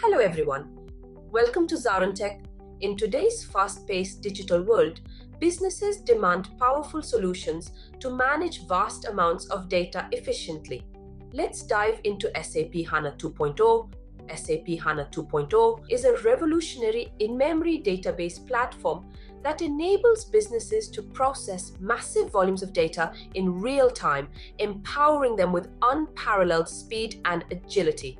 Hello everyone, welcome to ZaranTech. In today's fast-paced digital world, businesses demand powerful solutions to manage vast amounts of data efficiently. Let's dive into SAP HANA 2.0. SAP HANA 2.0 is a revolutionary in-memory database platform that enables businesses to process massive volumes of data in real time, empowering them with unparalleled speed and agility.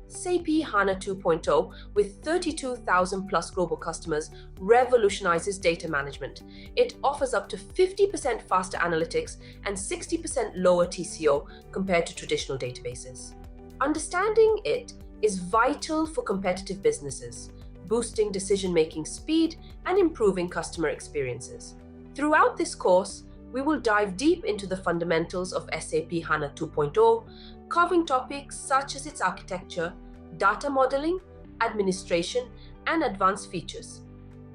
SAP HANA 2.0, with 32,000 plus global customers, revolutionizes data management. It offers up to 50% faster analytics and 60% lower TCO compared to traditional databases. Understanding it is vital for competitive businesses, boosting decision-making speed and improving customer experiences. Throughout this course, we will dive deep into the fundamentals of SAP HANA 2.0, covering topics such as its architecture, data modeling, administration, and advanced features.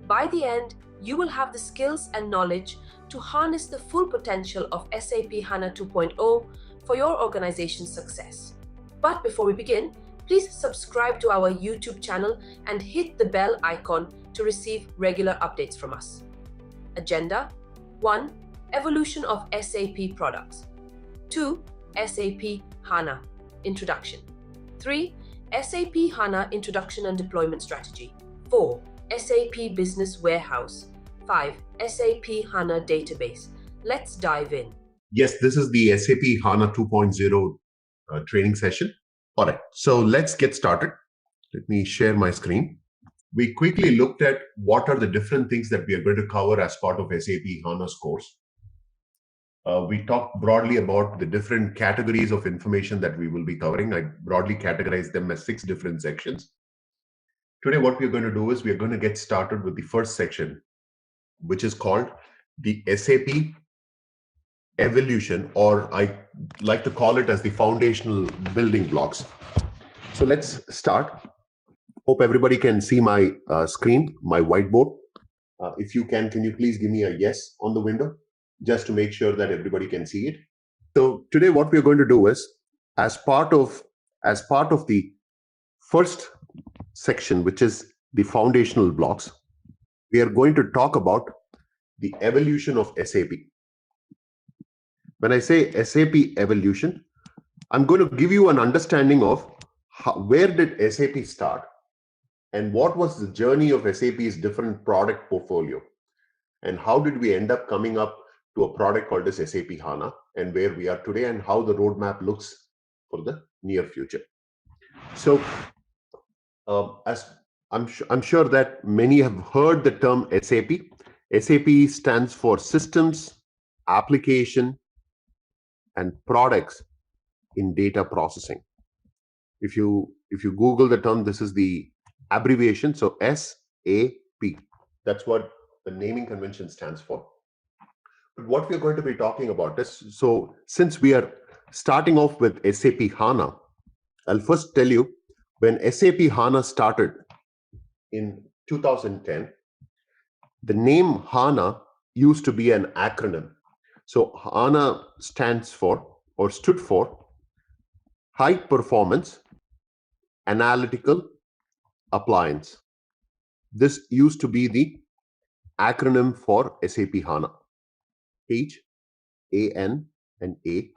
By the end, you will have the skills and knowledge to harness the full potential of SAP HANA 2.0 for your organization's success. But before we begin, please subscribe to our YouTube channel and hit the bell icon to receive regular updates from us. Agenda: 1. Evolution of SAP products. 2. SAP HANA Introduction. 3. SAP HANA Introduction and Deployment Strategy. 4. SAP Business Warehouse. 5. SAP HANA Database. Let's dive in. Yes, this is the SAP HANA 2.0 training session. All right, so let's get started. Let me share my screen. We quickly looked at what are the different things that we are going to cover as part of SAP HANA's course. We talked broadly about the different categories of information that we will be covering. I broadly categorized them as 6 different sections. Today, what we're going to do is we're going to get started with the first section, which is called the SAP evolution, or I like to call it as the foundational building blocks. So let's start. Hope everybody can see my screen, my whiteboard. If you can you please give me a yes on the window, just to make sure that everybody can see it. So today what we're going to do is, as part of the first section, which is the foundational blocks, we are going to talk about the evolution of SAP. When I say SAP evolution, I'm going to give you an understanding of where did SAP start and what was the journey of SAP's different product portfolio, and how did we end up coming up to a product called as SAP HANA, and where we are today, and how the roadmap looks for the near future. So as I'm sure that many have heard the term SAP. SAP stands for Systems, Application, and Products in Data Processing. If you Google the term, this is the abbreviation. So SAP. That's what the naming convention stands for. But what we're going to be talking about is, so since we are starting off with SAP HANA, I'll first tell you, when SAP HANA started in 2010, the name HANA used to be an acronym. So HANA stands for, or stood for, High Performance Analytical Appliance. This used to be the acronym for SAP HANA. H, A, N, and A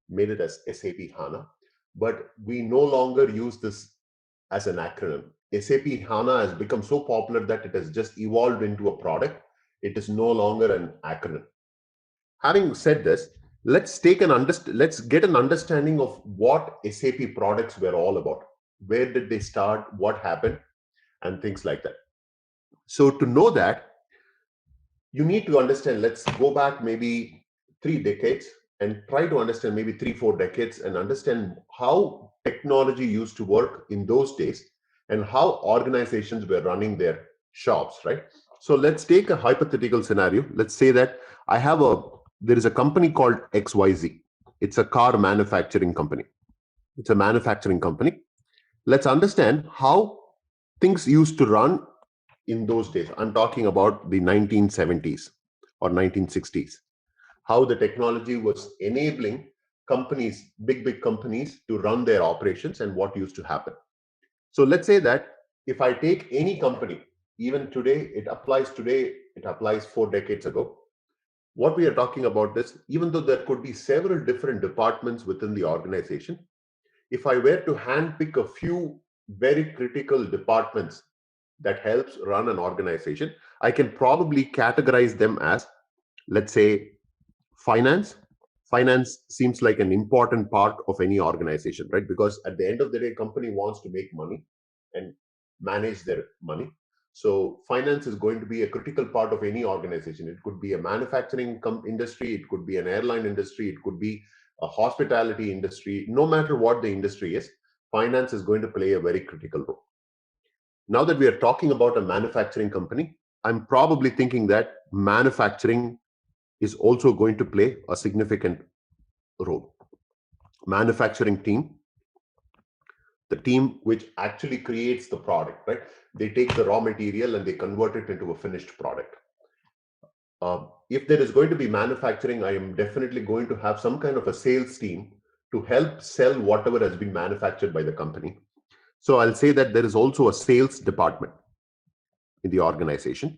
made it as SAP HANA, but we no longer use this as an acronym. SAP HANA has become so popular that it has just evolved into a product. It is no longer an acronym. Having said this, let's get an understanding of what SAP products were all about. Where did they start? What happened? And things like that. So to know that, you need to understand, let's go back maybe 3 decades and try to understand maybe 3-4 decades and understand how technology used to work in those days and how organizations were running their shops, right? So let's take a hypothetical scenario. Let's say that there is a company called XYZ. It's a car manufacturing company. It's a manufacturing company. Let's understand how things used to run in those days. I'm talking about the 1970s or 1960s. How the technology was enabling companies, big companies, to run their operations and what used to happen. So let's say that if I take any company, even today, it applies 4 decades ago. What we are talking about is, even though there could be several different departments within the organization, if I were to handpick a few very critical departments that helps run an organization, I can probably categorize them as, let's say, finance. Finance seems like an important part of any organization, right? Because at the end of the day, company wants to make money and manage their money. So finance is going to be a critical part of any organization. It could be a manufacturing industry, it could be an airline industry, it could be a hospitality industry. No matter what the industry is, finance is going to play a very critical role. Now that we are talking about a manufacturing company, I'm probably thinking that manufacturing is also going to play a significant role. Manufacturing team, the team which actually creates the product, right? They take the raw material and they convert it into a finished product. If there is going to be manufacturing, I am definitely going to have some kind of a sales team to help sell whatever has been manufactured by the company. So I'll say that there is also a sales department in the organization.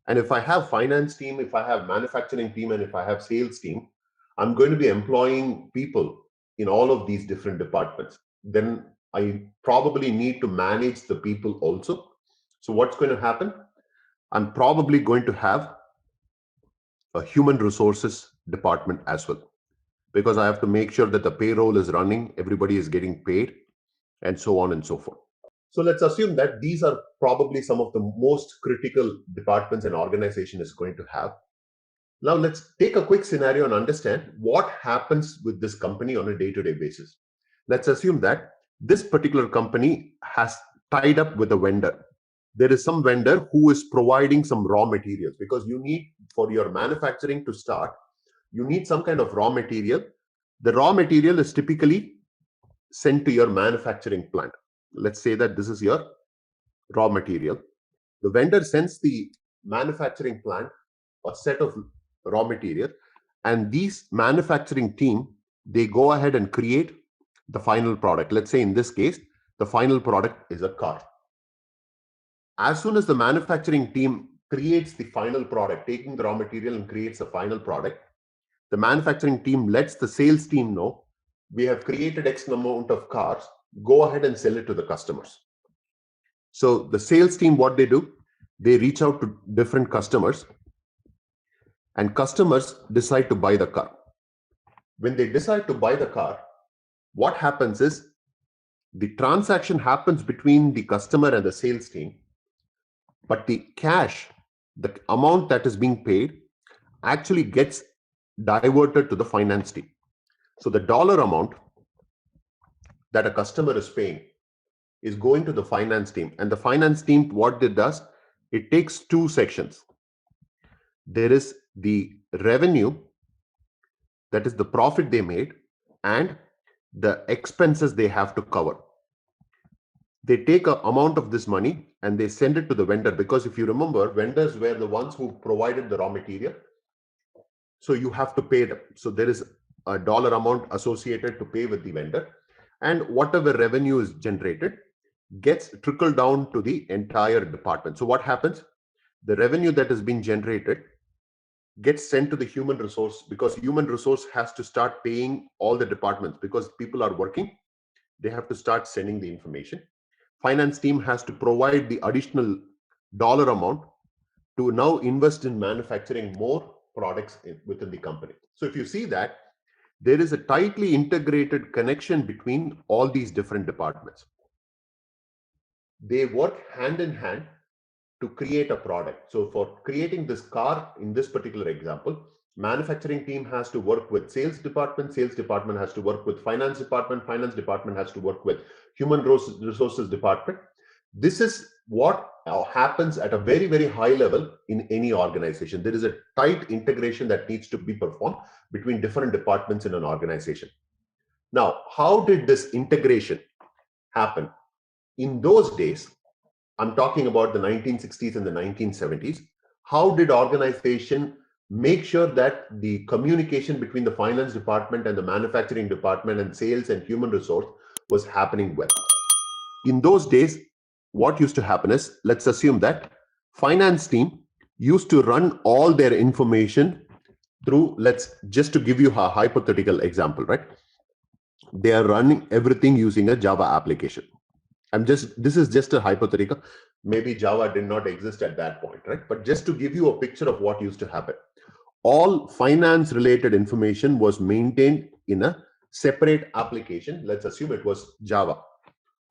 And if I have finance team, if I have manufacturing team, and if I have sales team, I'm going to be employing people in all of these different departments. Then I probably need to manage the people also. So what's going to happen? I'm probably going to have a human resources department as well, because I have to make sure that the payroll is running, everybody is getting paid, and so on and so forth. So let's assume that these are probably some of the most critical departments an organization is going to have. Now let's take a quick scenario and understand what happens with this company on a day-to-day basis. Let's assume that this particular company has tied up with a vendor. There is some vendor who is providing some raw materials, because you need, for your manufacturing to start, you need some kind of raw material. The raw material is typically sent to your manufacturing plant. Let's say that this is your raw material. The vendor sends the manufacturing plant a set of raw material, and these manufacturing team, they go ahead and create the final product. Let's say in this case, the final product is a car. As soon as the manufacturing team creates the final product, taking the raw material and creates a final product, the manufacturing team lets the sales team know, we have created X amount of cars, go ahead and sell it to the customers. So the sales team, what they do, they reach out to different customers, and customers decide to buy the car. When they decide to buy the car, what happens is the transaction happens between the customer and the sales team, but the cash, the amount that is being paid, actually gets diverted to the finance team. So the dollar amount that a customer is paying is going to the finance team, and the finance team, what it does, it takes two sections. There is the revenue, that is the profit they made, and the expenses they have to cover. They take an amount of this money and they send it to the vendor, because if you remember, vendors were the ones who provided the raw material. So you have to pay them. So there is a dollar amount associated to pay with the vendor, and whatever revenue is generated gets trickled down to the entire department. So what happens? The revenue that has been generated gets sent to the human resource, because human resource has to start paying all the departments, because people are working. They have to start sending the information. Finance team has to provide the additional dollar amount to now invest in manufacturing more products within the company. So if you see that, there is a tightly integrated connection between all these different departments. They work hand in hand to create a product. So for creating this car, in this particular example, manufacturing team has to work with sales department has to work with finance department has to work with human resources department. This is what happens at a very, very high level in any organization. There is a tight integration that needs to be performed between different departments in an organization. Now, how did this integration happen? In those days, I'm talking about the 1960s and the 1970s. How did organization make sure that the communication between the finance department and the manufacturing department and sales and human resource was happening well? In those days, what used to happen is, let's assume that finance team used to run all their information through, let's just to give you a hypothetical example, right? They are running everything using a Java application. This is just a hypothetical. Maybe Java did not exist at that point, right? But just to give you a picture of what used to happen. All finance related information was maintained in a separate application. Let's assume it was Java.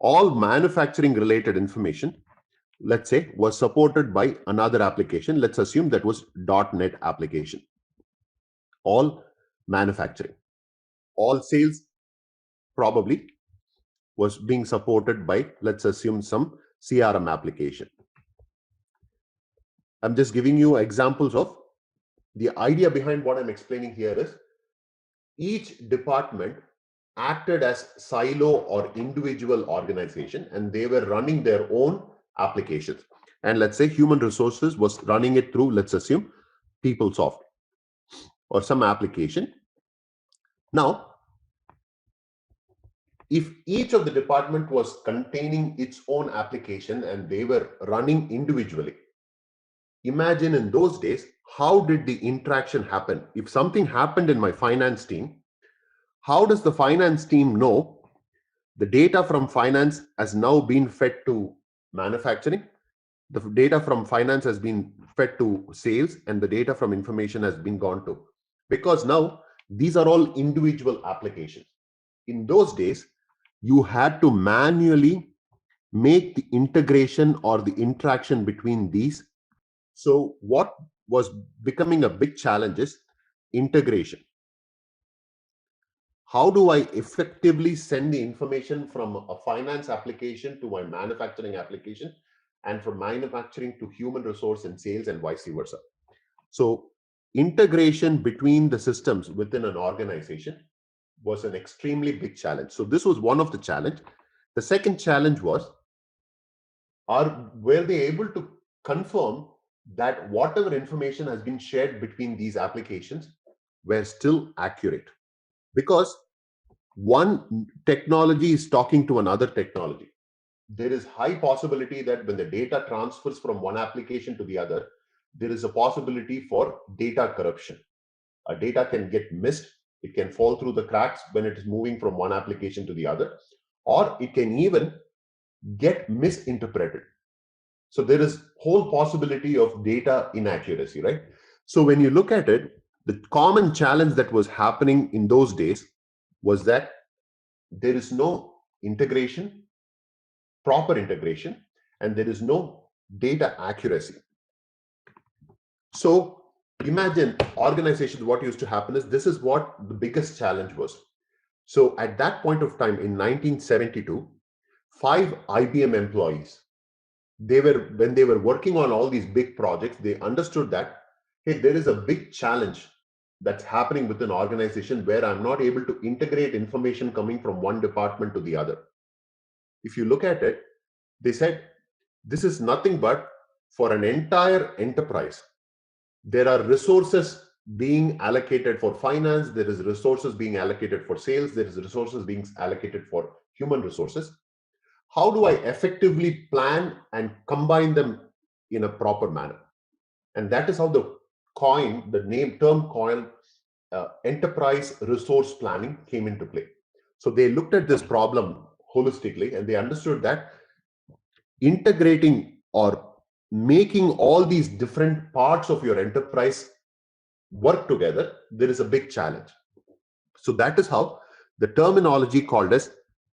All manufacturing related information, let's say, was supported by another application. Let's assume that was .NET application. All manufacturing. All sales probably was being supported by, let's assume, some CRM application. I'm just giving you examples of the idea behind what I'm explaining here is each department acted as silo or individual organization, and they were running their own applications. And let's say human resources was running it through, let's assume, PeopleSoft or some application. Now, if each of the department was containing its own application and they were running individually, imagine in those days, how did the interaction happen? If something happened in my finance team, how does the finance team know the data from finance has now been fed to manufacturing? The data from finance has been fed to sales, and the data from information has been gone to. Because now these are all individual applications. In those days, you had to manually make the integration or the interaction between these. So what was becoming a big challenge is integration. How do I effectively send the information from a finance application to my manufacturing application, and from manufacturing to human resource and sales, and vice versa? So integration between the systems within an organization was an extremely big challenge. So this was one of the challenge. The second challenge was, were they able to confirm that whatever information has been shared between these applications were still accurate? Because one technology is talking to another technology. There is high possibility that when the data transfers from one application to the other, there is a possibility for data corruption. A data can get missed, it can fall through the cracks when it is moving from one application to the other, or it can even get misinterpreted. So there is whole possibility of data inaccuracy, right? So when you look at it, the common challenge that was happening in those days was that there is no integration, proper integration, and there is no data accuracy. So imagine organizations, what used to happen is, this is what the biggest challenge was. So at that point of time in 1972, 5 IBM employees, when they were working on all these big projects, they understood that, hey, there is a big challenge that's happening within an organization where I'm not able to integrate information coming from one department to the other. If you look at it, they said, this is nothing but for an entire enterprise. There are resources being allocated for finance, there is resources being allocated for sales, there is resources being allocated for human resources. How do I effectively plan and combine them in a proper manner? And that is how the term coin, enterprise resource planning came into play. So they looked at this problem holistically, and they understood that integrating or making all these different parts of your enterprise work together, there is a big challenge. So that is how the terminology called as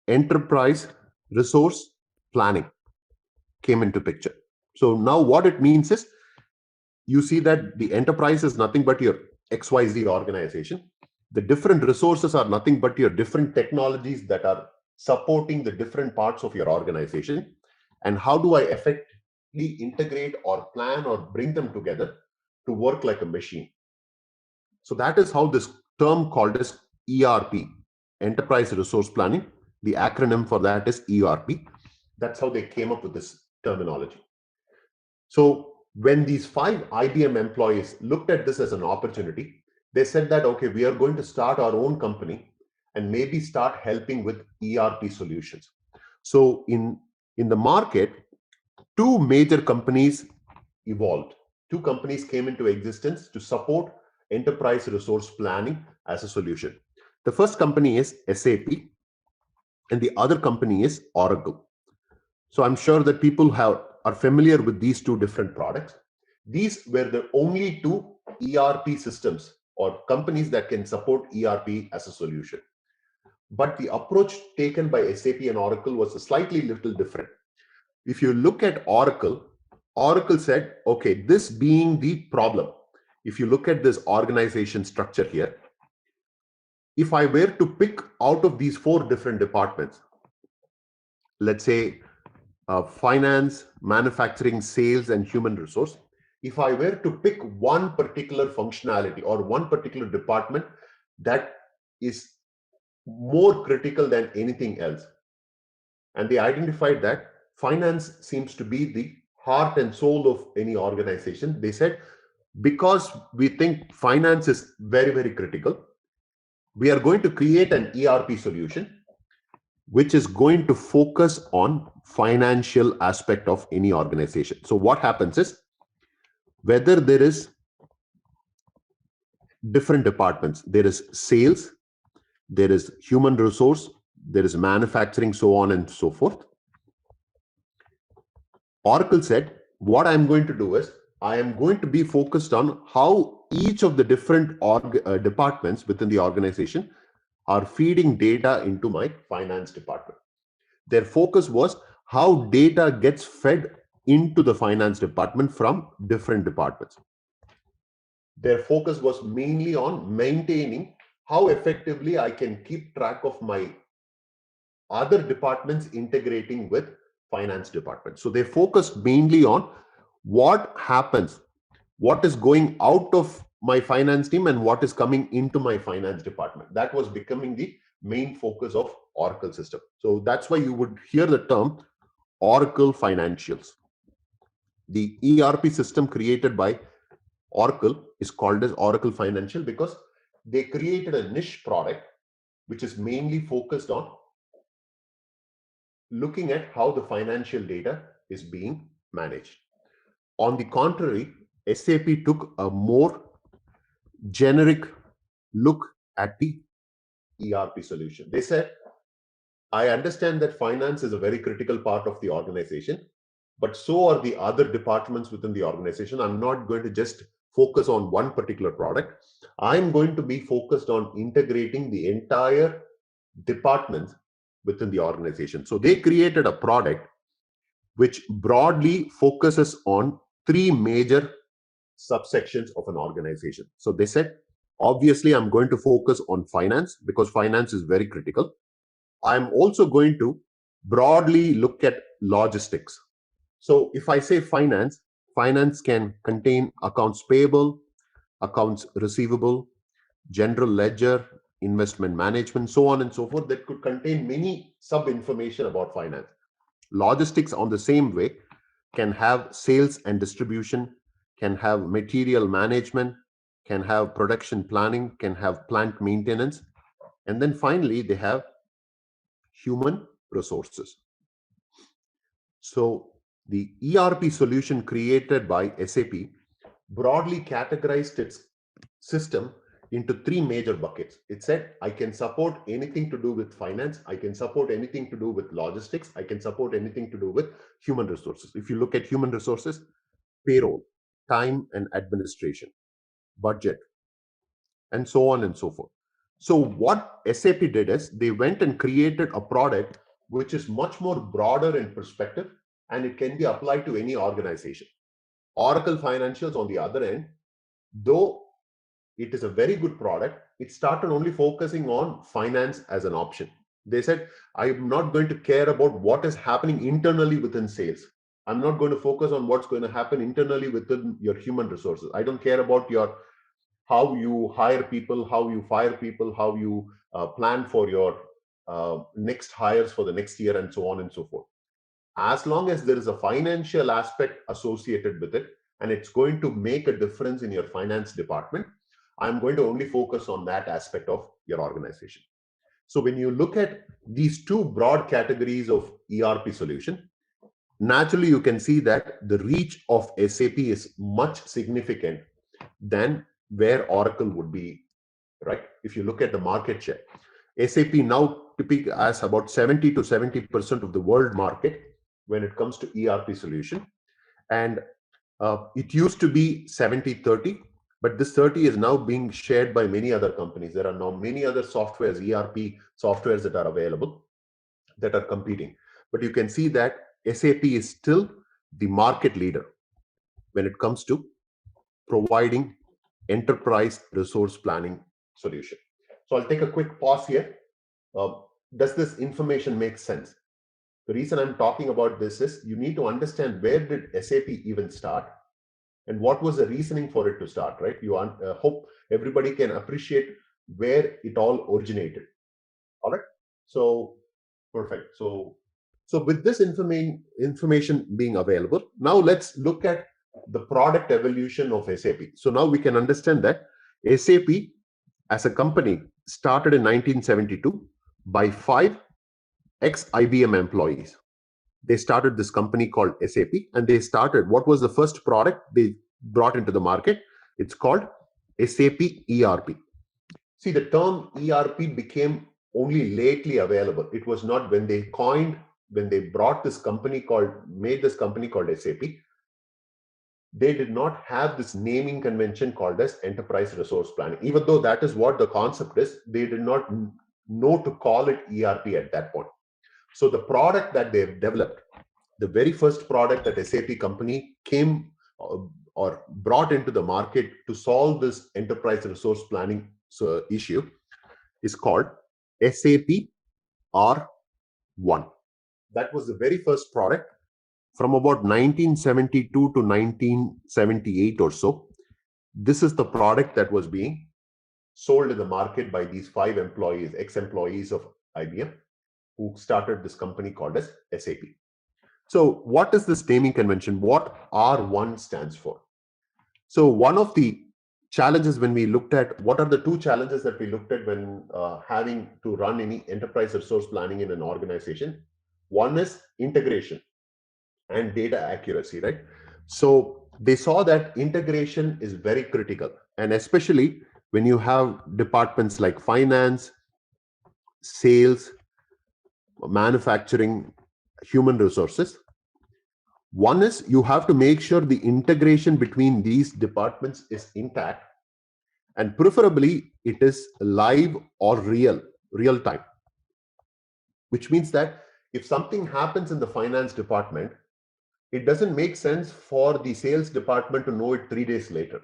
enterprise resource planning came into picture. So now what it means is, you see that the enterprise is nothing but your XYZ organization. The different resources are nothing but your different technologies that are supporting the different parts of your organization. And how do I effectively integrate or plan or bring them together to work like a machine? So that is how this term called as ERP, Enterprise Resource Planning. The acronym for that is ERP. That's how they came up with this terminology. So when these 5 IBM employees looked at this as an opportunity, they said that, okay, we are going to start our own company and maybe start helping with ERP solutions. So in the market, two major companies evolved. Two companies came into existence to support enterprise resource planning as a solution. The first company is SAP, and the other company is Oracle. So I'm sure that people are familiar with these two different products. These were the only two ERP systems or companies that can support ERP as a solution. But the approach taken by SAP and Oracle was a slightly little different. If you look at Oracle, Oracle said, okay, this being the problem, if you look at this organization structure here, if I were to pick out of these four different departments, let's say finance, manufacturing, sales, and human resource, if I were to pick one particular functionality or one particular department that is more critical than anything else, and they identified that finance seems to be the heart and soul of any organization, they said, because we think finance is very, very critical, we are going to create an ERP solution which is going to focus on financial aspect of any organization. So what happens is, whether there is different departments, there is sales, there is human resource, there is manufacturing, so on and so forth. Oracle said, what I'm going to do is, I am going to be focused on how each of the different departments within the organization are feeding data into my finance department. Their focus was how data gets fed into the finance department from different departments. Their focus was mainly on maintaining how effectively I can keep track of my other departments integrating with finance department. So they focused mainly on what happens, what is going out of my finance team and what is coming into my finance department. That was becoming the main focus of Oracle system. So that's why you would hear the term Oracle Financials. The ERP system created by Oracle is called as Oracle Financial because they created a niche product which is mainly focused on looking at how the financial data is being managed. On the contrary, SAP took a more generic look at the ERP solution. They said, I understand that finance is a very critical part of the organization, but so are the other departments within the organization. I'm not going to just focus on one particular product. I'm going to be focused on integrating the entire departments within the organization. So they created a product which broadly focuses on three major subsections of an organization. So they said, obviously, I'm going to focus on finance because finance is very critical. I'm also going to broadly look at logistics. So if I say finance, finance can contain accounts payable, accounts receivable, general ledger, investment management, so on and so forth, that could contain many sub-information about finance. Logistics on the same way can have sales and distribution, can have material management, can have production planning, can have plant maintenance. And then finally, they have human resources. So the ERP solution created by SAP broadly categorized its system into three major buckets. It said, I can support anything to do with finance. I can support anything to do with logistics. I can support anything to do with human resources. If you look at human resources, payroll, time and administration, budget, and so on and so forth. So what SAP did is they went and created a product which is much more broader in perspective, and it can be applied to any organization. Oracle Financials, on the other end, though it is a very good product, it started only focusing on finance as an option. They said, I'm not going to care about what is happening internally within sales. I'm not going to focus on what's going to happen internally within your human resources. I don't care about your how you hire people, how you fire people, how you plan for your next hires for the next year, and so on and so forth. As long as there is a financial aspect associated with it, and it's going to make a difference in your finance department, I'm going to only focus on that aspect of your organization. So when you look at these two broad categories of ERP solution, naturally you can see that the reach of SAP is much significant than where Oracle would be, right? If you look at the market share, SAP now typically has about 70 to 70% of the world market when it comes to ERP solution. And it used to be 70-30, but this 30 is now being shared by many other companies. There are now many other softwares, ERP softwares that are available that are competing. But you can see that SAP is still the market leader when it comes to providing enterprise resource planning solution. So I'll take a quick pause here. Does this information make sense? The reason I'm talking about this is you need to understand where did SAP even start and what was the reasoning for it to start, right? You hope everybody can appreciate where it all originated. All right. So perfect. So with this information being available, now let's look at the product evolution of SAP. So now we can understand that SAP as a company started in 1972 by 5 ex-IBM employees. They started this company called SAP, and they started, what was the first product they brought into the market? It's called SAP ERP. See, the term ERP became only lately available. It was not when they brought this company made this company called SAP. They did not have this naming convention called as enterprise resource planning. Even though that is what the concept is, they did not know to call it ERP at that point. So the product that they've developed, the very first product that SAP company came or brought into the market to solve this enterprise resource planning issue is called SAP R1. That was the very first product from about 1972 to 1978 or so. This is the product that was being sold in the market by these 5 employees, ex-employees of IBM, who started this company called as SAP. So what is this naming convention? What R1 stands for? So one of the challenges when we looked at, what are the 2 challenges that we looked at when having to run any enterprise resource planning in an organization? One is integration and data accuracy, right? So they saw that integration is very critical, and especially when you have departments like finance, sales, manufacturing, human resources. One is you have to make sure the integration between these departments is intact, and preferably it is live or real time, which means that if something happens in the finance department, it doesn't make sense for the sales department to know it 3 days later.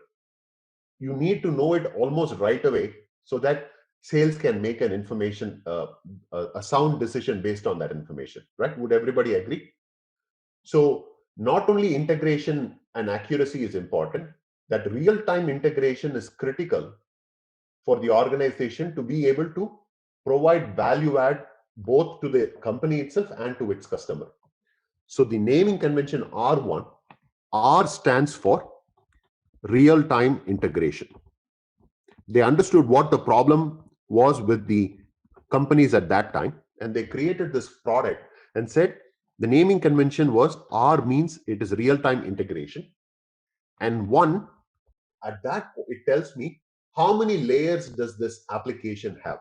You need to know it almost right away so that sales can make an information, a sound decision based on that information, right? Would everybody agree? So not only integration and accuracy is important, that real-time integration is critical for the organization to be able to provide value add both to the company itself and to its customer. So the naming convention R1, R stands for real-time integration. They understood what the problem was with the companies at that time, and they created this product and said the naming convention was R means it is real-time integration, and 1, at that it tells me how many layers does this application have.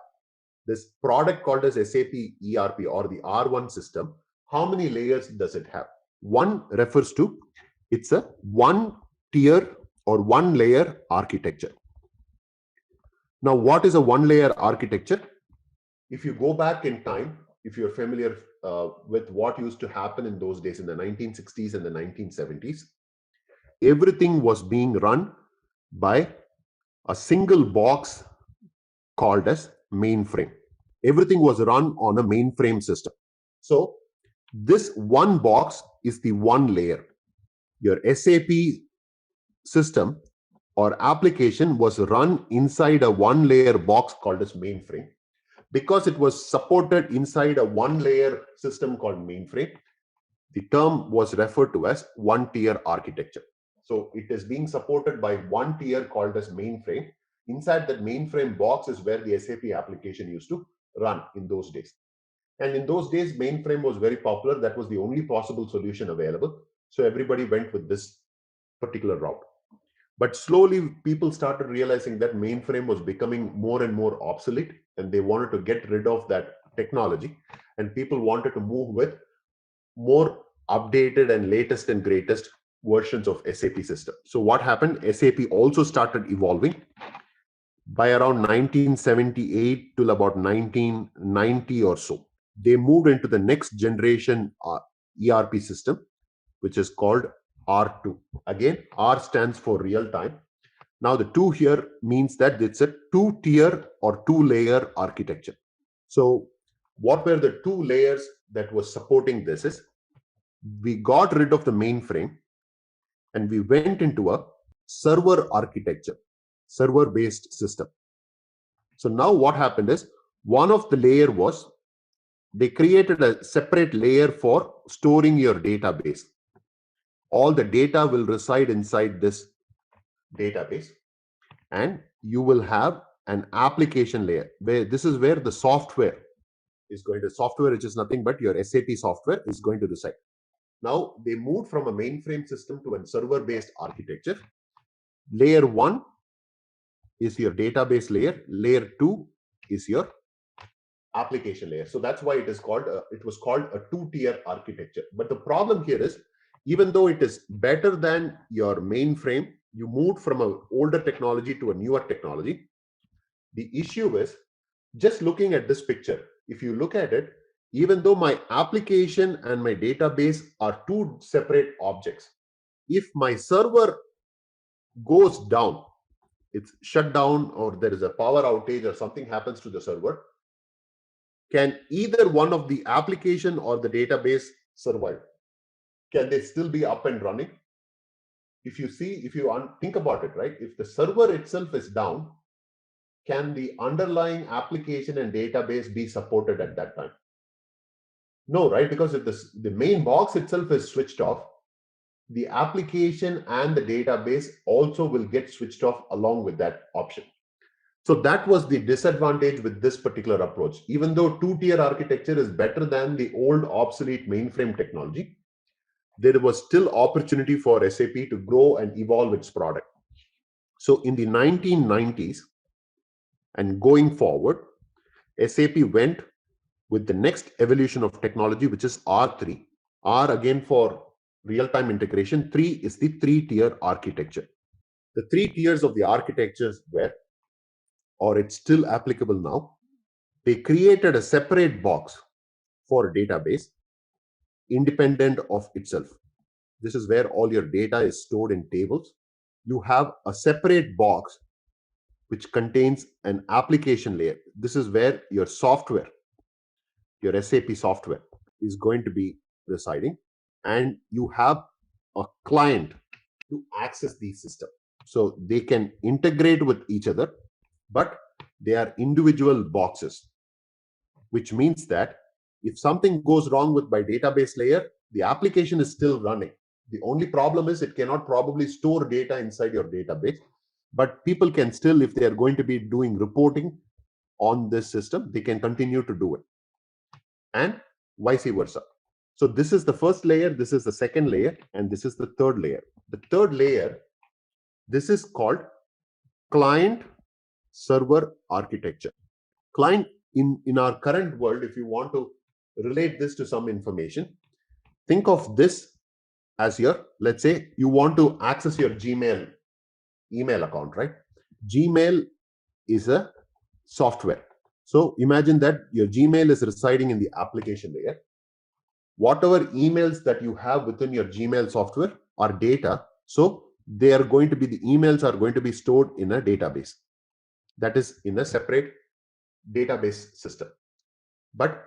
This product called as SAP ERP or the R1 system, how many layers does it have? 1 refers to it's a 1 tier or 1 layer architecture. Now, what is a 1 layer architecture? If you go back in time, if you're familiar with what used to happen in those days in the 1960s and the 1970s, everything was being run by a single box called as mainframe. Everything was run on a mainframe system. So this one box is the 1 layer. Your SAP system or application was run inside a 1 layer box called as mainframe. Because it was supported inside a 1 layer system called mainframe, the term was referred to as 1 tier architecture. So it is being supported by 1 tier called as mainframe. Inside that mainframe box is where the SAP application used to run in those days. And in those days, mainframe was very popular. That was the only possible solution available. So everybody went with this particular route. But slowly, people started realizing that mainframe was becoming more and more obsolete, and they wanted to get rid of that technology. And people wanted to move with more updated and latest and greatest versions of SAP system. So what happened? SAP also started evolving. By around 1978 till about 1990 or so, they moved into the next generation ERP system, which is called R2. Again, R stands for real time. Now the two here means that it's a two-tier or two-layer architecture. So what were the two layers that was supporting this is, we got rid of the mainframe and we went into a server architecture, server-based system. So now what happened is, one of the layer was, they created a separate layer for storing your database. All the data will reside inside this database, and you will have an application layer where this is where the software is going to, software which is nothing but your SAP software is going to reside. Now they moved from a mainframe system to a server-based architecture. Layer 1 is your database layer. Layer 2 is your application layer. So that's why it is called it was called a two-tier architecture. But the problem here is, even though it is better than your mainframe, you moved from an older technology to a newer technology. The issue is, just looking at this picture, if you look at it, even though my application and my database are two separate objects, if my server goes down, it's shut down, or there is a power outage or something happens to the server, can either one of the application or the database survive? Can they still be up and running? If you see, if you think about it, right? If the server itself is down, can the underlying application and database be supported at that time? No, right? Because if the main box itself is switched off, the application and the database also will get switched off along with that option. So that was the disadvantage with this particular approach. Even though two-tier architecture is better than the old obsolete mainframe technology, there was still opportunity for SAP to grow and evolve its product. So in the 1990s and going forward, SAP went with the next evolution of technology, which is R3. R again for real-time integration. 3 is the three-tier architecture. The 3 tiers of the architectures were, or it's still applicable now, they created a separate box for a database independent of itself. This is where all your data is stored in tables. You have a separate box which contains an application layer. This is where your software, your SAP software, is going to be residing. And you have a client to access the system. So they can integrate with each other, but they are individual boxes, which means that if something goes wrong with my database layer, the application is still running. The only problem is it cannot probably store data inside your database, but people can still, if they are going to be doing reporting on this system, they can continue to do it, and vice versa. So this is the first layer, this is the second layer, and this is the third layer. The third layer, this is called client server architecture. Client, in our current world, if you want to relate this to some information, think of this as your, let's say you want to access your Gmail email account, right? Gmail is a software. So imagine that your Gmail is residing in the application layer. Whatever emails that you have within your Gmail software are data. So they are going to be, the emails are going to be stored in a database that is in a separate database system. But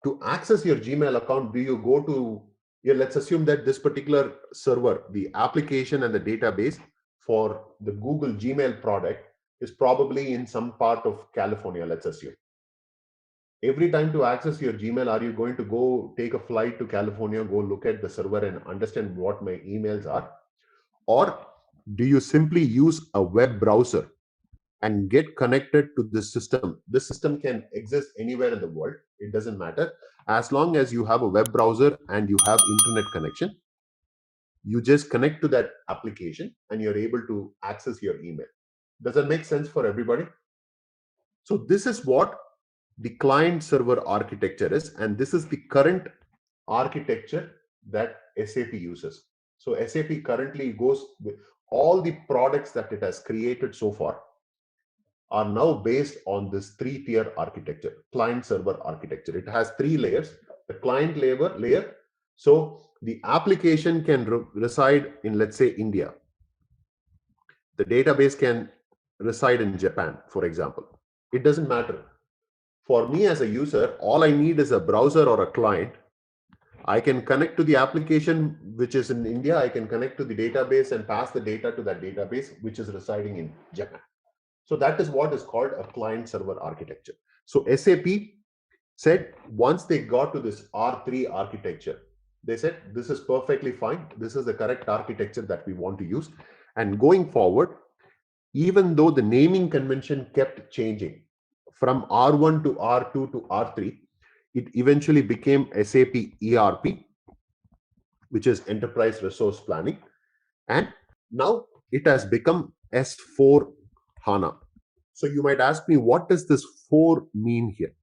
to access your Gmail account, do you go to, let's assume that this particular server, the application and the database for the Google Gmail product is probably in some part of California, let's assume. Every time to access your Gmail, are you going to go take a flight to California, go look at the server and understand what my emails are? Or do you simply use a web browser and get connected to this system. This system can exist anywhere in the world. It doesn't matter. As long as you have a web browser and you have internet connection, you just connect to that application and you're able to access your email. Does that make sense for everybody? So this is what the client server architecture is, and this is the current architecture that SAP uses. So SAP currently goes with all the products that it has created so far are now based on this three-tier architecture, client server architecture. It has three layers. The client layer. So the application can reside in, let's say, India. The database can reside in Japan, for example. It doesn't matter. For me as a user, all I need is a browser or a client. I can connect to the application which is in India. I can connect to the database and pass the data to that database which is residing in Japan. So that is what is called a client server architecture. So SAP said once they got to this R3 architecture, they said this is perfectly fine. This is the correct architecture that we want to use. And going forward, even though the naming convention kept changing from R1 to R2 to R3, it eventually became SAP ERP, which is Enterprise Resource Planning. And now it has become S4 HANA. So you might ask me, what does this 4 mean here?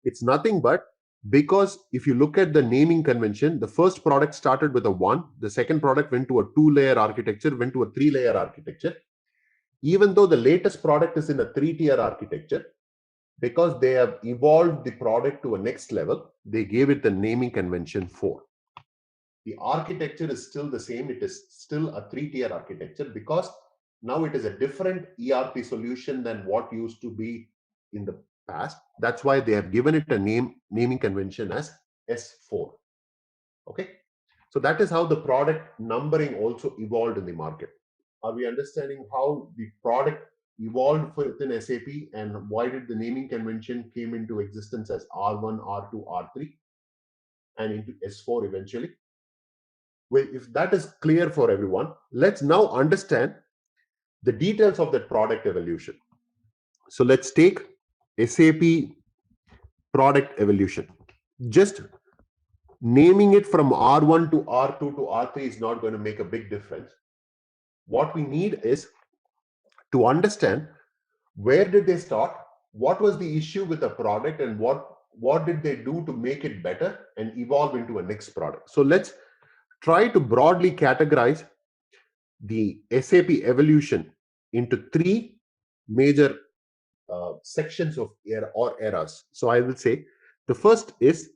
It's nothing but because if you look at the naming convention, the first product started with a 1, the second product went to a 2-layer architecture, went to a 3-layer architecture. Even though the latest product is in a 3-tier architecture, because they have evolved the product to a next level, they gave it the naming convention 4. The architecture is still the same. It is still a 3-tier architecture because now it is a different ERP solution than what used to be in the past. That's why they have given it a naming convention as S4. Okay. So that is how the product numbering also evolved in the market. Are we understanding how the product evolved within SAP and why did the naming convention came into existence as R1, R2, R3 and into S4 eventually? Well, if that is clear for everyone, let's now understand the details of that product evolution. So let's take SAP product evolution. Just naming it from R1 to R2 to R3 is not going to make a big difference. What we need is to understand where did they start, what was the issue with the product, and what did they do to make it better and evolve into a next product. So let's try to broadly categorize the SAP evolution into 3 major sections of eras. So I will say the first is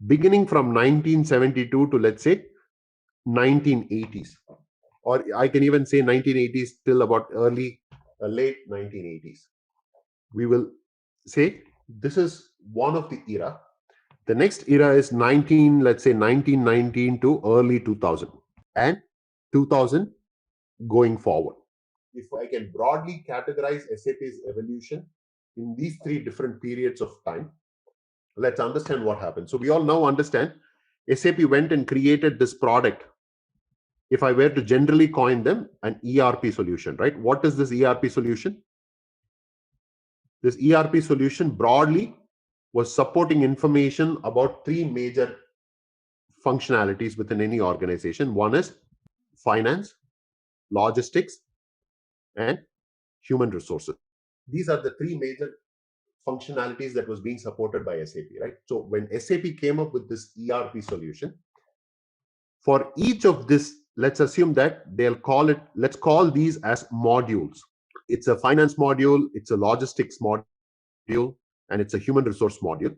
beginning from 1972 to, let's say, 1980s, or I can even say 1980s till about late 1980s. We will say this is one of the era. The next era is 1919 to early 2000 and 2000 going forward. If I can broadly categorize SAP's evolution in these 3 different periods of time, let's understand what happened. So we all now understand SAP went and created this product. If I were to generally coin them, an ERP solution, right? What is this ERP solution? This ERP solution broadly was supporting information about 3 major functionalities within any organization. One is finance, logistics, and human resources. These are the 3 major functionalities that was being supported by SAP, right? So when SAP came up with this ERP solution, for each of this, let's assume that let's call these as modules. It's a finance module, it's a logistics module, and it's a human resource module.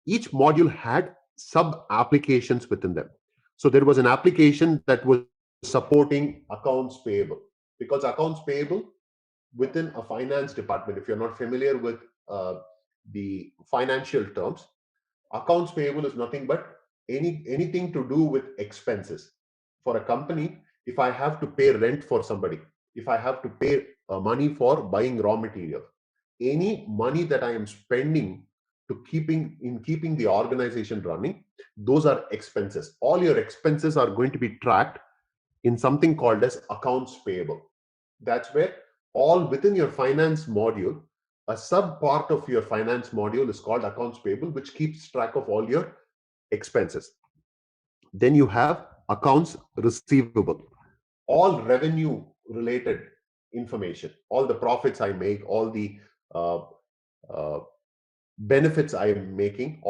Each module had sub applications within them. So there was an application that was supporting accounts payable, because accounts payable within a finance department, if you're not familiar with the financial terms, accounts payable is nothing but anything to do with expenses. For a company, if I have to pay rent for somebody, if I have to pay money for buying raw material, any money that I am spending to keeping the organization running, those are expenses. All your expenses are going to be tracked in something called as accounts payable. That's where all within your finance module, a sub part of your finance module is called accounts payable, which keeps track of all your expenses. Then you have accounts receivable, all revenue related information, all the profits I make, all the uh, uh, benefits I am making,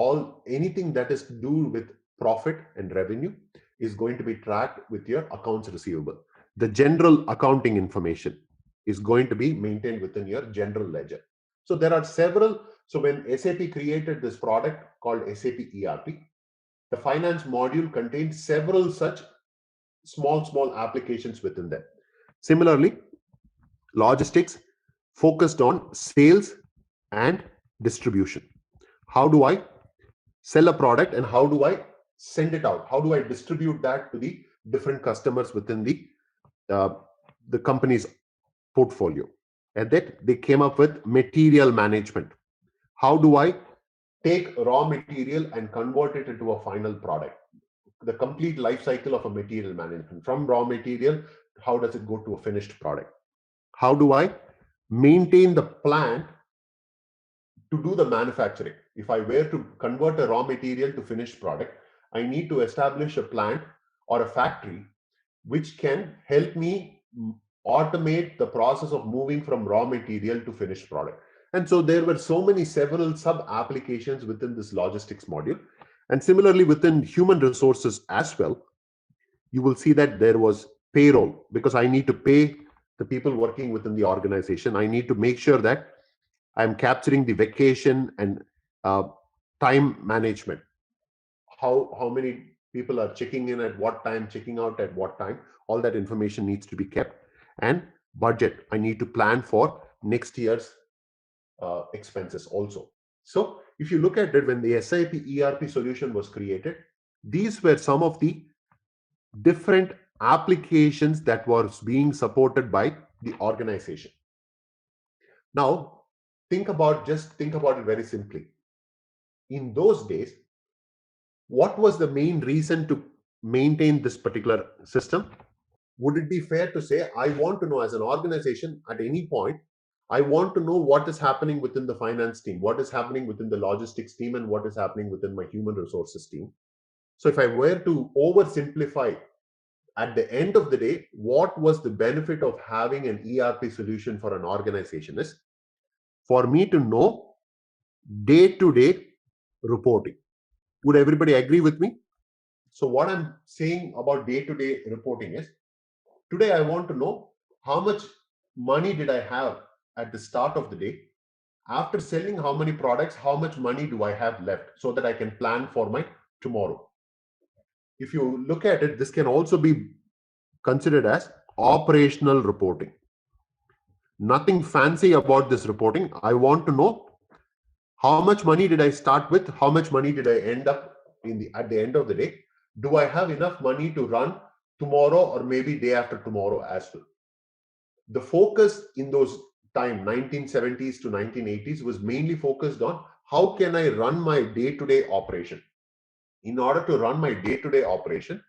anything that is to do with profit and revenue is going to be tracked with your accounts receivable. The general accounting information is going to be maintained within your general ledger. So there are several. So when SAP created this product called SAP ERP, the finance module contained several such small applications within them. Similarly, logistics focused on sales and distribution. How do I sell a product and how do I send it out? How do I distribute that to the different customers within the company's portfolio? And that they came up with material management. How do I take raw material and convert it into a final product? The complete life cycle of a material management, from raw material, how does it go to a finished product? How do I maintain the plant to do the manufacturing? If I were to convert a raw material to finished product, I need to establish a plant or a factory which can help me automate the process of moving from raw material to finished product. And so there were several sub applications within this logistics module. And similarly, within human resources as well, you will see that there was payroll, because I need to pay the people working within the organization. I need to make sure that I'm capturing the vacation and uh, time management. How many people are checking in at what time, checking out at what time? All that information needs to be kept. And budget, I need to plan for next year's expenses also. So if you look at it, when the SAP ERP solution was created, these were some of the different applications that was being supported by the organization. Now, think about it very simply. In those days, what was the main reason to maintain this particular system? Would it be fair to say, I want to know, as an organization, at any point, I want to know what is happening within the finance team, what is happening within the logistics team, and what is happening within my human resources team? So if I were to oversimplify, at the end of the day, what was the benefit of having an ERP solution for an organization is for me to know day-to-day reporting. Would everybody agree with me? So what I'm saying about day-to-day reporting is, today I want to know how much money did I have at the start of the day. After selling how many products, how much money do I have left, so that I can plan for my tomorrow. If you look at it, this can also be considered as operational reporting. Nothing fancy about this reporting. I want to know how much money did I start with, how much money did I end up at the end of the day. Do I have enough money to run tomorrow or maybe day after tomorrow as well? The focus in those time, 1970s to 1980s, was mainly focused on how can I run my day-to-day operation. In order to run my day-to-day operation,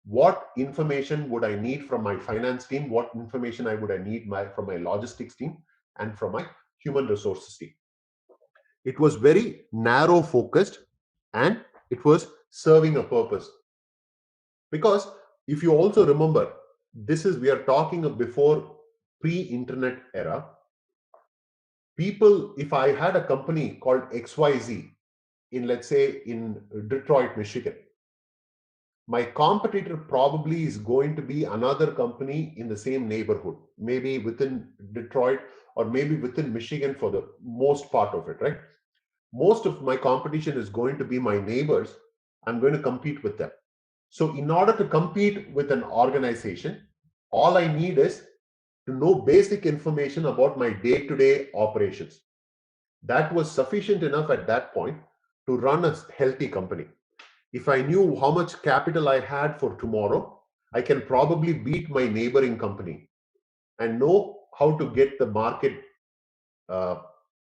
what information would I need from my finance team? What information would I need from my logistics team and from my human resources team? It was very narrow focused, and it was serving a purpose. Because if you also remember, we are talking of before pre-internet era. People, if I had a company called XYZ in, let's say, in Detroit, Michigan, my competitor probably is going to be another company in the same neighborhood, maybe within Detroit or maybe within Michigan for the most part of it, right? Most of my competition is going to be my neighbors. I'm going to compete with them. So in order to compete with an organization, all I need is to know basic information about my day-to-day operations. That was sufficient enough at that point to run a healthy company. If I knew how much capital I had for tomorrow, I can probably beat my neighboring company and know how to get the market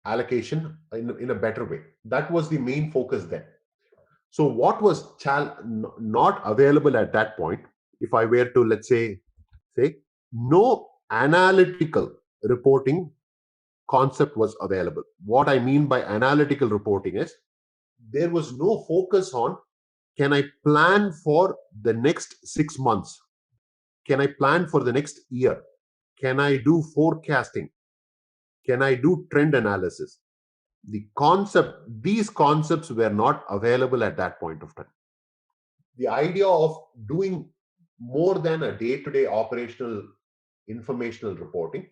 allocation in a better way. That was the main focus then. So what was not available at that point, if I were to, let's say, no analytical reporting concept was available. What I mean by analytical reporting is there was no focus on, can I plan for the next 6 months? Can I plan for the next year? Can I do forecasting? Can I do trend analysis? These concepts were not available at that point of time. The idea of doing more than a day-to-day operational informational reporting,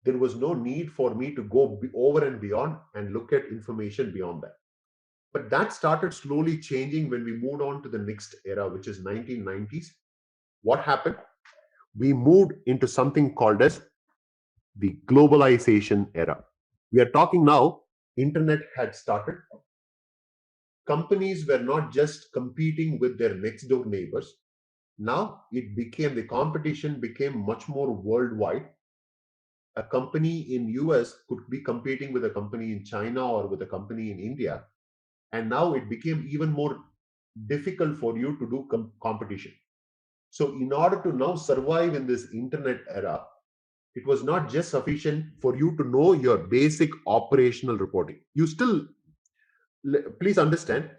there was no need for me to go over and beyond and look at information beyond that. But that started slowly changing when we moved on to the next era, which is 1990s. What happened? We moved into something called as the globalization era. We are talking now, internet had started. Companies were not just competing with their next door neighbors. Now the competition became much more worldwide. A company in US could be competing with a company in China or with a company in India. And now it became even more difficult for you to do competition. So in order to now survive in this internet era, it was not just sufficient for you to know your basic operational reporting. Please understand,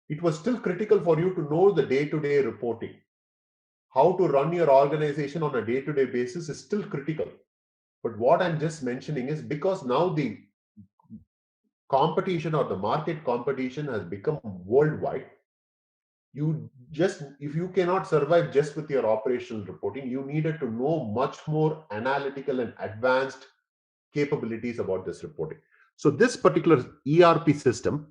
it was still critical for you to know the day-to-day reporting. How to run your organization on a day-to-day basis is still critical. But what I'm just mentioning is, because now the competition or the market competition has become worldwide, if you cannot survive just with your operational reporting, you needed to know much more analytical and advanced capabilities about this reporting. So this particular ERP system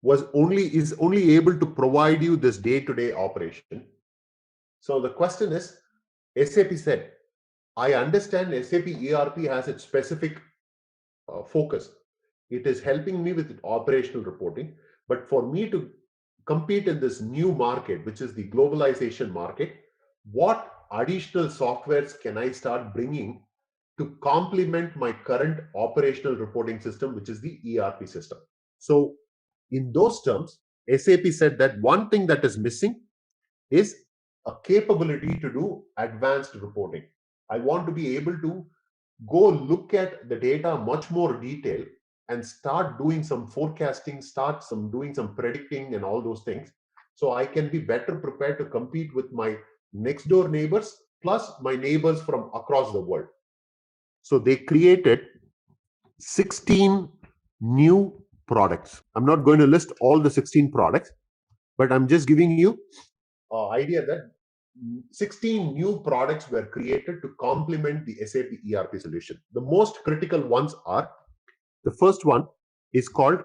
is only able to provide you this day-to-day operation. So the question is, SAP said, I understand SAP ERP has its specific focus. It is helping me with operational reporting, but for me to compete in this new market, which is the globalization market, what additional softwares can I start bringing to complement my current operational reporting system, which is the ERP system? So in those terms, SAP said that one thing that is missing is a capability to do advanced reporting. I want to be able to go look at the data much more detail and start doing some forecasting, doing some predicting and all those things, so I can be better prepared to compete with my next door neighbors plus my neighbors from across the world. So they created 16 new products. I'm not going to list all the 16 products, but I'm just giving you an idea that 16 new products were created to complement the SAP ERP solution. The most critical ones are, the first one is called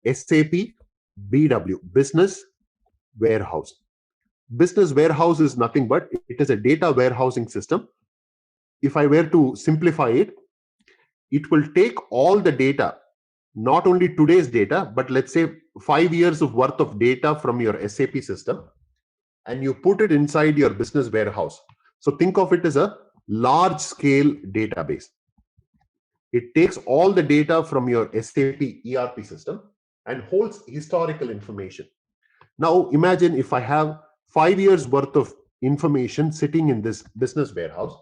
SAP BW, Business Warehouse. Business Warehouse is nothing but it is a data warehousing system. If I were to simplify it, it will take all the data, not only today's data, but let's say 5 years of worth of data from your SAP system, and you put it inside your business warehouse. So think of it as a large scale database. It takes all the data from your SAP ERP system and holds historical information. Now imagine if I have 5 years worth of information sitting in this business warehouse.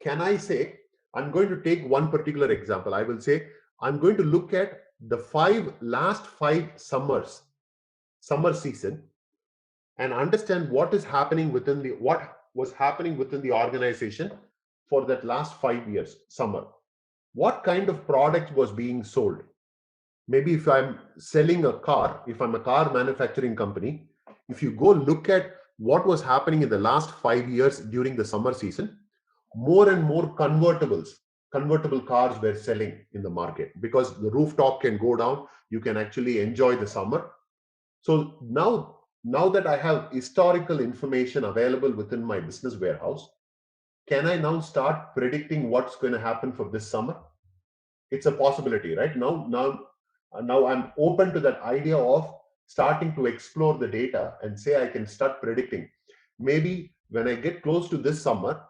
Can I say, I'm going to take one particular example. I will say, I'm going to look at the last five summer season, and understand what was happening within the organization for that last 5 years summer. What kind of product was being sold? Maybe if I'm selling a car, if I'm a car manufacturing company, if you go look at what was happening in the last 5 years during the summer season, more and more convertible cars were selling in the market, because the rooftop can go down, you can actually enjoy the summer. So now that I have historical information available within my business warehouse, can I now start predicting what's going to happen for this summer? It's a possibility, right? Now I'm open to that idea of starting to explore the data and say I can start predicting. Maybe when I get close to this summer,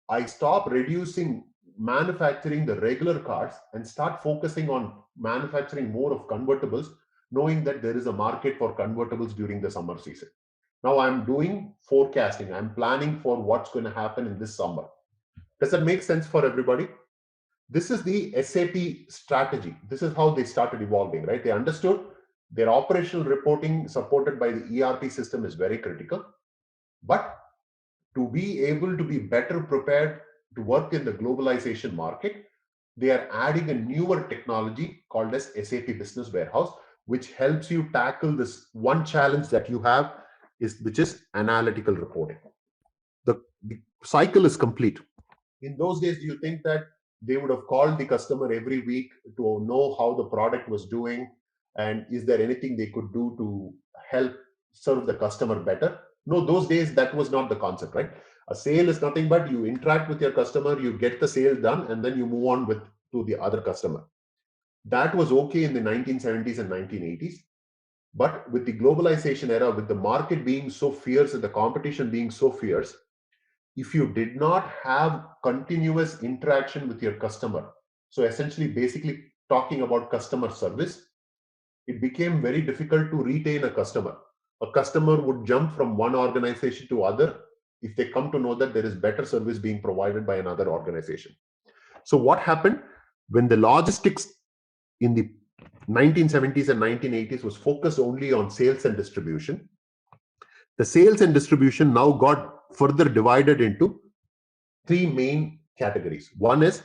I stop reducing manufacturing the regular cars and start focusing on manufacturing more of convertibles, knowing that there is a market for convertibles during the summer season. Now I'm doing forecasting. I'm planning for what's going to happen in this summer. Does that make sense for everybody? This is the SAP strategy. This is how they started evolving, right? They understood their operational reporting supported by the ERP system is very critical. But to be able to be better prepared to work in the globalization market, they are adding a newer technology called as SAP Business Warehouse, which helps you tackle this one challenge that you have, which is analytical reporting. The cycle is complete. In those days, do you think that they would have called the customer every week to know how the product was doing and is there anything they could do to help serve the customer better? No, those days that was not the concept, right? A sale is nothing but you interact with your customer, you get the sale done, and then you move on to the other customer. That was okay in the 1970s and 1980s. But with the globalization era, with the market being so fierce and the competition being so fierce, if you did not have continuous interaction with your customer, so essentially basically talking about customer service, it became very difficult to retain a customer. A customer would jump from one organization to other if they come to know that there is better service being provided by another organization. So what happened when the logistics in the 1970s and 1980s was focused only on sales and distribution? The sales and distribution now got further divided into three main categories. One is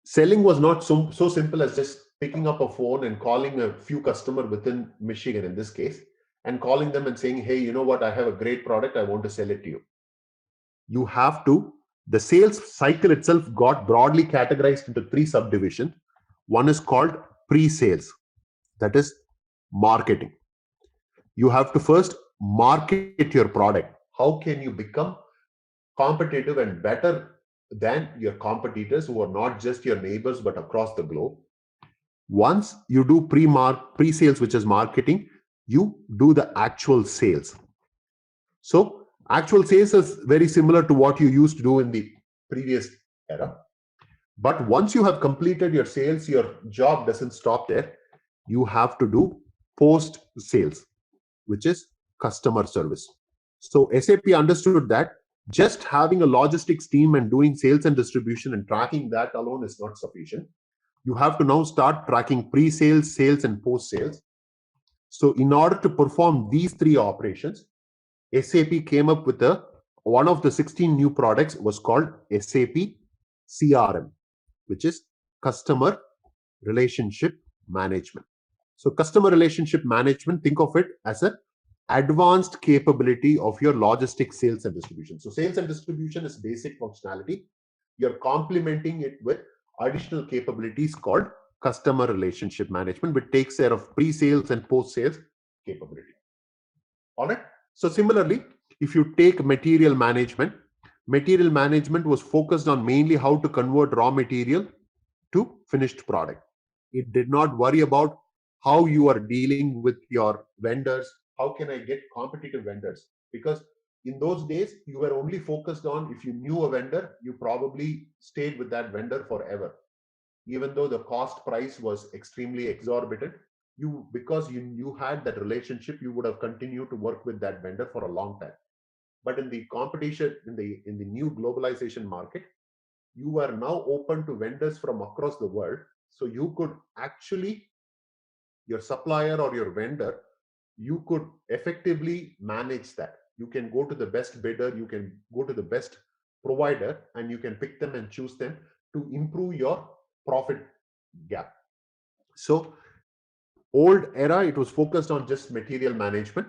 selling was not so simple as just picking up a phone and calling a few customers within Michigan in this case, and calling them and saying, hey, you know what, I have a great product, I want to sell it to you. You have to, the sales cycle itself got broadly categorized into three subdivisions. One is called pre-sales, that is marketing. You have to first market your product. How can you become competitive and better than your competitors who are not just your neighbors but across the globe? Once you do pre-sales, which is marketing, you do the actual sales. So actual sales is very similar to what you used to do in the previous era. But once you have completed your sales, your job doesn't stop there. You have to do post sales, which is customer service. So SAP understood that just having a logistics team and doing sales and distribution and tracking that alone is not sufficient. You have to now start tracking pre-sales, sales, and post-sales. So in order to perform these three operations, SAP came up with one of the 16 new products was called SAP CRM, which is Customer Relationship Management. So customer relationship management, think of it as an advanced capability of your logistics, sales, and distribution. So sales and distribution is basic functionality. You're complementing it with additional capabilities called customer relationship management, which takes care of pre-sales and post-sales capability. All right. So similarly, if you take material management was focused on mainly how to convert raw material to finished product. It did not worry about how you are dealing with your vendors. How can I get competitive vendors? Because in those days, you were only focused on, if you knew a vendor, you probably stayed with that vendor forever. Even though the cost price was extremely exorbitant, because you had that relationship, you would have continued to work with that vendor for a long time. But in the competition, in the new globalization market, you are now open to vendors from across the world. So you could actually, your supplier or your vendor, you could effectively manage that. You can go to the best bidder, you can go to the best provider, and you can pick them and choose them to improve your profit gap. So old era, it was focused on just material management.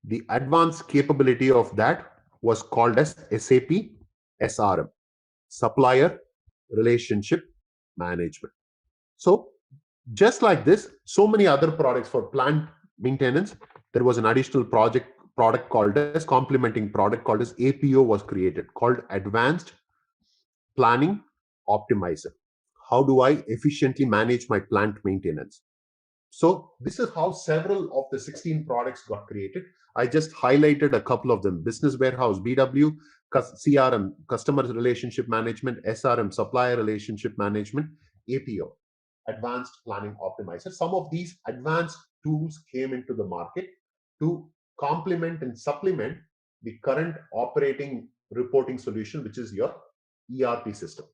The advanced capability of that was called as SAP SRM, Supplier Relationship Management. So just like this, so many other products for plant maintenance, there was an additional product called as complementing product called as APO was created, called Advanced Planning Optimizer. How do I efficiently manage my plant maintenance? So this is how several of the 16 products got created. I just highlighted a couple of them: Business Warehouse, BW, CRM, Customer Relationship Management, SRM, Supplier Relationship Management, APO, Advanced Planning Optimizer. Some of these advanced tools came into the market to complement and supplement the current operating reporting solution, which is your ERP system.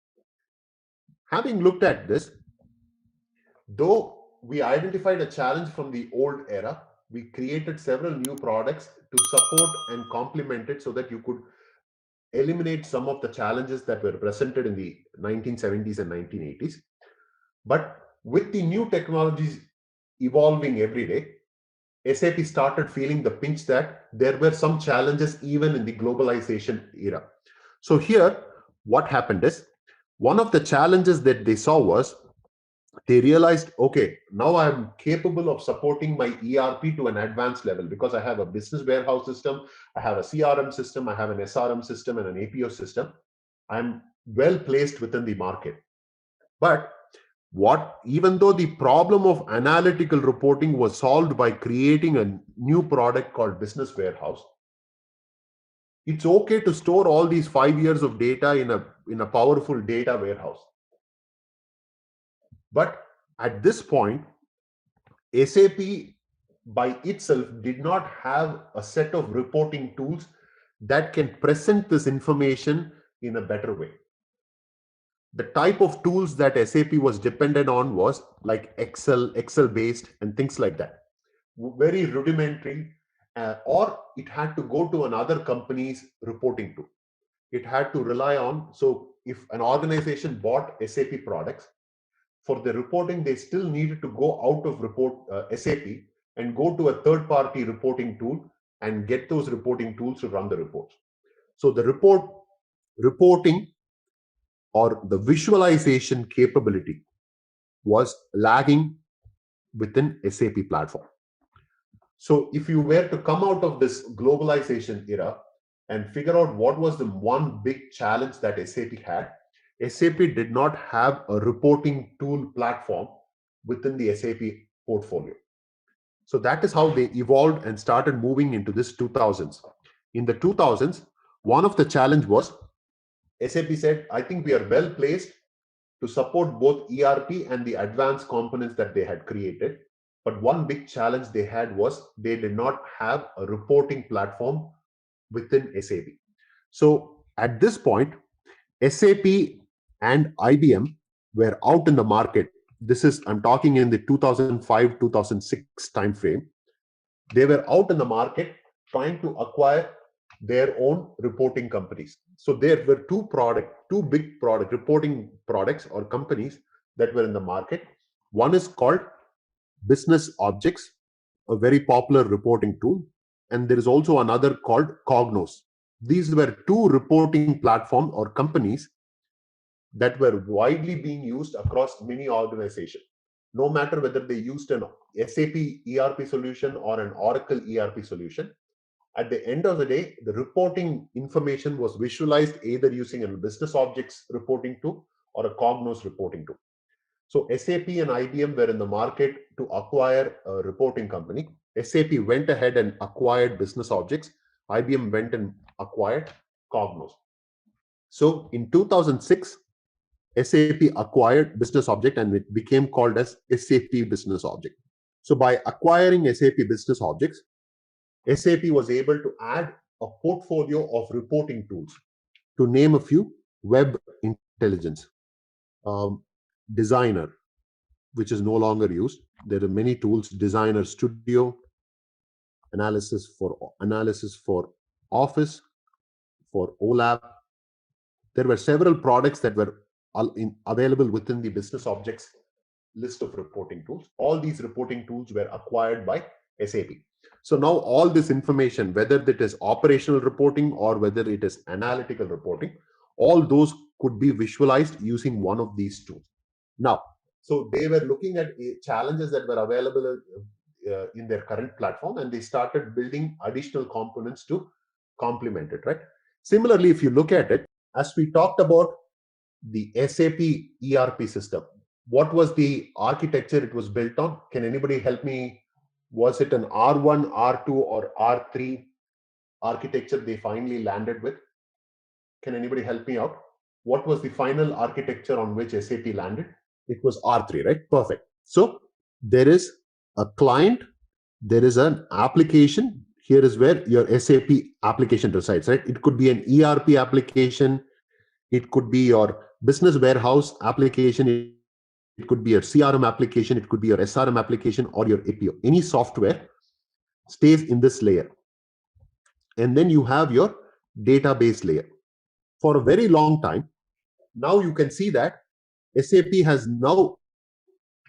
Having looked at this, though we identified a challenge from the old era, we created several new products to support and complement it so that you could eliminate some of the challenges that were presented in the 1970s and 1980s. But with the new technologies evolving every day, SAP started feeling the pinch that there were some challenges even in the globalization era. So here, what happened is, one of the challenges that they saw was, they realized, okay, now I'm capable of supporting my ERP to an advanced level because I have a business warehouse system, I have a CRM system, I have an SRM system and an APO system. I'm well placed within the market. But even though the problem of analytical reporting was solved by creating a new product called business warehouse, it's okay to store all these 5 years of data in a powerful data warehouse. But at this point, SAP by itself did not have a set of reporting tools that can present this information in a better way. The type of tools that SAP was dependent on was like Excel based and things like that. Very rudimentary, or it had to go to another company's reporting tool. It had to rely on, so if an organization bought SAP products, for the reporting, they still needed to go out of SAP and go to a third-party reporting tool and get those reporting tools to run the reports. So the reporting or the visualization capability was lagging within SAP platform. So if you were to come out of this globalization era and figure out what was the one big challenge that SAP had, SAP did not have a reporting tool platform within the SAP portfolio. So that is how they evolved and started moving into this 2000s. In the 2000s, one of the challenge was SAP said, I think we are well placed to support both ERP and the advanced components that they had created. But one big challenge they had was they did not have a reporting platform within SAP. So at this point, SAP and IBM were out in the market. I'm talking in the 2005-2006 timeframe. They were out in the market trying to acquire their own reporting companies. So there were two big reporting products or companies that were in the market. One is called Business Objects, a very popular reporting tool. And there is also another called Cognos. These were two reporting platforms or companies that were widely being used across many organizations, no matter whether they used an SAP ERP solution or an Oracle ERP solution. At the end of the day, the reporting information was visualized either using a business objects reporting tool or a Cognos reporting tool. So SAP and IBM were in the market to acquire a reporting company. SAP went ahead and acquired business objects. IBM went and acquired Cognos. So in 2006, SAP acquired business object and it became called as SAP business object. So by acquiring SAP business objects, SAP was able to add a portfolio of reporting tools. To name a few: Web Intelligence, Designer, which is no longer used. There are many tools: Designer Studio, analysis for Office, for OLAP. There were several products that were available within the business objects list of reporting tools. All these reporting tools were acquired by SAP. So now all this information, whether it is operational reporting or whether it is analytical reporting, all those could be visualized using one of these tools. Now, so they were looking at challenges that were available in their current platform, and they started building additional components to complement it, right? Similarly, if you look at it, as we talked about the SAP ERP system, what was the architecture it was built on? Can anybody help me? Was it an R1, R2, or R3 architecture they finally landed with? Can anybody help me out? What was the final architecture on which SAP landed? It was R3, right? Perfect. So there is a client, there is an application. Here is where your SAP application resides, right? It could be an ERP application, It could be your business warehouse application, it could be your CRM application, it could be your SRM application, or your APO. Any software stays in this layer. And then you have your database layer. For a very long time, now you can see that SAP has now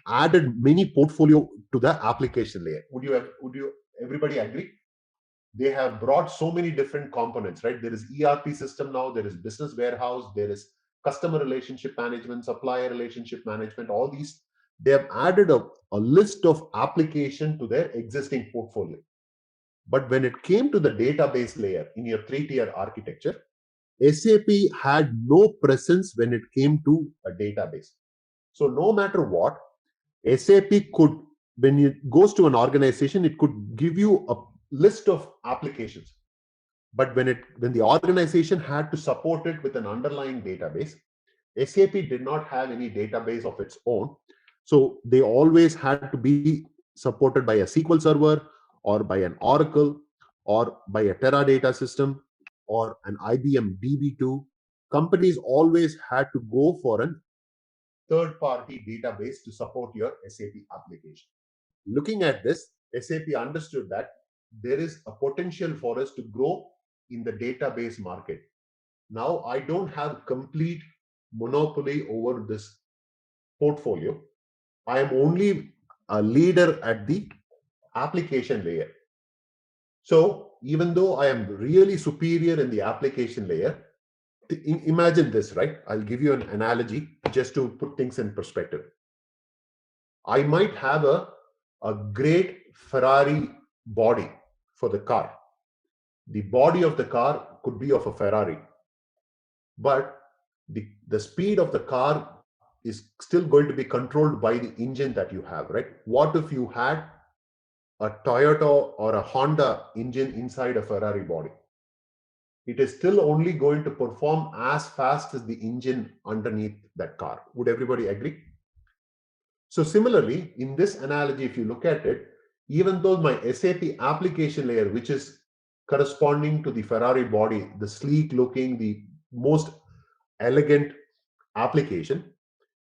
added many portfolio to the application layer. Would you everybody agree? They have brought so many different components, right? There is ERP system now, there is business warehouse, there is customer relationship management, supplier relationship management, all these. They have added a list of application to their existing portfolio. But when it came to the database layer in your 3-tier architecture, SAP had no presence when it came to a database. So no matter what, SAP could, when it goes to an organization, it could give you a list of applications. But when the organization had to support it with an underlying database, SAP did not have any database of its own. So they always had to be supported by a SQL Server or by an Oracle or by a Teradata system or an IBM DB2. Companies always had to go for a third-party database to support your SAP application. Looking at this, SAP understood that there is a potential for us to grow in the database market. Now, I don't have complete monopoly over this portfolio. I am only a leader at the application layer. So even though I am really superior in the application layer, imagine this, right? I'll give you an analogy just to put things in perspective. I might have a great Ferrari body for the car. The body of the car could be of a Ferrari, but the speed of the car is still going to be controlled by the engine that you have, right? What if you had a Toyota or a Honda engine inside a Ferrari body? It is still only going to perform as fast as the engine underneath that car. Would everybody agree? So similarly, in this analogy, if you look at it, even though my SAP application layer, which is corresponding to the Ferrari body, the sleek looking, the most elegant application,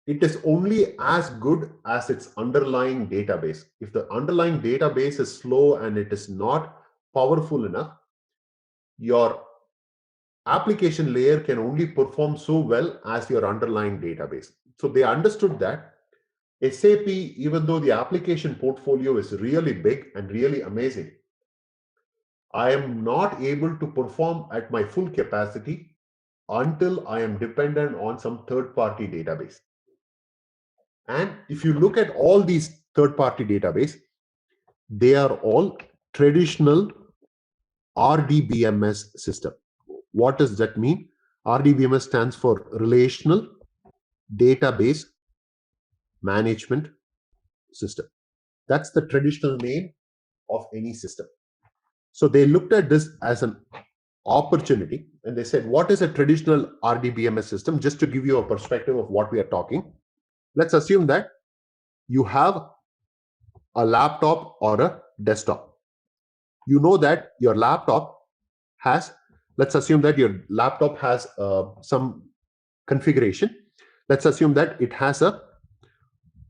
it is only as good as its underlying database. If the underlying database is slow and it is not powerful enough, your application layer can only perform so well as your underlying database. So they understood that SAP, even though the application portfolio is really big and really amazing, I am not able to perform at my full capacity until I am dependent on some third-party database. And if you look at all these third-party database, they are all traditional RDBMS system. What does that mean? RDBMS stands for Relational Database Management System. That's the traditional name of any system. So they looked at this as an opportunity and they said, what is a traditional RDBMS system? Just to give you a perspective of what we are talking, let's assume that you have a laptop or a desktop. You know that your laptop has, let's assume that your laptop has some configuration. Let's assume that it has a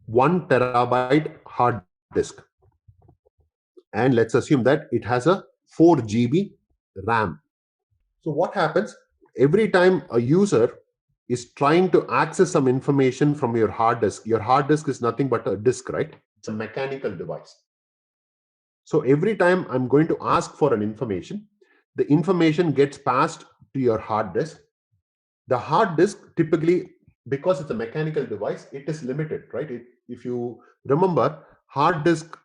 1 terabyte hard disk. And let's assume that it has a 4 GB RAM. So what happens? Every time a user is trying to access some information from your hard disk is nothing but a disk, right? It's a mechanical device. So every time I'm going to ask for an information, the information gets passed to your hard disk. The hard disk typically, because it's a mechanical device, it is limited, right? If you remember, hard disk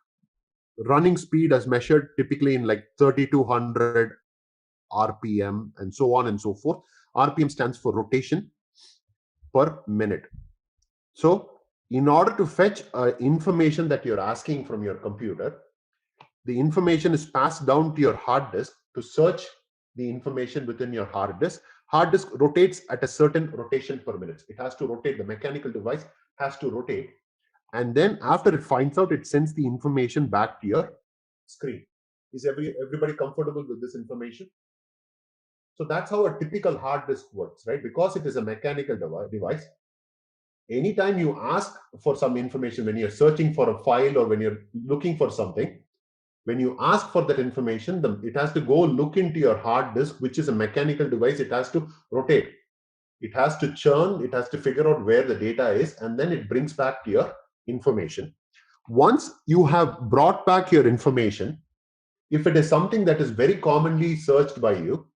running speed is measured typically in like 3200 RPM and so on and so forth. RPM stands for rotation per minute. So in order to fetch information that you're asking from your computer, the information is passed down to your hard disk to search the information within your hard disk. Hard disk rotates at a certain rotation per minute. It has to rotate. The mechanical device has to rotate. And then after it finds out, it sends the information back to your screen. Is everybody comfortable with this information? So that's how a typical hard disk works, right? Because it is a mechanical device. Anytime you ask for some information, when you're searching for a file or when you're looking for something, when you ask for that information, it has to go look into your hard disk, which is a mechanical device. It has to rotate. It has to churn. It has to figure out where the data is, and then it brings back your information. Once you have brought back your information, if it is something that is very commonly searched by you,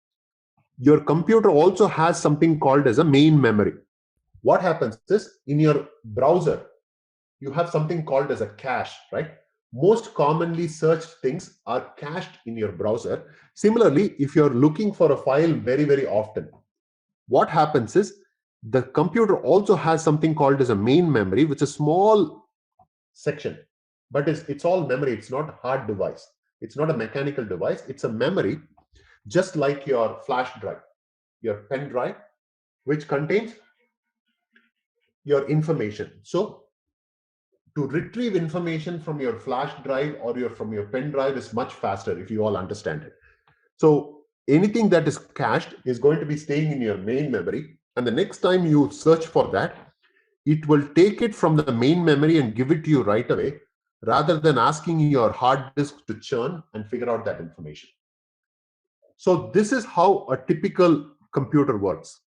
your computer also has something called as a main memory. What happens is, in your browser, you have something called as a cache, right? Most commonly searched things are cached in your browser. Similarly, if you're looking for a file very, very often, what happens is the computer also has something called as a main memory, which is a small section, but it's all memory. It's not a hard device. It's not a mechanical device. It's a memory, just like your flash drive, your pen drive, which contains your information. So to retrieve information from your flash drive or from your pen drive is much faster, if you all understand it. So anything that is cached is going to be staying in your main memory, and the next time you search for that, it will take it from the main memory and give it to you right away, rather than asking your hard disk to churn and figure out that information. So this is how a typical computer works.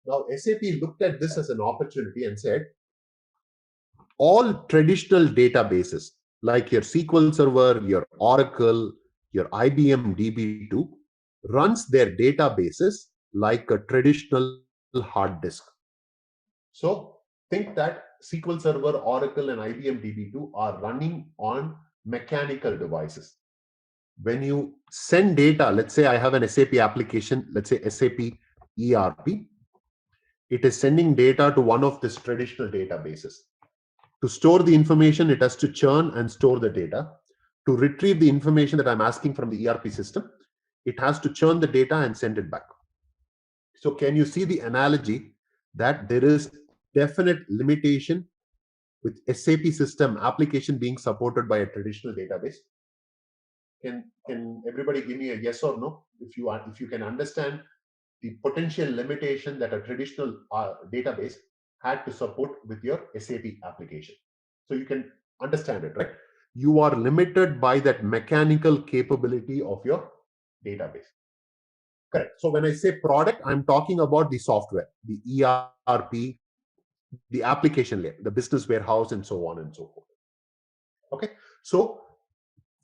Now, SAP looked at this as an opportunity and said, all traditional databases like your SQL Server, your Oracle, your IBM DB2 runs their databases like a traditional hard disk. So think that SQL Server, Oracle, and IBM DB2 are running on mechanical devices. When you send data, let's say I have an SAP application, let's say SAP ERP, it is sending data to one of these traditional databases. To store the information, it has to churn and store the data. To retrieve the information that I'm asking from the ERP system, it has to churn the data and send it back. So can you see the analogy that there is definite limitation with SAP system application being supported by a traditional database? Can everybody give me a yes or no if you can understand the potential limitation that a traditional database had to support with your SAP application? So you can understand it, right? You are limited by that mechanical capability of your database. Correct. So when I say product, I'm talking about the software, the ERP, the application layer, the business warehouse, and so on and so forth. Okay. So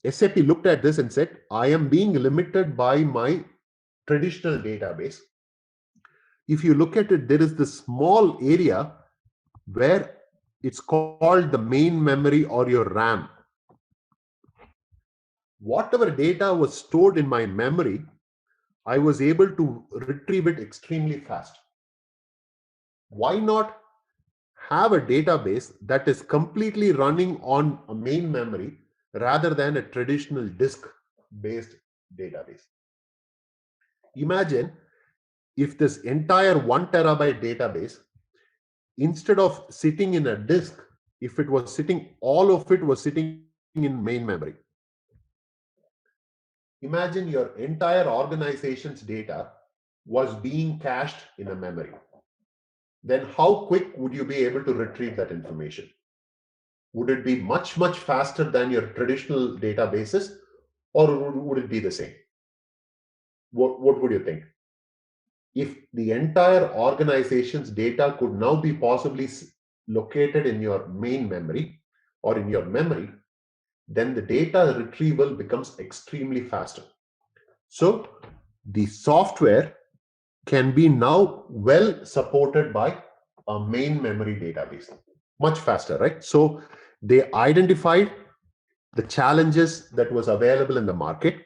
SAP looked at this and said, I am being limited by my traditional database. If you look at it, there is this small area where it's called the main memory or your RAM. Whatever data was stored in my memory, I was able to retrieve it extremely fast. Why not have a database that is completely running on a main memory rather than a traditional disk-based database? Imagine if this entire 1 terabyte database, instead of sitting in a disk, if it was sitting, all of it was sitting in main memory. Imagine your entire organization's data was being cached in a memory. Then how quick would you be able to retrieve that information? Would it be much, much faster than your traditional databases, or would it be the same? What would you think? If the entire organization's data could now be possibly located in your main memory or in your memory, then the data retrieval becomes extremely faster. So the software can be now well supported by a main memory database. Much faster, right? So they identified the challenges that was available in the market,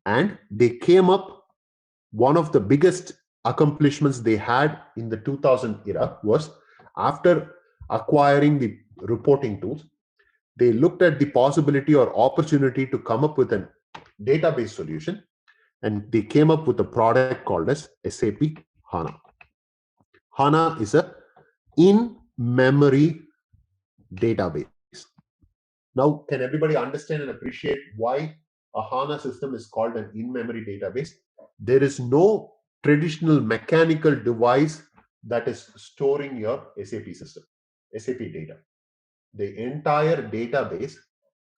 and they came up, one of the biggest accomplishments they had in the 2000 era was, after acquiring the reporting tools, they looked at the possibility or opportunity to come up with a database solution, and they came up with a product called as SAP HANA. HANA is a in-memory database. Now, can everybody understand and appreciate why a HANA system is called an in-memory database? There is no traditional mechanical device that is storing your SAP system, SAP data, the entire database.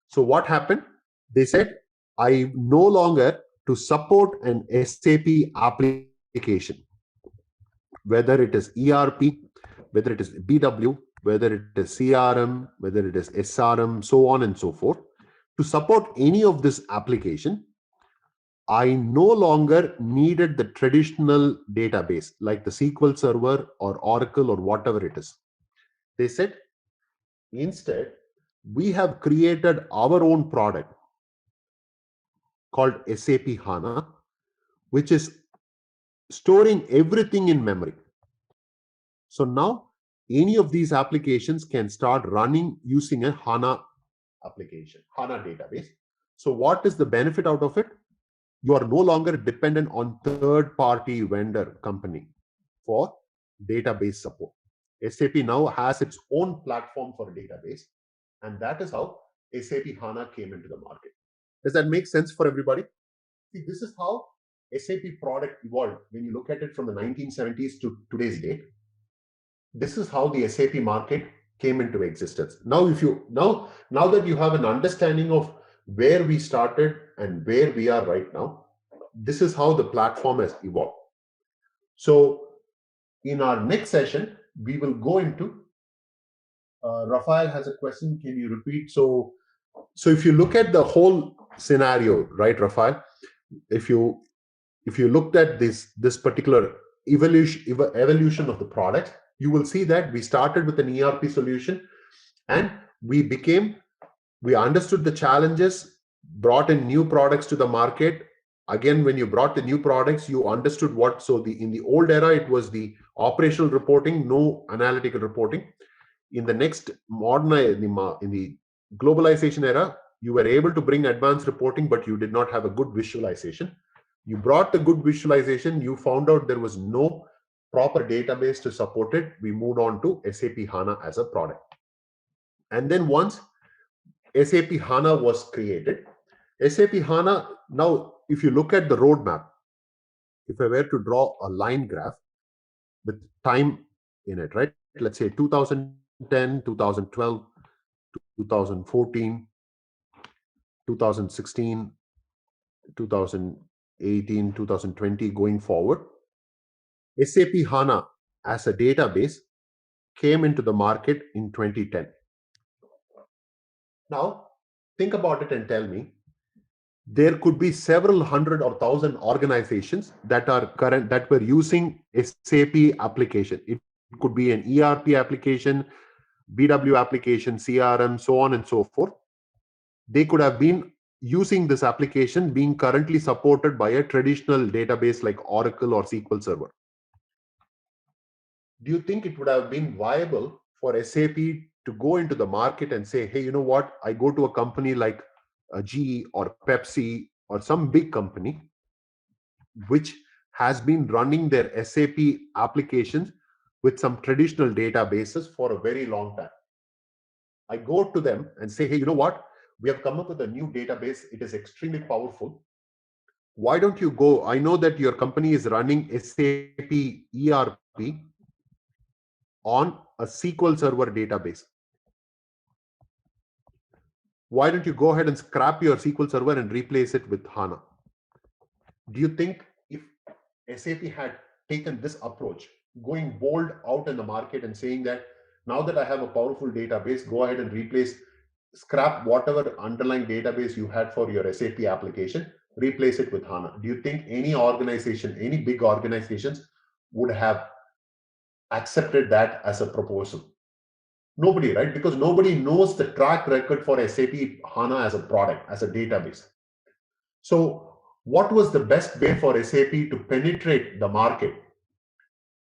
So what happened? They said, I no longer to support an SAP application, whether it is ERP, whether it is BW, whether it is CRM, whether it is SRM, so on and so forth. To support any of this application, I no longer needed the traditional database like the SQL Server or Oracle or whatever it is. They said, instead, we have created our own product called SAP HANA, which is storing everything in memory. So now any of these applications can start running using a HANA application, HANA database. So what is the benefit out of it? You are no longer dependent on third-party vendor company for database support. SAP now has its own platform for database, and that is how SAP HANA came into the market. Does that make sense for everybody? See, this is how SAP product evolved when you look at it from the 1970s to today's date. This is how the SAP market came into existence. Now, now that you have an understanding of where we started and where we are right now, this is how the platform has evolved. So in our next session, we will go into, Rafael has a question. Can you repeat? So if you look at the whole scenario, right, Rafael, if you looked at this particular evolution of the product, you will see that we started with an ERP solution, and we understood the challenges, brought in new products to the market. Again, when you brought the new products, you understood what. So in the old era, it was the operational reporting, no analytical reporting. In the next modern, in the globalization era, you were able to bring advanced reporting, but you did not have a good visualization. You brought the good visualization, you found out there was no proper database to support it. We moved on to SAP HANA as a product. And then once SAP HANA was created, SAP HANA, now if you look at the roadmap, if I were to draw a line graph with time in it, right? Let's say 2010, 2012, 2014, 2016, 2018, 2020, going forward, SAP HANA as a database came into the market in 2010. Now, think about it and tell me, there could be several hundred or thousand organizations that were using SAP application. It could be an ERP application, BW application, CRM, so on and so forth. They could have been using this application being currently supported by a traditional database like Oracle or SQL Server. Do you think it would have been viable for SAP to go into the market and say, hey, you know what? I go to a company like GE or Pepsi or some big company which has been running their SAP applications with some traditional databases for a very long time. I go to them and say, hey, you know what? We have come up with a new database. It is extremely powerful. Why don't you go? I know that your company is running SAP ERP on a SQL Server database. Why don't you go ahead and scrap your SQL Server and replace it with HANA? Do you think if SAP had taken this approach, going bold out in the market and saying that now that I have a powerful database, go ahead and scrap whatever underlying database you had for your SAP application, replace it with HANA? Do you think any organization, any big organizations would have accepted that as a proposal? Nobody, right? Because nobody knows the track record for SAP HANA as a product, as a database. So what was the best way for SAP to penetrate the market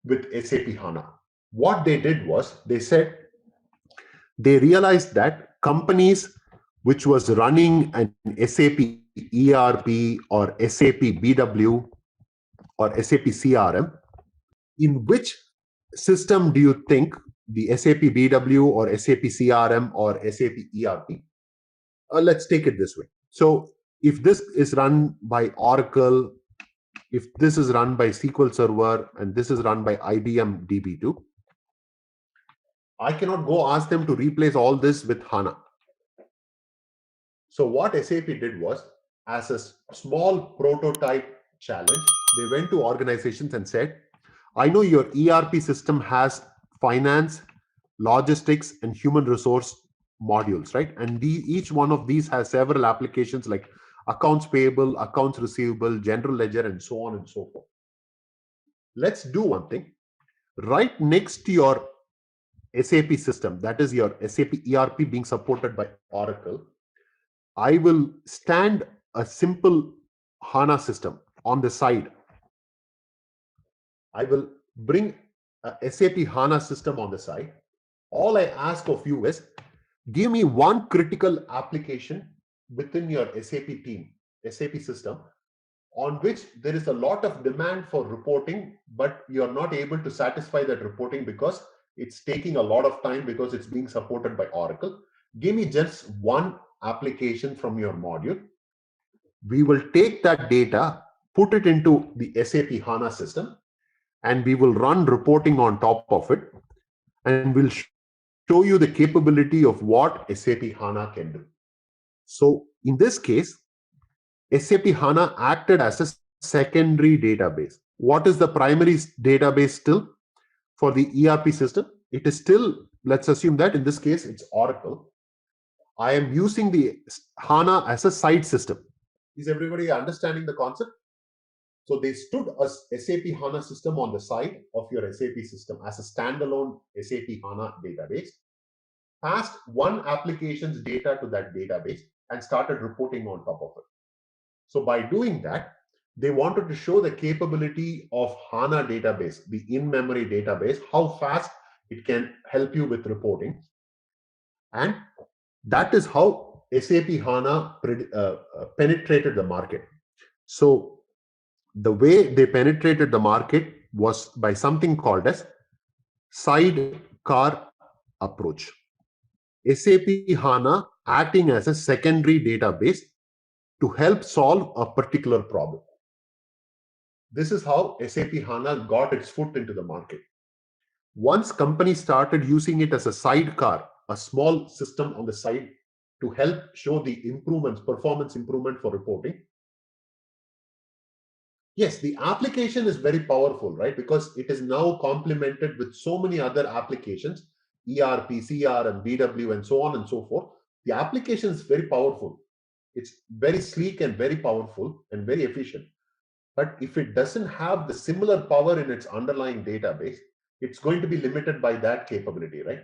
with SAP HANA? What they did was, they realized that companies which was running an SAP ERP or SAP BW or SAP CRM, in which system do you think the SAP BW or SAP CRM or SAP ERP? Let's take it this way. So if this is run by Oracle if this is run by SQL Server and this is run by IBM DB2, I cannot go ask them to replace all this with HANA. So what SAP did was, as a small prototype challenge, they went to organizations and said, I know your ERP system has finance, logistics, and human resource modules, right? And each one of these has several applications like accounts payable, accounts receivable, general ledger, and so on and so forth. Let's do one thing. Right next to your SAP system, that is your SAP ERP being supported by Oracle, I will stand a simple HANA system on the side. I will bring a SAP HANA system on the side. All I ask of you is, give me one critical application within your SAP team, SAP system, on which there is a lot of demand for reporting, but you're not able to satisfy that reporting because it's taking a lot of time because it's being supported by Oracle. Give me just one application from your module. We will take that data, put it into the SAP HANA system, and we will run reporting on top of it, and we'll show you the capability of what SAP HANA can do. So in this case, SAP HANA acted as a secondary database. What is the primary database still for the ERP system? It is still, let's assume that in this case, it's Oracle. I am using the HANA as a side system. Is everybody understanding the concept? So they stood a SAP HANA system on the side of your SAP system as a standalone SAP HANA database, passed one application's data to that database, and started reporting on top of it. So by doing that, they wanted to show the capability of HANA database, the in-memory database, how fast it can help you with reporting. And that is how SAP HANA penetrated the market. So the way they penetrated the market was by something called as sidecar approach. SAP HANA acting as a secondary database to help solve a particular problem. This is how SAP HANA got its foot into the market. Once companies started using it as a sidecar, a small system on the side to help show the improvements, performance improvement for reporting. Yes, the application is very powerful, right? Because it is now complemented with so many other applications, ERP, CRM, BW, and so on and so forth. The application is very powerful. It's very sleek and very powerful and very efficient. But if it doesn't have the similar power in its underlying database, it's going to be limited by that capability, right?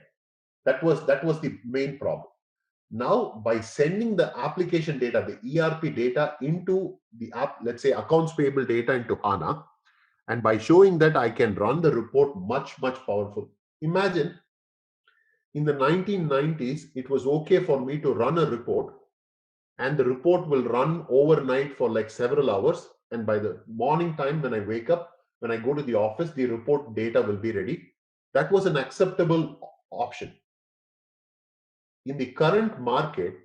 That was the main problem. Now, by sending the application data, the ERP data into the app, let's say accounts payable data into HANA, and by showing that I can run the report much, much powerful. Imagine in the 1990s, it was okay for me to run a report, and the report will run overnight for like several hours. And by the morning time, when I wake up, when I go to the office, the report data will be ready. That was an acceptable option. In the current market,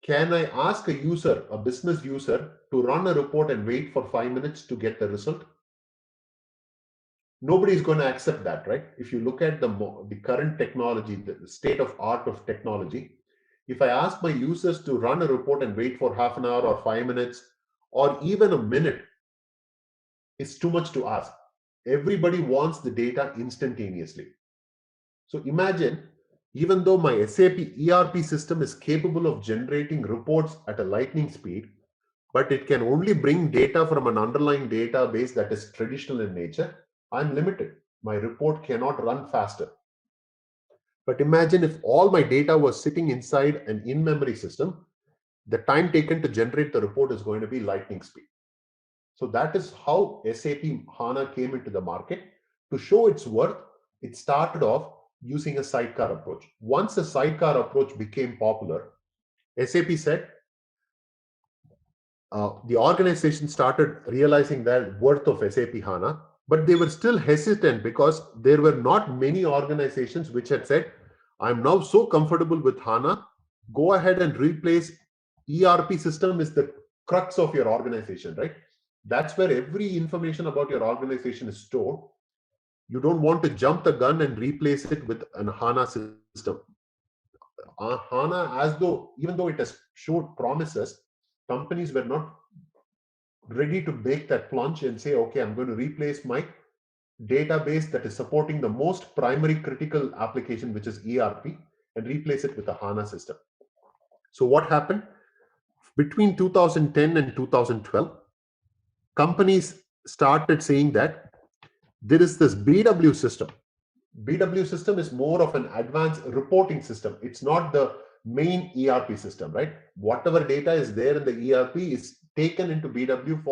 can I ask a user, a business user, to run a report and wait for 5 minutes to get the result? Nobody is going to accept that, right? If you look at the current technology, the state of art of technology, if I ask my users to run a report and wait for half an hour or 5 minutes or even a minute, it's too much to ask. Everybody wants the data instantaneously. So imagine, even though my SAP ERP system is capable of generating reports at a lightning speed, but it can only bring data from an underlying database that is traditional in nature, I'm limited. My report cannot run faster. But imagine if all my data was sitting inside an in-memory system, the time taken to generate the report is going to be lightning speed. So that is how SAP HANA came into the market. To show its worth, it started off using a sidecar approach. Once the sidecar approach became popular, SAP said, the organization started realizing the worth of SAP HANA, but they were still hesitant because there were not many organizations which had said, I'm now so comfortable with HANA, go ahead and replace ERP system is the crux of your organization, right? That's where every information about your organization is stored. You don't want to jump the gun and replace it with an HANA system. HANA, even though it has showed promises, companies were not ready to make that plunge and say, okay, I'm going to replace my database that is supporting the most primary critical application, which is ERP, and replace it with a HANA system. So what happened? Between 2010 and 2012, companies started saying that there is this BW system. BW system is more of an advanced reporting system. It's not the main ERP system, right? Whatever data is there in the ERP is taken into BW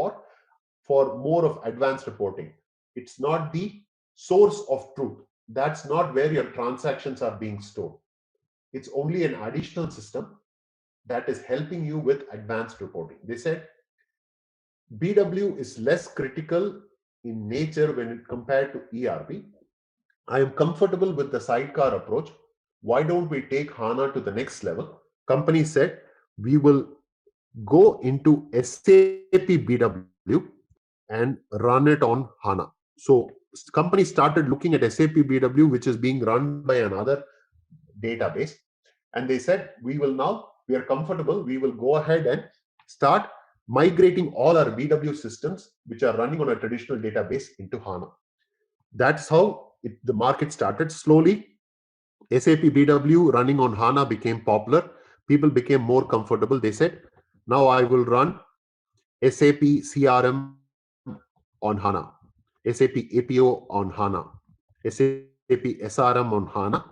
for more of advanced reporting. It's not the source of truth. That's not where your transactions are being stored. It's only an additional system that is helping you with advanced reporting. They said BW is less critical in nature when it compared to ERP. I am comfortable with the sidecar approach. Why don't we take HANA to the next level? Company said we will go into SAP BW and run it on HANA. So companies started looking at SAP BW, which is being run by another database, and they said we are comfortable, we will go ahead and start migrating all our BW systems which are running on a traditional database into HANA. That's how the market started. Slowly SAP BW running on HANA became popular. People became more comfortable. They said, now I will run SAP CRM on HANA, SAP APO on HANA, SAP SRM on HANA.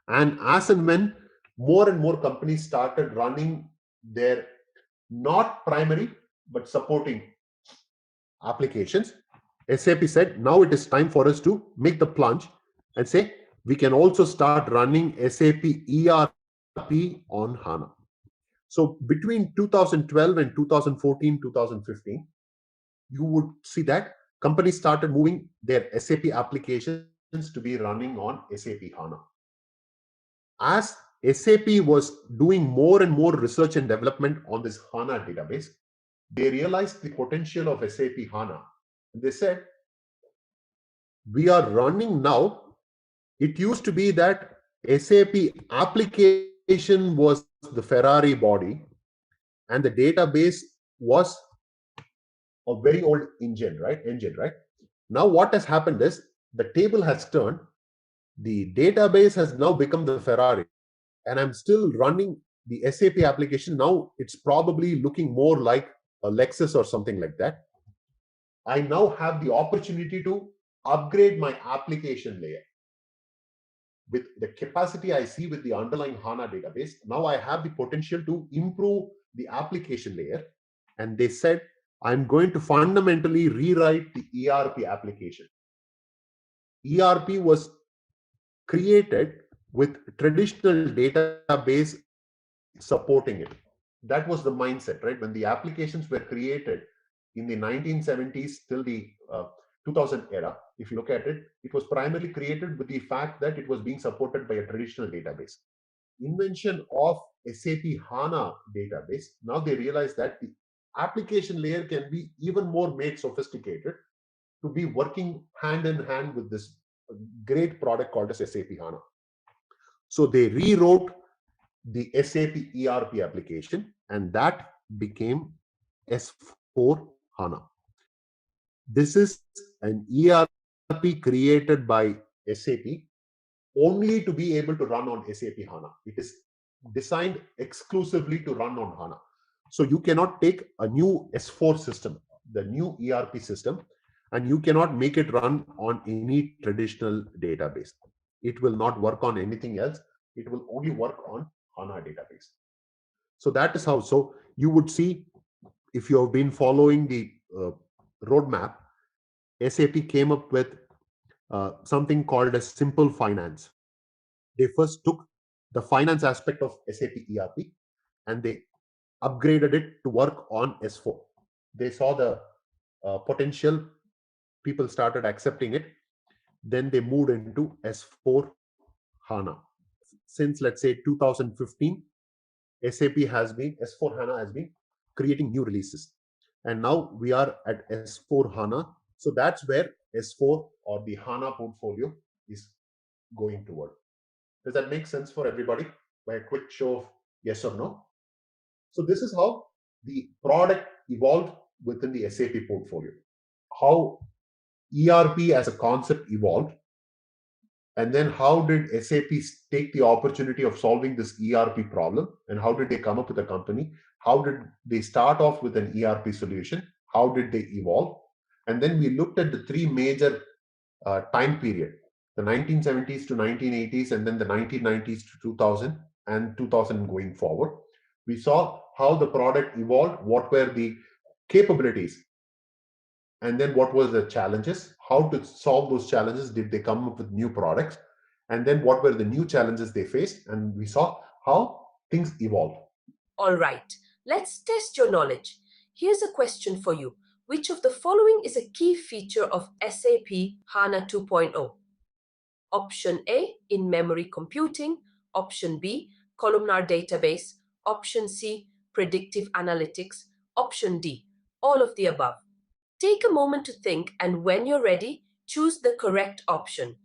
And as and when more and more companies started running their not primary but supporting applications, SAP said, now it is time for us to make the plunge and say, we can also start running SAP ERP on HANA. So between 2012 and 2014, 2015, you would see that companies started moving their SAP applications to be running on SAP HANA. As SAP was doing more and more research and development on this HANA database, they realized the potential of SAP HANA. They said, we are running now. It used to be that SAP application was the Ferrari body and the database was a very old engine, right? Now what has happened is the table has turned. The database has now become the Ferrari, and I'm still running the SAP application. Now it's probably looking more like a Lexus or something like that. I now have the opportunity to upgrade my application layer. With the capacity I see with the underlying HANA database, now I have the potential to improve the application layer. And they said, I'm going to fundamentally rewrite the ERP application. ERP was created with traditional database supporting it. That was the mindset, right? When the applications were created in the 1970s till the 2000 era, if you look at it, it was primarily created with the fact that it was being supported by a traditional database. Invention of SAP HANA database, now they realize that the application layer can be even more made sophisticated to be working hand in hand with this great product called as SAP HANA. So they rewrote the SAP ERP application, and that became S4 HANA. This is an ERP created by SAP only to be able to run on SAP HANA. It is designed exclusively to run on HANA. So you cannot take a new S4 system, the new ERP system, and you cannot make it run on any traditional database. It will not work on anything else. It will only work on HANA database. So that is how. So you would see, if you have been following the roadmap, SAP came up with something called as simple finance. They first took the finance aspect of SAP ERP and they upgraded it to work on S4. They saw the potential, people started accepting it. Then they moved into S4 HANA. Since, let's say, 2015, SAP has been, S4 HANA has been creating new releases. And now we are at S4 HANA. So that's where S4 or the HANA portfolio is going toward. Does that make sense for everybody? By a quick show of yes or no. So this is how the product evolved within the SAP portfolio. How ERP as a concept evolved, and then how did SAP take the opportunity of solving this ERP problem, and how did they come up with a company? How did they start off with an ERP solution? How did they evolve? And then we looked at the three major time period, the 1970s to 1980s, and then the 1990s to 2000 and 2000 going forward. We saw how the product evolved, what were the capabilities, and then what were the challenges, how to solve those challenges, did they come up with new products, and then what were the new challenges they faced, and we saw how things evolved. All right, let's test your knowledge. Here's a question for you. Which of the following is a key feature of SAP HANA 2.0? Option A, in-memory computing. Option B, columnar database. Option C, predictive analytics. Option D, all of the above. Take a moment to think, and when you're ready, choose the correct option.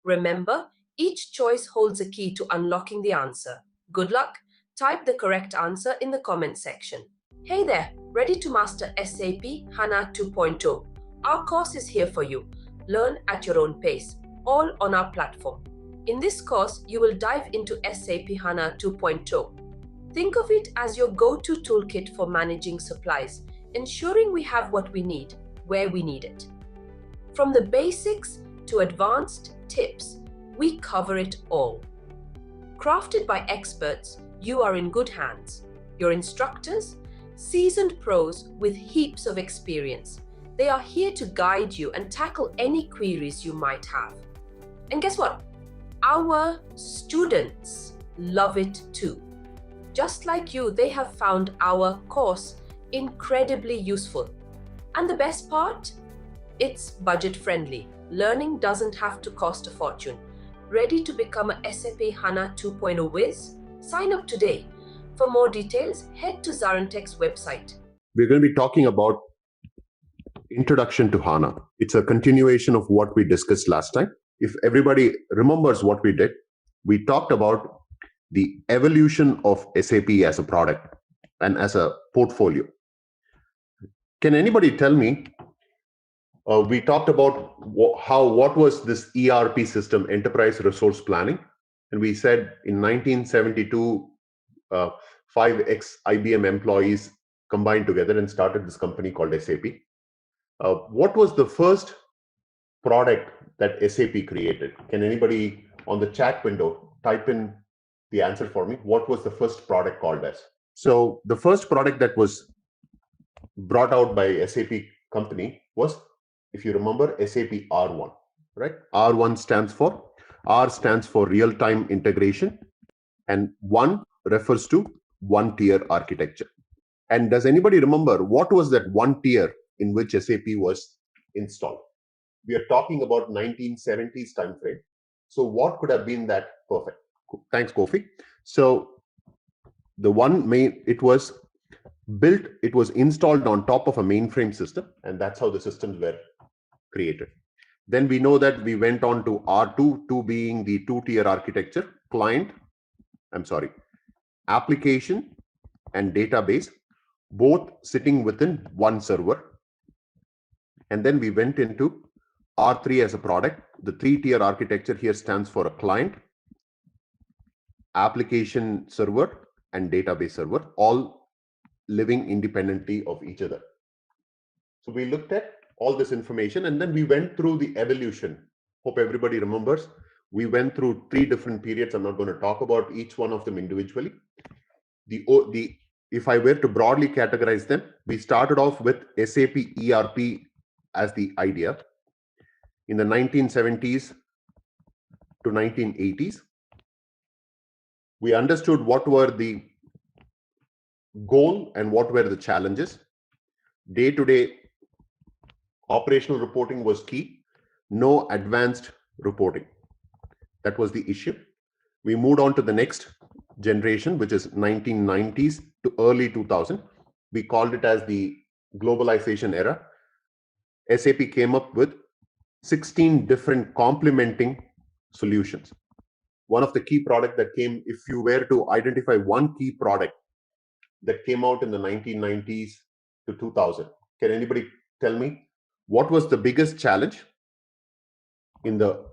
Remember, each choice holds a key to unlocking the answer. Good luck! Type the correct answer in the comment section. Hey there, ready to master SAP HANA 2.0? Our course is here for you. Learn at your own pace, all on our platform. In this course, you will dive into SAP HANA 2.0. Think of it as your go-to toolkit for managing supplies, ensuring we have what we need, where we need it. From the basics to advanced tips, we cover it all. Crafted by experts, you are in good hands. Your instructors, seasoned pros with heaps of experience. They are here to guide you and tackle any queries you might have. And guess what? Our students love it too. Just like you, they have found our course incredibly useful. And the best part? It's budget friendly. Learning doesn't have to cost a fortune. Ready to become a SAP HANA 2.0 whiz? Sign up today. For more details, head to ZaranTech's website. We're going to be talking about Introduction to HANA. It's a continuation of what we discussed last time. If everybody remembers what we did, we talked about the evolution of SAP as a product and as a portfolio. Can anybody tell me, we talked about what was this ERP system, Enterprise Resource Planning, and we said in 1972, 5 ex-IBM employees combined together and started this company called SAP. What was the first product that SAP created? Can anybody on the chat window type in the answer for me? What was the first product called as? So the first product that was brought out by SAP company was, if you remember, SAP R1, right? R1 stands for, R stands for real-time integration, and 1 refers to one-tier architecture. And does anybody remember what was that one tier in which SAP was installed? We are talking about 1970s time frame. So what could have been that? Perfect. Thanks, Kofi. So the one main, it was built, it was installed on top of a mainframe system, and that's how the systems were created. Then we know that we went on to R2, 2 being the two-tier architecture, application and database, both sitting within one server. And then we went into R3 as a product. The 3-tier architecture here stands for a client, application server, and database server, all living independently of each other. So we looked at all this information, and then we went through the evolution. Hope everybody remembers. We went through 3 different periods. I'm not going to talk about each one of them individually. If I were to broadly categorize them, we started off with SAP ERP as the idea in the 1970s to 1980s. We understood what were the goal and what were the challenges. Day-to-day operational reporting was key. No advanced reporting. That was the issue. We moved on to the next generation, which is 1990s to early 2000. We called it as the globalization era, SAP came up with 16 different complementing solutions. One of the key product that came, if you were to identify one key product that came out in the 1990s to 2000, can anybody tell me what was the biggest challenge in the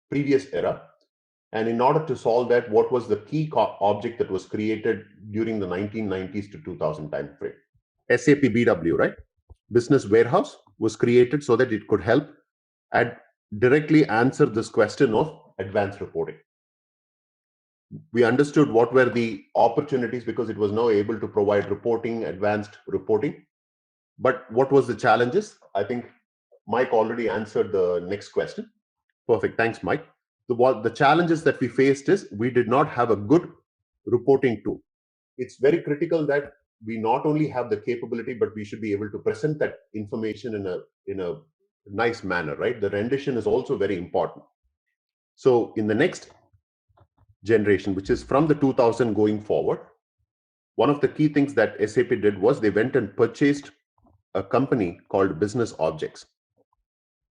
previous era? And in order to solve that, what was the key object that was created during the 1990s to 2000 time frame? SAP BW, right? Business Warehouse was created so that it could help and directly answer this question of advanced reporting. We understood what were the opportunities because it was now able to provide reporting, advanced reporting. But what was the challenges? I think Mike already answered the next question. Perfect. Thanks, Mike. The challenges that we faced is we did not have a good reporting tool. It's very critical that we not only have the capability, but we should be able to present that information in a nice manner, right? The rendition is also very important. So in the next generation, which is from the 2000 going forward, one of the key things that SAP did was they went and purchased a company called Business Objects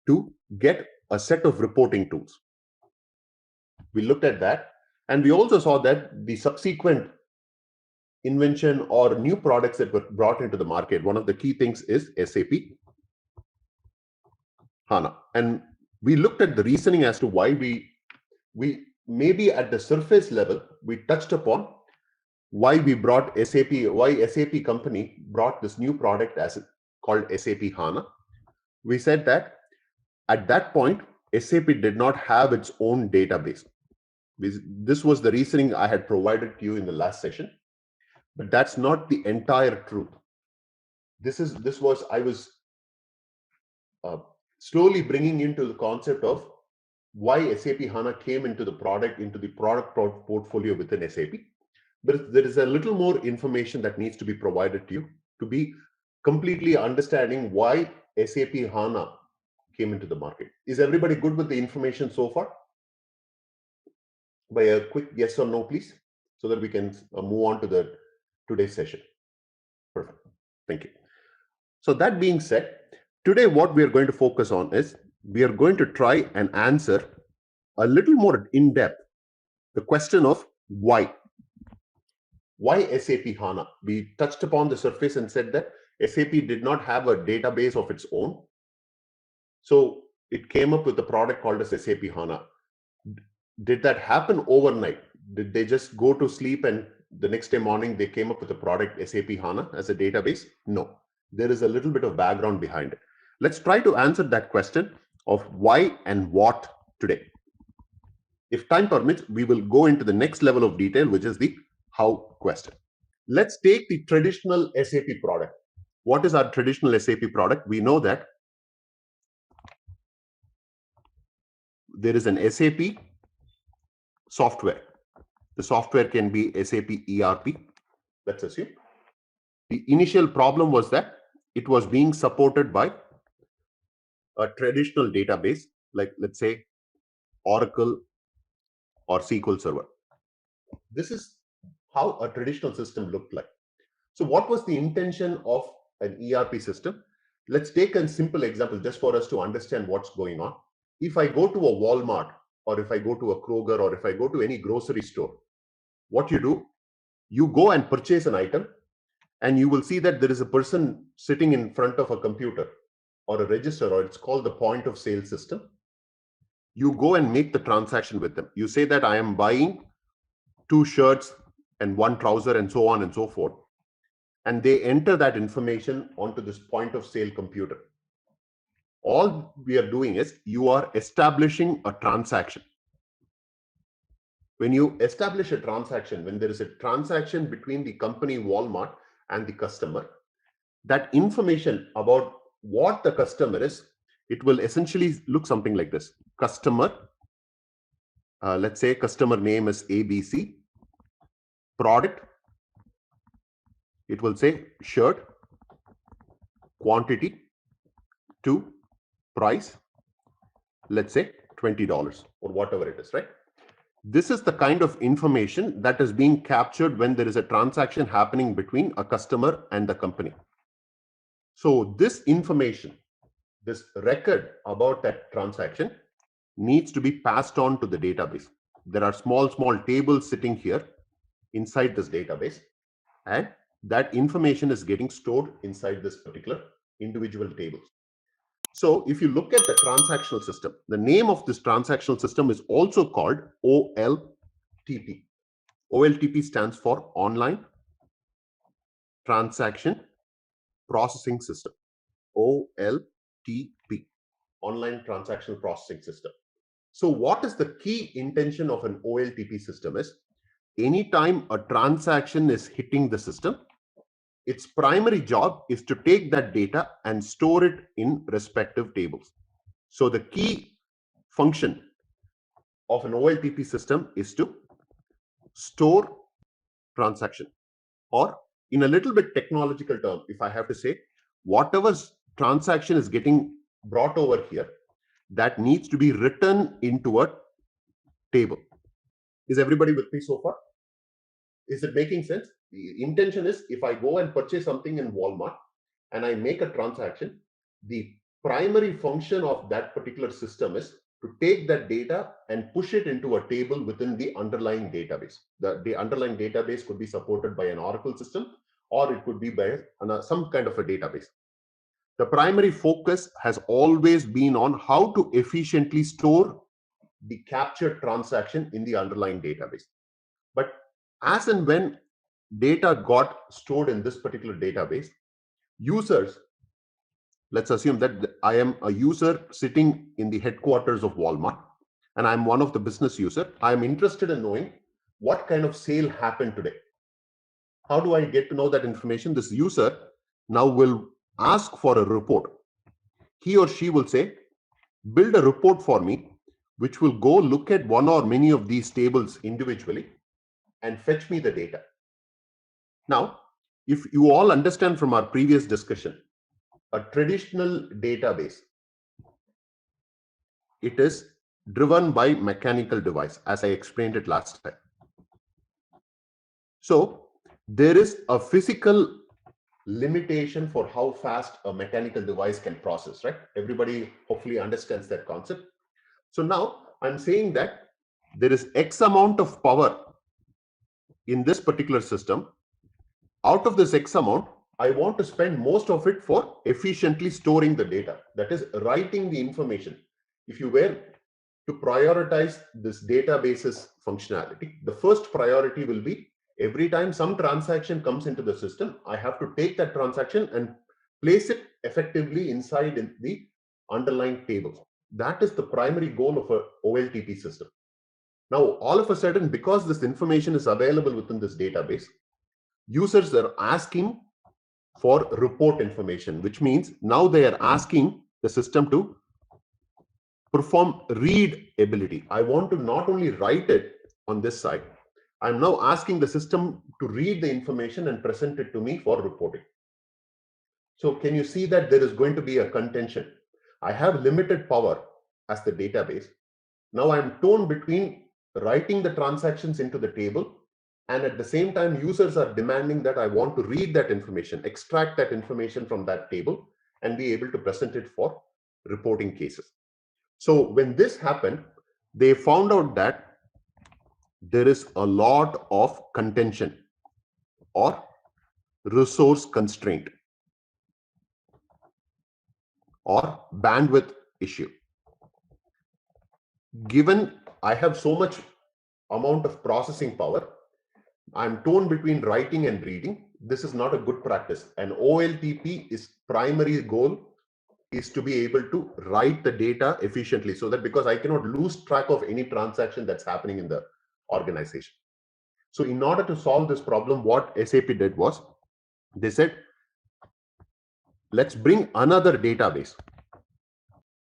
to get a set of reporting tools. We looked at that, and we also saw that the subsequent invention or new products that were brought into the market, one of the key things is SAP HANA. And we looked at the reasoning as to why we maybe at the surface level, we touched upon why we brought SAP, why SAP company brought this new product called SAP HANA. We said that at that point, SAP did not have its own database. This was the reasoning I had provided to you in the last session, but that's not the entire truth. I was slowly bringing into the concept of why SAP HANA came into the product portfolio within SAP. But there is a little more information that needs to be provided to you to be completely understanding why SAP HANA came into the market. Is everybody good with the information so far? By a quick yes or no, please, so that we can move on to today's session. Perfect. Thank you. So that being said, today what we are going to focus on is we are going to try and answer a little more in depth the question of why. Why SAP HANA? We touched upon the surface and said that SAP did not have a database of its own. So it came up with a product called as SAP HANA. Did that happen overnight? Did they just go to sleep and the next day morning they came up with a product SAP HANA as a database? No. There is a little bit of background behind it. Let's try to answer that question of why and what today. If time permits, we will go into the next level of detail, which is the how question. Let's take the traditional SAP product. What is our traditional SAP product? We know that there is an SAP software. The software can be SAP ERP. Let's assume. The initial problem was that it was being supported by a traditional database, like let's say Oracle or SQL Server. This is how a traditional system looked like. So what was the intention of an ERP system? Let's take a simple example just for us to understand what's going on. If I go to a Walmart, or if I go to a Kroger, or if I go to any grocery store, what you do, you go and purchase an item, and you will see that there is a person sitting in front of a computer or a register, or it's called the point of sale system. You go and make the transaction with them. You say that I am buying 2 shirts and 1 trouser and so on and so forth. And they enter that information onto this point of sale computer. All we are doing is you are establishing a transaction. When you establish a transaction, when there is a transaction between the company Walmart and the customer, that information about what the customer is, it will essentially look something like this. Customer, let's say customer name is ABC. Product, it will say shirt, quantity, to price, let's say $20 or whatever it is, right? This is the kind of information that is being captured when there is a transaction happening between a customer and the company. So this information, this record about that transaction needs to be passed on to the database. There are small tables sitting here inside this database, and that information is getting stored inside this particular individual tables. So if you look at the transactional system, the name of this transactional system is also called OLTP. OLTP stands for Online Transaction Processing System. OLTP, Online Transactional Processing System. So what is the key intention of an OLTP system is, anytime a transaction is hitting the system, its primary job is to take that data and store it in respective tables. So the key function of an OLTP system is to store transaction, or in a little bit technological term, if I have to say, whatever transaction is getting brought over here, that needs to be written into a table. Is everybody with me so far? Is it making sense? The intention is, if I go and purchase something in Walmart and I make a transaction, the primary function of that particular system is to take that data and push it into a table within the underlying database. The underlying database could be supported by an Oracle system, or it could be by some kind of a database. The primary focus has always been on how to efficiently store the captured transaction in the underlying database. But as and when data got stored in this particular database, users, let's assume that I am a user sitting in the headquarters of Walmart, and I'm one of the business users. I'm interested in knowing what kind of sale happened today. How do I get to know that information? This user now will ask for a report. He or she will say, build a report for me, which will go look at one or many of these tables individually and fetch me the data. Now, if you all understand from our previous discussion, a traditional database, it is driven by mechanical device, as I explained it last time. So there is a physical limitation for how fast a mechanical device can process, right? Everybody hopefully understands that concept. So now I'm saying that there is X amount of power in this particular system. Out of this X amount, I want to spend most of it for efficiently storing the data, that is writing the information. If you were to prioritize this database's functionality, the first priority will be, every time some transaction comes into the system, I have to take that transaction and place it effectively inside in the underlying table. That is the primary goal of a OLTP system. Now, all of a sudden, because this information is available within this database, users are asking for report information, which means now they are asking the system to perform read ability. I want to not only write it on this side, I'm now asking the system to read the information and present it to me for reporting. So can you see that there is going to be a contention? I have limited power as the database. Now I'm torn between writing the transactions into the table, and at the same time, users are demanding that I want to read that information, extract that information from that table, and be able to present it for reporting cases. So when this happened, they found out that there is a lot of contention or resource constraint or bandwidth issue. Given I have so much amount of processing power, I'm torn between writing and reading. This is not a good practice. An OLTP is primary goal is to be able to write the data efficiently, so that, because I cannot lose track of any transaction that's happening in the organization. So in order to solve this problem, what SAP did was, they said, let's bring another database.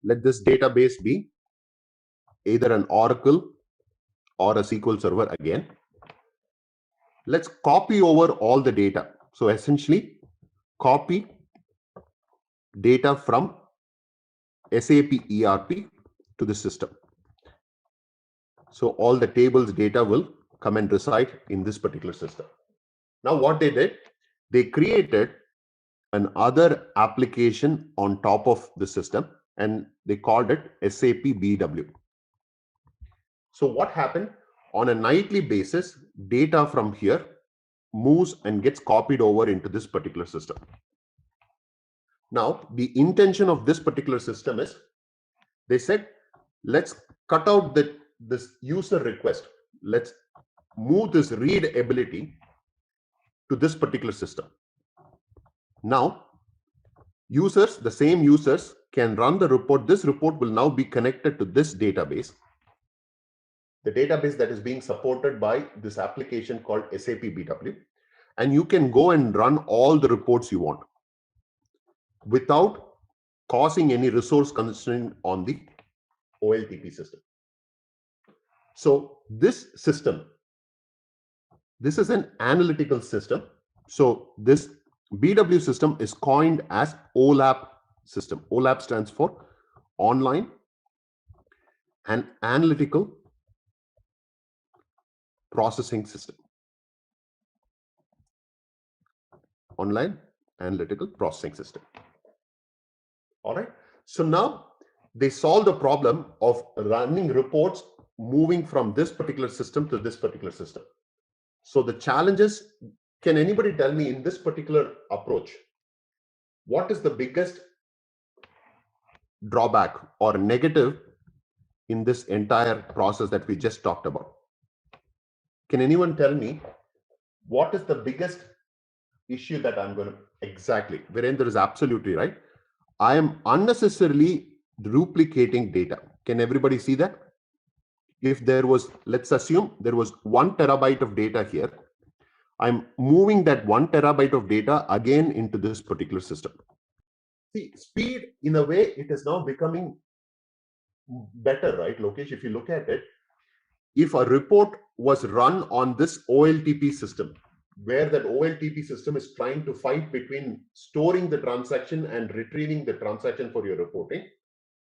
Let this database be either an Oracle or a SQL Server again. Let's copy over all the data. So essentially, copy data from SAP ERP to the system. So all the tables data will come and reside in this particular system. Now what they did, they created another application on top of the system, and they called it SAP BW. So what happened? On a nightly basis, data from here moves and gets copied over into this particular system. Now, the intention of this particular system is, they said, let's cut out this user request. Let's move this read ability to this particular system. Now, users, the same users, can run the report. This report will now be connected to this database, the database that is being supported by this application called SAP BW. And you can go and run all the reports you want without causing any resource constraint on the OLTP system. So this system, this is an analytical system. So this BW system is coined as OLAP system. OLAP stands for Online and Analytical Processing System. Online Analytical Processing System. All right. So now they solve the problem of running reports moving from this particular system to this particular system. So the challenges, can anybody tell me in this particular approach, what is the biggest drawback or negative in this entire process that we just talked about? Can anyone tell me what is the biggest issue that I'm going to, exactly, Virendra is absolutely right. I am unnecessarily duplicating data. Can everybody see that? If there was, let's assume there was 1 terabyte of data here, I'm moving that 1 terabyte of data again into this particular system. See, speed, in a way, it is now becoming better, right, Lokesh? If you look at it, if a report was run on this OLTP system, where that OLTP system is trying to fight between storing the transaction and retrieving the transaction for your reporting,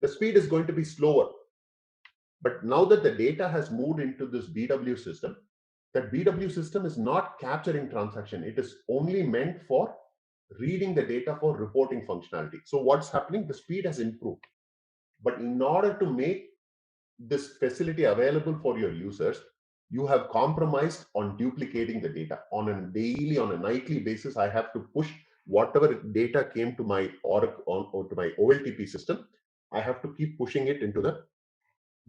the speed is going to be slower. But now that the data has moved into this BW system, that BW system is not capturing transaction. It is only meant for reading the data for reporting functionality. So what's happening? The speed has improved. But in order to make this facility available for your users, you have compromised on duplicating the data. On a daily, on a nightly basis, I have to push whatever data came to my Oracle or to my OLTP system. I have to keep pushing it into the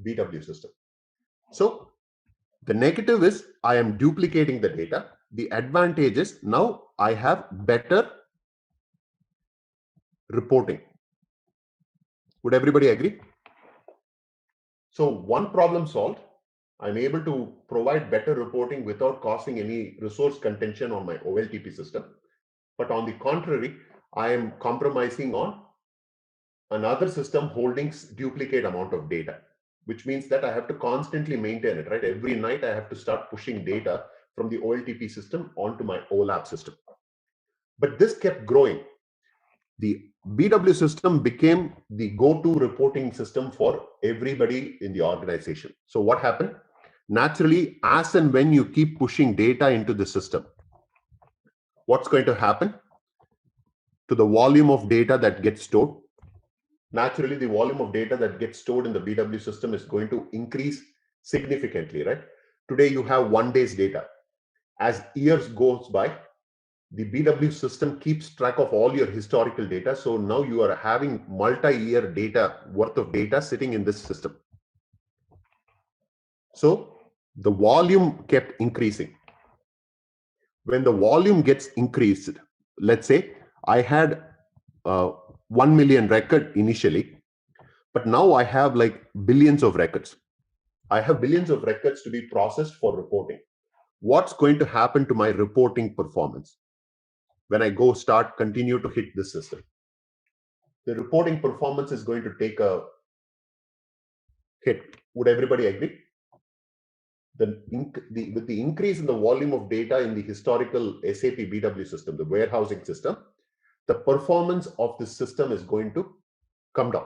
BW system. So the negative is I am duplicating the data. The advantage is now I have better reporting. Would everybody agree? So one problem solved. I'm able to provide better reporting without causing any resource contention on my OLTP system. But on the contrary, I am compromising on another system holding duplicate amount of data, which means that I have to constantly maintain it, right? Every night I have to start pushing data from the OLTP system onto my OLAP system. But this kept growing. The BW system became the go-to reporting system for everybody in the organization. So what happened? Naturally, as and when you keep pushing data into the system, what's going to happen to the volume of data that gets stored? Naturally, the volume of data that gets stored in the BW system is going to increase significantly, right? Today, you have 1 day's data. As years goes by, the BW system keeps track of all your historical data. So now you are having multi-year data worth of data sitting in this system. So the volume kept increasing. When the volume gets increased, let's say I had 1 million record initially, but now I have like billions of records. I have billions of records to be processed for reporting. What's going to happen to my reporting performance when I continue to hit this system? The reporting performance is going to take a hit. Would everybody agree? With the increase in the volume of data in the historical SAP BW system, the warehousing system, the performance of the system is going to come down.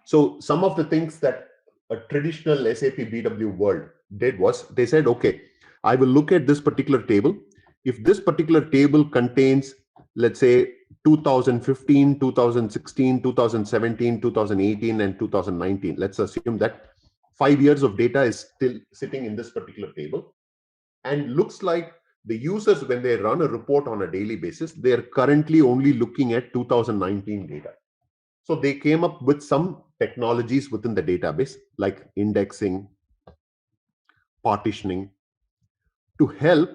So some of the things that a traditional SAP BW world did was they said, okay, I will look at this particular table. If this particular table contains let's say 2015, 2016, 2017, 2018, and 2019. Let's assume that 5 years of data is still sitting in this particular table. And looks like the users, when they run a report on a daily basis, they're currently only looking at 2019 data. So they came up with some technologies within the database, like indexing, partitioning, to help.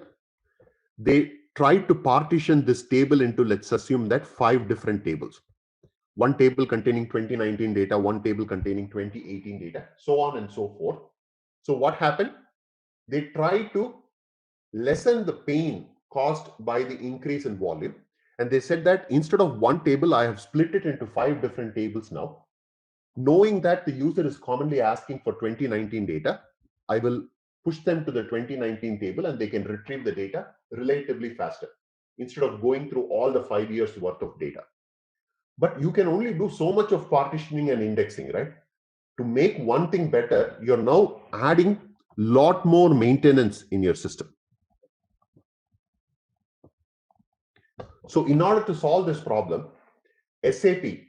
They tried to partition this table into, let's assume that 5 different tables. One table containing 2019 data, one table containing 2018 data, so on and so forth. So what happened? They tried to lessen the pain caused by the increase in volume. And they said that instead of one table, I have split it into 5 different tables now. Knowing that the user is commonly asking for 2019 data, I will push them to the 2019 table and they can retrieve the data relatively faster instead of going through all the 5 years worth of data. But you can only do so much of partitioning and indexing, right? To make one thing better, you're now adding a lot more maintenance in your system. So in order to solve this problem, SAP,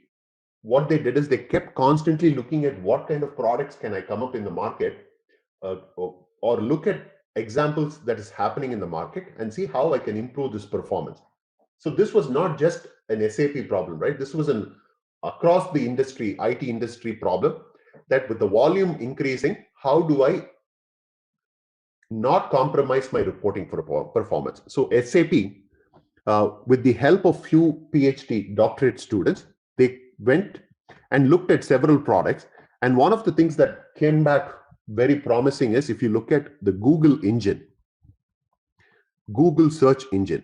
what they did is they kept constantly looking at what kind of products can I come up in the market, or look at examples that is happening in the market and see how I can improve this performance. So this was not just an SAP problem, right? This was an across the industry, IT industry problem, that with the volume increasing, how do I not compromise my reporting for performance? So SAP, with the help of few PhD doctorate students, they went and looked at several products. And one of the things that came back very promising is, if you look at the Google engine, Google search engine,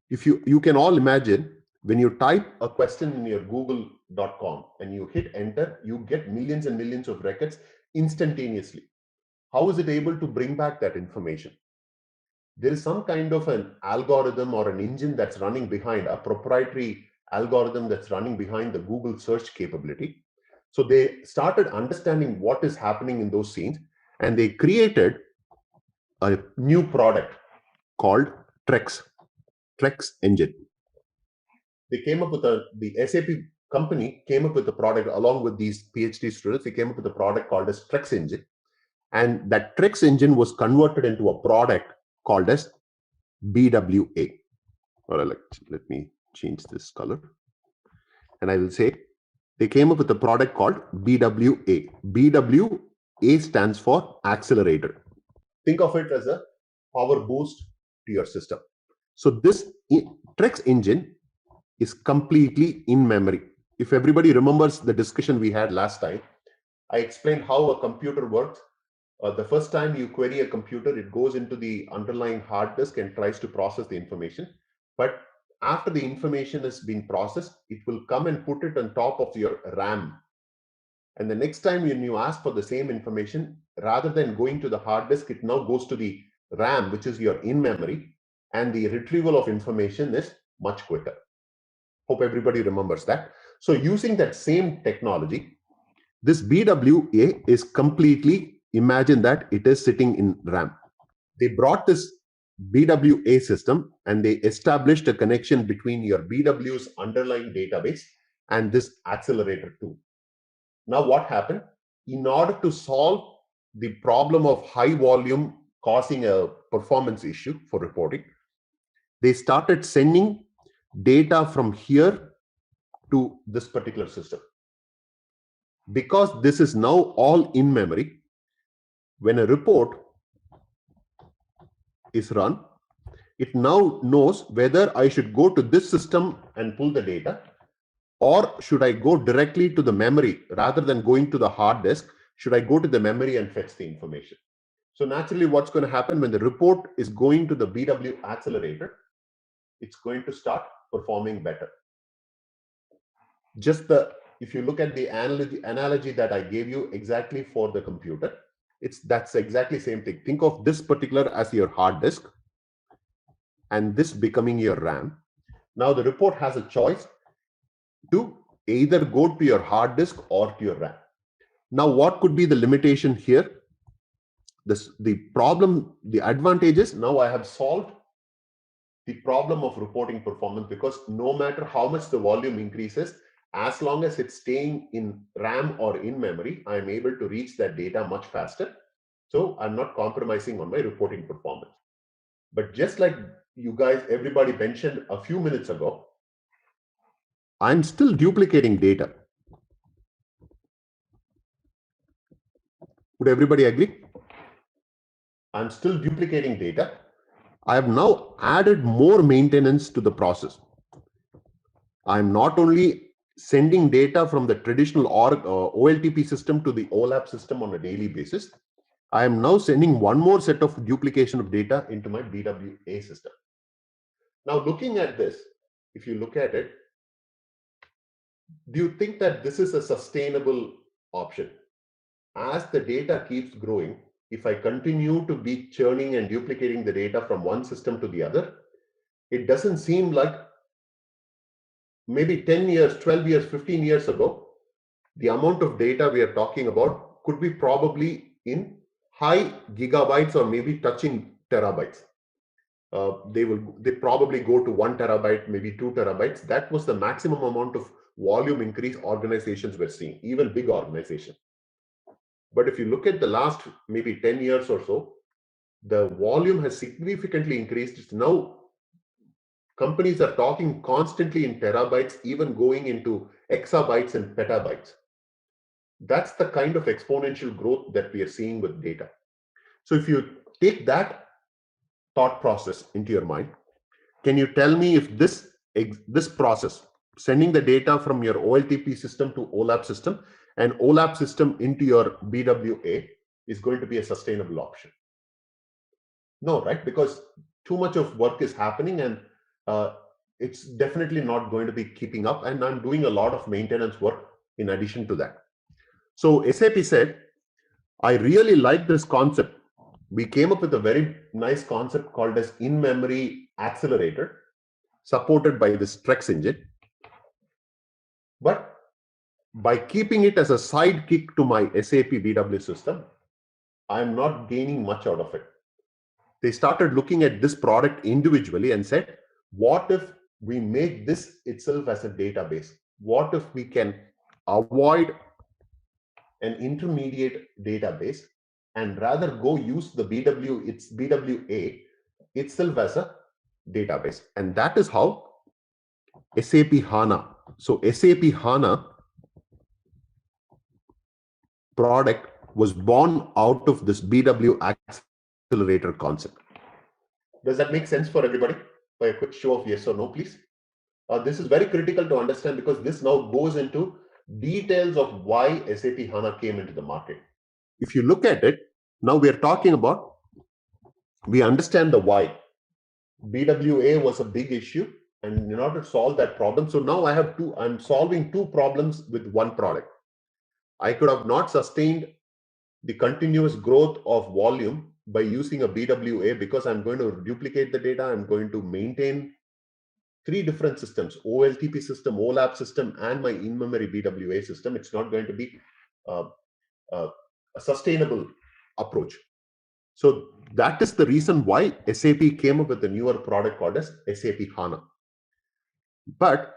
if you can all imagine, when you type a question in your google.com and you hit enter, you get millions and millions of records instantaneously. How is it able to bring back that information? There is some kind of an algorithm or an engine that's running behind, a proprietary algorithm that's running behind the Google search capability. So they started understanding what is happening in those scenes, and they created a new product called Trex engine. They came up with the SAP company came up with a product along with these PhD students. They came up with a product called as Trex engine. And that Trex engine was converted into a product called as BWA. Or let me change this color. And I will say they came up with a product called BWA. BWA stands for accelerator. Think of it as a power boost to your system. So this Trex engine is completely in memory. If everybody remembers the discussion we had last time, I explained how a computer works. The first time you query a computer, it goes into the underlying hard disk and tries to process the information. But after the information has been processed, it will come and put it on top of your RAM. And the next time when you ask for the same information, rather than going to the hard disk, it now goes to the RAM, which is your in-memory, and the retrieval of information is much quicker. Hope everybody remembers that. So using that same technology, this BWA is completely, imagine that it is sitting in RAM. They brought this BWA system and they established a connection between your BW's underlying database and this accelerator tool. Now what happened? In order to solve the problem of high volume causing a performance issue for reporting, they started sending data from here to this particular system. Because this is now all in memory, when a report is run, it now knows whether I should go to this system and pull the data, or should I go directly to the memory rather than going to the hard disk? Should I go to the memory and fetch the information? So naturally, what's going to happen when the report is going to the BW accelerator, it's going to start performing better. If you look at the analogy that I gave you exactly for the computer, that's exactly the same thing. Think of this particular as your hard disk and this becoming your RAM. Now the report has a choice to either go to your hard disk or to your RAM. Now what could be the limitation here? The advantage is now I have solved the problem of reporting performance, because no matter how much the volume increases, as long as it's staying in RAM or in memory, I am able to reach that data much faster. So I'm not compromising on my reporting performance. But just like you guys, everybody mentioned a few minutes ago, I'm still duplicating data. Would everybody agree? I'm still duplicating data. I have now added more maintenance to the process. I'm not only sending data from the traditional OLTP system to the OLAP system on a daily basis. I am now sending one more set of duplication of data into my BWA system. Now, looking at this, if you look at it, do you think that this is a sustainable option? As the data keeps growing, if I continue to be churning and duplicating the data from one system to the other, it doesn't seem like maybe 10 years, 12 years, 15 years ago, the amount of data we are talking about could be probably in high gigabytes or maybe touching terabytes. They probably go to 1 terabyte, maybe 2 terabytes. That was the maximum amount of volume increase organizations were seeing, even big organizations. But if you look at the last maybe 10 years or so, the volume has significantly increased. It's now companies are talking constantly in terabytes, even going into exabytes and petabytes. That's the kind of exponential growth that we are seeing with data. So if you take that thought process into your mind, can you tell me if this process, sending the data from your OLTP system to OLAP system and OLAP system into your BWA, is going to be a sustainable option? No, right? Because too much of work is happening, and it's definitely not going to be keeping up, and I'm doing a lot of maintenance work in addition to that. So SAP said, I really like this concept. We came up with a very nice concept called as in-memory accelerator, supported by this Trex engine. But by keeping it as a sidekick to my SAP BW system, I'm not gaining much out of it. They started looking at this product individually and said, what if we make this itself as a database? What if we can avoid an intermediate database and rather go use the BWA itself as a database? And that is how SAP HANA. So SAP HANA product was born out of this BW accelerator concept. Does that make sense for everybody? By a quick show of yes or no, please. This is very critical to understand, because this now goes into details of why SAP HANA came into the market. If you look at it, now we are talking about, we understand the why. BWA was a big issue, and in order to solve that problem, so now I'm solving two problems with one product. I could have not sustained the continuous growth of volume by using a BWA, because I'm going to duplicate the data. I'm going to maintain three different systems: OLTP system, OLAP system, and my in-memory BWA system. It's not going to be a sustainable approach. So that is the reason why SAP came up with a newer product called as SAP HANA. But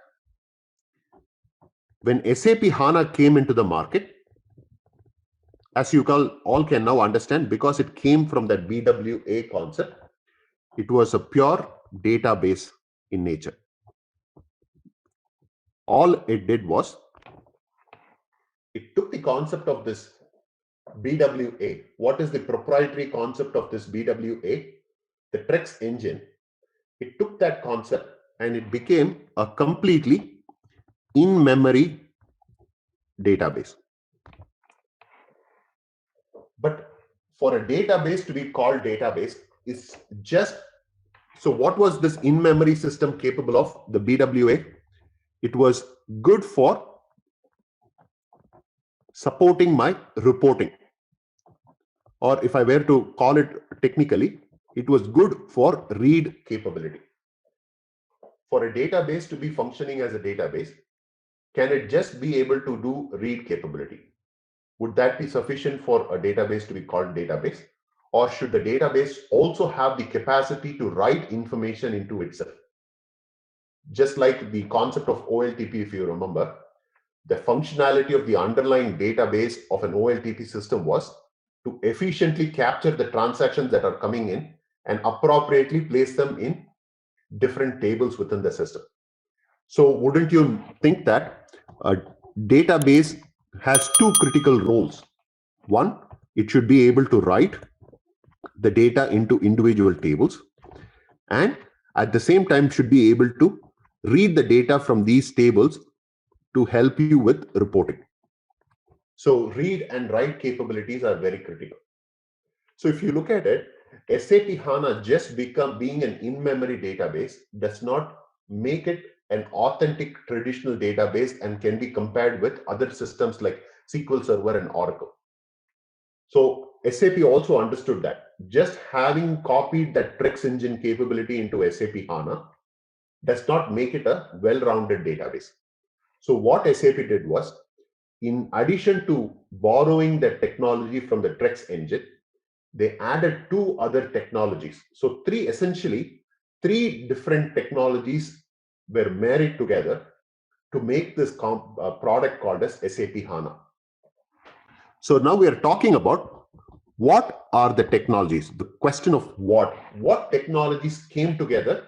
when SAP HANA came into the market, as you all can now understand, because it came from that BWA concept, it was a pure database in nature. All it did was, it took the concept of this BWA. What is the proprietary concept of this BWA? The Trex engine. It took that concept and it became a completely in-memory database. But for a database to be called database is just, so what was this in-memory system capable of, the BWA? It was good for supporting my reporting. Or if I were to call it technically, it was good for read capability. For a database to be functioning as a database, can it just be able to do read capability? Would that be sufficient for a database to be called database? Or should the database also have the capacity to write information into itself? Just like the concept of OLTP, if you remember, the functionality of the underlying database of an OLTP system was to efficiently capture the transactions that are coming in and appropriately place them in different tables within the system. So wouldn't you think that a database has two critical roles? One, it should be able to write the data into individual tables, and at the same time should be able to read the data from these tables to help you with reporting. So read and write capabilities are very critical. So if you look at it, SAP HANA just being an in-memory database does not make it an authentic traditional database and can be compared with other systems like SQL Server and Oracle. So SAP also understood that just having copied that Trex engine capability into SAP HANA does not make it a well-rounded database. So what SAP did was, in addition to borrowing the technology from the Trex engine, they added two other technologies. So essentially three different technologies were married together to make this product called as SAP HANA. So now we are talking about what are the technologies. The question of what technologies came together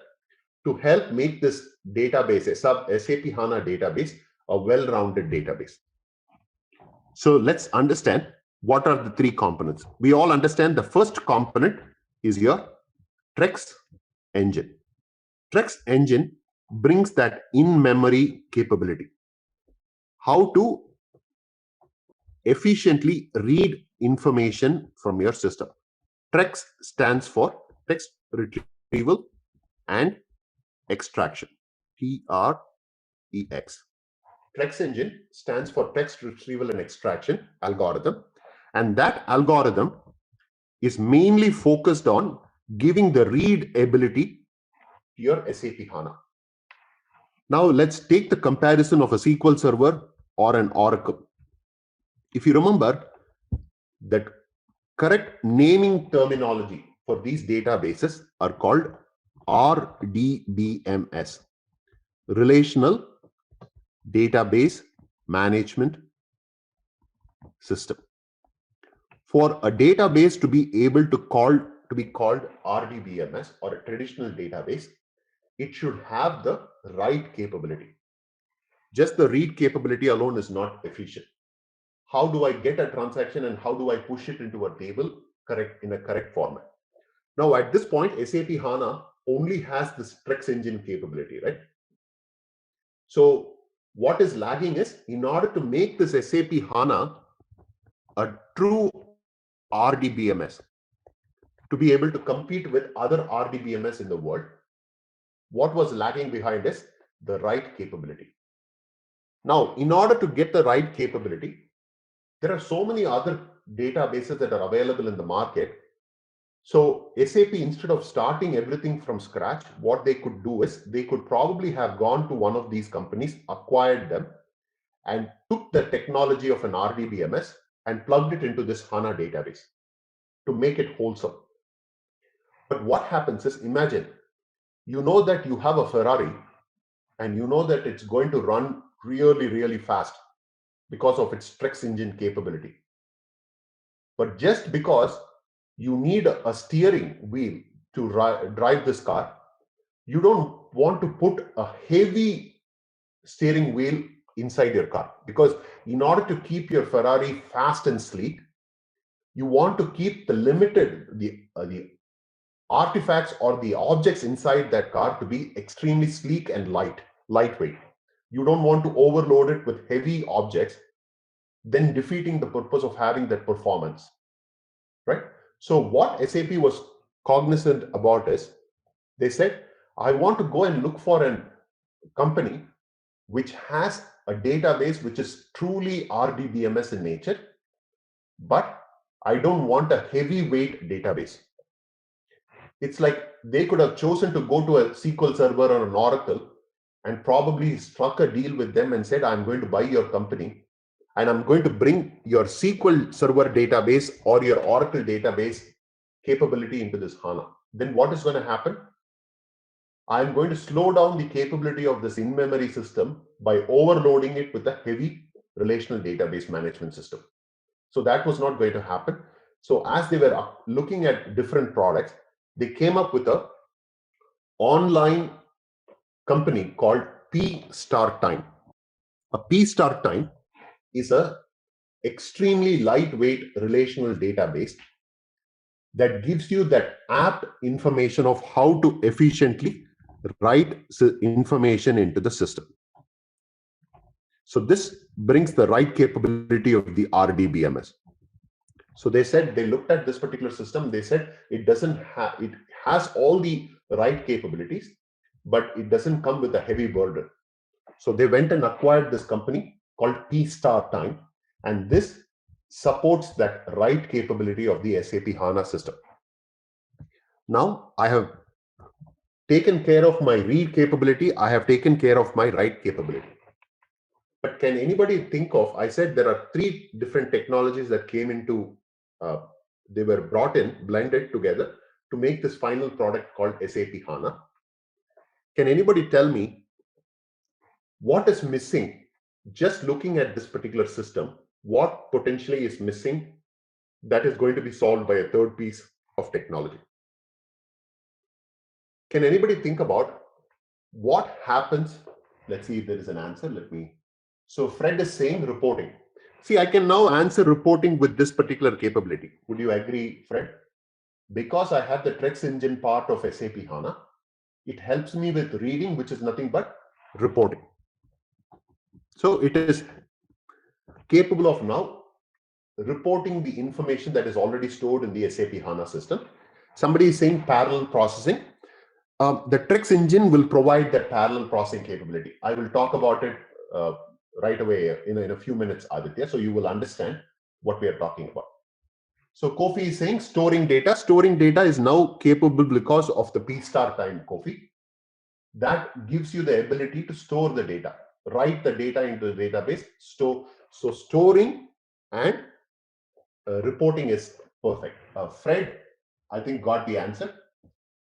to help make this database, SAP HANA database, a well-rounded database. So let's understand what are the three components. We all understand the first component is your Trex engine. Trex engine brings that in-memory capability. How to efficiently read information from your system. Trex stands for text retrieval and extraction. T-R-E-X. Trex engine stands for text retrieval and extraction algorithm. And that algorithm is mainly focused on giving the read ability to your SAP HANA. Now let's take the comparison of a SQL Server or an Oracle. If you remember, that correct naming terminology for these databases are called RDBMS, Relational Database Management System. For a database to be able to be called RDBMS or a traditional database, it should have the write capability. Just the read capability alone is not efficient. How do I get a transaction and how do I push it into a table in a correct format? Now at this point, SAP HANA only has this Trex engine capability, right? So what is lagging is, in order to make this SAP HANA a true RDBMS, to be able to compete with other RDBMS in the world, what was lagging behind is the write capability. Now, in order to get the write capability, there are so many other databases that are available in the market. So SAP, instead of starting everything from scratch, what they could do is they could probably have gone to one of these companies, acquired them, and took the technology of an RDBMS and plugged it into this HANA database to make it wholesome. But what happens is, imagine, you know that you have a Ferrari and you know that it's going to run really, really fast because of its Trex engine capability. But just because you need a steering wheel to drive this car, you don't want to put a heavy steering wheel inside your car, because in order to keep your Ferrari fast and sleek, you want to keep the artifacts or the objects inside that car to be extremely sleek and lightweight. You don't want to overload it with heavy objects, then defeating the purpose of having that performance, right? So what SAP was cognizant about is, they said, I want to go and look for a company which has a database which is truly RDBMS in nature, but I don't want a heavyweight database. It's like they could have chosen to go to a SQL Server or an Oracle and probably struck a deal with them and said, I'm going to buy your company and I'm going to bring your SQL Server database or your Oracle database capability into this HANA, then what is going to happen? I'm going to slow down the capability of this in-memory system by overloading it with a heavy relational database management system. So that was not going to happen. So as they were looking at different products, they came up with a online company called P Start Time. A P Start Time is a extremely lightweight relational database that gives you that apt information of how to efficiently write information into the system. So this brings the right capability of the RDBMS. So they said, they looked at this particular system, they said it has all the right capabilities, but it doesn't come with a heavy burden. So they went and acquired this company called P Start Time, and this supports that right capability of the SAP HANA system. Now I have taken care of my read capability, I have taken care of my write capability. But can anybody think of, I said there are 3 different technologies that came into, they were brought in, blended together to make this final product called SAP HANA. Can anybody tell me what is missing? Just looking at this particular system, what potentially is missing that is going to be solved by a third piece of technology? Can anybody think about what happens? Let's see if there is an answer. So Fred is saying reporting. See, I can now answer reporting with this particular capability. Would you agree, Fred? Because I have the Trex engine part of SAP HANA, it helps me with reading, which is nothing but reporting. So it is capable of now reporting the information that is already stored in the SAP HANA system. Somebody is saying parallel processing. The Trex engine will provide that parallel processing capability. I will talk about it right away in a few minutes, Aditya, so you will understand what we are talking about. So Kofi is saying storing data. Storing data is now capable because of the P Start Time, Kofi. That gives you the ability to store the data, write the data into the database. So storing and reporting is perfect. Fred, I think, got the answer.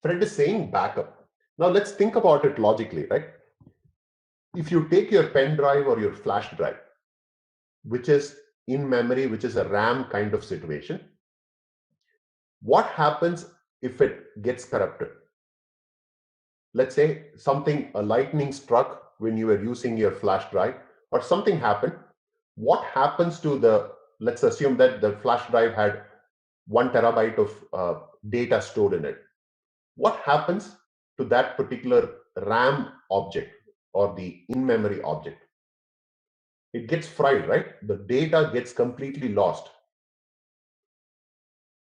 Fred is saying backup. Now let's think about it logically, right? If you take your pen drive or your flash drive, which is in memory, which is a RAM kind of situation, what happens if it gets corrupted? Let's say a lightning struck when you were using your flash drive, or something happened. What happens to let's assume that the flash drive had 1 terabyte of data stored in it. What happens to that particular RAM object or the in-memory object? It gets fried, right? The data gets completely lost.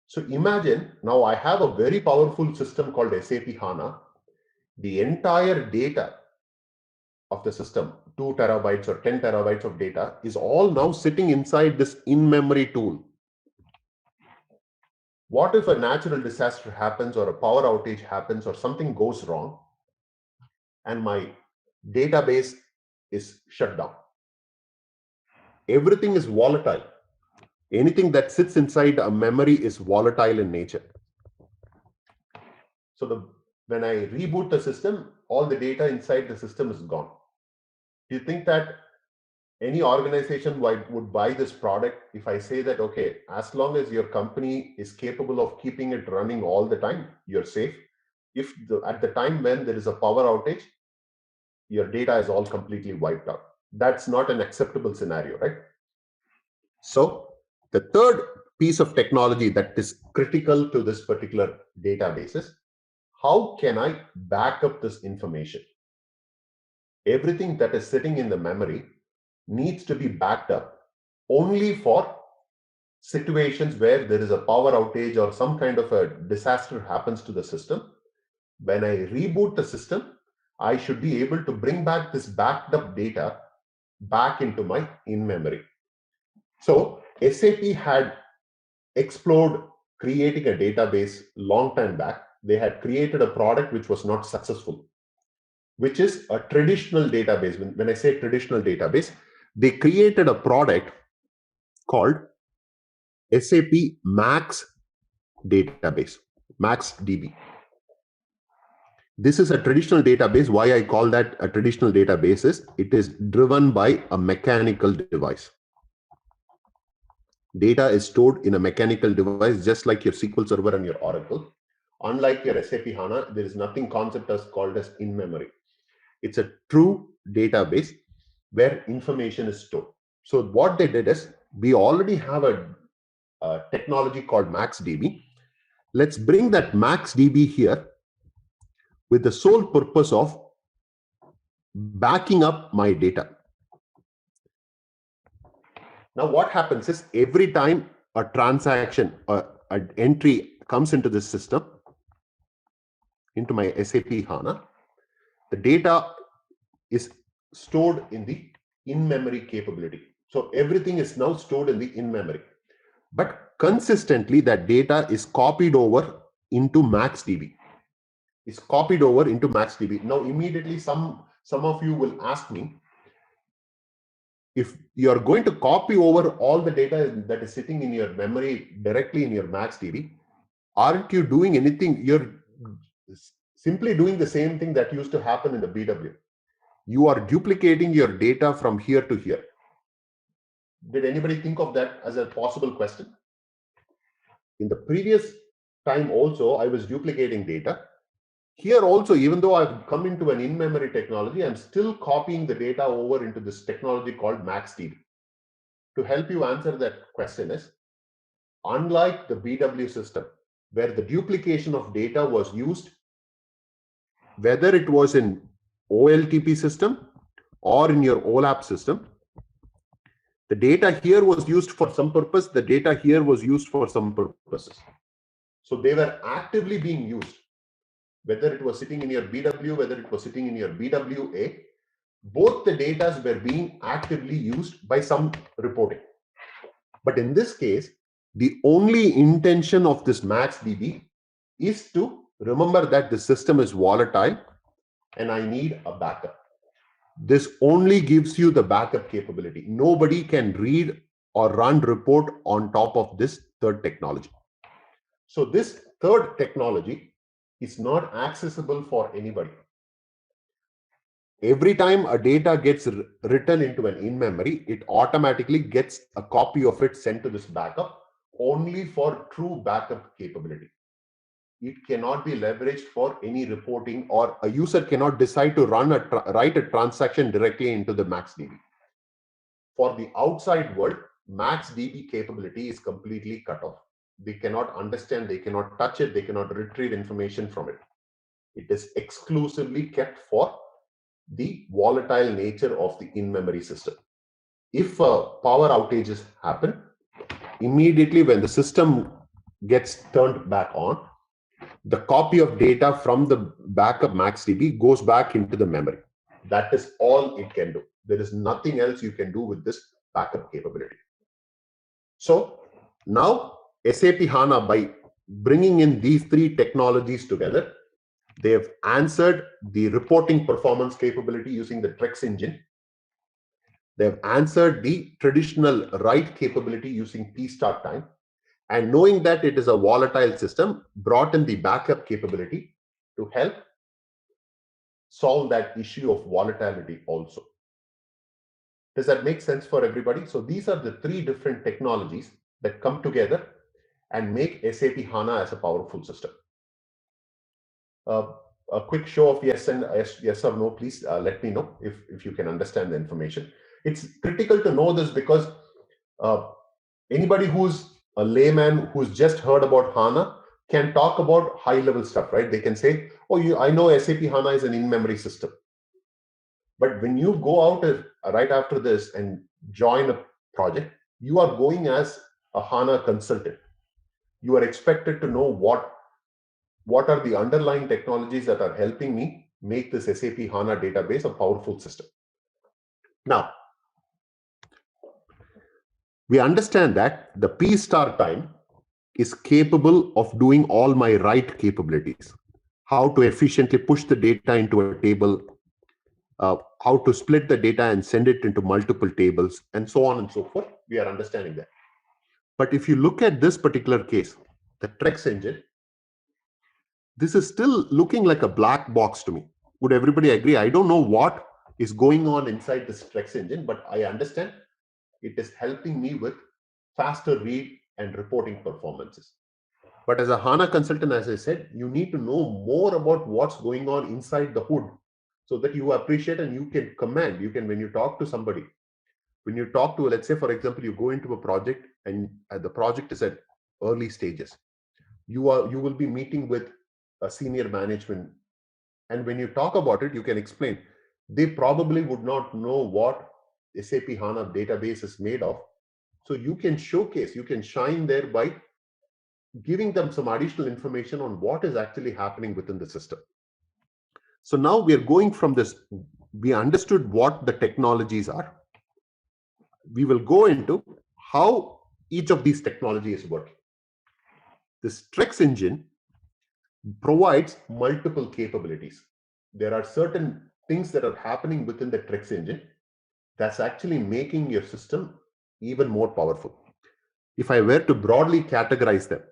So imagine now I have a very powerful system called SAP HANA. The entire data of the system, 2 terabytes or 10 terabytes of data, is all now sitting inside this in-memory tool. What if a natural disaster happens or a power outage happens or something goes wrong and my database is shut down? Everything is volatile. Anything that sits inside a memory is volatile in nature. So when I reboot the system, all the data inside the system is gone. Do you think that any organization would buy this product if I say that, okay, as long as your company is capable of keeping it running all the time, you're safe. If at the time when there is a power outage, your data is all completely wiped out. That's not an acceptable scenario, right? So the third piece of technology that is critical to this particular database is, how can I back up this information? Everything that is sitting in the memory needs to be backed up only for situations where there is a power outage or some kind of a disaster happens to the system. When I reboot the system, I should be able to bring back this backed up data back into my in-memory. So SAP had explored creating a database long time back. They had created a product which was not successful, which is a traditional database. When I say traditional database, they created a product called SAP Max database, MaxDB. This is a traditional database. Why I call that a traditional database is it is driven by a mechanical device. Data is stored in a mechanical device, just like your SQL Server and your Oracle. Unlike your SAP HANA, there is nothing concept as called as in-memory. It's a true database where information is stored. So what they did is, we already have a technology called MaxDB. Let's bring that MaxDB here with the sole purpose of backing up my data. Now what happens is, every time a transaction or an entry comes into this system, into my SAP HANA, the data is stored in the in-memory capability. So everything is now stored in the in-memory. But consistently, that data is copied over into MaxDB. Is copied over into MaxDB. Now immediately some of you will ask me, if you are going to copy over all the data that is sitting in your memory directly in your MaxDB, aren't you doing anything? You're simply doing the same thing that used to happen in the BW. You are duplicating your data from here to here. Did anybody think of that as a possible question? In the previous time also, I was duplicating data. Here also, even though I've come into an in-memory technology, I'm still copying the data over into this technology called MaxDB. To help you answer that question is, unlike the BW system, where the duplication of data was used, whether it was in OLTP system or in your OLAP system, the data here was used for some purpose, the data here was used for some purposes. So they were actively being used. Whether it was sitting in your BW, whether it was sitting in your BWA, both the data were being actively used by some reporting. But in this case, the only intention of this MaxDB is to remember that the system is volatile and I need a backup. This only gives you the backup capability. Nobody can read or run report on top of this third technology. So this third technology is not accessible for anybody. Every time a data gets written into an in-memory, it automatically gets a copy of it sent to this backup only for true backup capability. It cannot be leveraged for any reporting, or a user cannot decide to write a transaction directly into the MaxDB. For the outside world, MaxDB capability is completely cut off. They cannot understand, they cannot touch it, they cannot retrieve information from it. It is exclusively kept for the volatile nature of the in-memory system. If power outages happen, immediately when the system gets turned back on, the copy of data from the backup MaxDB goes back into the memory. That is all it can do. There is nothing else you can do with this backup capability. So now SAP HANA, by bringing in these three technologies together, they have answered the reporting performance capability using the Trex engine. They have answered the traditional write capability using P-start time. And knowing that it is a volatile system, brought in the backup capability to help solve that issue of volatility also. Does that make sense for everybody? So these are the three different technologies that come together and make SAP HANA as a powerful system. A quick show of yes or no, please let me know if you can understand the information. It's critical to know this because anybody who's a layman who's just heard about HANA can talk about high-level stuff, right? They can say, oh, I know SAP HANA is an in-memory system. But when you go out right after this and join a project, you are going as a HANA consultant. You are expected to know what are the underlying technologies that are helping me make this SAP HANA database a powerful system. Now, we understand that the P-star time is capable of doing all my write capabilities. How to efficiently push the data into a table, how to split the data and send it into multiple tables, and so on and so forth. We are understanding that. But if you look at this particular case, the Trex engine, this is still looking like a black box to me. Would everybody agree? I don't know what is going on inside this Trex engine, but I understand it is helping me with faster read and reporting performances. But as a HANA consultant, as I said, you need to know more about what's going on inside the hood so that you appreciate and you can command. You can, when you talk to somebody, when you talk to, let's say, for example, you go into a project and the project is at early stages. You will be meeting with a senior management. And when you talk about it, you can explain. They probably would not know what SAP HANA database is made of. So you can showcase, you can shine there by giving them some additional information on what is actually happening within the system. So now we are going from this, we understood what the technologies are. We will go into how each of these technologies is working. This Trex engine provides multiple capabilities. There are certain things that are happening within the Trex engine that's actually making your system even more powerful. If I were to broadly categorize them,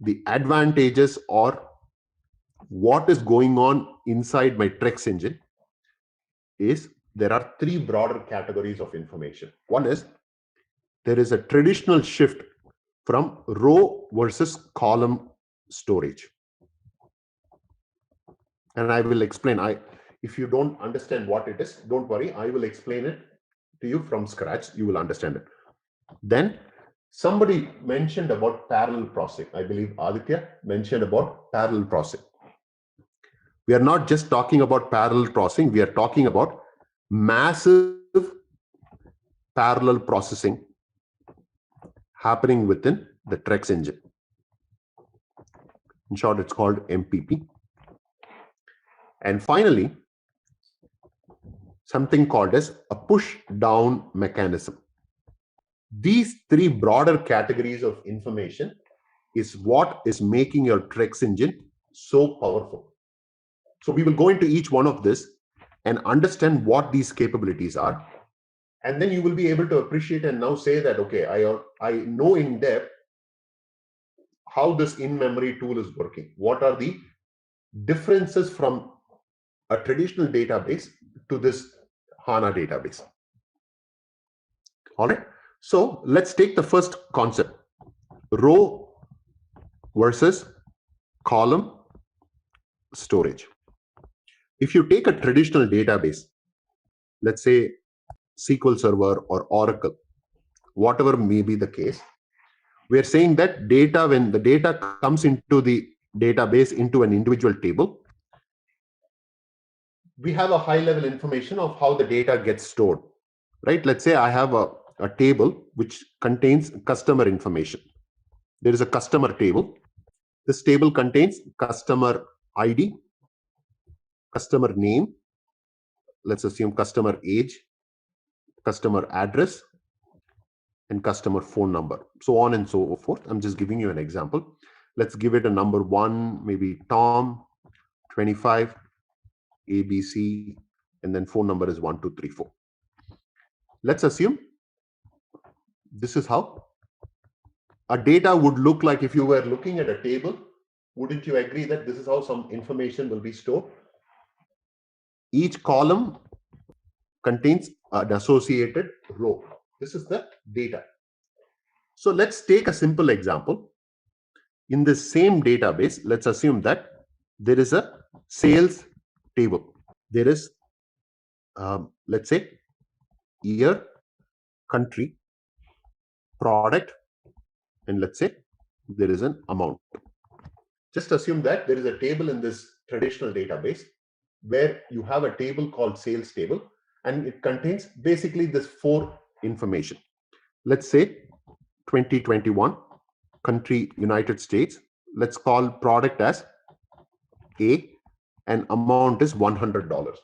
the advantages or what is going on inside my Trex engine is there are three broader categories of information. One is there is a traditional shift from row versus column storage. And I will explain. If you don't understand what it is, don't worry. I will explain it to you from scratch. You will understand it. Then somebody mentioned about parallel processing. I believe Aditya mentioned about parallel processing. We are not just talking about parallel processing. We are talking about massive parallel processing happening within the Trex engine. In short, it's called MPP. And finally, something called as a push-down mechanism. These three broader categories of information is what is making your Trex engine so powerful. So we will go into each one of this and understand what these capabilities are. And then you will be able to appreciate and now say that, okay, I know in depth how this in-memory tool is working. What are the differences from a traditional database to this HANA database? All right. So let's take the first concept, row versus column storage. If you take a traditional database, let's say SQL Server or Oracle, whatever may be the case, we are saying that data, when the data comes into the database into an individual table, we have a high level information of how the data gets stored, right? Let's say I have a table which contains customer information. There is a customer table. This table contains customer ID, customer name, let's assume customer age, customer address, and customer phone number, so on and so forth. I'm just giving you an example. Let's give it a number 1, maybe Tom, 25, ABC, and then phone number is 1234. Let's assume this is how a data would look like if you were looking at a table. Wouldn't you agree that this is how some information will be stored? Each column contains an associated row. This is the data. So let's take a simple example. In the same database, let's assume that there is a sales table. There is, let's say, year, country, product, and let's say there is an amount. Just assume that there is a table in this traditional database where you have a table called sales table, and it contains basically this 4 information. Let's say 2021, country United States. Let's call product as A and amount is $100.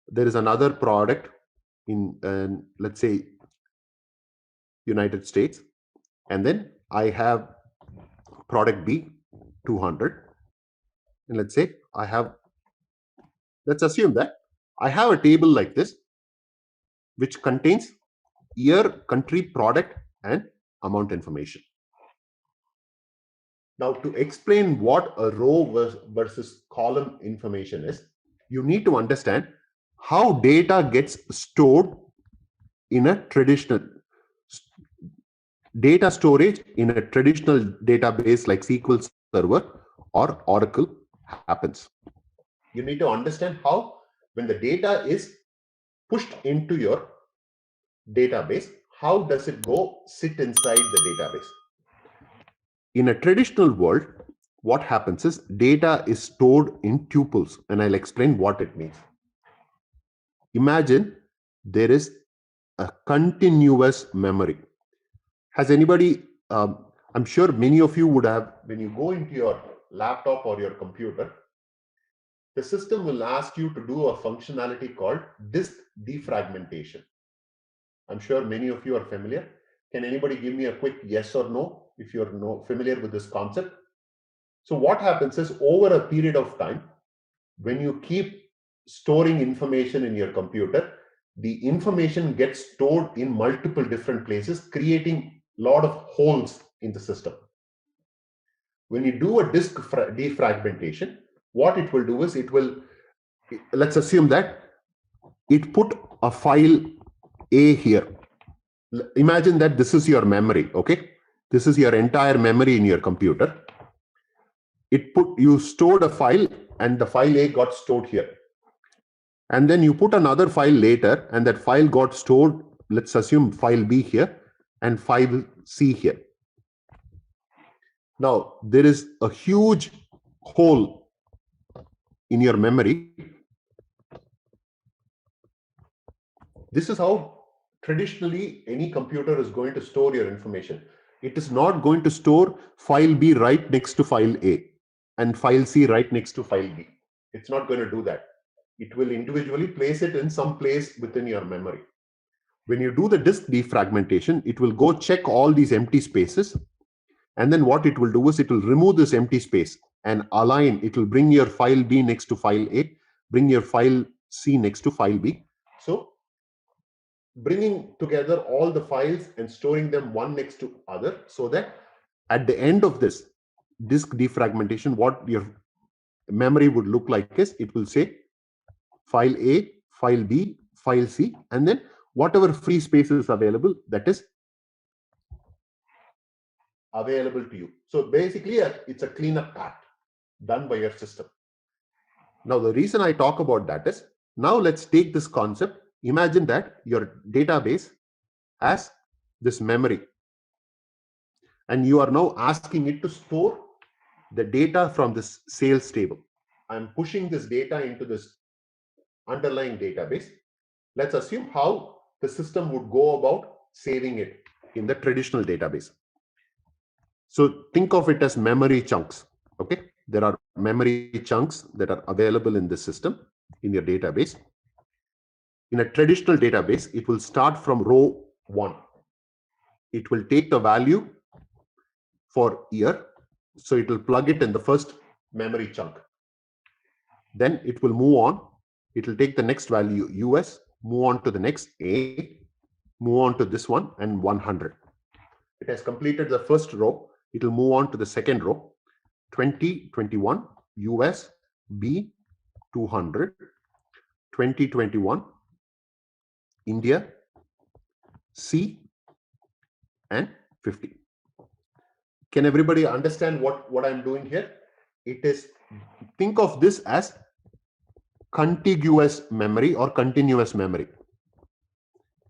There is another product in let's say United States, and then I have product B 200, and let's say let's assume that I have a table like this which contains year, country, product, and amount information. Now, to explain what a row versus column information is, you need to understand how data gets stored in a traditional data storage in a traditional database like SQL Server or Oracle happens. You need to understand how, when the data is pushed into your database, how does it go sit inside the database? In a traditional world, what happens is data is stored in tuples, and I'll explain what it means. Imagine there is a continuous memory. Has anybody, I'm sure many of you would have, when you go into your laptop or your computer, the system will ask you to do a functionality called disk defragmentation. I'm sure many of you are familiar. Can anybody give me a quick yes or no if you're familiar with this concept? So what happens is, over a period of time, when you keep storing information in your computer, the information gets stored in multiple different places, creating a lot of holes in the system. When you do a disk defragmentation, what it will do is, let's assume that it put a file A here. Imagine that this is your memory, okay? This is your entire memory in your computer. You stored a file, and the file A got stored here. And then you put another file later, and that file got stored, let's assume file B here and file C here. Now, there is a huge hole in your memory. This is how traditionally any computer is going to store your information. It is not going to store file B right next to file A and file C right next to file B. It's not going to do that. It will individually place it in some place within your memory. When you do the disk defragmentation, it will go check all these empty spaces. And then what it will do is, it will remove this empty space and align. It will bring your file B next to file A, bring your file C next to file B. So bringing together all the files and storing them one next to other, so that at the end of this disk defragmentation, what your memory would look like is, it will say file A, file B, file C, and then whatever free space is available, that is available to you. So basically, it's a cleanup act done by your system. Now, the reason I talk about that is, now let's take this concept. Imagine that your database has this memory, and you are now asking it to store the data from this sales table. I'm pushing this data into this underlying database. Let's assume how the system would go about saving it in the traditional database. So think of it as memory chunks. Okay, there are memory chunks that are available in the system, in your database. In a traditional database, it will start from row 1. It will take the value for year, so it will plug it in the first memory chunk. Then it will move on. It will take the next value US, move on to the next A, move on to this one, and 100. It has completed the first row. It will move on to the second row, 2021 US B 200, 2021 India C, and 50. Can everybody understand what I'm doing here? It is, think of this as contiguous memory or continuous memory.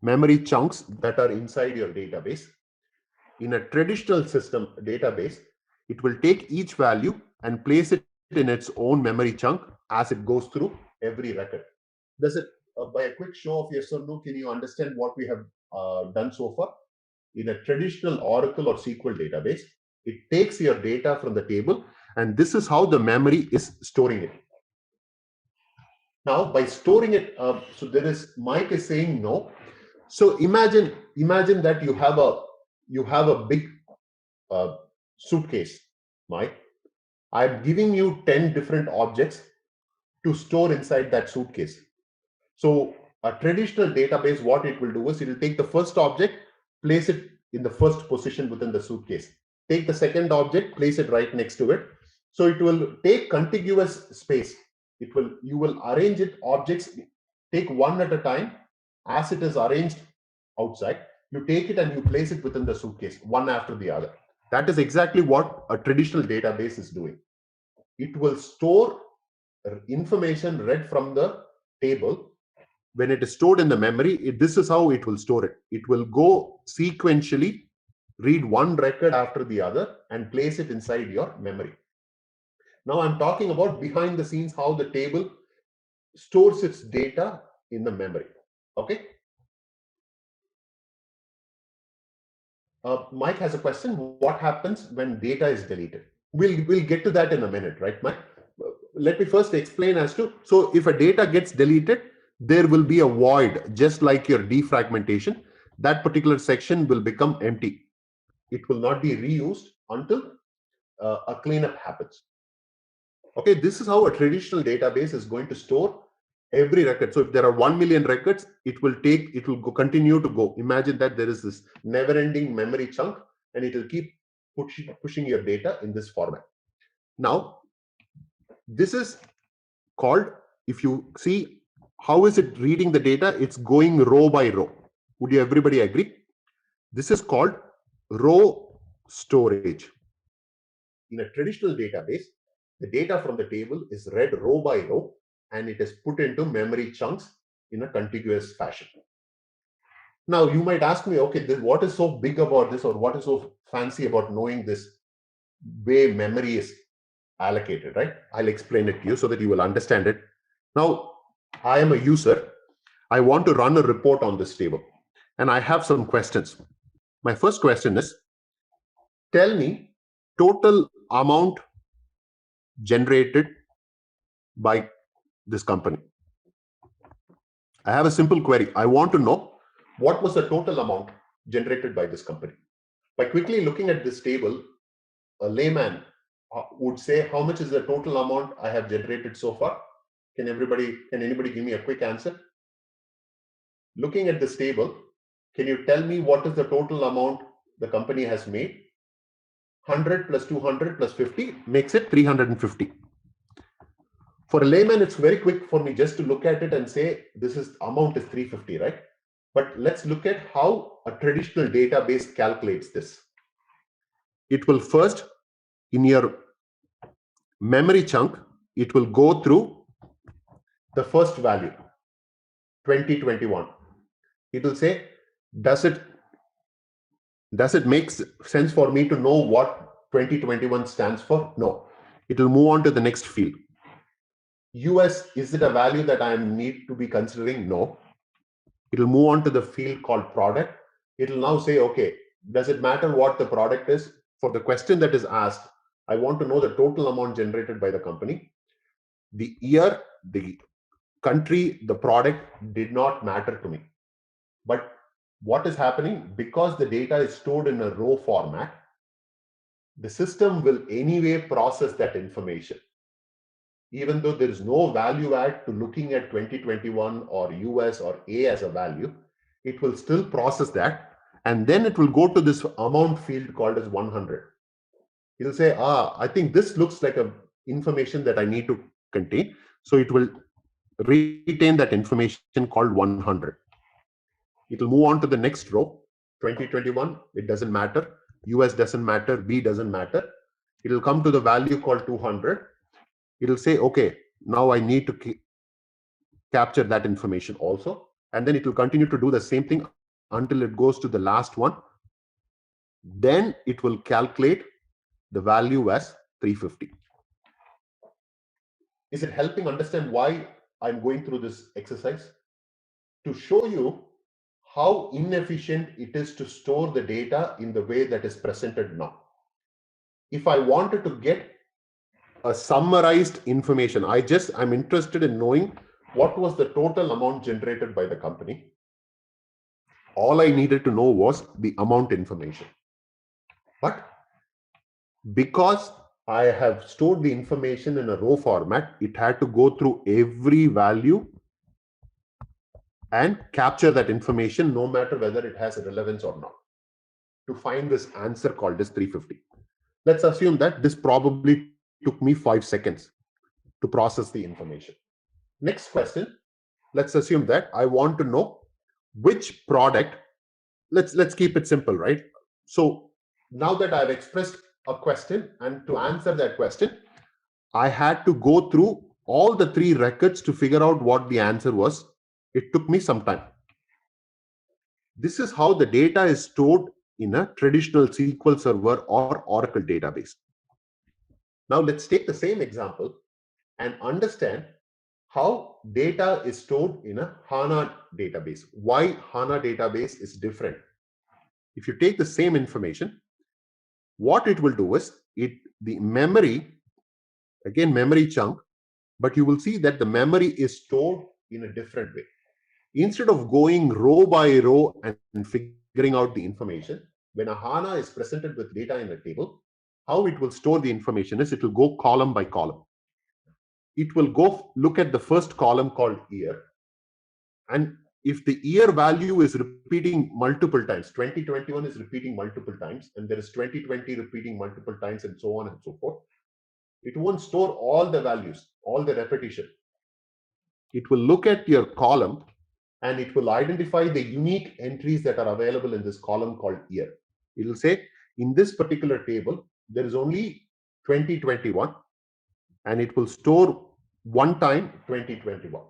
Memory chunks that are inside your database. In a traditional system database, it will take each value and place it in its own memory chunk as it goes through every record. Does it, by a quick show of yes or no, can you understand what we have done so far? In a traditional Oracle or SQL database, it takes your data from the table, and this is how the memory is storing it. Now, by storing it, so there is, Mike is saying no. So imagine that you have a big suitcase, Mike. I'm giving you 10 different objects to store inside that suitcase. So a traditional database, what it will do is, it will take the first object, place it in the first position within the suitcase. take the second object, place it right next to it. So it will take contiguous space. You will arrange it, objects, take one at a time as it is arranged outside. You take it and you place it within the suitcase, one after the other. That is exactly what a traditional database is doing. It will store information read from the table. When it is stored in the memory, this is how it will store it. It will go sequentially, read one record after the other, and place it inside your memory. Now I'm talking about behind the scenes, how the table stores its data in the memory. Okay. Mike has a question. What happens when data is deleted? We'll get to that in a minute, right, Mike? Let me first explain as to, so if a data gets deleted, there will be a void, just like your defragmentation. That particular section will become empty. It will not be reused until a cleanup happens. Okay, this is how a traditional database is going to store every record. So if there are 1 million records, it will continue to go. Imagine that there is this never-ending memory chunk, and it will keep pushing your data in this format. Now, this is called, if you see, how is it reading the data? It's going row by row. Would you everybody agree? This is called row storage. In a traditional database, the data from the table is read row by row, and it is put into memory chunks in a contiguous fashion. Now, you might ask me, okay, what is so big about this, or what is so fancy about knowing this way memory is allocated, right? I'll explain it to you so that you will understand it. Now, I am a user. I want to run a report on this table, and I have some questions. My first question is, tell me total amount generated by this company. I have a simple query. I want to know what was the total amount generated by this company. By quickly looking at this table, a layman would say, how much is the total amount I have generated so far? Can anybody give me a quick answer? Looking at this table, can you tell me what is the total amount the company has made? 100 plus 200 plus 50 makes it 350. For a layman, it's very quick for me just to look at it and say, this is amount is 350, right? But let's look at how a traditional database calculates this. It will first, in your memory chunk, it will go through the first value, 2021. It will say, does it make sense for me to know what 2021 stands for? No. It will move on to the next field. US, is it a value that I need to be considering? No. It will move on to the field called product. It will now say, okay, does it matter what the product is? For the question that is asked, I want to know the total amount generated by the company. The year, the country, the product did not matter to me. But what is happening? Because the data is stored in a row format, the system will anyway process that information. Even though there is no value add to looking at 2021 or US or A as a value, it will still process that. And then it will go to this amount field called as 100. It will say, I think this looks like a information that I need to contain. So it will retain that information called 100. It will move on to the next row, 2021, it doesn't matter. US doesn't matter, B doesn't matter. It will come to the value called 200. It will say, okay, now I need to capture that information also. And then it will continue to do the same thing until it goes to the last one. Then it will calculate the value as 350. Is it helping understand why I'm going through this exercise? To show you how inefficient it is to store the data in the way that is presented now. If I wanted to get a summarized information, I'm interested in knowing what was the total amount generated by the company. All I needed to know was the amount information. But because I have stored the information in a row format, it had to go through every value and capture that information, no matter whether it has relevance or not, to find this answer called as 350. Let's assume that this probably took me 5 seconds to process the information. Next question, let's assume that I want to know which product. Let's keep it simple, right? So now that I've expressed a question, and to answer that question, I had to go through all the three records to figure out what the answer was. It took me some time. This is how the data is stored in a traditional SQL Server or Oracle database. Now let's take the same example and understand how data is stored in a HANA database. Why HANA database is different. If you take the same information, what it will do is the memory, again memory chunk, but you will see that the memory is stored in a different way. Instead of going row by row and figuring out the information, when a HANA is presented with data in a table, how it will store the information is it will go column by column. It will go look at the first column called year, and if the year value is repeating multiple times, 2021 is repeating multiple times, and there is 2020 repeating multiple times, and so on and so forth, it won't store all the values, all the repetition. It will look at your column and it will identify the unique entries that are available in this column called year. It will say, in this particular table, there is only 2021, and it will store one time 2021.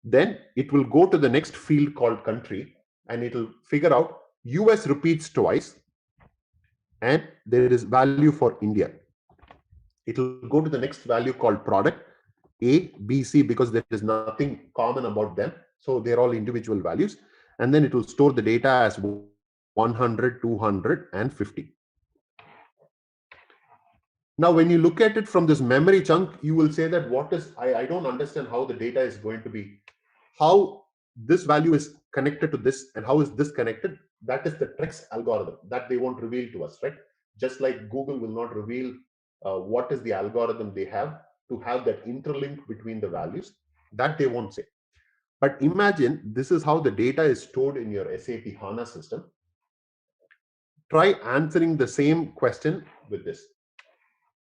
Then it will go to the next field called country, and it will figure out US repeats twice, and there is value for India. It will go to the next value called product, A, B, C, because there is nothing common about them. So they're all individual values. And then it will store the data as 100, 250. Now, when you look at it from this memory chunk, you will say that I don't understand how the data is going to be, how this value is connected to this and how is this connected. That is the TREX algorithm that they won't reveal to us, right? Just like Google will not reveal what is the algorithm they have to have that interlink between the values, that they won't say. But imagine this is how the data is stored in your SAP HANA system. Try answering the same question with this.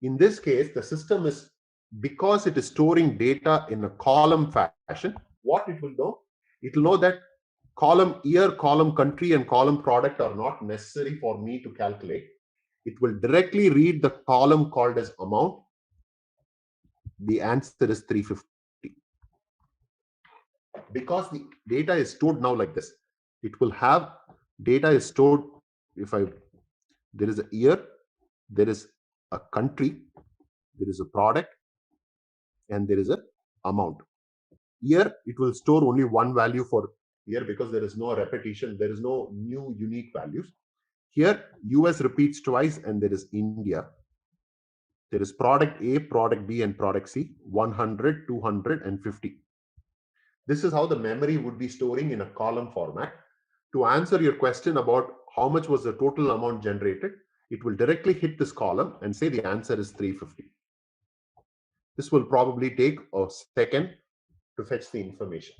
In this case, the system is, because it is storing data in a column fashion, what it will know? It will know that column year, column country, and column product are not necessary for me to calculate. It will directly read the column called as amount. The answer is 350. Because the data is stored now like this, it will have data is stored. There is a year, there is a country, there is a product, and there is a amount. Here it will store only one value for year because there is no repetition, there is no new unique values. Here US repeats twice, and there is India. There is product A, product B, and product C, 100, 250. This is how the memory would be storing in a column format. To answer your question about how much was the total amount generated, it will directly hit this column and say the answer is 350. This will probably take a second to fetch the information.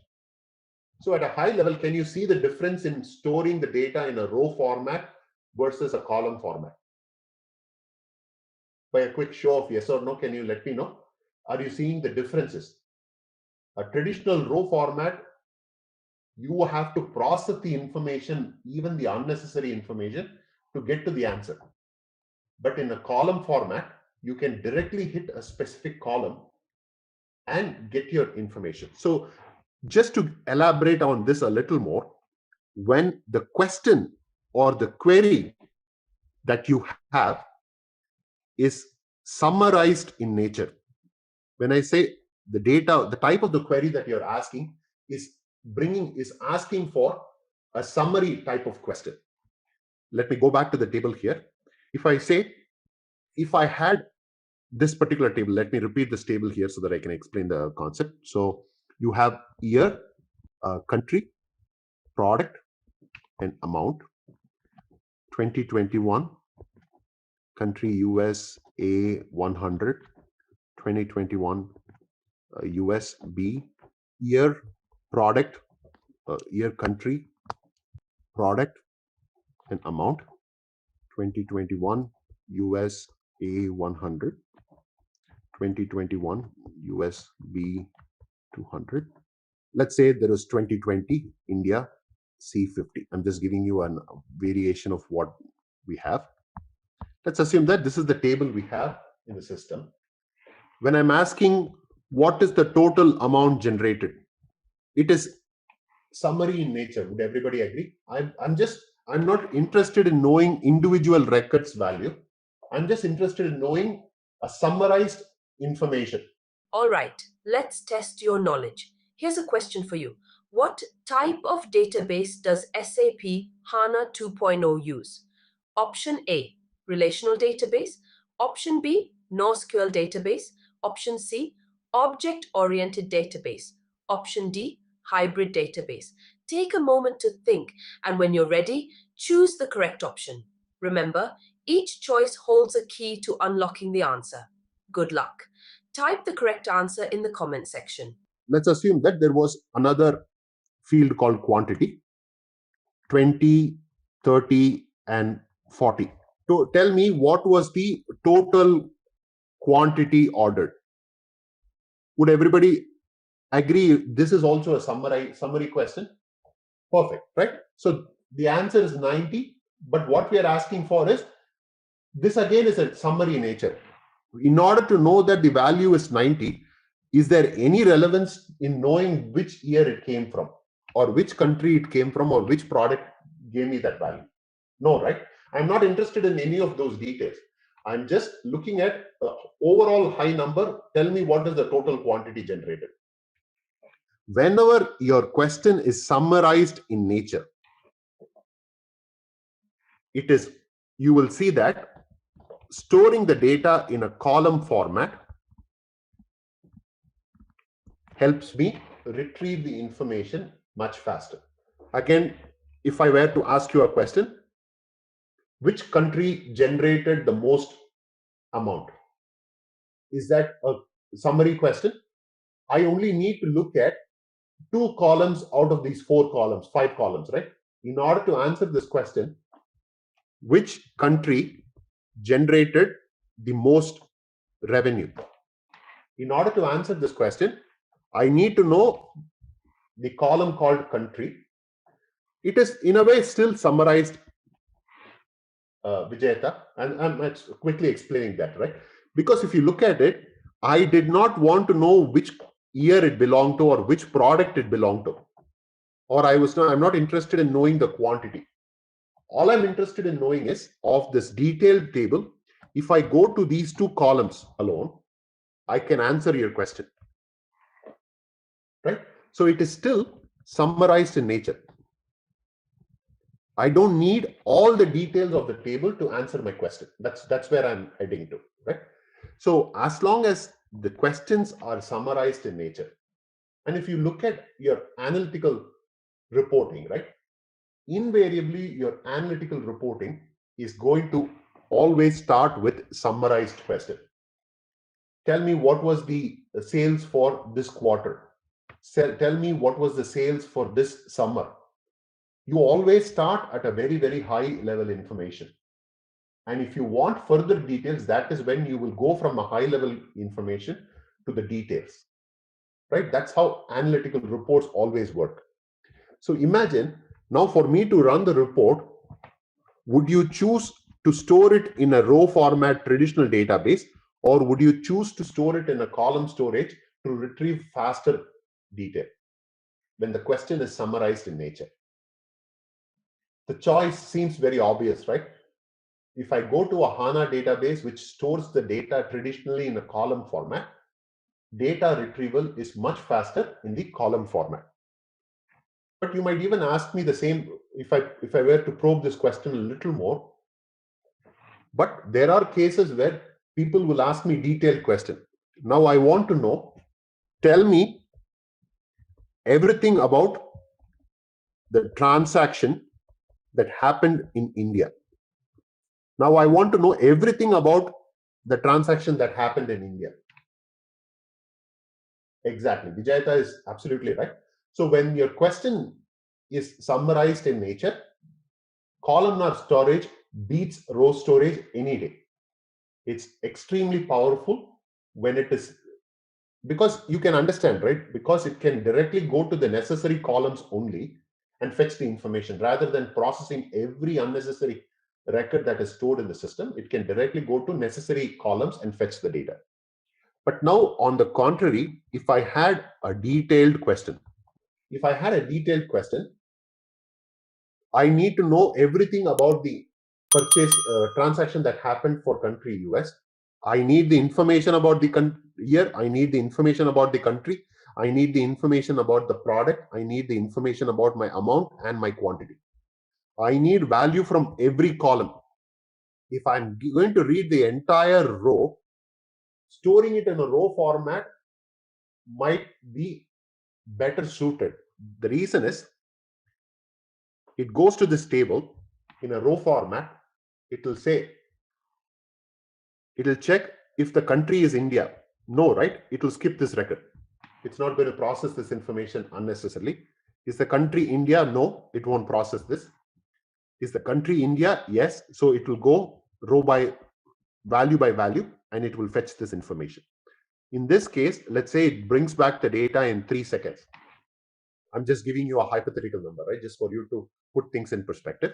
So at a high level, can you see the difference in storing the data in a row format versus a column format? By a quick show of yes or no, can you let me know? Are you seeing the differences? A traditional row format, you have to process the information, even the unnecessary information, to get to the answer. But in a column format, you can directly hit a specific column and get your information. So just to elaborate on this a little more, when the question or the query that you have is summarized in nature, when I say the data, the type of the query that you're asking is asking for a summary type of question. Let me go back to the table here. If I say, if I had this particular table, let me repeat this table here so that I can explain the concept. So you have year, country, product, and amount. 2021, country US A 100, 2021 US B, year, product, year, country, product, and amount. 2021 US A100, 2021 US B200. Let's say there is 2020 India C50. I'm just giving you a variation of what we have. Let's assume that this is the table we have in the system. When I'm asking what is the total amount generated, it is summary in nature. Would everybody agree? I'm not interested in knowing individual records value. I'm just interested in knowing a summarized information. All right, let's test your knowledge. Here's a question for you. What type of database does SAP HANA 2.0 use? Option A, relational database. Option B, NoSQL database. Option C, object-oriented database. Option D, hybrid database. Take a moment to think, and when you're ready, choose the correct option. Remember, each choice holds a key to unlocking the answer. Good luck. Type the correct answer in the comment section. Let's assume that there was another field called quantity, 20, 30, and 40. So tell me what was the total quantity ordered. Would everybody agree this is also a summary question? Perfect, right? So the answer is 90, but what we are asking for is, this again is a summary nature. In order to know that the value is 90, is there any relevance in knowing which year it came from, or which country it came from, or which product gave me that value? No, right? I'm not interested in any of those details. I'm just looking at overall high number. Tell me what is the total quantity generated. Whenever your question is summarized in nature, you will see that storing the data in a column format helps me retrieve the information much faster. Again, if I were to ask you a question, which country generated the most amount? Is that a summary question? I only need to look at 2 columns out of these 4 columns, 5 columns, right? In order to answer this question, which country generated the most revenue? In order to answer this question, I need to know the column called country. It is in a way still summarized, Vijayata, and I'm quickly explaining that, right? Because if you look at it, I did not want to know which year it belonged to or which product it belonged to, or I'm not interested in knowing the quantity. All I'm interested in knowing is, of this detailed table, if I go to these 2 columns alone, I can answer your question, right? So it is still summarized in nature. I don't need all the details of the table to answer my question. That's where I'm heading to, right? So as long as the questions are summarized in nature, and if you look at your analytical reporting, right, invariably your analytical reporting is going to always start with summarized question. Tell me what was the sales for this quarter. Tell me what was the sales for this summer. You always start at a very, very high level information. And if you want further details, that is when you will go from a high level information to the details, right? That's how analytical reports always work. So imagine now, for me to run the report, would you choose to store it in a row format traditional database, or would you choose to store it in a column storage to retrieve faster detail when the question is summarized in nature? The choice seems very obvious, right? If I go to a HANA database which stores the data traditionally in a column format, data retrieval is much faster in the column format. But you might even ask me the same if I were to probe this question a little more. But there are cases where people will ask me detailed question. Now I want to know, tell me everything about the transaction that happened in India. Now I want to know everything about the transaction that happened in India. Exactly. Vijayata is absolutely right. So when your question is summarized in nature, columnar storage beats row storage any day. It's extremely powerful when it is, because you can understand, right? Because it can directly go to the necessary columns only and fetch the information rather than processing every unnecessary record that is stored in the system. It can directly go to necessary columns and fetch the data. But now, on the contrary, if I had a detailed question, I need to know everything about the purchase transaction that happened for country US. I need the information about the year. I need the information about the country. I need the information about the product. I need the information about my amount and my quantity. I need value from every column. If I'm going to read the entire row, storing it in a row format might be better suited. The reason is, it goes to this table in a row format. It will check if the country is India. No, right? It will skip this record. It's not going to process this information unnecessarily. Is the country India? No, it won't process this. Is the country India? Yes. So it will go row by value, and it will fetch this information. In this case, let's say it brings back the data in 3 seconds. I'm just giving you a hypothetical number, right? Just for you to put things in perspective.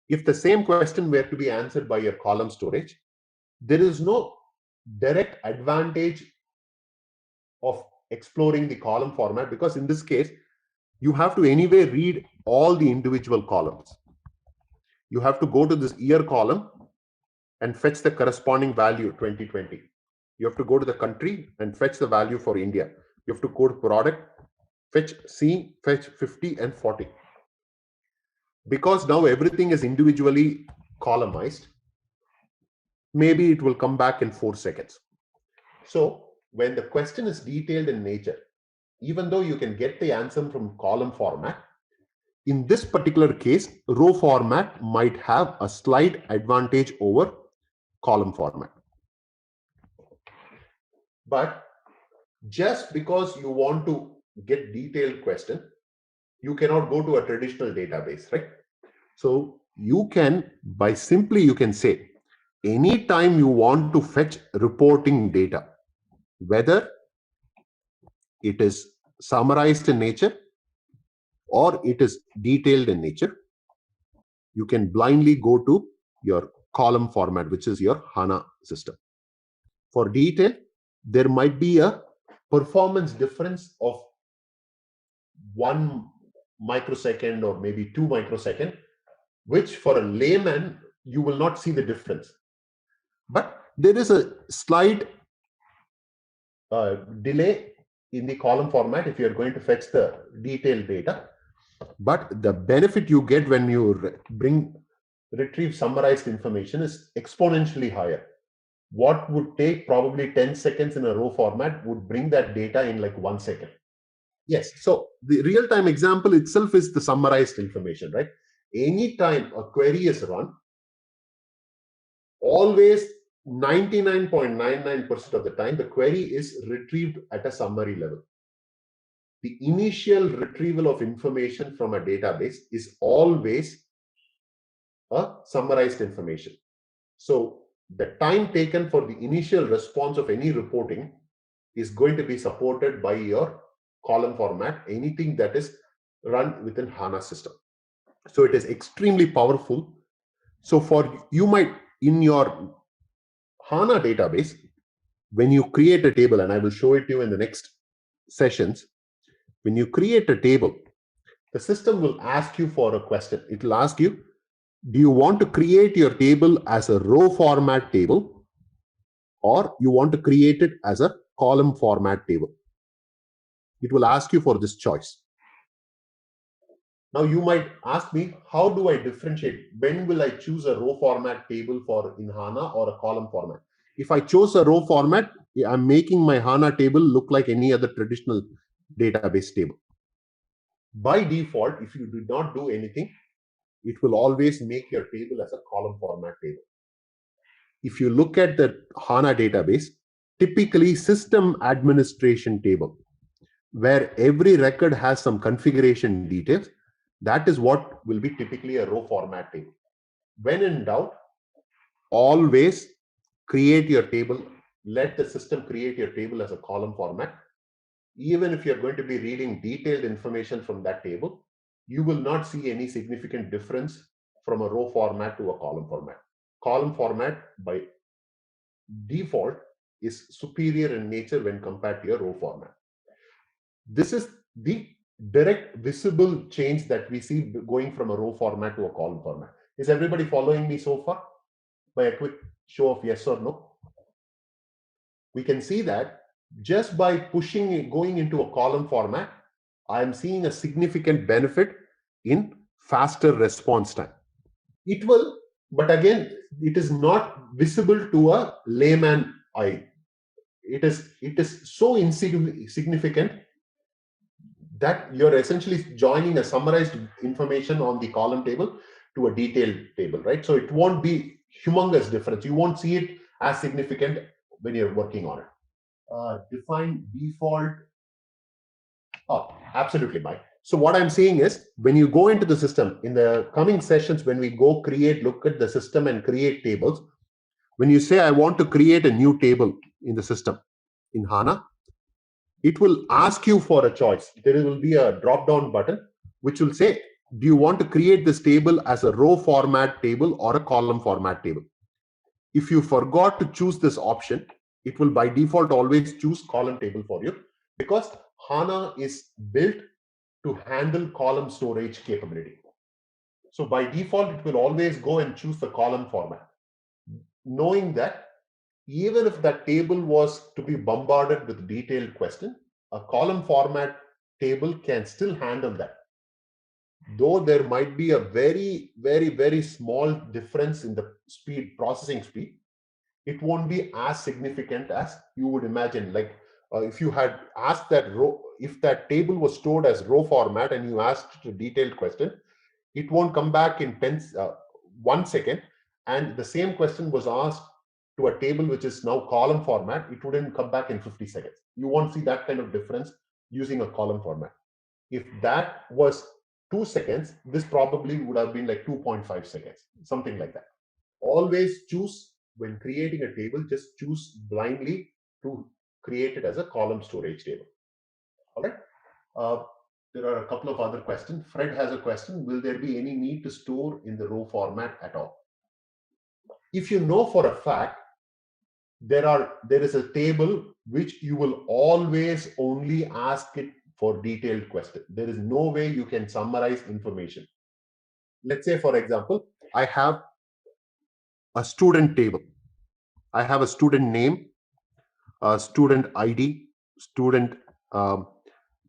If the same question were to be answered by your column storage, there is no direct advantage of exploring the column format, because in this case, you have to anyway read all the individual columns. You have to go to this year column and fetch the corresponding value 2020. You have to go to the country and fetch the value for India. You have to go to product, fetch C, fetch 50 and 40. Because now everything is individually columnized, maybe it will come back in 4 seconds. So when the question is detailed in nature, even though you can get the answer from column format, in this particular case, row format might have a slight advantage over column format. But just because you want to get detailed question, you cannot go to a traditional database, right? So you can say, anytime you want to fetch reporting data, whether it is summarized in nature or it is detailed in nature, you can blindly go to your column format, which is your HANA system. For detail, there might be a performance difference of 1 microsecond or maybe 2 microsecond, which for a layman, you will not see the difference. But there is a slight delay in the column format if you are going to fetch the detailed data. But the benefit you get when you retrieve summarized information is exponentially higher. What would take probably 10 seconds in a row format would bring that data in like 1 second. Yes. So the real-time example itself is the summarized information, right? Anytime a query is run, always 99.99% of the time, the query is retrieved at a summary level. The initial retrieval of information from a database is always a summarized information. So the time taken for the initial response of any reporting is going to be supported by your column format, anything that is run within HANA system. So it is extremely powerful. So you might, in your HANA database, when you create a table, and I will show it to you in the next sessions, when you create a table, the system will ask you for a question. It will ask you, do you want to create your table as a row format table, or you want to create it as a column format table? It will ask you for this choice. Now you might ask me, how do I differentiate? When will I choose a row format table for in HANA or a column format? If I chose a row format, I'm making my HANA table look like any other traditional database table. By default, if you do not do anything, it will always make your table as a column format table. If you look at the HANA database, typically system administration table, where every record has some configuration details, that is what will be typically a row format table. When in doubt, always create your table. Let the system create your table as a column format. Even if you're going to be reading detailed information from that table, you will not see any significant difference from a row format to a column format. Column format by default is superior in nature when compared to your row format. This is the direct visible change that we see going from a row format to a column format. Is everybody following me so far? By a quick show of yes or no. We can see that just by going into a column format, I am seeing a significant benefit in faster response time. It will, but again, it is not visible to a layman eye. It is so insignificant that you're essentially joining a summarized information on the column table to a detailed table, right? So it won't be humongous difference. You won't see it as significant when you're working on it. Define default. Oh, absolutely, Mike. So what I'm saying is, when you go into the system in the coming sessions, when we go look at the system and create tables, when you say I want to create a new table in the system in HANA, it will ask you for a choice. There will be a drop-down button which will say, do you want to create this table as a row format table or a column format table? If you forgot to choose this option, it will by default always choose column table for you, because HANA is built to handle column storage capability. So by default, it will always go and choose the column format, knowing that even if that table was to be bombarded with detailed question, a column format table can still handle that. Though there might be a very, very, very small difference in the processing speed, it won't be as significant as you would imagine. Like if you had asked that row, if that table was stored as row format and you asked a detailed question, it won't come back in 1 second. And the same question was asked to a table which is now column format, it wouldn't come back in 50 seconds. You won't see that kind of difference using a column format. If that was 2 seconds, this probably would have been like 2.5 seconds, something like that. Always choose, when creating a table, just choose blindly to create it as a column storage table. All right. There are a couple of other questions. Fred has a question. Will there be any need to store in the row format at all? If you know for a fact, there is a table which you will always only ask it for detailed question. There is no way you can summarize information. Let's say, for example, I have a student table. I have a student name, a student ID, student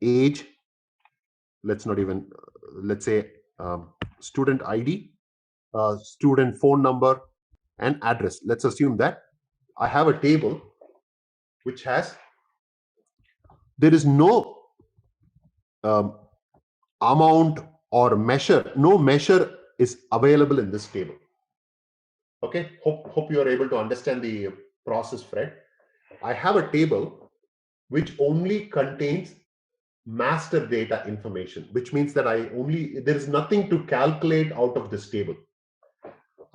age. Let's say student ID, student phone number, and address. Let's assume that I have a table which has, there is no amount or measure, no measure is available in this table. Okay, hope you are able to understand the process, Fred. I have a table which only contains master data information, which means that there is nothing to calculate out of this table.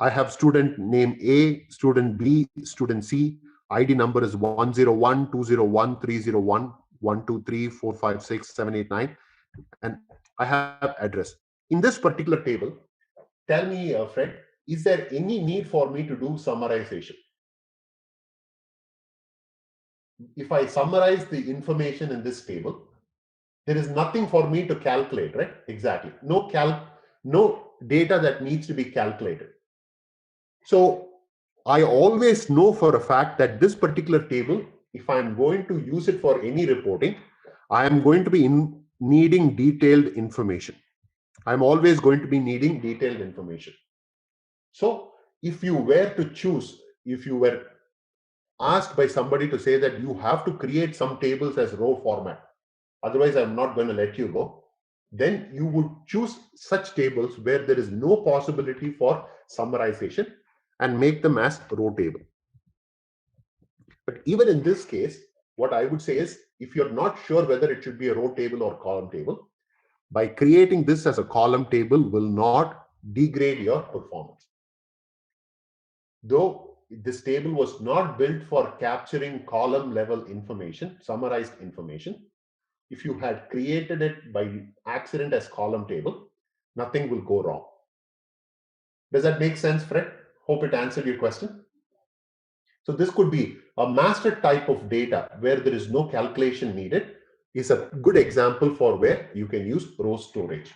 I have student name A, student B, student C. ID number is 101, 201, 301, 123, 456, 789, and I have address. In this particular table, tell me, Fred, is there any need for me to do summarization? If I summarize the information in this table, there is nothing for me to calculate, right? Exactly. No data that needs to be calculated. So I always know for a fact that this particular table, if I'm going to use it for any reporting, I am going to be needing detailed information. I'm always going to be needing detailed information. So if you were to choose, if you were asked by somebody to say that you have to create some tables as row format, otherwise I'm not going to let you go, then you would choose such tables where there is no possibility for summarization and make them as row table. But even in this case, what I would say is, if you're not sure whether it should be a row table or column table, by creating this as a column table will not degrade your performance. Though this table was not built for capturing column level information, summarized information, if you had created it by accident as column table, nothing will go wrong. Does that make sense, Fred? Hope it answered your question. So this could be a master type of data where there is no calculation needed, is a good example for where you can use row storage.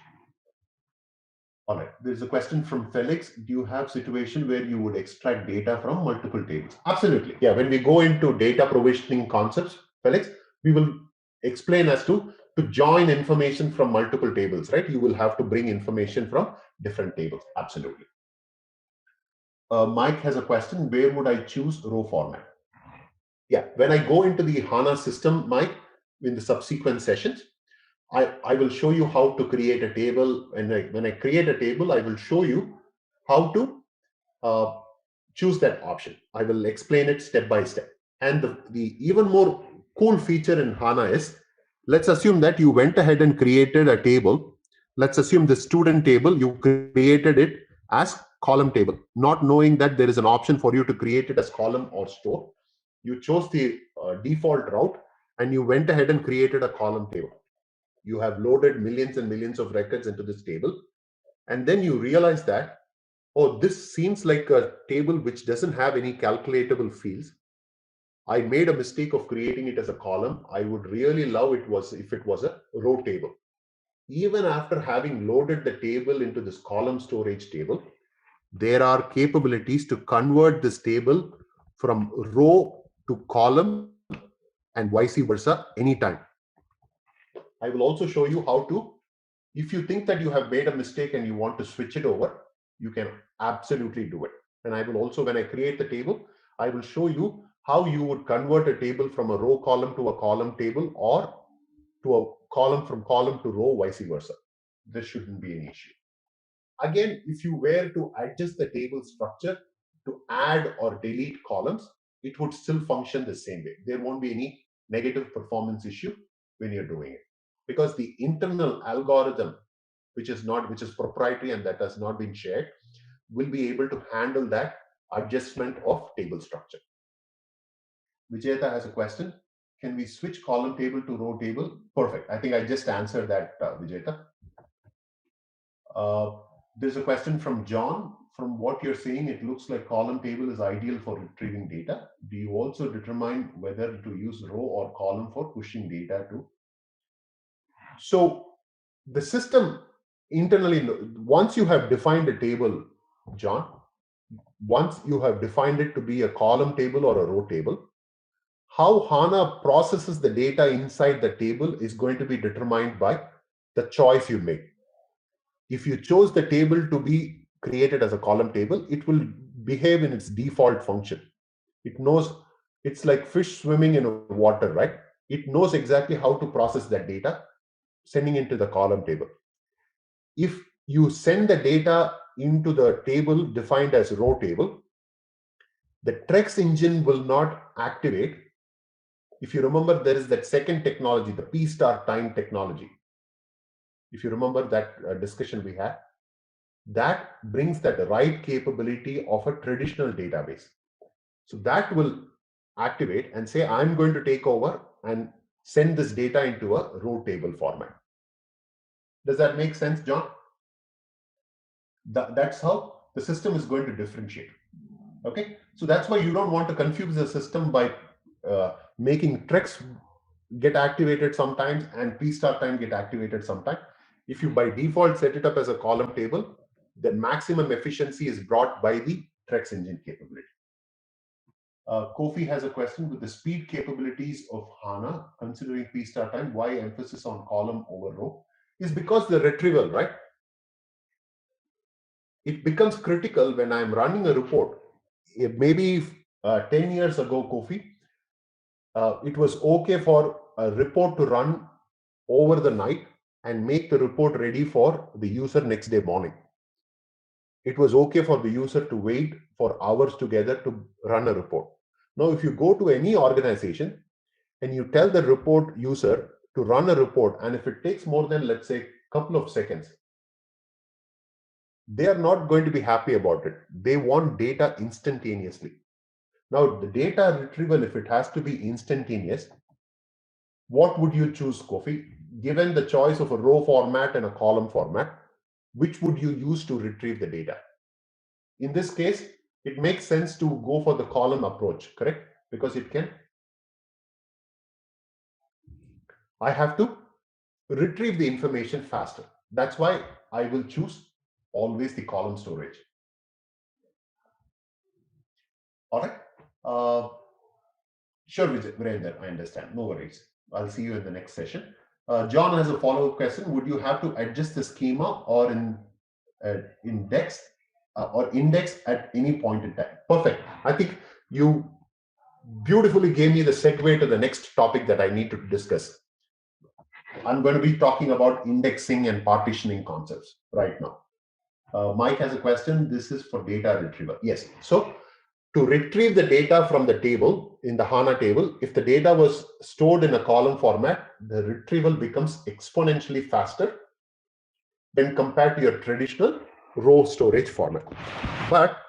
All right, there's a question from Felix. Do you have situation where you would extract data from multiple tables? Absolutely. Yeah, when we go into data provisioning concepts, Felix, we will explain as to join information from multiple tables, right? You will have to bring information from different tables. Absolutely. Mike has a question. Where would I choose row format? Yeah, when I go into the HANA system, Mike, in the subsequent sessions, I will show you how to create a table. And when I create a table, I will show you how to uh, choose that option. I will explain it step by step. And the even more cool feature in HANA is, let's assume that you went ahead and created a table. Let's assume the student table, you created it as column table, not knowing that there is an option for you to create it as column or store. You chose the default route and you went ahead and created a column table. You have loaded millions and millions of records into this table. And then you realize that, oh, this seems like a table which doesn't have any calculatable fields. I made a mistake of creating it as a column. I would really love it was if it was a row table. Even after having loaded the table into this column storage table, there are capabilities to convert this table from row to column and vice versa anytime. I will also show you how to, if you think that you have made a mistake and you want to switch it over, you can absolutely do it. And I will also, when I create the table, I will show you how you would convert a table from a row column to a column table, or to a column from column to row, vice versa. This shouldn't be an issue. Again, if you were to adjust the table structure to add or delete columns, it would still function the same way. There won't be any negative performance issue when you're doing it, because the internal algorithm, which is proprietary and that has not been shared, will be able to handle that adjustment of table structure. Vijayata has a question. Can we switch column table to row table? Perfect. I think I just answered that, Vijayata. There's a question from John. From what you're saying, it looks like column table is ideal for retrieving data. Do you also determine whether to use row or column for pushing data to? So the system internally, once you have defined a table, John, once you have defined it to be a column table or a row table, how HANA processes the data inside the table is going to be determined by the choice you make. If you chose the table to be created as a column table, it will behave in its default function. It knows, it's like fish swimming in water, right? It knows exactly how to process that data, sending into the column table. If you send the data into the table defined as row table, the Trex engine will not activate. If you remember, there is that second technology, the P star time technology. If you remember that discussion we had, that brings that right capability of a traditional database. So that will activate and say, I'm going to take over and send this data into a row table format. Does that make sense, John? That's how the system is going to differentiate. Okay, so that's why you don't want to confuse the system by making Trex get activated sometimes and P star time get activated sometimes. If you by default set it up as a column table, the maximum efficiency is brought by the Trex engine capability. Kofi has a question. With the speed capabilities of HANA, considering P star time, why emphasis on column over row? Is because the retrieval, right? It becomes critical when I'm running a report. Maybe 10 years ago, Kofi, it was okay for a report to run over the night and make the report ready for the user next day morning. It was okay for the user to wait for hours together to run a report. Now, if you go to any organization and you tell the report user to run a report, and if it takes more than, let's say, a couple of seconds, they are not going to be happy about it. They want data instantaneously. Now, the data retrieval, if it has to be instantaneous, what would you choose, Kofi? Given the choice of a row format and a column format, which would you use to retrieve the data? In this case, it makes sense to go for the column approach, correct? Because I have to retrieve the information faster. That's why I will choose always the column storage. All right. Sure, Virender, I understand. No worries. I'll see you in the next session. John has a follow-up question. Would you have to adjust the schema or index at any point in time? Perfect. I think you beautifully gave me the segue to the next topic that I need to discuss. I'm going to be talking about indexing and partitioning concepts right now. Mike has a question. This is for data retrieval. Yes. So to retrieve the data from the table, in the HANA table, if the data was stored in a column format, the retrieval becomes exponentially faster when compared to your traditional row storage format. But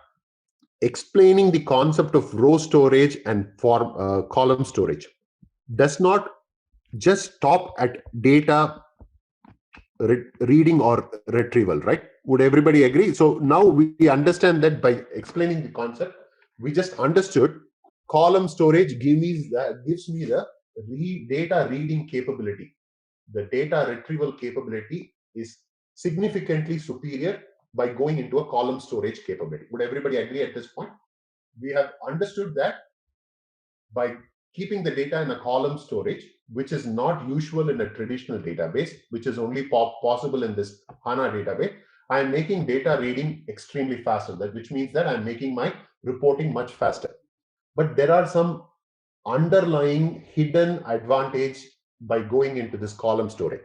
explaining the concept of row storage and column storage does not just stop at data reading or retrieval, right? Would everybody agree? So now we understand that by explaining the concept, we just understood column storage gives me the data reading capability. The data retrieval capability is significantly superior by going into a column storage capability. Would everybody agree at this point? We have understood that by keeping the data in a column storage, which is not usual in a traditional database, which is only possible in this HANA database, I am making data reading extremely faster, which means that I'm making my reporting much faster. But there are some underlying hidden advantage by going into this column storage.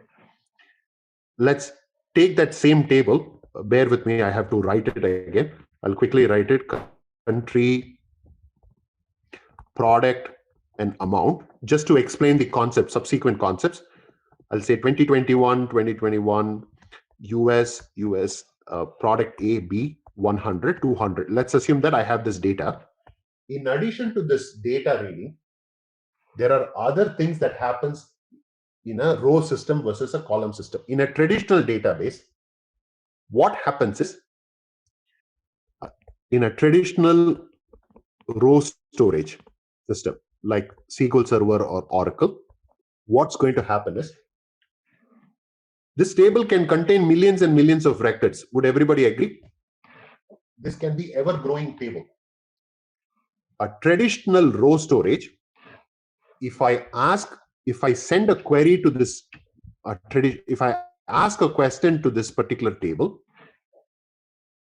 Let's take that same table. Bear with me, I have to write it again. I'll quickly write it. Country, product, and amount, just to explain the concept, subsequent concepts. I'll say 2021, US, product A, B, 100, 200. Let's assume that I have this data. In addition to this data reading, there are other things that happens in a row system versus a column system. In a traditional database, what happens is, in a traditional row storage system, like SQL Server or Oracle, what's going to happen is, this table can contain millions and millions of records. Would everybody agree? This can be ever-growing table. A traditional row storage, if I send a query to this, if I ask a question to this particular table,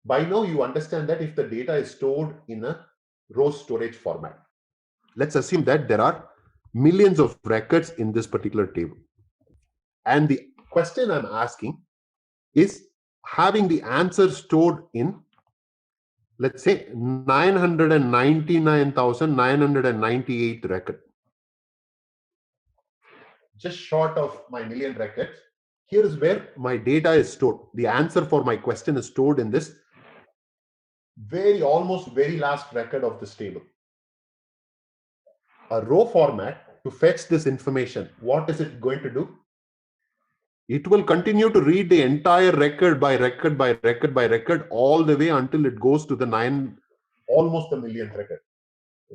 by now you understand that if the data is stored in a row storage format, let's assume that there are millions of records in this particular table. And the question I'm asking is having the answer stored in, let's say, 999,998 record. Just short of my million records. Here is where my data is stored. The answer for my question is stored in this almost very last record of this table. A row format, to fetch this information, what is it going to do? It will continue to read the entire record by record by record by record all the way until it goes to the almost a millionth record.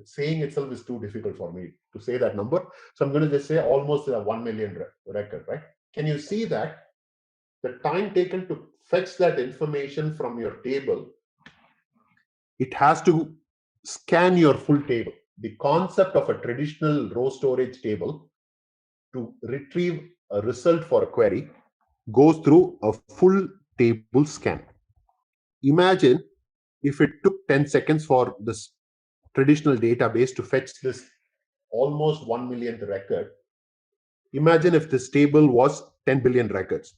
Saying itself is too difficult for me to say that number. So I'm going to just say almost 1 million record, right? Can you see that the time taken to fetch that information from your table, it has to scan your full table. The concept of a traditional row storage table to retrieve a result for a query goes through a full table scan. Imagine if it took 10 seconds for this traditional database to fetch this almost 1 millionth record. Imagine if this table was 10 billion records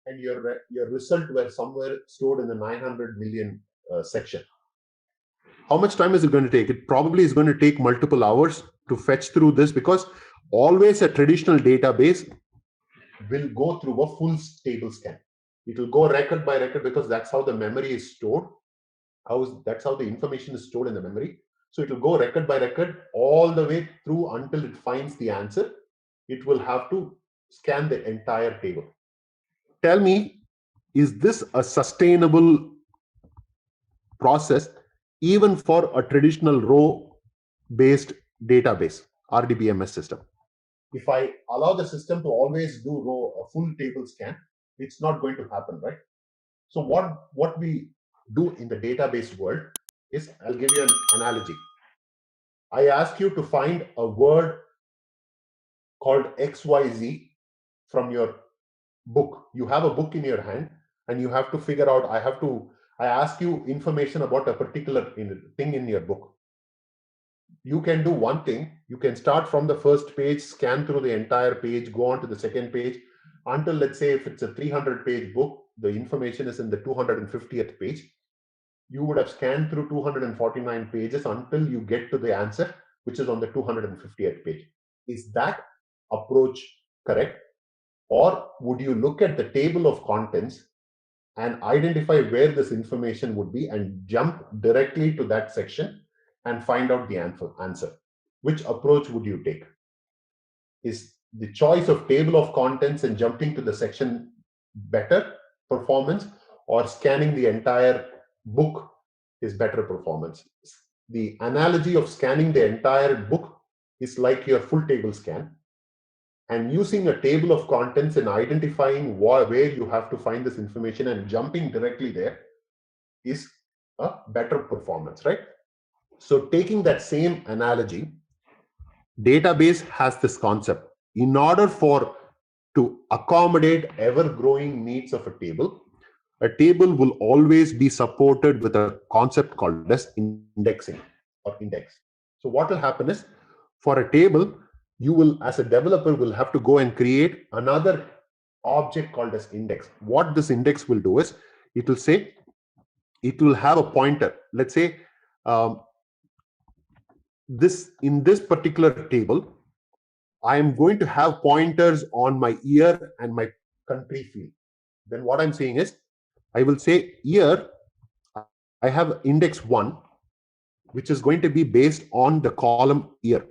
and your result were somewhere stored in the 900 million section. How much time is it going to take? It probably is going to take multiple hours to fetch through this, because always a traditional database will go through a full table scan. It will go record by record because that's how the memory is stored. That's how the information is stored in the memory. So it will go record by record all the way through until it finds the answer. It will have to scan the entire table. Tell me, is this a sustainable process even for a traditional row-based database, RDBMS system? If I allow the system to always do a full table scan, it's not going to happen, right? So what we do in the database world is, I'll give you an analogy. I ask you to find a word called XYZ from your book. You have a book in your hand and you have to figure out, I ask you information about a particular thing in your book. You can do one thing. You can start from the first page, scan through the entire page, go on to the second page until, let's say, if it's a 300-page book, the information is in the 250th page. You would have scanned through 249 pages until you get to the answer, which is on the 250th page. Is that approach correct? Or would you look at the table of contents and identify where this information would be and jump directly to that section and find out the answer? Which approach would you take? Is the choice of table of contents and jumping to the section better performance, or scanning the entire book is better performance? The analogy of scanning the entire book is like your full table scan, and using a table of contents and identifying where you have to find this information and jumping directly there is a better performance, right? So taking that same analogy, database has this concept. In order to accommodate ever-growing needs of a table will always be supported with a concept called as indexing or index. So what will happen is, for a table, you will, as a developer, will have to go and create another object called as index. What this index will do is, it will have a pointer. Let's say in this particular table, I am going to have pointers on my year and my country field. Then what I'm saying is, I will say year, I have index 1, which is going to be based on the column year.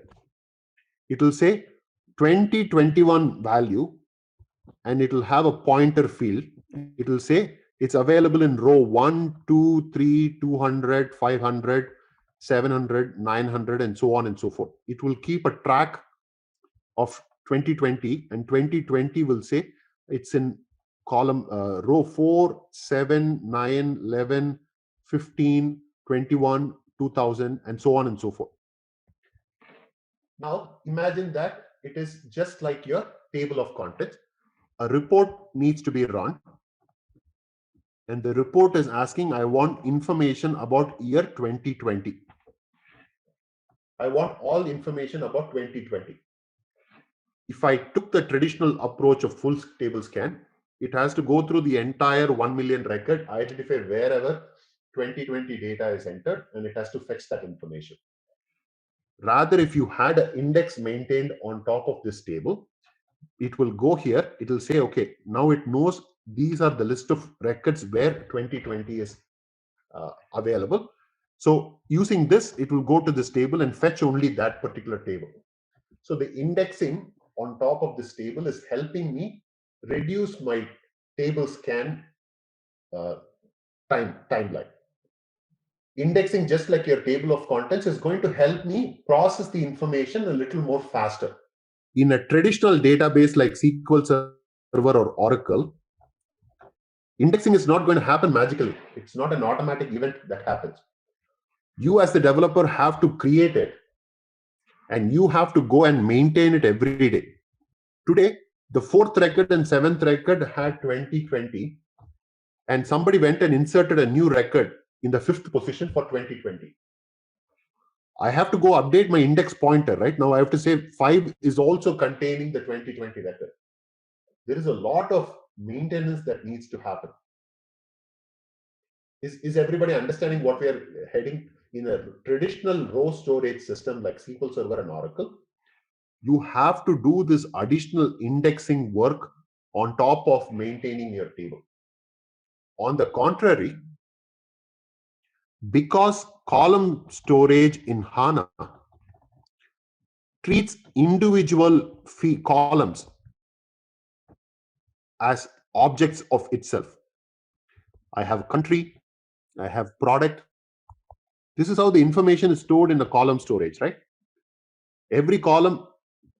It will say 2021 value, and it will have a pointer field. It will say it's available in row 1, 2, 3, 200, 500, 700, 900, and so on and so forth. It will keep a track of 2020, and 2020 will say it's in column row 4, 7, 9, 11, 15, 21, 2000, and so on and so forth. Now imagine that it is just like your table of contents. A report needs to be run, and the report is asking, I want information about year 2020. I want all information about 2020. If I took the traditional approach of full table scan, it has to go through the entire 1 million record, identify wherever 2020 data is entered, and it has to fetch that information. Rather, if you had an index maintained on top of this table, it will go here, it will say, okay, now it knows these are the list of records where 2020 is available. So using this, it will go to this table and fetch only that particular table. So the indexing on top of this table is helping me reduce my table scan timeline. Indexing, just like your table of contents, is going to help me process the information a little more faster. In a traditional database like SQL Server or Oracle, indexing is not going to happen magically. It's not an automatic event that happens. You as the developer have to create it, and you have to go and maintain it every day. Today, the 4th record and 7th record had 2020, and somebody went and inserted a new record in the 5th position for 2020. I have to go update my index pointer. Right now, I have to say 5 is also containing the 2020 record. There is a lot of maintenance that needs to happen. Is everybody understanding what we are heading? In a traditional row storage system like SQL Server and Oracle, you have to do this additional indexing work on top of maintaining your table. On the contrary, because column storage in HANA treats individual columns as objects of itself. I have country, I have product. This is how the information is stored in the column storage, right? Every column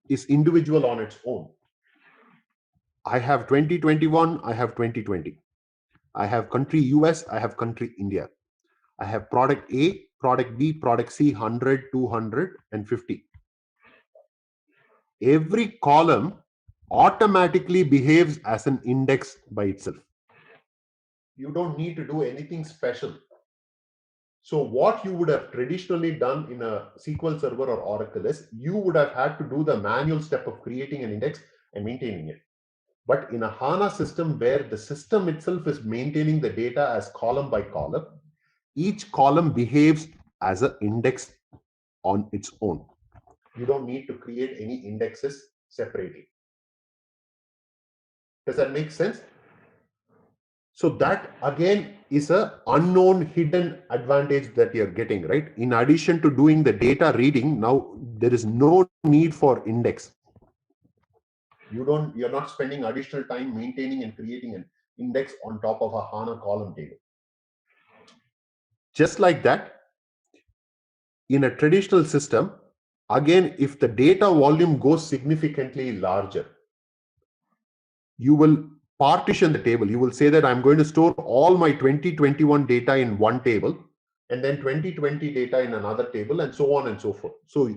is individual on its own. I have 2021, I have 2020. I have country US, I have country India. I have product A, product B, product C, 100, 200, and 50. Every column automatically behaves as an index by itself. You don't need to do anything special. So what you would have traditionally done in a SQL Server or Oracle is you would have had to do the manual step of creating an index and maintaining it. But in a HANA system where the system itself is maintaining the data as column by column, each column behaves as an index on its own. You don't need to create any indexes separately. Does that make sense? So that again is an unknown hidden advantage that you're getting, right? In addition to doing the data reading, now there is no need for index. You're not spending additional time maintaining and creating an index on top of a HANA column table. Just like that, in a traditional system, again, if the data volume goes significantly larger, you will partition the table. You will say that I'm going to store all my 2021 data in one table and then 2020 data in another table and so on and so forth. So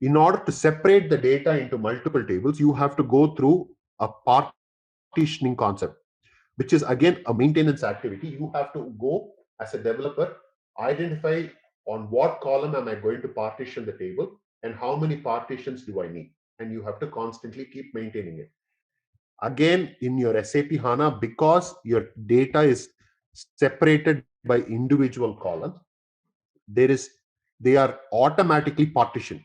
in order to separate the data into multiple tables, you have to go through a partitioning concept, which is again a maintenance activity. You have to go as a developer, identify on what column am I going to partition the table and how many partitions do I need. And you have to constantly keep maintaining it. Again, in your SAP HANA, because your data is separated by individual columns, they are automatically partitioned.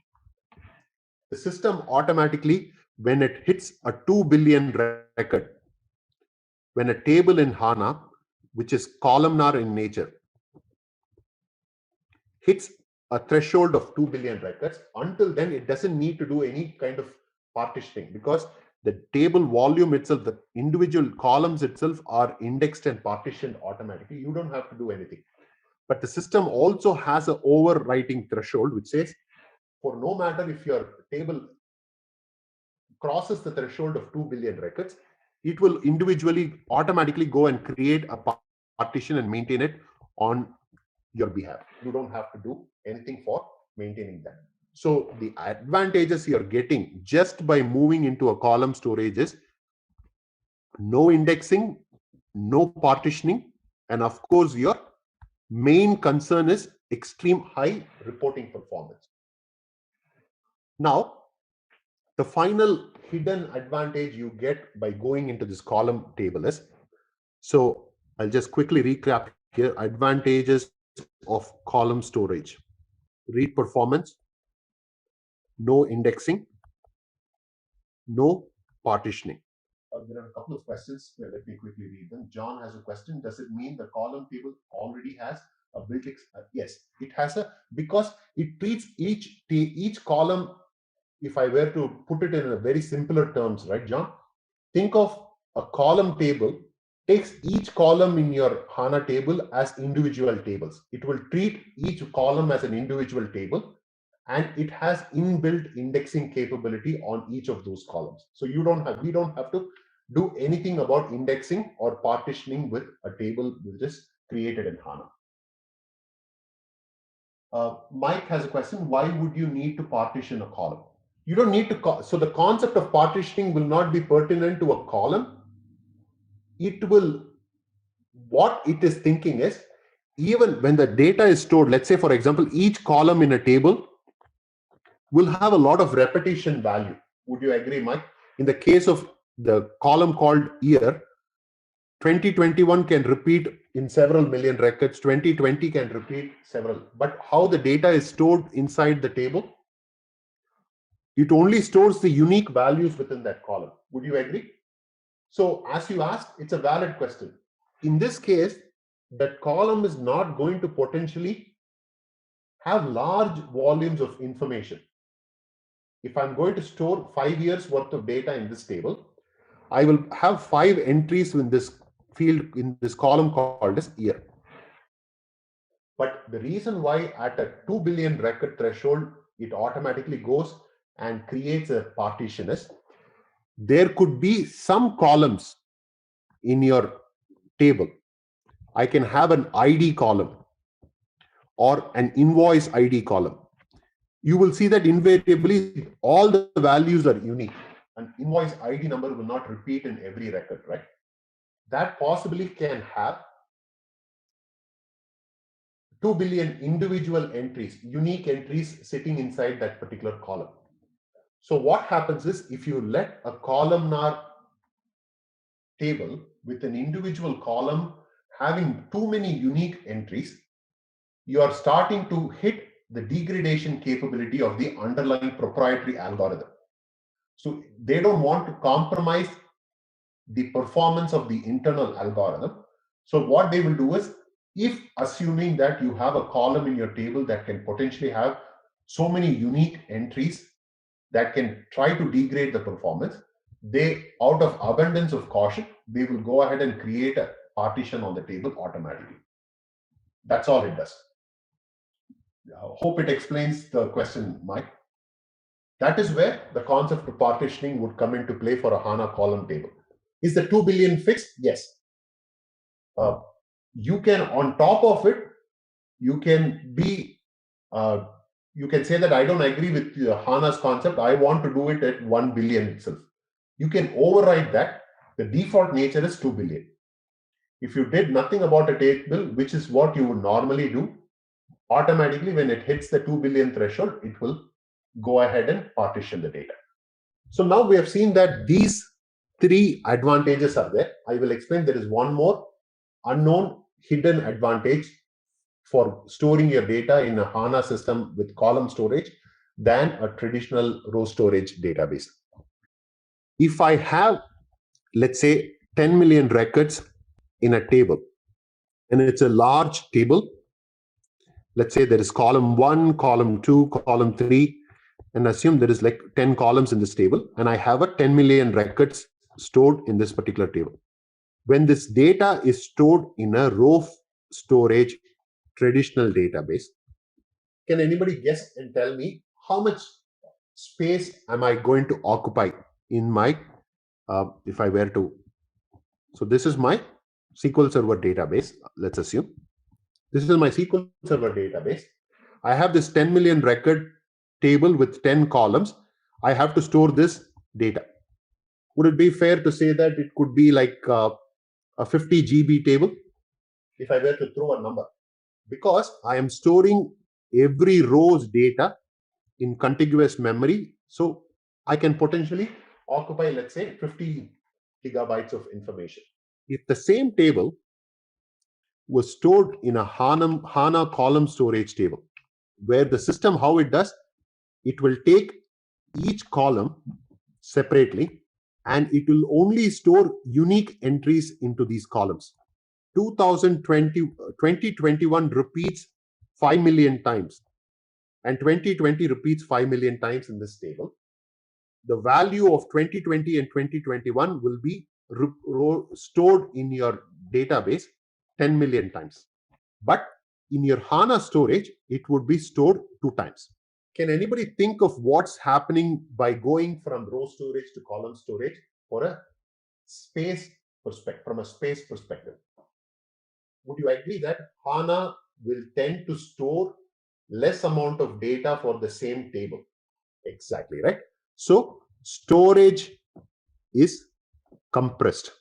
The system automatically, when it hits a 2 billion record, when a table in HANA, which is columnar in nature, hits a threshold of 2 billion records, until then it doesn't need to do any kind of partitioning because the table volume itself, the individual columns itself are indexed and partitioned automatically. You don't have to do anything. But the system also has an overwriting threshold, which says for no matter if your table crosses the threshold of 2 billion records, it will individually automatically go and create a partition and maintain it on your behalf. You don't have to do anything for maintaining that. So the advantages you're getting just by moving into a column storage is no indexing, no partitioning, and of course your main concern is extreme high reporting performance. Now, the final hidden advantage you get by going into this column table is, so I'll just quickly recap here, advantages of column storage. Read performance, no indexing, no partitioning. There are a couple of questions. Let me quickly read them. John has a question. Does it mean the column table already has a built-in? Yes, it has a, because it treats each column. If I were to put it in a very simpler terms, right, John? Think of a column table, takes each column in your HANA table as individual tables. It will treat each column as an individual table, and it has inbuilt indexing capability on each of those columns. So we don't have to do anything about indexing or partitioning with a table which is created in HANA. Mike has a question. Why would you need to partition a column? You don't need to. So the concept of partitioning will not be pertinent to a column. What it is thinking is, even when the data is stored, let's say, for example, each column in a table will have a lot of repetition value. Would you agree, Mike? In the case of the column called year, 2021 can repeat in several million records, 2020 can repeat several. But how the data is stored inside the table, it only stores the unique values within that column. Would you agree? So as you asked, it's a valid question. In this case, that column is not going to potentially have large volumes of information. If I'm going to store 5 years worth of data in this table, I will have 5 entries in this field, in this column called as year. But the reason why at a 2 billion record threshold, it automatically goes and creates a partition is, there could be some columns in your table. I can have an ID column or an invoice ID column. You will see that invariably all the values are unique. An invoice ID number will not repeat in every record, right? That possibly can have 2 billion individual entries, unique entries sitting inside that particular column. So what happens is, if you let a columnar table with an individual column having too many unique entries, you are starting to hit the degradation capability of the underlying proprietary algorithm. So they don't want to compromise the performance of the internal algorithm. So what they will do is, if assuming that you have a column in your table that can potentially have so many unique entries that can try to degrade the performance, they, out of abundance of caution, they will go ahead and create a partition on the table automatically. That's all it does. Hope it explains the question, Mike. That is where the concept of partitioning would come into play for a HANA column table. Is the 2 billion fixed? Yes. You can, on top of it, you can be, you can say that I don't agree with HANA's concept. I want to do it at 1 billion itself. You can override that. The default nature is 2 billion. If you did nothing about a table, which is what you would normally do, automatically when it hits the 2 billion threshold, it will go ahead and partition the data. So now we have seen that these 3 advantages are there. I will explain. There is one more unknown hidden advantage for storing your data in a HANA system with column storage than a traditional row storage database. If I have, let's say, 10 million records in a table, and it's a large table, let's say there is column 1, column 2, column 3, and assume there is like 10 columns in this table, and I have a 10 million records stored in this particular table. When this data is stored in a row storage traditional database, can anybody guess and tell me how much space am I going to occupy in my, if I were to, so this is my SQL Server database, let's assume. This is my SQL Server database. I have this 10 million record table with 10 columns. I have to store this data. Would it be fair to say that it could be like a 50 GB table, if I were to throw a number? Because I am storing every row's data in contiguous memory, so I can potentially occupy, let's say, 50 gigabytes of information. If the same table was stored in a HANA column storage table, where the system, how it does, it will take each column separately and it will only store unique entries into these columns. 2021 repeats 5 million times and 2020 repeats 5 million times in this table. The value of 2020 and 2021 will be stored in your database 10 million times. But in your HANA storage, it would be stored 2 times. Can anybody think of what's happening by going from row storage to column storage for a space perspective, from a space perspective? Would you agree that HANA will tend to store less amount of data for the same table? Exactly, right? So storage is compressed.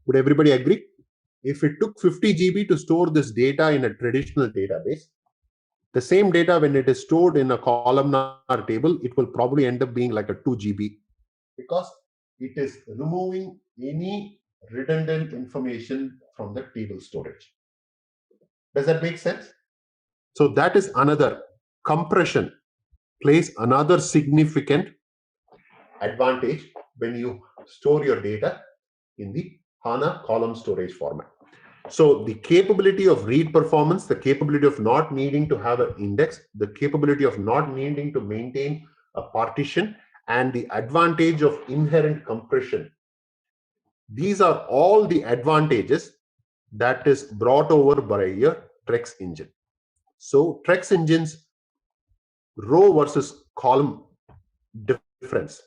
Would everybody agree? If it took 50 GB to store this data in a traditional database, the same data, when it is stored in a columnar table, it will probably end up being like a 2 GB, because it is removing any redundant information from the table storage. Does that make sense? So that is another compression plays another significant advantage when you store your data in the HANA column storage format. So the capability of read performance, the capability of not needing to have an index, the capability of not needing to maintain a partition, and the advantage of inherent compression. These are all the advantages that is brought over by a Trex engine. So Trex engines row versus column difference.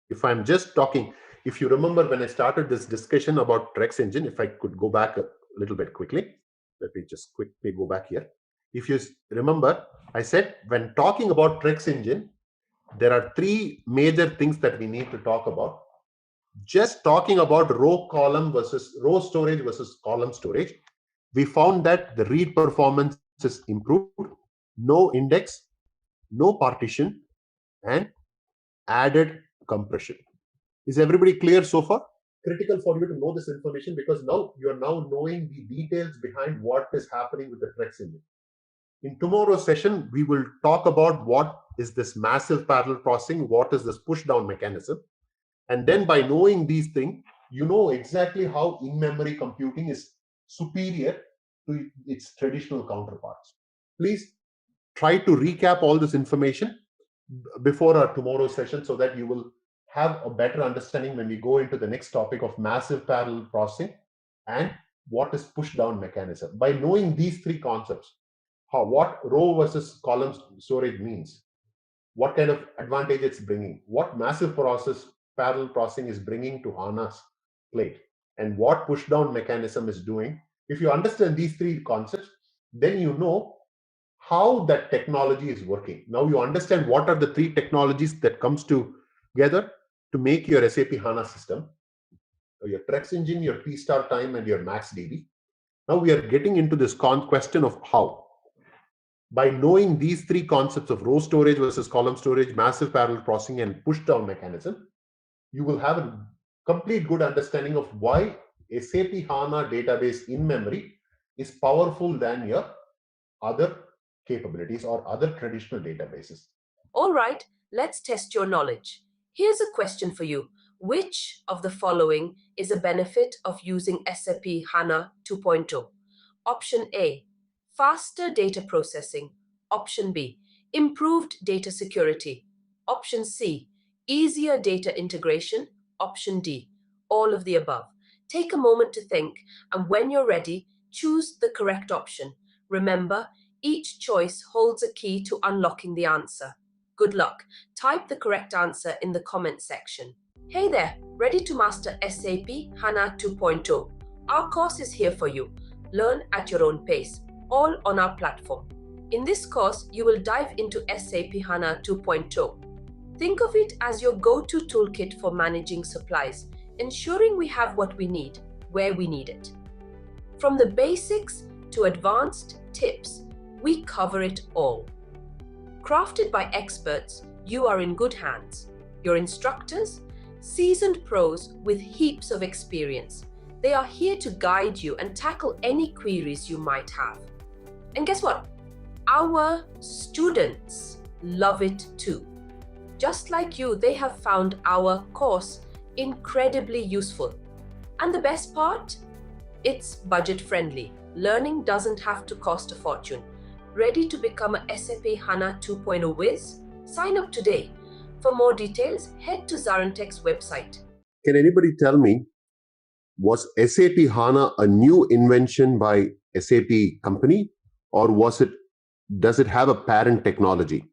If I'm just talking, if you remember when I started this discussion about Trex engine, if I could go back a little bit quickly, let me just quickly go back here. If you remember, I said when talking about Trex engine, there are three major things that we need to talk about. Just talking about row storage versus column storage, we found that the read performance is improved, no index, no partition, and added compression. Is everybody clear so far? Critical for you to know this information because now you are now knowing the details behind what is happening with the Trex engine. In tomorrow's session, we will talk about what is this massive parallel processing, what is this push down mechanism. And then by knowing these things, you know exactly how in-memory computing is superior to its traditional counterparts. Please try to recap all this information before our tomorrow session so that you will have a better understanding when we go into the next topic of massive parallel processing and what is push down mechanism. By knowing these three concepts, what row versus column storage means, what kind of advantage it's bringing, what massive parallel processing is bringing to HANA's plate, and what push down mechanism is doing. If you understand these three concepts, then you know how that technology is working. Now you understand what are the three technologies that comes together to make your SAP HANA system, your Trex engine, your T-star time, and your MaxDB. Now we are getting into this question of how. By knowing these three concepts of row storage versus column storage, massive parallel processing, and push down mechanism, you will have a complete good understanding of why SAP HANA database in memory is powerful than your other capabilities or other traditional databases. All right, let's test your knowledge. Here's a question for you. Which of the following is a benefit of using SAP HANA 2.0? Option A, faster data processing. Option B, improved data security. Option C, easier data integration. Option D, all of the above. Take a moment to think, and when you're ready, choose the correct option. Remember, each choice holds a key to unlocking the answer. Good luck. Type the correct answer in the comment section. Hey there, ready to master SAP HANA 2.0? Our course is here for you. Learn at your own pace, all on our platform. In this course, you will dive into SAP HANA 2.0. Think of it as your go-to toolkit for managing supplies, ensuring we have what we need, where we need it. From the basics to advanced tips, we cover it all. Crafted by experts, you are in good hands. Your instructors, seasoned pros with heaps of experience. They are here to guide you and tackle any queries you might have. And guess what? Our students love it too. Just like you, they have found our course incredibly useful. And the best part? It's budget friendly. Learning doesn't have to cost a fortune. Ready to become a SAP HANA 2.0 whiz? Sign up today. For more details, head to ZaranTech's website. Can anybody tell me, was SAP HANA a new invention by SAP company, or does it have a parent technology?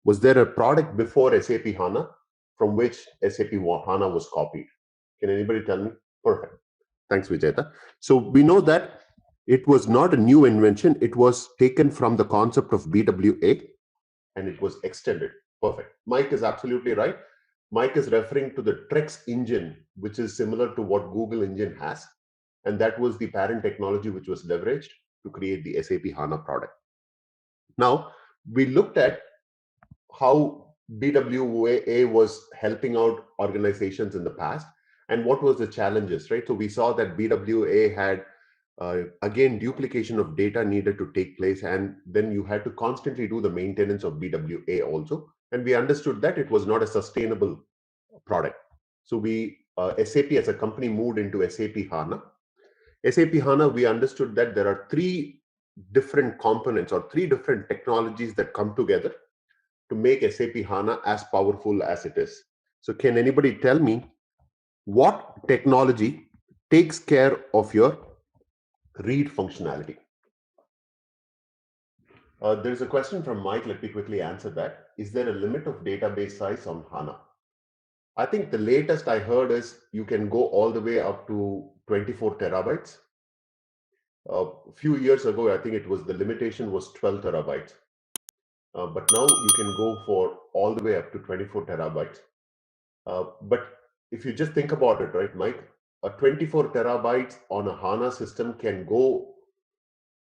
Was there a product before SAP HANA from which SAP HANA was copied? Can anybody tell me? Perfect. Thanks, Vijayata. So we know that it was not a new invention. It was taken from the concept of BWA and it was extended. Perfect. Mike is absolutely right. Mike is referring to the Trex engine, which is similar to what Google engine has. And that was the parent technology which was leveraged to create the SAP HANA product. Now, we looked at how BWA was helping out organizations in the past and what was the challenges, right? So we saw that BWA had again duplication of data needed to take place, and then you had to constantly do the maintenance of BWA also, and we understood that it was not a sustainable product. So we SAP as a company moved into SAP HANA, SAP HANA, we understood that there are three different components or three different technologies that come together to make SAP HANA as powerful as it is. So can anybody tell me what technology takes care of your read functionality? There's a question from Mike. Let me quickly answer that. Is there a limit of database size on HANA? I think the latest I heard is you can go all the way up to 24 terabytes. A few years ago, I think it was the limitation was 12 terabytes. But now you can go for all the way up to 24 terabytes. But if you just think about it, right, Mike, a 24 terabytes on a HANA system can go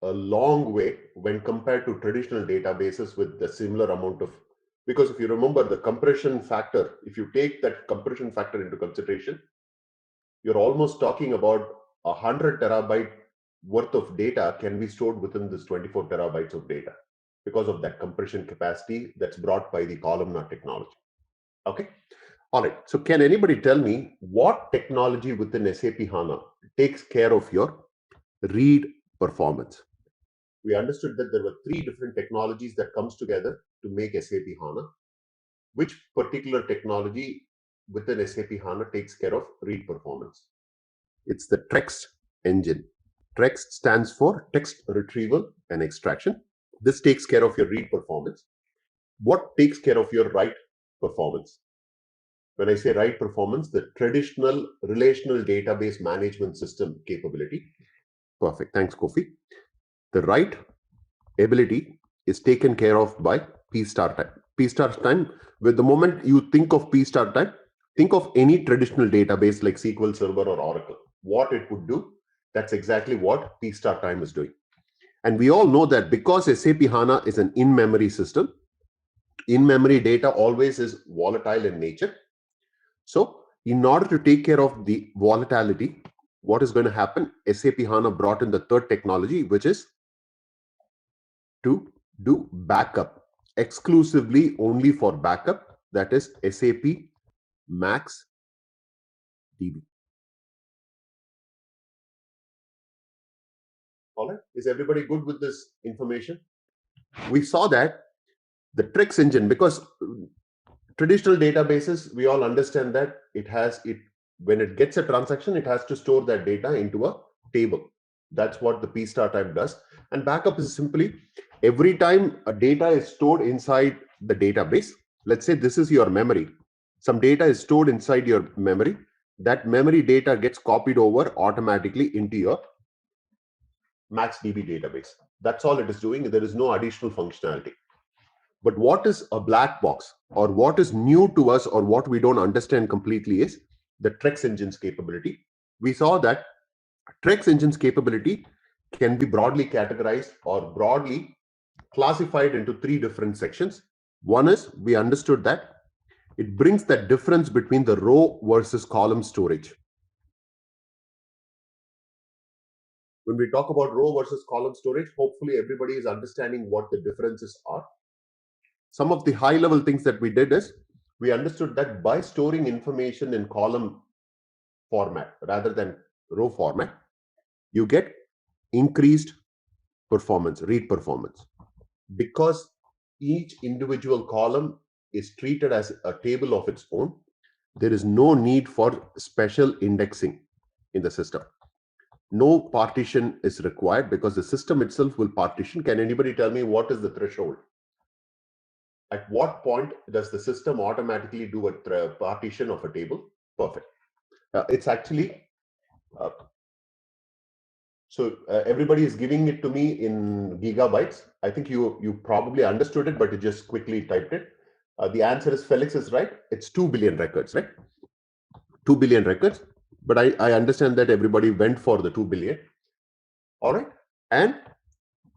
a long way when compared to traditional databases with the similar amount of, because if you remember the compression factor, if you take that compression factor into consideration, you're almost talking about 100 terabyte worth of data can be stored within this 24 terabytes of data because of that compression capacity that's brought by the columnar technology. Okay. All right. So can anybody tell me what technology within SAP HANA takes care of your read performance? We understood that there were three different technologies that comes together to make SAP HANA. Which particular technology within SAP HANA takes care of read performance? It's the TREX engine. TREX stands for text retrieval and extraction. This takes care of your read performance. What takes care of your write performance? When I say write performance, the traditional relational database management system capability. Perfect. Thanks, Kofi. The write ability is taken care of by P star time. P star time, with the moment you think of P star time, think of any traditional database like SQL Server or Oracle. What it would do, that's exactly what P star time is doing. And we all know that because SAP HANA is an in-memory system, in-memory data always is volatile in nature. So in order to take care of the volatility, what is going to happen? SAP HANA brought in the third technology, which is to do backup exclusively only for backup. That is SAP Max DB. All right. Is everybody good with this information? We saw that the TREX engine, because traditional databases, we all understand that when it gets a transaction, it has to store that data into a table. That's what the P star type does. And backup is simply every time a data is stored inside the database. Let's say this is your memory. Some data is stored inside your memory. That memory data gets copied over automatically into your MaxDB database. That's all it is doing. There is no additional functionality. But what is a black box, or what is new to us, or what we don't understand completely is the TREX engine's capability. We saw that TREX engine's capability can be broadly categorized or broadly classified into three different sections. One is, we understood that it brings that difference between the row versus column storage. When we talk about row versus column storage, hopefully everybody is understanding what the differences are. Some of the high-level things that we did is, we understood that by storing information in column format rather than row format, you get increased performance, read performance. Because each individual column is treated as a table of its own, there is no need for special indexing in the system. No partition is required because the system itself will partition. Can anybody tell me what is the threshold? At what point does the system automatically do a partition of a table? Perfect. It's actually, everybody is giving it to me in gigabytes. I think you probably understood it, but you just quickly typed it. The answer is, Felix is right. It's 2 billion records, right? 2 billion records. But I understand that everybody went for the 2 billion. All right. And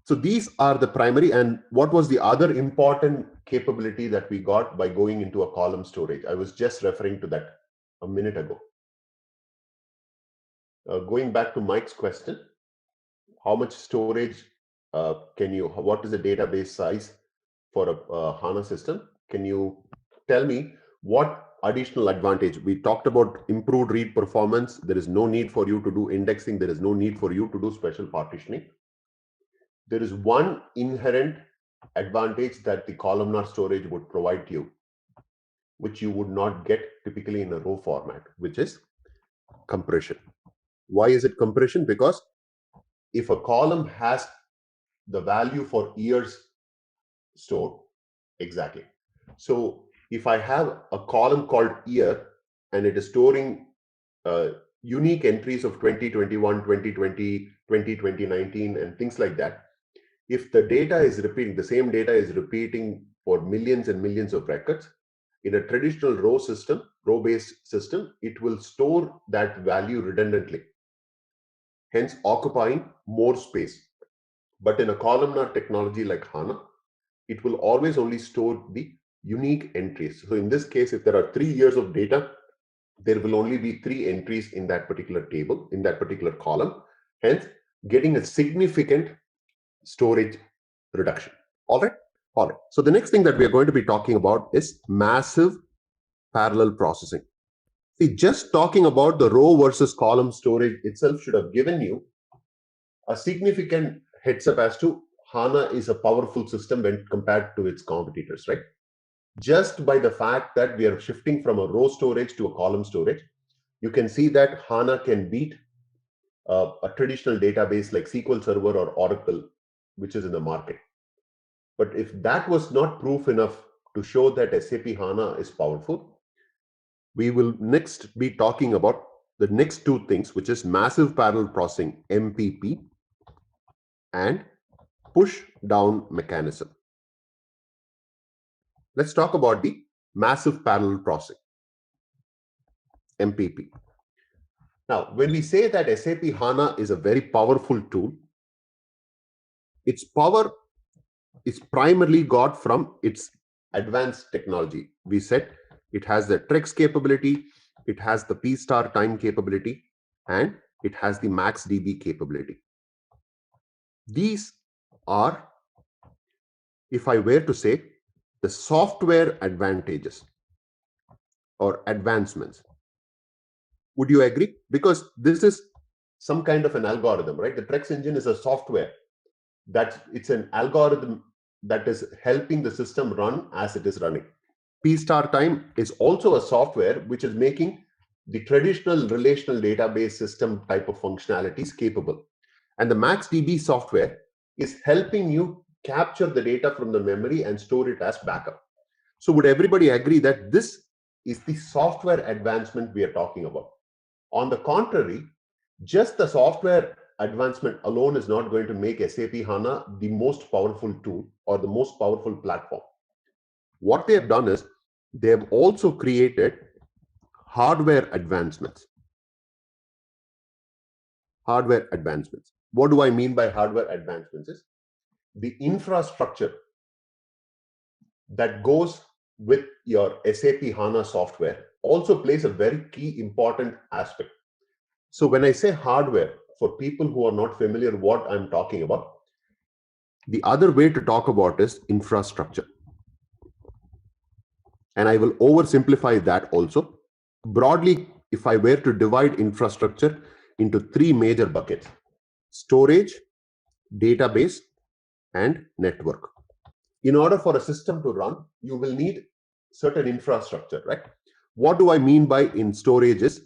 so these are the primary. And what was the other important capability that we got by going into a column storage? I was just referring to that a minute ago. Going back to Mike's question, how much storage what is the database size for a HANA system? Can you tell me what additional advantage. We talked about improved read performance. There is no need for you to do indexing. There is no need for you to do special partitioning. There is one inherent advantage that the columnar storage would provide you, which you would not get typically in a row format, which is compression. Why is it compression? Because if a column has the value for years stored, exactly. So if I have a column called year and it is storing unique entries of 2021, 2020, 2019, and things like that, if the data is repeating, the same data is repeating for millions and millions of records, in a traditional row-based system, it will store that value redundantly, hence occupying more space. But in a columnar technology like HANA, it will always only store the unique entries. So in this case, if there are 3 years of data, there will only be 3 entries in that particular table, in that particular column, hence getting a significant storage reduction. All right. So the next thing that we are going to be talking about is massive parallel processing. See, just talking about the row versus column storage itself should have given you a significant heads up as to HANA is a powerful system when compared to its competitors, right? Just by the fact that we are shifting from a row storage to a column storage, you can see that HANA can beat a traditional database like SQL Server or Oracle, which is in the market. But if that was not proof enough to show that SAP HANA is powerful, we will next be talking about the next two things, which is massive parallel processing, MPP, and push down mechanism. Let's talk about the massive parallel processing, MPP. Now, when we say that SAP HANA is a very powerful tool, its power is primarily got from its advanced technology. We said it has the TREX capability, it has the P star time capability, and it has the MaxDB capability. These are, if I were to say, the software advantages or advancements. Would you agree? Because this is some kind of an algorithm, right? The TREX engine is a software. It's an algorithm that is helping the system run as it is running. P star time is also a software which is making the traditional relational database system type of functionalities capable. And the MaxDB software is helping you capture the data from the memory and store it as backup. So would everybody agree that this is the software advancement we are talking about? On the contrary, just the software advancement alone is not going to make SAP HANA the most powerful tool or the most powerful platform. What they have done is they have also created hardware advancements. Hardware advancements. What do I mean by hardware advancements? Is the infrastructure that goes with your SAP HANA software also plays a very key important aspect. So when I say hardware, for people who are not familiar what I'm talking about, the other way to talk about is infrastructure. And I will oversimplify that also. Broadly, if I were to divide infrastructure into 3 major buckets: storage, database, and network. In order for a system to run, you will need certain infrastructure, right? What do I mean by in storage is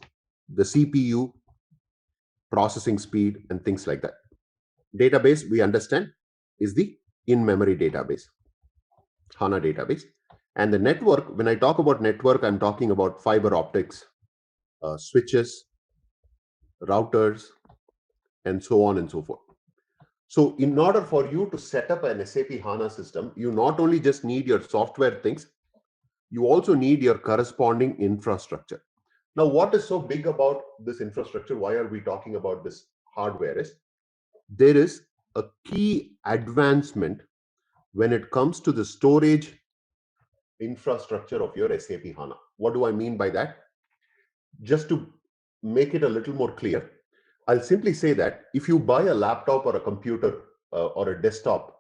the CPU, processing speed, and things like that. Database, we understand, is the in-memory database, HANA database. And the network, when I talk about network, I'm talking about fiber optics, switches, routers, and so on and so forth. So in order for you to set up an SAP HANA system, you not only just need your software things, you also need your corresponding infrastructure. Now, what is so big about this infrastructure? Why are we talking about this hardware? Is there is a key advancement when it comes to the storage infrastructure of your SAP HANA. What do I mean by that? Just to make it a little more clear, I'll simply say that if you buy a laptop or a computer or a desktop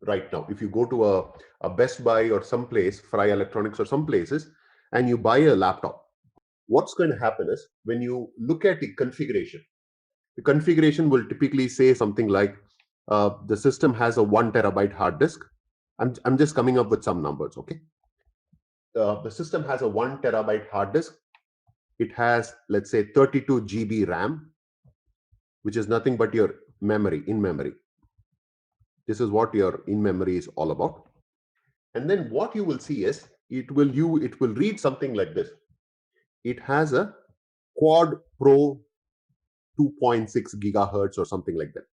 right now, if you go to a Best Buy or some place, Fry Electronics or some places, and you buy a laptop, what's going to happen is when you look at the configuration will typically say something like the system has a 1 terabyte hard disk. I'm just coming up with some numbers, okay? The system has a 1 terabyte hard disk. It has, let's say, 32 GB RAM, which is nothing but your memory, in memory. This is what your in memory is all about. And then what you will see is it will read something like this. It has a Quad Pro 2.6 gigahertz or something like that.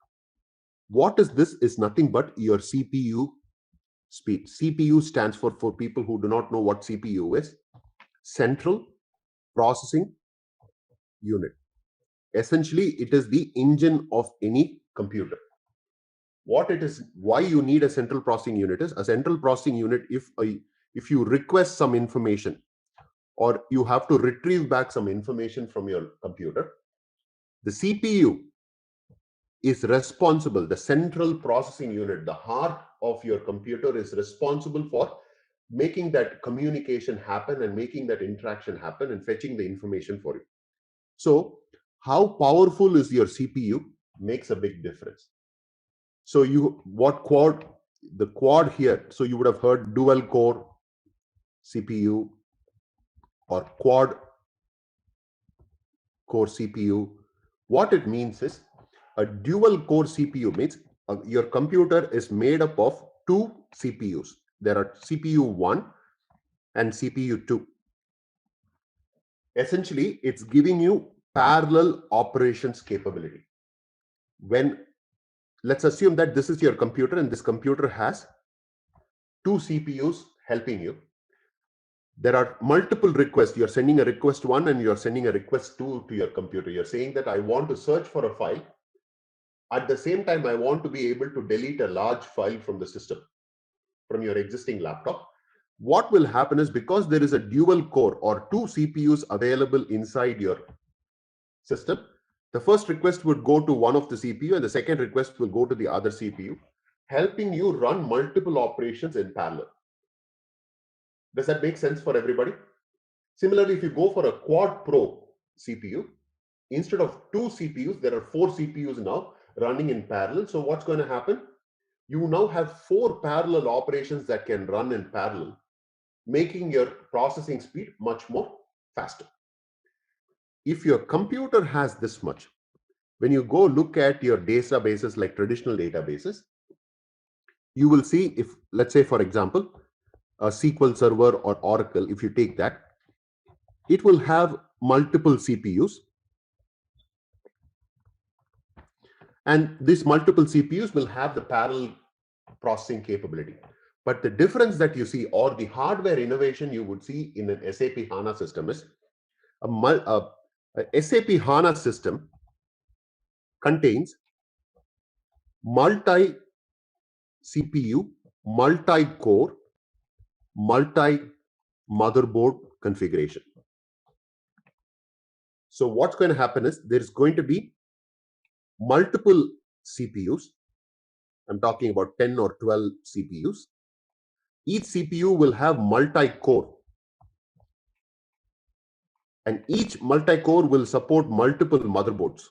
What is this? Is nothing but your CPU speed. CPU stands for people who do not know what CPU is, Central Processing Unit. Essentially, it is the engine of any computer. What it is, why you need a central processing unit is a central processing unit. If you request some information or you have to retrieve back some information from your computer, the CPU is responsible. The central processing unit, the heart of your computer, is responsible for making that communication happen and making that interaction happen and fetching the information for you. So how powerful is your CPU makes a big difference. So the quad here, so you would have heard dual core CPU or quad core CPU. What it means is a dual core CPU means your computer is made up of two CPUs. There are CPU 1 and CPU 2. Essentially, it's giving you parallel operations capability. Let's assume that this is your computer and this computer has two CPUs helping you. There are multiple requests. You're sending a request 1 and you're sending a request 2 to your computer. You're saying that I want to search for a file. At the same time, I want to be able to delete a large file from the system, from your existing laptop. What will happen is, because there is a dual core or two CPUs available inside your system, the first request would go to one of the CPU and the second request will go to the other CPU, helping you run multiple operations in parallel. Does that make sense for everybody? Similarly, if you go for a Quad Pro CPU, instead of two CPUs, there are 4 CPUs now running in parallel. So what's going to happen? You now have 4 parallel operations that can run in parallel, making your processing speed much more faster. If your computer has this much, when you go look at your databases like traditional databases, you will see, if let's say, for example, a SQL Server or Oracle, if you take that, it will have multiple CPUs. And these multiple CPUs will have the parallel processing capability. But the difference that you see, or the hardware innovation you would see in an SAP HANA system, is a SAP HANA system contains multi-CPU, multi-core, multi-motherboard configuration. So what's going to happen is there's going to be multiple CPUs. I'm talking about 10 or 12 CPUs. Each CPU will have multi-core. And each multi-core will support multiple motherboards.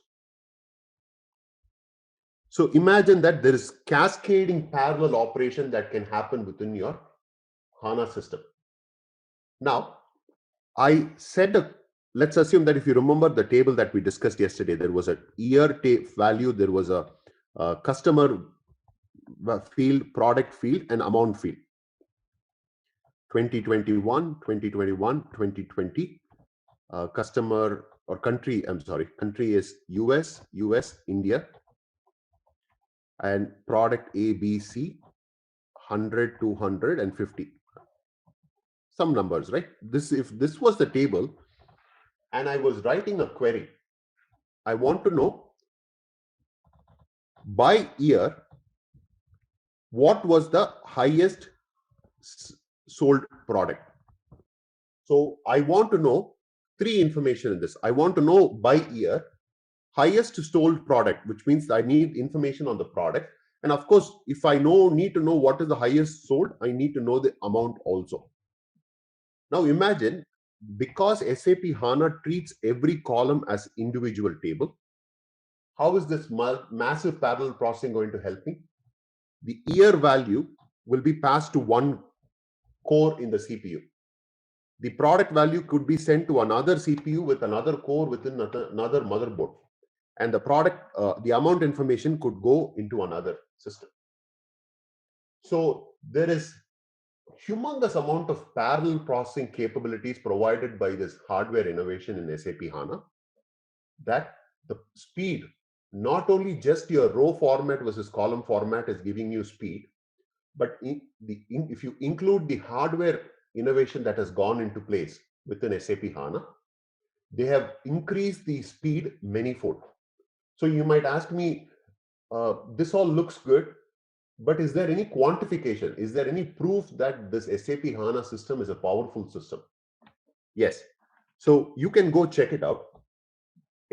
So imagine that there is cascading parallel operation that can happen within your HANA system. Now, let's assume that if you remember the table that we discussed yesterday, there was a year value, there was a customer field, product field, and amount field. 2021, 2021, 2020. Customer or country, country is US, India, and product ABC, 100, 200, and 50. Some numbers, right? If this was the table and I was writing a query, I want to know by year what was the highest sold product. So I want to know 3 information in this. I want to know by year highest sold product, which means I need information on the product. And of course, if I need to know what is the highest sold, I need to know the amount also. Now imagine because SAP HANA treats every column as individual table, how is this massive parallel processing going to help me? The year value will be passed to one core in the CPU. The product value could be sent to another CPU with another core within another motherboard. And the product, the amount information could go into another system. So there is humongous amount of parallel processing capabilities provided by this hardware innovation in SAP HANA, that the speed, not only just your row format versus column format is giving you speed, but if you include the hardware innovation that has gone into place within SAP HANA, they have increased the speed manyfold. So you might ask me, this all looks good, but is there any quantification? Is there any proof that this SAP HANA system is a powerful system? Yes. So you can go check it out.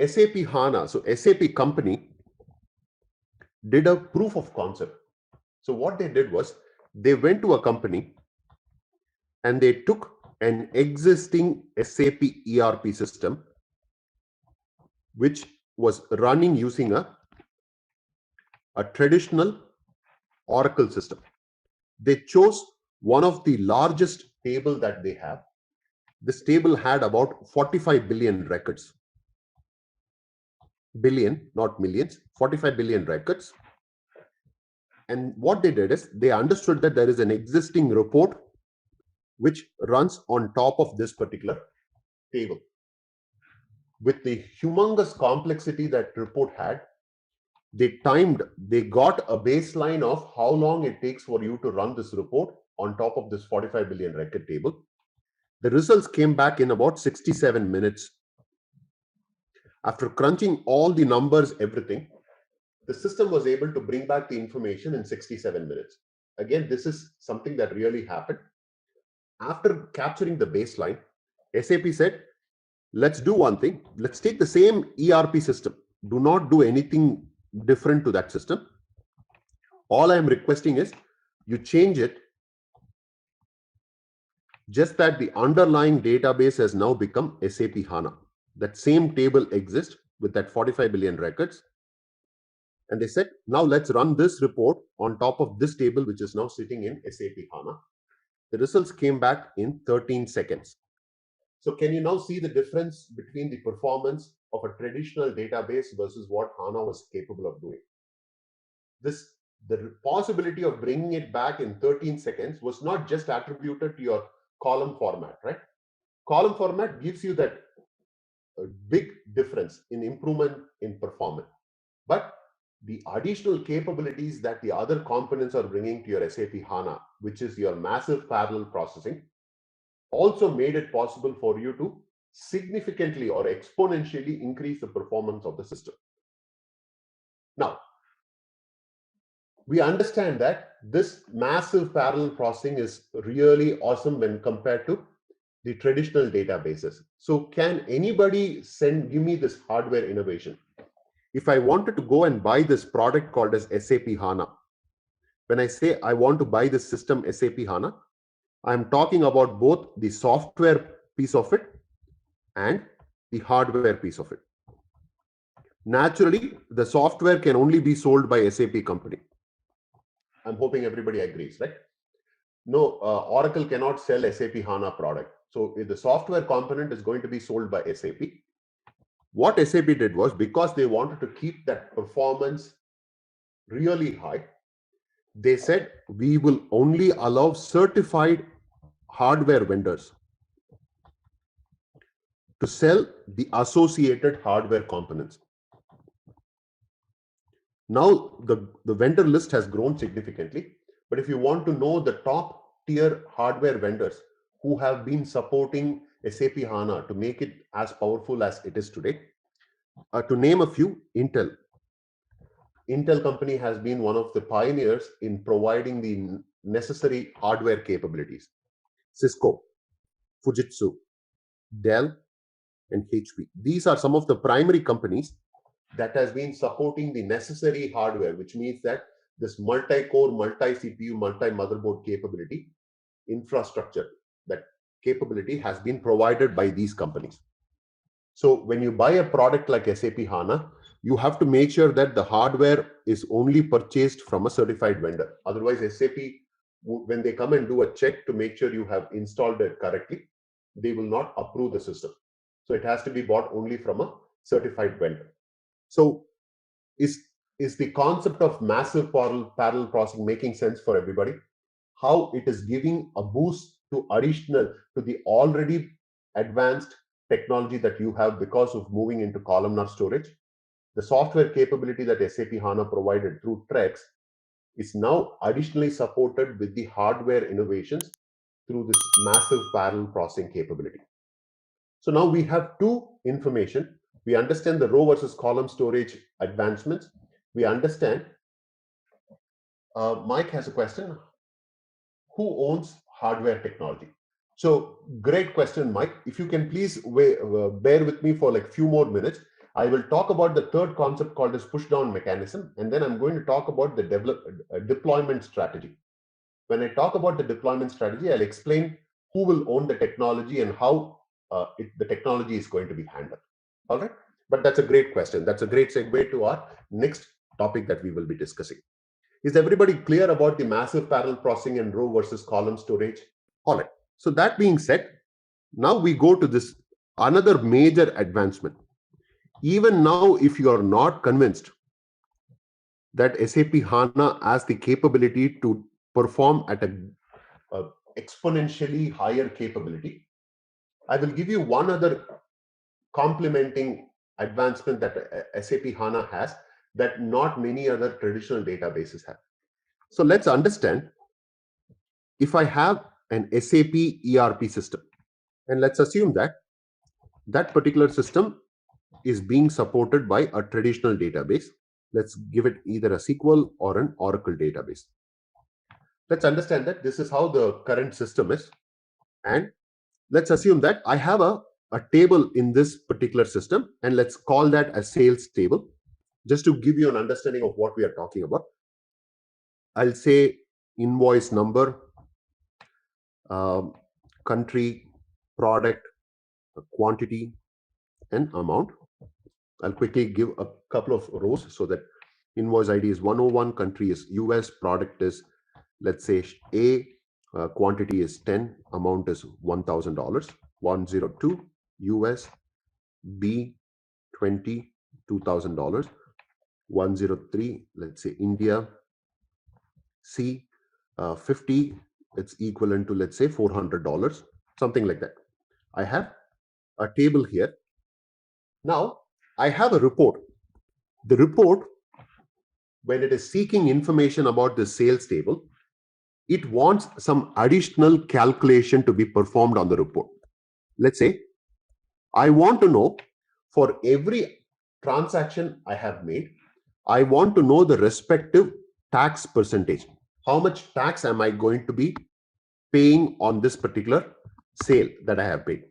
SAP HANA, so SAP company did a proof of concept. So what they did was they went to a company and they took an existing SAP ERP system which was running using a traditional Oracle system. They chose one of the largest table that they have. This table had about 45 billion records. Billion, not millions, 45 billion records. And what they did is they understood that there is an existing report which runs on top of this particular table. With the humongous complexity that report had, they got a baseline of how long it takes for you to run this report on top of this 45 billion record table. The results came back in about 67 minutes. After crunching all the numbers, everything, the system was able to bring back the information in 67 minutes. Again, this is something that really happened. After capturing the baseline, SAP said, let's do one thing. Let's take the same ERP system. Do not do anything different to that system. All I'm requesting is you change it, just that the underlying database has now become SAP HANA. That same table exists with that 45 billion records. And they said, now let's run this report on top of this table, which is now sitting in SAP HANA. The results came back in 13 seconds. So can you now see the difference between the performance of a traditional database versus what HANA was capable of doing? The possibility of bringing it back in 13 seconds was not just attributed to your column format, right? Column format gives you that big difference in improvement in performance. But the additional capabilities that the other components are bringing to your SAP HANA, which is your massive parallel processing, also made it possible for you to significantly or exponentially increase the performance of the system. Now, we understand that this massive parallel processing is really awesome when compared to the traditional databases. So can anybody give me this hardware innovation? If I wanted to go and buy this product called as SAP HANA, when I say I want to buy this system SAP HANA, I'm talking about both the software piece of it and the hardware piece of it. Naturally, the software can only be sold by SAP company. I'm hoping everybody agrees, right? No, Oracle cannot sell SAP HANA product. So if the software component is going to be sold by SAP, what SAP did was, because they wanted to keep that performance really high, they said, we will only allow certified hardware vendors to sell the associated hardware components. Now, the vendor list has grown significantly. But if you want to know the top tier hardware vendors who have been supporting SAP HANA to make it as powerful as it is today, to name a few, Intel. Intel company has been one of the pioneers in providing the necessary hardware capabilities. Cisco, Fujitsu, Dell, and HP. These are some of the primary companies that has been supporting the necessary hardware, which means that this multi-core, multi-CPU, multi-motherboard capability infrastructure that capability has been provided by these companies. So when you buy a product like SAP HANA, you have to make sure that the hardware is only purchased from a certified vendor. Otherwise, SAP, when they come and do a check to make sure you have installed it correctly, they will not approve the system. So it has to be bought only from a certified vendor. So is the concept of massive parallel processing making sense for everybody? How it is giving a boost to the already advanced technology that you have because of moving into columnar storage. The software capability that SAP HANA provided through Trex is now additionally supported with the hardware innovations through this massive parallel processing capability. So now we have two information. We understand the row versus column storage advancements. We understand. Mike has a question. Who owns hardware technology? So great question, Mike. If you can please bear with me for like few more minutes, I will talk about the third concept called as push down mechanism, and then I'm going to talk about the deployment strategy. When I talk about the deployment strategy, I'll explain who will own the technology and how the technology is going to be handled. All right, but that's a great question. That's a great segue to our next topic that we will be discussing. Is everybody clear about the massive parallel processing and row versus column storage? All right. So that being said, now we go to this another major advancement. Even now, if you are not convinced that SAP HANA has the capability to perform at a exponentially higher capability, I will give you one other complementing advancement that SAP HANA has that not many other traditional databases have. So let's understand, if I have an SAP ERP system, and let's assume that that particular system is being supported by a traditional database. Let's give it either a SQL or an Oracle database. Let's understand that this is how the current system is. And let's assume that I have a table in this particular system, and let's call that a sales table, just to give you an understanding of what we are talking about. I'll say invoice number, country, product, quantity, and amount. I'll quickly give a couple of rows so that invoice ID is 101, country is US, product is, let's say, A, quantity is 10, amount is $1,000, 102, US, B, 20, $2,000, 103, let's say India, C, 50, it's equivalent to, let's say, $400, something like that. I have a table here. Now, I have a report. The report, when it is seeking information about the sales table, it wants some additional calculation to be performed on the report. Let's say I want to know, for every transaction I have made, I want to know the respective tax percentage. How much tax am I going to be paying on this particular sale that I have paid?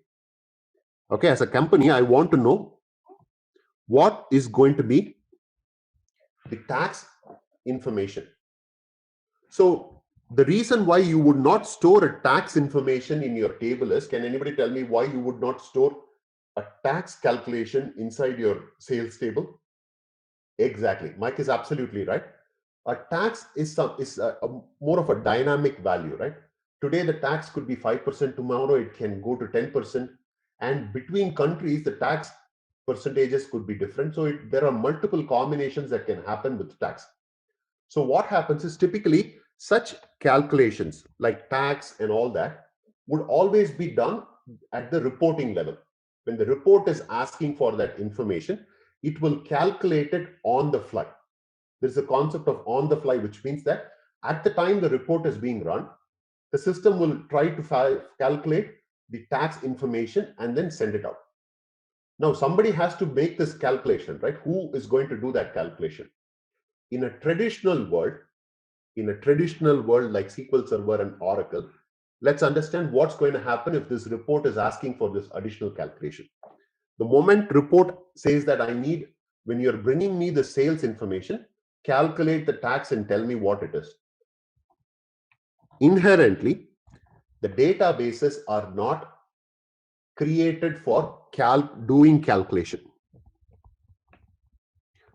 Okay, as a company, I want to know what is going to be the tax information. So the reason why you would not store a tax information in your table is, can anybody tell me why you would not store a tax calculation inside your sales table? Exactly. Mike is absolutely right. A tax is more of a dynamic value, right? Today, the tax could be 5%. Tomorrow, it can go to 10%. And between countries, the tax percentages could be different. So there are multiple combinations that can happen with tax. So what happens is, typically such calculations like tax and all that would always be done at the reporting level. When the report is asking for that information, it will calculate it on the fly. There's a concept of on the fly, which means that at the time the report is being run, the system will try to calculate the tax information and then send it out. Now, somebody has to make this calculation, right? Who is going to do that calculation? In a traditional world like SQL Server and Oracle, let's understand what's going to happen if this report is asking for this additional calculation. The moment report says that I need, when you're bringing me the sales information, calculate the tax and tell me what it is. Inherently, The databases are not created for doing calculation.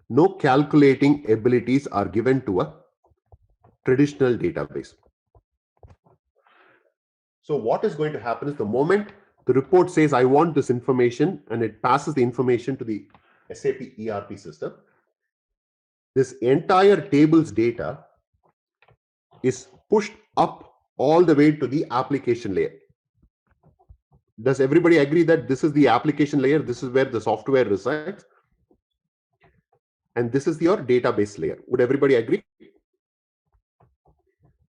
No calculating abilities are given to a traditional database. So what is going to happen is the moment the report says, I want this information, and it passes the information to the SAP ERP system, this entire table's data is pushed up all the way to the application layer. Does everybody agree that this is the application layer? This is where the software resides. And this is your database layer. Would everybody agree?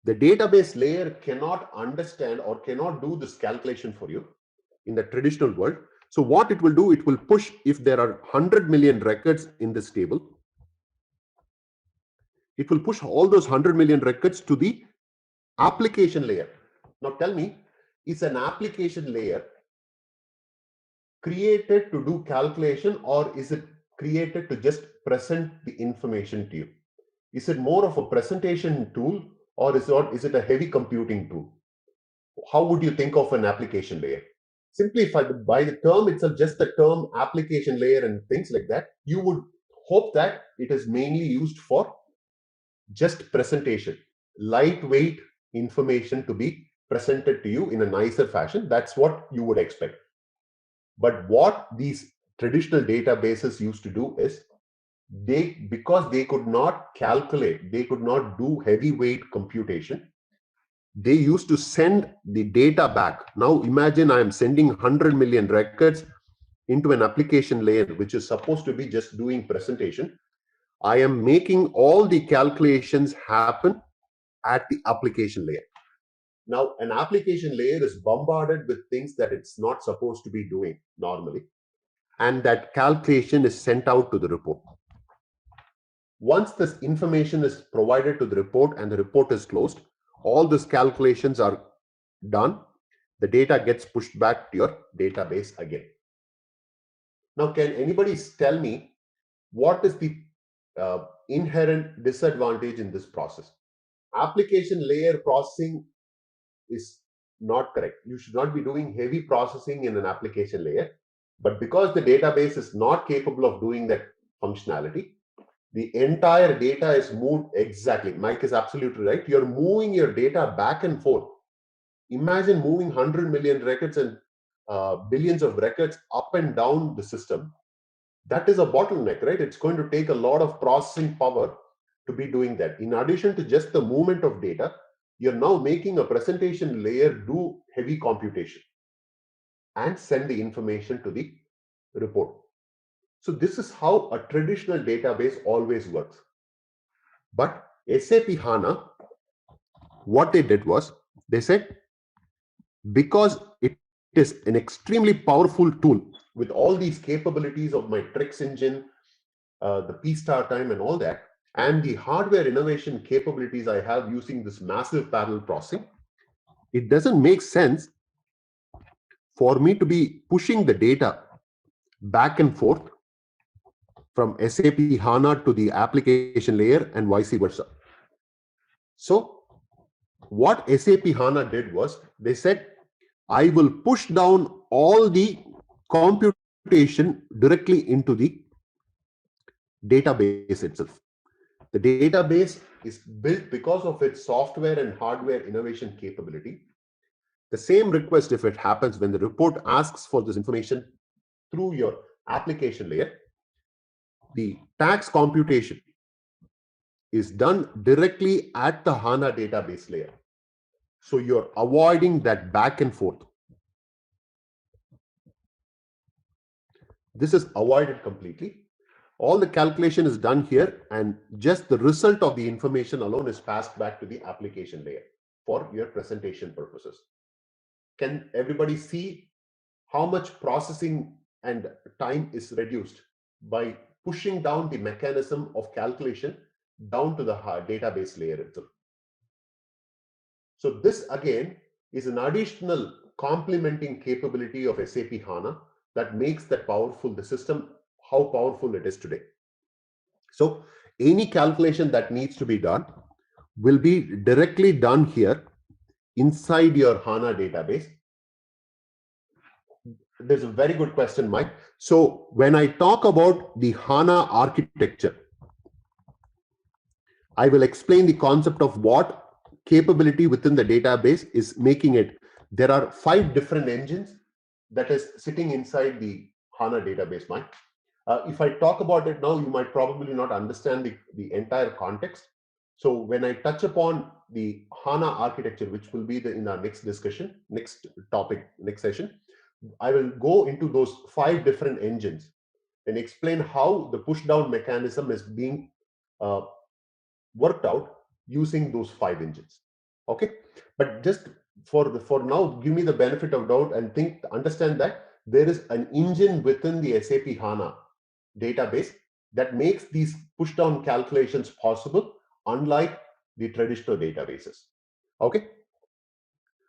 The database layer cannot understand or cannot do this calculation for you in the traditional world. So what it will do, it will push, if there are 100 million records in this table, it will push all those 100 million records to the application layer. Now tell me, is an application layer created to do calculation, or is it created to just present the information to you? Is it more of a presentation tool, or is it a heavy computing tool? How would you think of an application layer? Simply by the term itself, just the term application layer and things like that, you would hope that it is mainly used for just presentation, lightweight information to be presented to you in a nicer fashion. That's what you would expect. But what these traditional databases used to do is, because they could not calculate, they could not do heavyweight computation, they used to send the data back. Now imagine I am sending 100 million records into an application layer, which is supposed to be just doing presentation. I am making all the calculations happen at the application layer. Now, an application layer is bombarded with things that it's not supposed to be doing normally, and that calculation is sent out to the report. Once this information is provided to the report and the report is closed, all these calculations are done. The data gets pushed back to your database again. Now, can anybody tell me what is the inherent disadvantage in this process? Application layer processing is not correct. You should not be doing heavy processing in an application layer. But because the database is not capable of doing that functionality, the entire data is moved exactly. Mike is absolutely right. You're moving your data back and forth. Imagine moving 100 million records and billions of records up and down the system. That is a bottleneck, right? It's going to take a lot of processing power to be doing that. In addition to just the movement of data, you're now making a presentation layer do heavy computation and send the information to the report. So this is how a traditional database always works. But SAP HANA, what they did was, they said, because it is an extremely powerful tool with all these capabilities of my tricks engine, the P-star time and all that, and the hardware innovation capabilities I have using this massive parallel processing, it doesn't make sense for me to be pushing the data back and forth from SAP HANA to the application layer and vice versa. So what SAP HANA did was, they said, I will push down all the computation directly into the database itself. The database is built because of its software and hardware innovation capability. The same request, if it happens when the report asks for this information through your application layer, the tax computation is done directly at the HANA database layer. So you're avoiding that back and forth. This is avoided completely. All the calculation is done here, and just the result of the information alone is passed back to the application layer for your presentation purposes. Can everybody see how much processing and time is reduced by pushing down the mechanism of calculation down to the database layer itself? So this again is an additional complementing capability of SAP HANA that makes that powerful, the system, how powerful it is today. So any calculation that needs to be done will be directly done here inside your HANA database? There's a very good question, Mike. So when I talk about the HANA architecture, I will explain the concept of what capability within the database is making it. There are 5 different engines that is sitting inside the HANA database, Mike. If I talk about it now, you might probably not understand the entire context. So when I touch upon the HANA architecture, which will be in our next discussion, next topic, next session, I will go into those 5 different engines and explain how the push down mechanism is being worked out using those 5 engines. Okay, but just for now, give me the benefit of doubt and understand that there is an engine within the SAP HANA database that makes these push down calculations possible, unlike the traditional databases. Okay,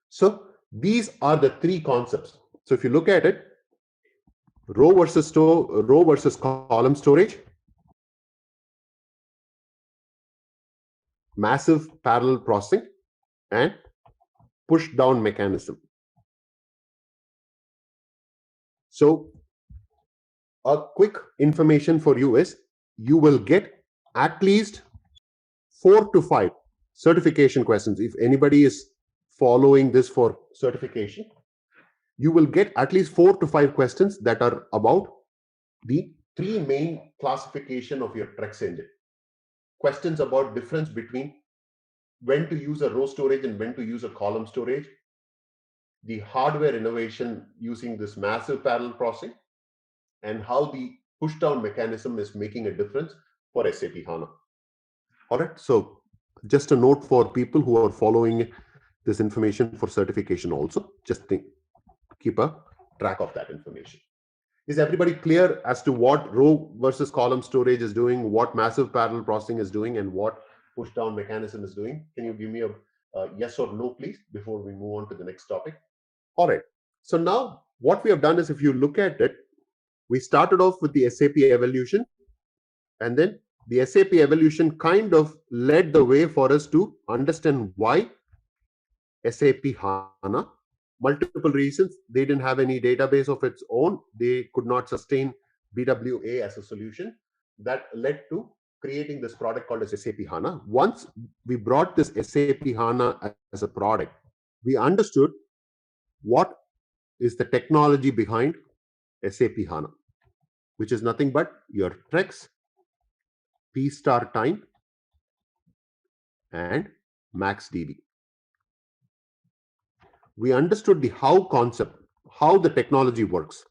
so these are the 3 concepts. So if you look at it, row versus column storage, massive parallel processing, and push down mechanism. So a quick information for you is you will get at least 4 to 5 certification questions. If anybody is following this for certification, you will get at least 4 to 5 questions that are about the 3 main classification of your Trex engine. Questions about difference between when to use a row storage and when to use a column storage, the hardware innovation using this massive parallel processing, and how the push down mechanism is making a difference for SAP HANA. All right, so just a note for people who are following this information for certification also, just keep a track of that information. Is everybody clear as to what row versus column storage is doing, what massive parallel processing is doing, and what push down mechanism is doing? Can you give me a yes or no, please, before we move on to the next topic? All right, so now what we have done is, if you look at it, we started off with the SAP evolution, and then the SAP evolution kind of led the way for us to understand why SAP HANA. Multiple reasons. They didn't have any database of its own. They could not sustain BWA as a solution. That led to creating this product called as SAP HANA. Once we brought this SAP HANA as a product, we understood what is the technology behind SAP HANA, which is nothing but your Trex, P star time, and MaxDB. We understood the how concept, how the technology works.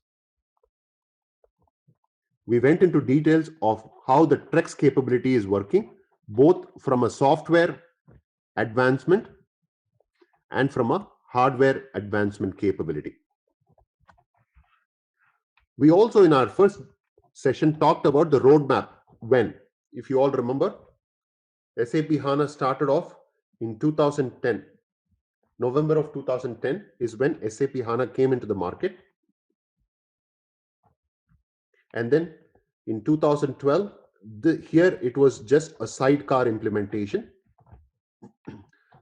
We went into details of how the Trex capability is working, both from a software advancement and from a hardware advancement capability. We also, in our first session, talked about the roadmap. When, if you all remember, SAP HANA started off in 2010. November of 2010 is when SAP HANA came into the market. And then in 2012, here it was just a sidecar implementation.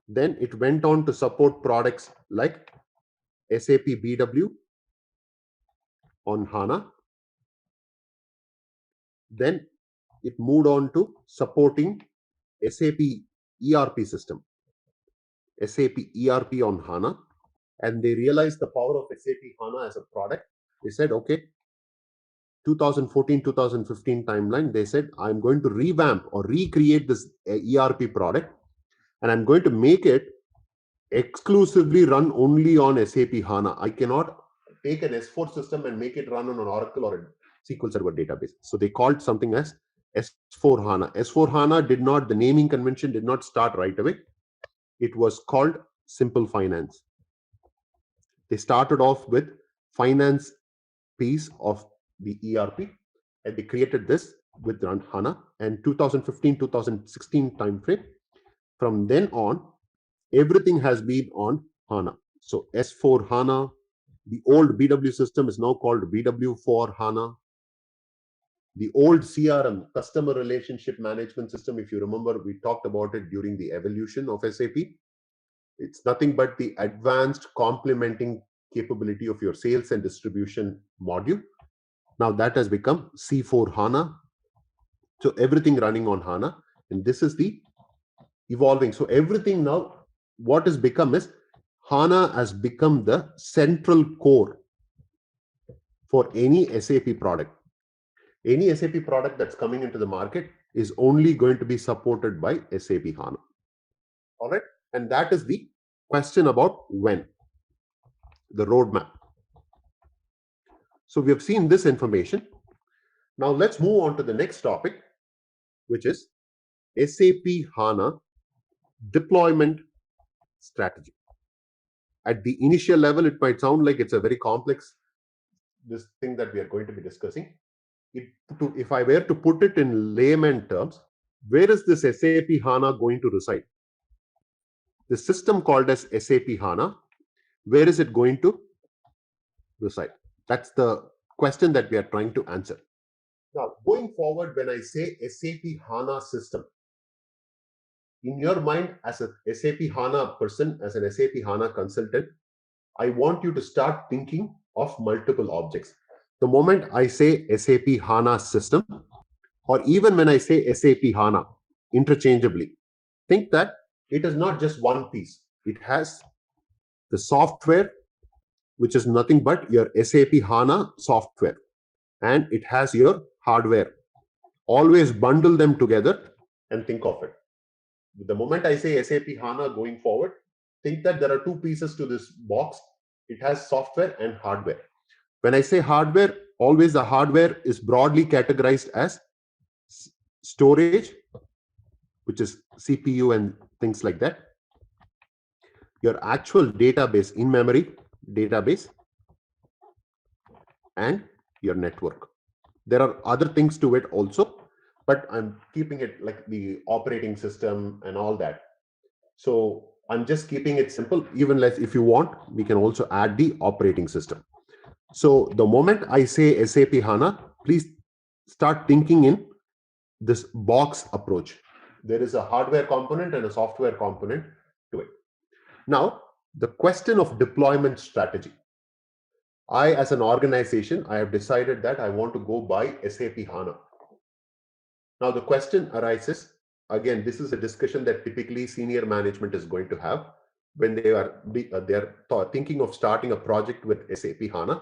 Then it went on to support products like SAP BW on HANA. Then it moved on to supporting SAP ERP system, SAP ERP on HANA. And they realized the power of SAP HANA as a product. They said, okay, 2014-2015 timeline, they said, I'm going to revamp or recreate this ERP product, and I'm going to make it exclusively run only on SAP HANA. I cannot take an S4 system and make it run on an Oracle or a SQL Server database. So they called something as S4 HANA. S4 HANA did not, the naming convention did not start right away. It was called Simple Finance. They started off with finance piece of the ERP, and they created this with HANA. And 2015-2016 timeframe, from then on, everything has been on HANA. So S4 HANA, the old BW system is now called BW for HANA. The old CRM, customer relationship management system, if you remember, we talked about it during the evolution of SAP. It's nothing but the advanced complementing capability of your sales and distribution module. Now that has become C4 HANA. So everything running on HANA, and this is the evolving. So everything now, what has become is HANA has become the central core for any SAP product. Any SAP product that's coming into the market is only going to be supported by SAP HANA. All right. And that is the question about when, the roadmap. So we have seen this information. Now let's move on to the next topic, which is SAP HANA deployment strategy. At the initial level, it might sound like it's a very complex this thing that we are going to be discussing. If I were to put it in layman terms, where is this SAP HANA going to reside? The system called as SAP HANA, where is it going to reside? That's the question that we are trying to answer. Now, going forward, when I say SAP HANA system, in your mind as a SAP HANA person, as an SAP HANA consultant, I want you to start thinking of multiple objects. The moment I say SAP HANA system, or even when I say SAP HANA interchangeably, think that it is not just one piece. It has the software, which is nothing but your SAP HANA software, and it has your hardware. Always bundle them together and think of it. The moment I say SAP HANA going forward, think that there are two pieces to this box. It has software and hardware. When I say hardware, always the hardware is broadly categorized as storage, which is CPU and things like that. Your actual database, in-memory database, and your network. There are other things to it also, but I'm keeping it like the operating system and all that. So I'm just keeping it simple. Even less, if you want, we can also add the operating system. So the moment I say SAP HANA, please start thinking in this box approach. There is a hardware component and a software component to it. Now, the question of deployment strategy. I, as an organization, I have decided that I want to go by SAP HANA. Now, the question arises, again, this is a discussion that typically senior management is going to have when they are thinking of starting a project with SAP HANA.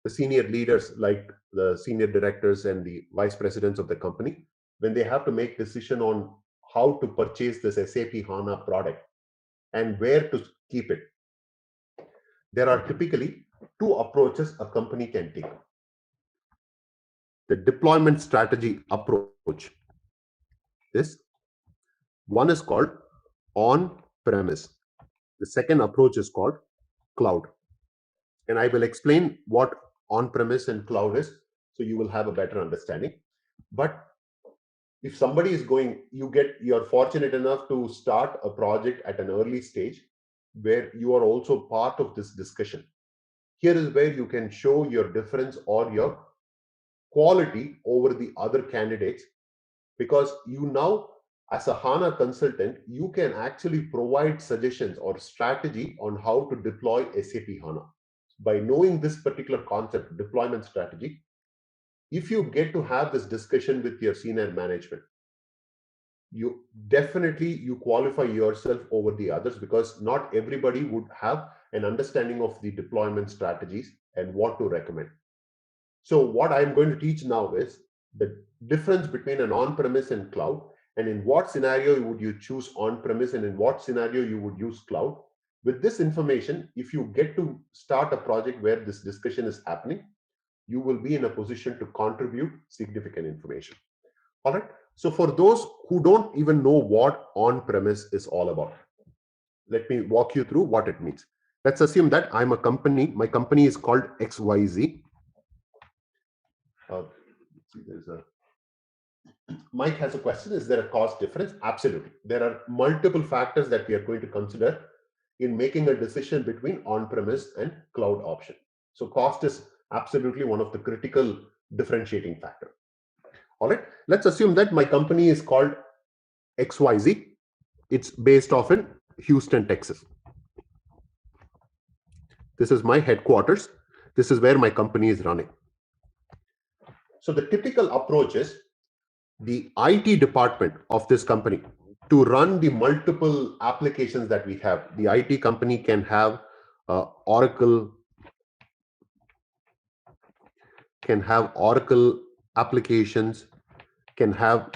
The senior leaders, like the senior directors and the vice presidents of the company, when they have to make decision on how to purchase this SAP HANA product and where to keep it, there are typically two approaches a company can take. The deployment strategy approach. This one is called on-premise. The second approach is called cloud. And I will explain what on-premise and cloud is, so you will have a better understanding. But if somebody is going, you're fortunate enough to start a project at an early stage where you are also part of this discussion. Here is where you can show your difference or your quality over the other candidates, because you now, as a HANA consultant, you can actually provide suggestions or strategy on how to deploy SAP HANA. By knowing this particular concept, deployment strategy, if you get to have this discussion with your senior management, you qualify yourself over the others, because not everybody would have an understanding of the deployment strategies and what to recommend. So what I'm going to teach now is the difference between an on-premise and cloud, and in what scenario would you choose on-premise and in what scenario you would use cloud. With this information, if you get to start a project where this discussion is happening, you will be in a position to contribute significant information. All right. So for those who don't even know what on-premise is all about, let me walk you through what it means. Let's assume that I'm a company. My company is called XYZ. Mike has a question. Is there a cost difference? Absolutely. There are multiple factors that we are going to consider in making a decision between on-premise and cloud option. So cost is absolutely one of the critical differentiating factor. All right. Let's assume that my company is called XYZ. It's based off in Houston, Texas. This is my headquarters. This is where my company is running. So the typical approach is the IT department of this company to run the multiple applications that we have. The IT company can have Oracle applications, can have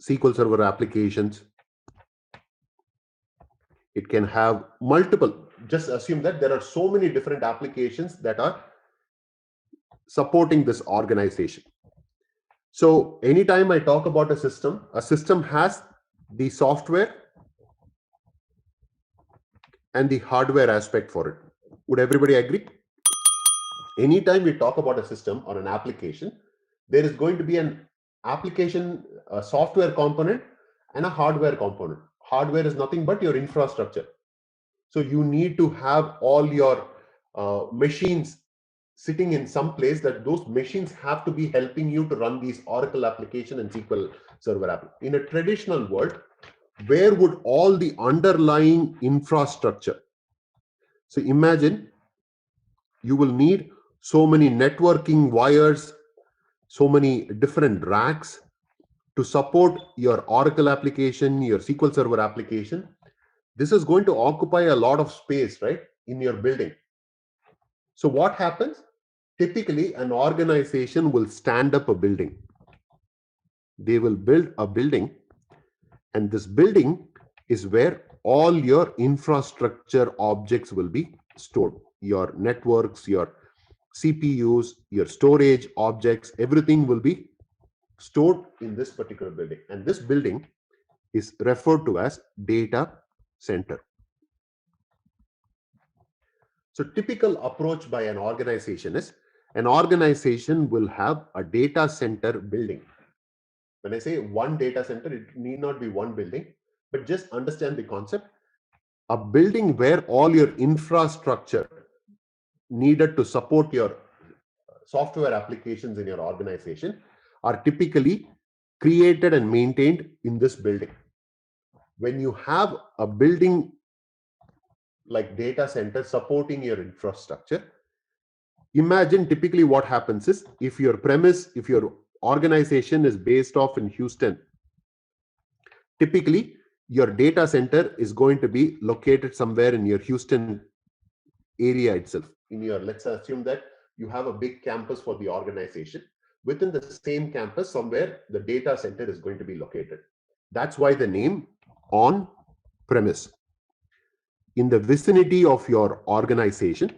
SQL Server applications. It can have multiple. Just assume that there are so many different applications that are supporting this organization. So anytime I talk about a system has the software and the hardware aspect for it. Would everybody agree? Anytime we talk about a system or an application, there is going to be an application, a software component and a hardware component. Hardware is nothing but your infrastructure. So you need to have all your machines sitting in some place, that those machines have to be helping you to run these Oracle application and SQL Server app. In a traditional world, where would all the underlying infrastructure? So imagine you will need so many networking wires, so many different racks to support your Oracle application, your SQL Server application. This is going to occupy a lot of space, right, in your building. So what happens? Typically, an organization will stand up a building. They will build a building, and this building is where all your infrastructure objects will be stored. Your networks, your CPUs, your storage objects, everything will be stored in this particular building. And this building is referred to as data center. So typical approach by an organization is, an organization will have a data center building. When I say one data center, it need not be one building, but just understand the concept. A building where all your infrastructure needed to support your software applications in your organization are typically created and maintained in this building. When you have a building like data center supporting your infrastructure, imagine typically what happens is, if your organization is based off in Houston, typically your data center is going to be located somewhere in your Houston area itself. Let's assume that you have a big campus for the organization. Within the same campus, somewhere the data center is going to be located. That's why the name on premise. In the vicinity of your organization,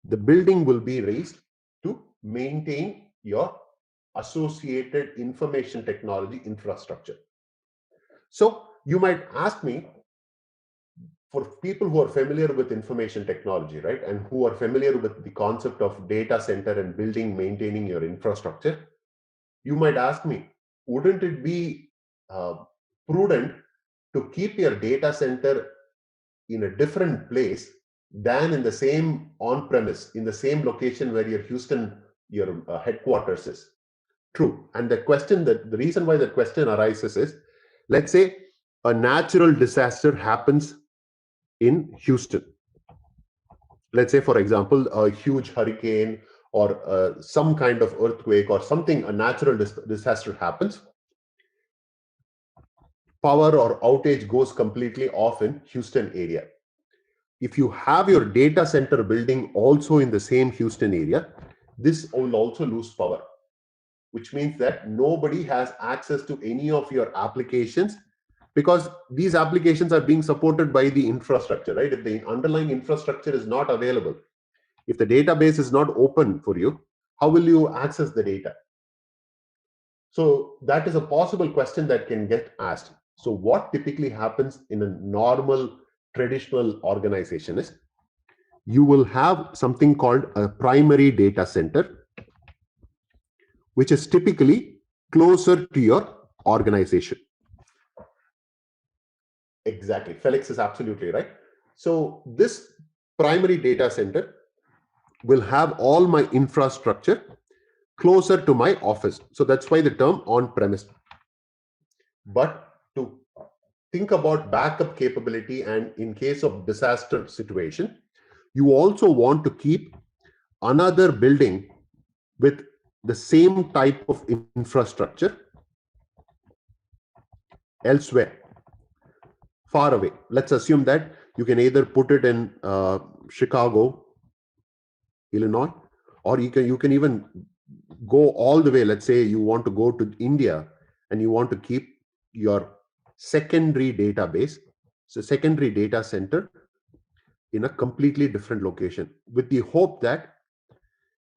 the building will be raised to maintain your associated information technology infrastructure. So you might ask me, for people who are familiar with information technology, right, and who are familiar with the concept of data center and building, maintaining your infrastructure, you might ask me, wouldn't it be prudent to keep your data center in a different place than in the same on-premise, in the same location where your headquarters is? True. And the reason why the question arises is, let's say a natural disaster happens in Houston. Let's say, for example, a huge hurricane or some kind of earthquake or something, a natural disaster happens. Power or outage goes completely off in Houston area. If you have your data center building also in the same Houston area, this will also lose power, which means that nobody has access to any of your applications, because these applications are being supported by the infrastructure, right? If the underlying infrastructure is not available, if the database is not open for you, how will you access the data? So that is a possible question that can get asked. So what typically happens in a normal traditional organization is, you will have something called a primary data center, which is typically closer to your organization. Exactly. Felix is absolutely right. So this primary data center will have all my infrastructure closer to my office. So that's why the term on-premise. But to think about backup capability, and in case of disaster situation, you also want to keep another building with the same type of infrastructure elsewhere, far away. Let's assume that you can either put it in Chicago, Illinois, or you can even go all the way. Let's say you want to go to India and you want to keep your secondary database, so secondary data center, in a completely different location, with the hope that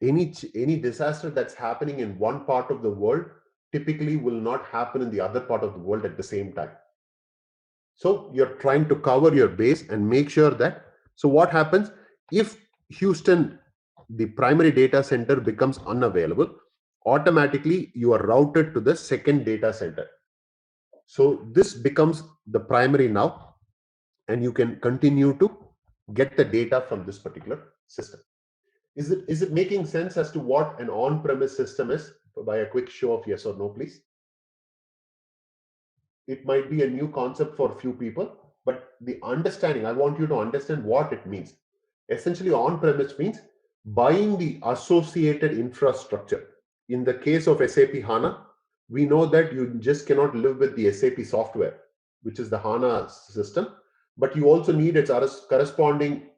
any disaster that's happening in one part of the world typically will not happen in the other part of the world at the same time. So you're trying to cover your base and make sure that, so what happens if Houston, the primary data center, becomes unavailable, automatically you are routed to the second data center. So this becomes the primary now, and you can continue to get the data from this particular system. Is it making sense as to what an on-premise system is? By a quick show of yes or no, please. It might be a new concept for a few people, but the understanding, I want you to understand what it means. Essentially, on-premise means buying the associated infrastructure. In the case of SAP HANA, we know that you just cannot live with the SAP software, which is the HANA system, but you also need its corresponding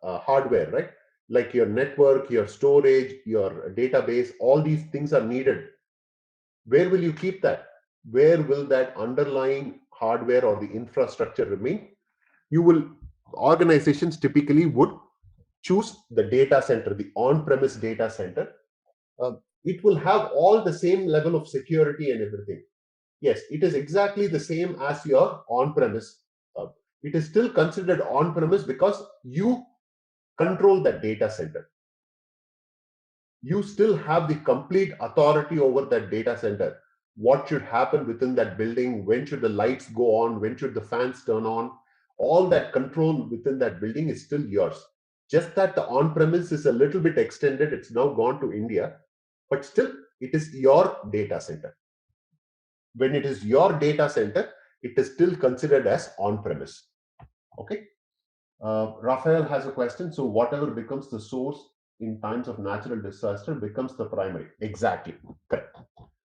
hardware, right? Like your network, your storage, your database, all these things are needed. Where will you keep that? Where will that underlying hardware or the infrastructure remain? Organizations typically would choose the data center, the on-premise data center. It will have all the same level of security and everything. Yes, it is exactly the same as your on-premise. It is still considered on-premise because you control that data center. You still have the complete authority over that data center. What should happen within that building? When should the lights go on? When should the fans turn on? All that control within that building is still yours. Just that the on-premise is a little bit extended. It's now gone to India, but still it is your data center. When it is your data center, it is still considered as on-premise. Okay. Raphael has a question. So whatever becomes the source in times of natural disaster becomes the primary. Exactly. Correct.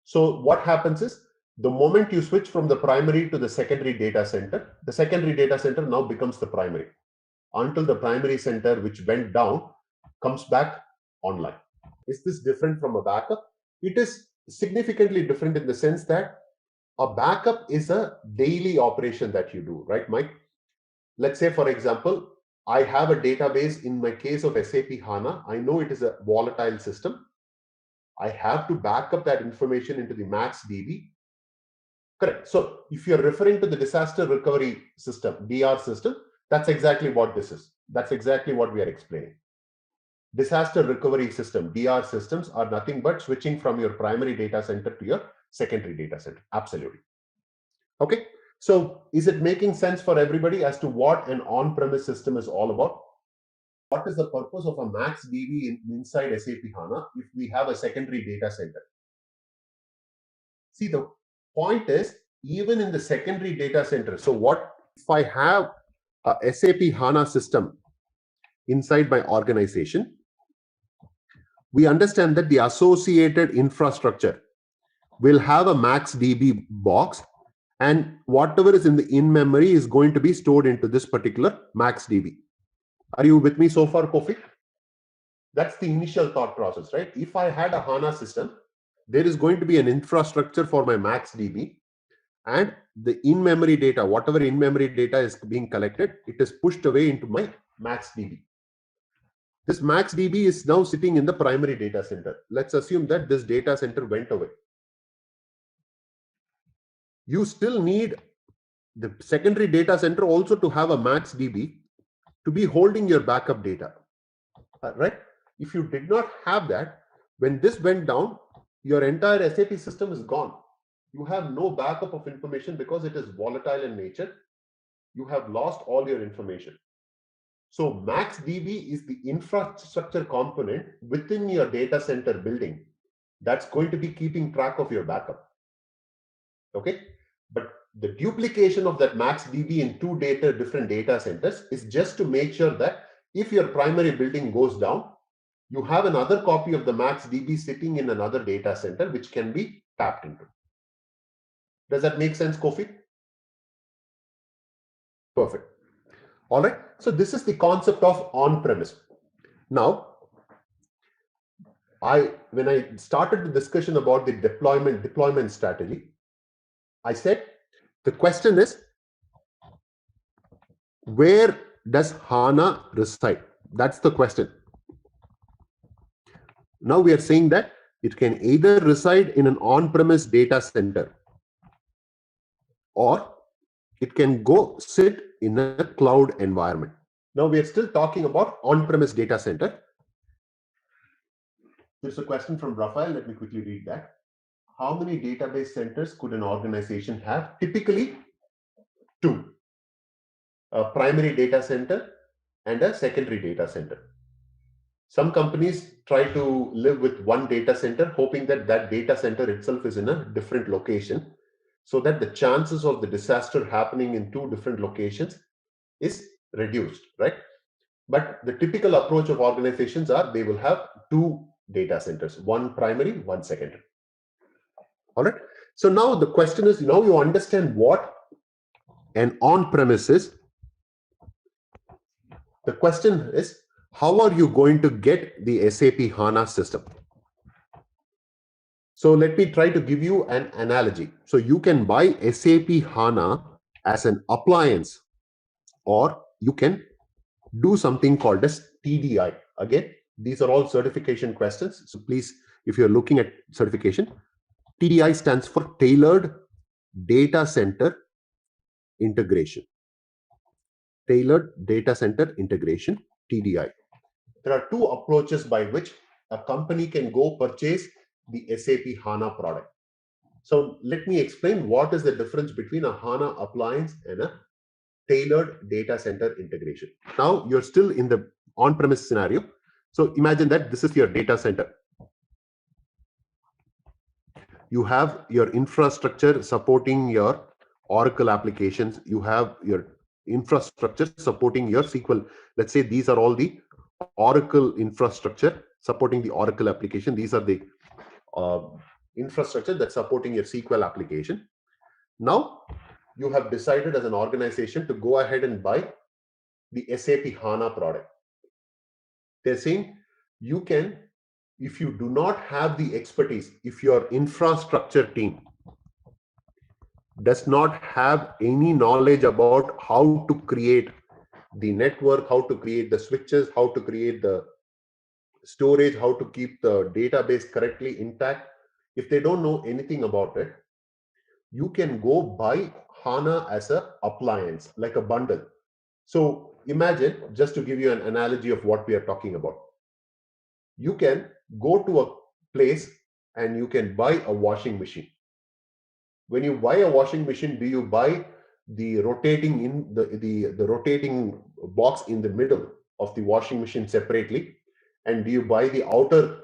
So what happens is, the moment you switch from the primary to the secondary data center, the secondary data center now becomes the primary, until the primary center, which went down, comes back online. Is this different from a backup? It is significantly different in the sense that a backup is a daily operation that you do, right, Mike? Let's say, for example, I have a database. In my case of SAP HANA, I know it is a volatile system. I have to back up that information into the MaxDB. Correct. So if you're referring to the disaster recovery system, DR system, that's exactly what this is. That's exactly what we are explaining. Disaster recovery system, DR systems, are nothing but switching from your primary data center to your secondary data center. Absolutely. Okay. So is it making sense for everybody as to what an on-premise system is all about? What is the purpose of a MaxDB inside SAP HANA if we have a secondary data center? See, the point is, even in the secondary data center, so what if I have a SAP HANA system inside my organization? We understand that the associated infrastructure will have a MaxDB box, and whatever is in the in-memory is going to be stored into this particular MaxDB. Are you with me so far, Kofi? That's the initial thought process, right? If I had a HANA system, there is going to be an infrastructure for my MaxDB, and the in-memory data, whatever in-memory data is being collected, it is pushed away into my MaxDB. This MaxDB is now sitting in the primary data center. Let's assume that this data center went away. You still need the secondary data center also to have a MaxDB to be holding your backup data, right? If you did not have that, when this went down, your entire SAP system is gone. You have no backup of information because it is volatile in nature. You have lost all your information. So MaxDB is the infrastructure component within your data center building that's going to be keeping track of your backup. Okay, but the duplication of that MaxDB in two different data centers is just to make sure that If your primary building goes down, you have another copy of the Max DB sitting in another data center which can be tapped into. Does that make sense, Kofi? Perfect. All right. So this is the concept of on-premise. Now, when I started the discussion about the deployment strategy, I said the question is, where does HANA reside? That's the question. Now we are saying that it can either reside in an on-premise data center, or it can go sit in a cloud environment. Now we are still talking about on-premise data center. There's a question from Rafael. Let me quickly read that. How many database centers could an organization have? Typically, 2. A primary data center and a secondary data center. Some companies try to live with one data center, hoping that that data center itself is in a different location, so that the chances of the disaster happening in 2 different locations is reduced, right? But the typical approach of organizations are they will have 2 data centers, one primary, one secondary. All right. So now the question is, now you understand what an on-premise is. The question is, how are you going to get the SAP HANA system? So let me try to give you an analogy. So you can buy SAP HANA as an appliance, or you can do something called as TDI. Again, these are all certification questions. So please, if you're looking at certification, TDI stands for Tailored Data Center Integration. Tailored Data Center Integration, TDI. There are 2 approaches by which a company can go purchase the SAP HANA product. So let me explain what is the difference between a HANA appliance and a tailored data center integration. Now you're still in the on-premise scenario. So imagine that this is your data center. You have your infrastructure supporting your Oracle applications. You have your infrastructure supporting your SQL. Let's say these are all the Oracle infrastructure supporting the Oracle application. These are the infrastructure that's supporting your SQL application. Now you have decided as an organization to go ahead and buy the SAP HANA product. They're saying you can, if you do not have the expertise, if your infrastructure team does not have any knowledge about how to create the network, how to create the switches, how to create the storage, how to keep the database correctly intact, if they don't know anything about it, you can go buy HANA as an appliance, like a bundle. So imagine, just to give you an analogy of what we are talking about, you can go to a place and you can buy a washing machine. When you buy a washing machine, do you buy the rotating the rotating box in the middle of the washing machine separately, and do you buy the outer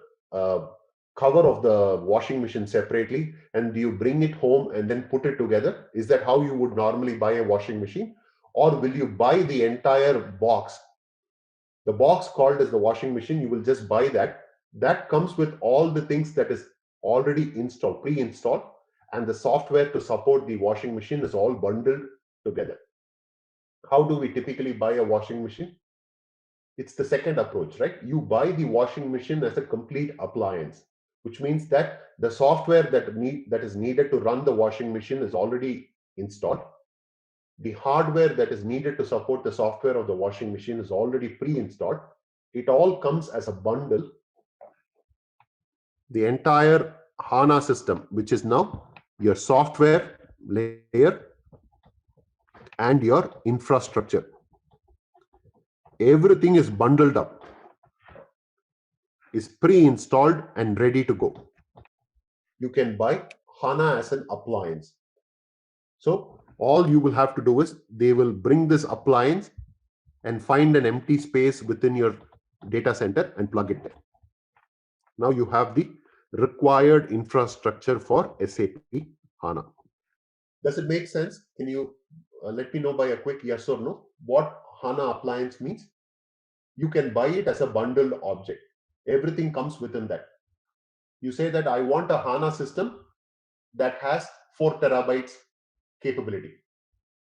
cover of the washing machine separately, and do you bring it home and then put it together? Is that how you would normally buy a washing machine? Or will you buy the entire box? The box called as the washing machine, you will just buy that. That comes with all the things that is already installed, pre-installed, and the software to support the washing machine is all bundled together. How do we typically buy a washing machine? It's the second approach, right? You buy the washing machine as a complete appliance, which means that the software that is needed to run the washing machine is already installed. The hardware that is needed to support the software of the washing machine is already pre-installed. It all comes as a bundle. The entire HANA system, which is now your software layer and your infrastructure, everything is bundled up, is pre-installed and ready to go. You can buy HANA as an appliance. So all you will have to do is they will bring this appliance and find an empty space within your data center and plug it there. Now you have the required infrastructure for SAP HANA. Does it make sense? Can you let me know by a quick yes or no what HANA appliance means? You can buy it as a bundled object. Everything comes within that. You say that I want a HANA system that has 4 terabytes capability.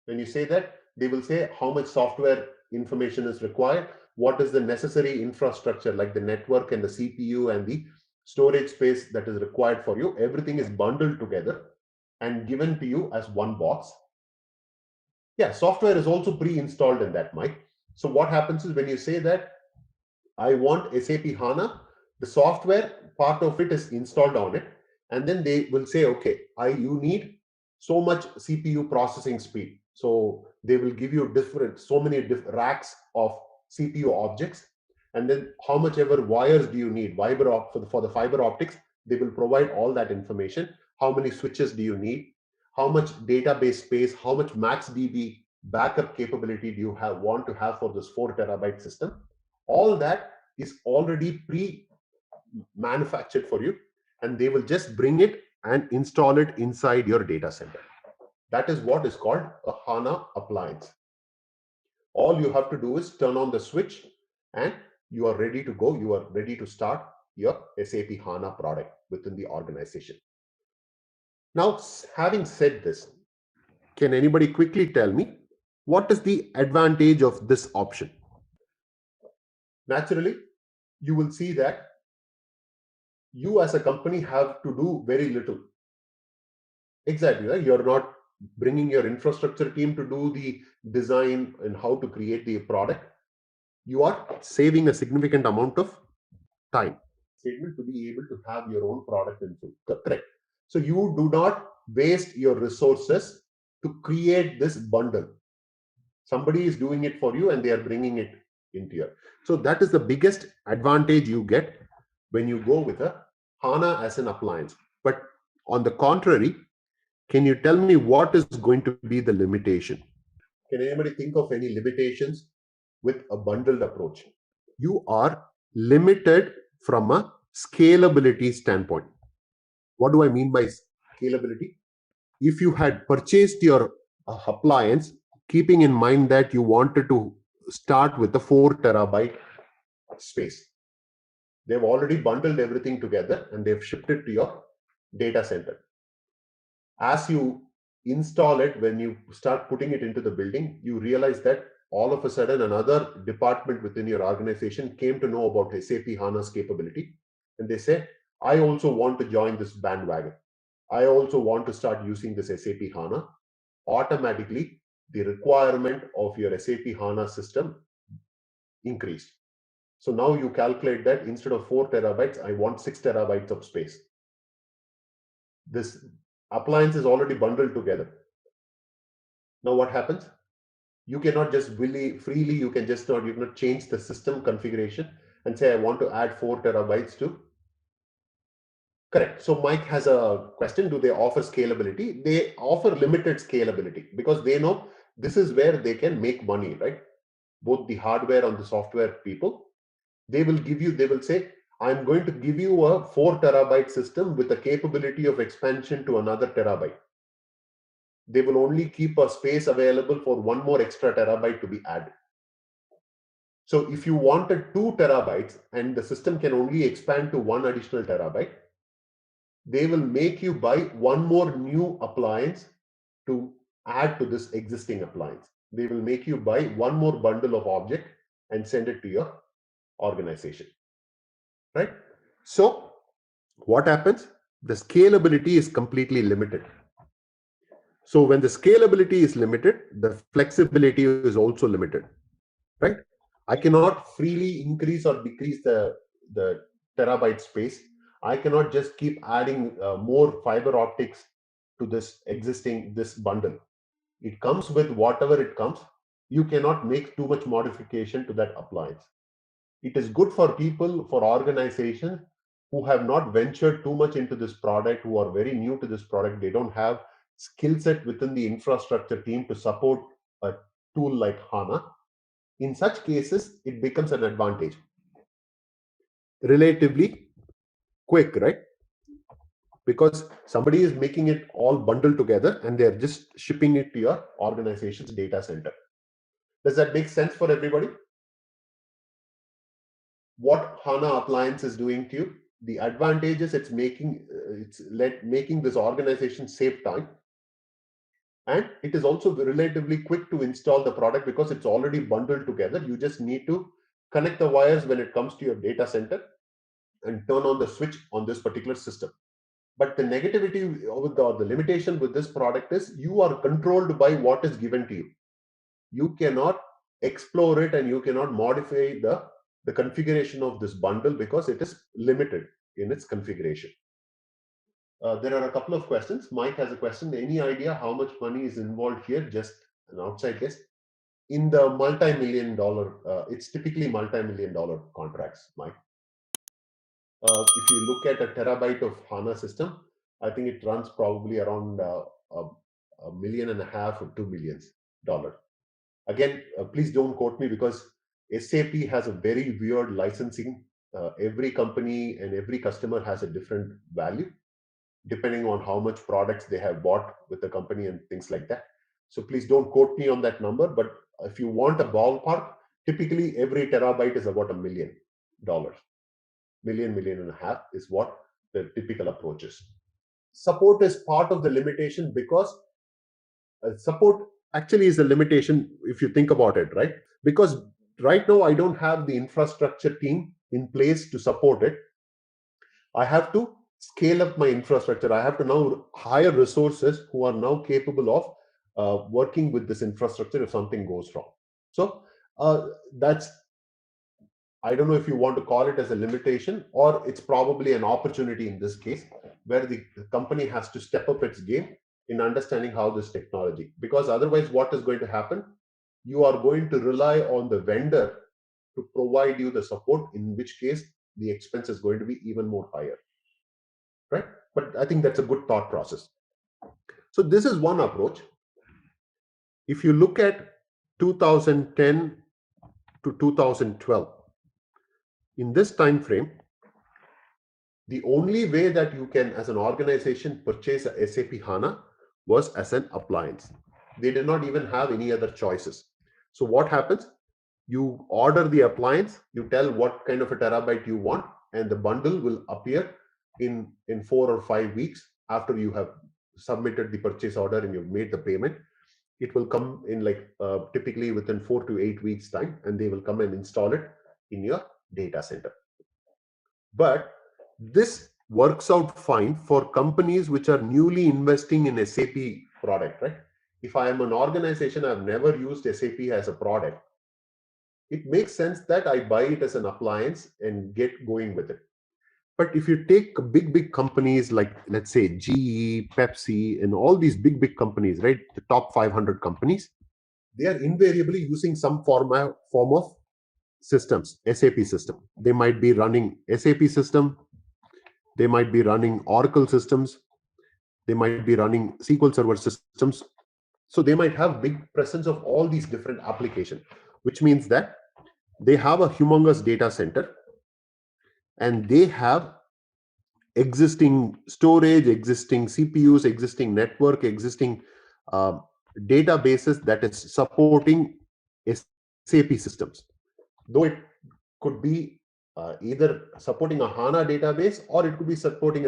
When you say that, they will say how much software information is required, what is the necessary infrastructure like the network and the CPU and the storage space that is required for you. Everything is bundled together and given to you as one box. Yeah, software is also pre-installed in that, Mike. So what happens is when you say that I want SAP HANA, the software part of it is installed on it, and then they will say, okay, you need so much CPU processing speed. So they will give you so many racks of CPU objects, and then how much ever wires do you need, for the fiber optics, they will provide all that information. How many switches do you need? How much database space? How much max DB backup capability do you want to have for this 4 terabyte system? All that is already pre-manufactured for you, and they will just bring it and install it inside your data center. That is what is called a HANA appliance. All you have to do is turn on the switch and you are ready to go. You are ready to start your SAP HANA product within the organization. Now, having said this, can anybody quickly tell me what is the advantage of this option? Naturally, you will see that you as a company have to do very little. Exactly, right? You're not bringing your infrastructure team to do the design and how to create the product. You are saving a significant amount of time statement to be able to have your own product in full. Correct. So you do not waste your resources to create this bundle. Somebody is doing it for you and they are bringing it into your. So that is the biggest advantage you get when you go with a HANA as an appliance. But on the contrary, can you tell me what is going to be the limitation? Can anybody think of any limitations with a bundled approach? You are limited from a scalability standpoint. What do I mean by scalability? If you had purchased your appliance, keeping in mind that you wanted to start with the 4 terabyte space, they've already bundled everything together and they've shipped it to your data center. As you install it, when you start putting it into the building, you realize that all of a sudden another department within your organization came to know about SAP HANA's capability, and they say, I also want to join this bandwagon. I also want to start using this SAP HANA. Automatically, the requirement of your SAP HANA system increased. So now you calculate that instead of 4 terabytes, I want 6 terabytes of space. This appliance is already bundled together. Now what happens? You cannot just freely, you cannot change the system configuration and say, I want to add 4 terabytes to. Correct. So Mike has a question. Do they offer scalability? They offer limited scalability because they know this is where they can make money, right? Both the hardware and the software people, they will say, I'm going to give you a 4 terabyte system with the capability of expansion to another terabyte. They will only keep a space available for one more extra terabyte to be added. So if you wanted 2 terabytes and the system can only expand to 1 additional terabyte, they will make you buy one more new appliance to add to this existing appliance. They will make you buy one more bundle of object and send it to your organization, right? So what happens? The scalability is completely limited. So when the scalability is limited, the flexibility is also limited, right? I cannot freely increase or decrease the terabyte space. I cannot just keep adding more fiber optics to this bundle. It comes with whatever it comes. You cannot make too much modification to that appliance. It is good for people, for organizations who have not ventured too much into this product, who are very new to this product. They don't have skill set within the infrastructure team to support a tool like HANA. In such cases, it becomes an advantage. Relatively quick, right? Because somebody is making it all bundled together and they're just shipping it to your organization's data center. Does that make sense for everybody? what HANA Appliance is doing to you. The advantage is making this organization save time, and it is also relatively quick to install the product because it's already bundled together. You just need to connect the wires when it comes to your data center and turn on the switch on this particular system. But the negativity with the limitation with this product is you are controlled by what is given to you. You cannot explore it and you cannot modify the configuration of this bundle because it is limited in its configuration. There are a couple of questions. Mike has a question. Any idea how much money is involved here? Just an outside guess. In the multi-million dollar, it's typically multi-million dollar contracts, Mike. If you look at a terabyte of HANA system, I think it runs probably around $1.5 million or $2 million. Again, please don't quote me because SAP has a very weird licensing. Every company and every customer has a different value depending on how much products they have bought with the company and things like that. So please don't quote me on that number. But if you want a ballpark, typically every terabyte is about $1 million. Million and a half is what the typical approach is. Support is part of the limitation because support actually is a limitation if you think about it, right? Because right now I don't have the infrastructure team in place to support it. I have to scale up my infrastructure. I have to now hire resources who are now capable of working with this infrastructure if something goes wrong. So that's, I don't know if you want to call it as a limitation or it's probably an opportunity in this case where the company has to step up its game in understanding how this technology, because otherwise what is going to happen? You are going to rely on the vendor to provide you the support, in which case the expense is going to be even more higher, right? But I think that's a good thought process. So this is one approach. If you look at 2010 to 2012, in this time frame, the only way that you can, as an organization, purchase a SAP HANA was as an appliance. They did not even have any other choices. So what happens? You order the appliance, you tell what kind of a terabyte you want, and the bundle will appear in 4 or 5 weeks after you have submitted the purchase order and you've made the payment. It will come in typically within 4 to 8 weeks time, and they will come and install it in your data center. But this works out fine for companies which are newly investing in SAP product, right? If I am an organization, I've never used SAP as a product, it makes sense that I buy it as an appliance and get going with it. But if you take big companies like, let's say, GE, Pepsi, and all these big companies, right? The top 500 companies, they are invariably using some form of systems, SAP system. They might be running SAP system. They might be running Oracle systems. They might be running SQL Server systems. So they might have big presence of all these different applications, which means that they have a humongous data center and they have existing storage, existing CPUs, existing network, existing databases that is supporting SAP systems. Though it could be either supporting a HANA database or it could be supported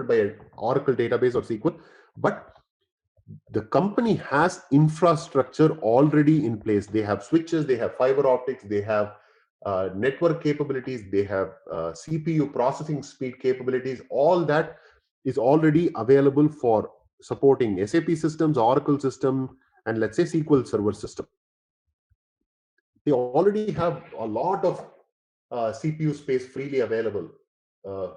by an Oracle database or SQL. But the company has infrastructure already in place. They have switches, they have fiber optics, they have network capabilities, they have CPU processing speed capabilities. All that is already available for supporting SAP systems, Oracle system, and let's say SQL Server system. They already have a lot of CPU space freely available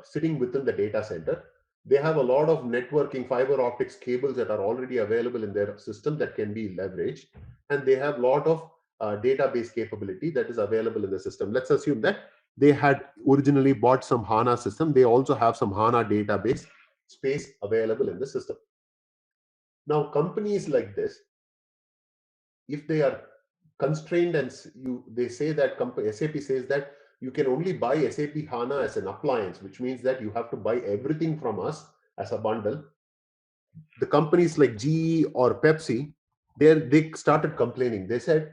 sitting within the data center. They have a lot of networking fiber optics cables that are already available in their system that can be leveraged. And they have a lot of database capability that is available in the system. Let's assume that they had originally bought some HANA system. They also have some HANA database space available in the system. Now, companies like this, if they are constrained and they say that SAP says that you can only buy SAP HANA as an appliance, which means that you have to buy everything from us as a bundle. The companies like GE or Pepsi, they started complaining. They said,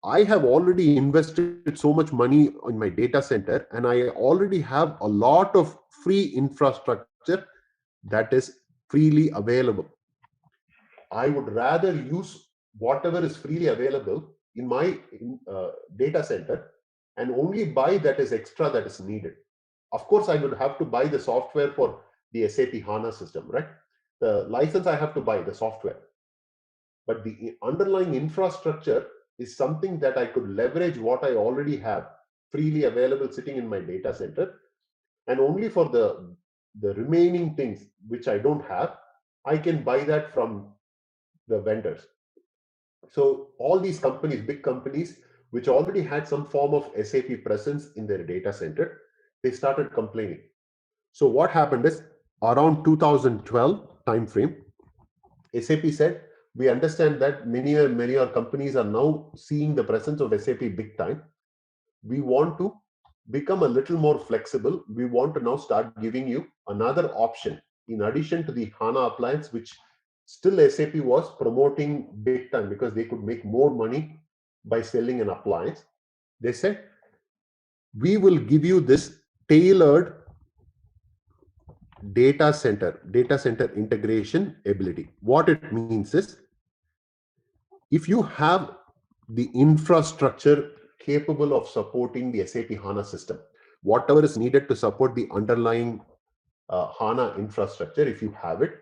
I have already invested so much money in my data center, and I already have a lot of free infrastructure that is freely available. I would rather use whatever is freely available in my data center and only buy that is extra that is needed. Of course, I would have to buy the software for the SAP HANA system, right? The license I have to buy, the software. But the underlying infrastructure is something that I could leverage what I already have freely available sitting in my data center. And only for the remaining things which I don't have, I can buy that from the vendors. So all these companies, big companies, which already had some form of SAP presence in their data center, they started complaining. So what happened is around 2012 timeframe, SAP said, we understand that many our companies are now seeing the presence of SAP big time. We want to become a little more flexible. We want to now start giving you another option in addition to the HANA appliance, which still SAP was promoting big time because they could make more money by selling an appliance. They said, we will give you this tailored data center integration ability. What it means is, if you have the infrastructure capable of supporting the SAP HANA system, whatever is needed to support the underlying HANA infrastructure, if you have it,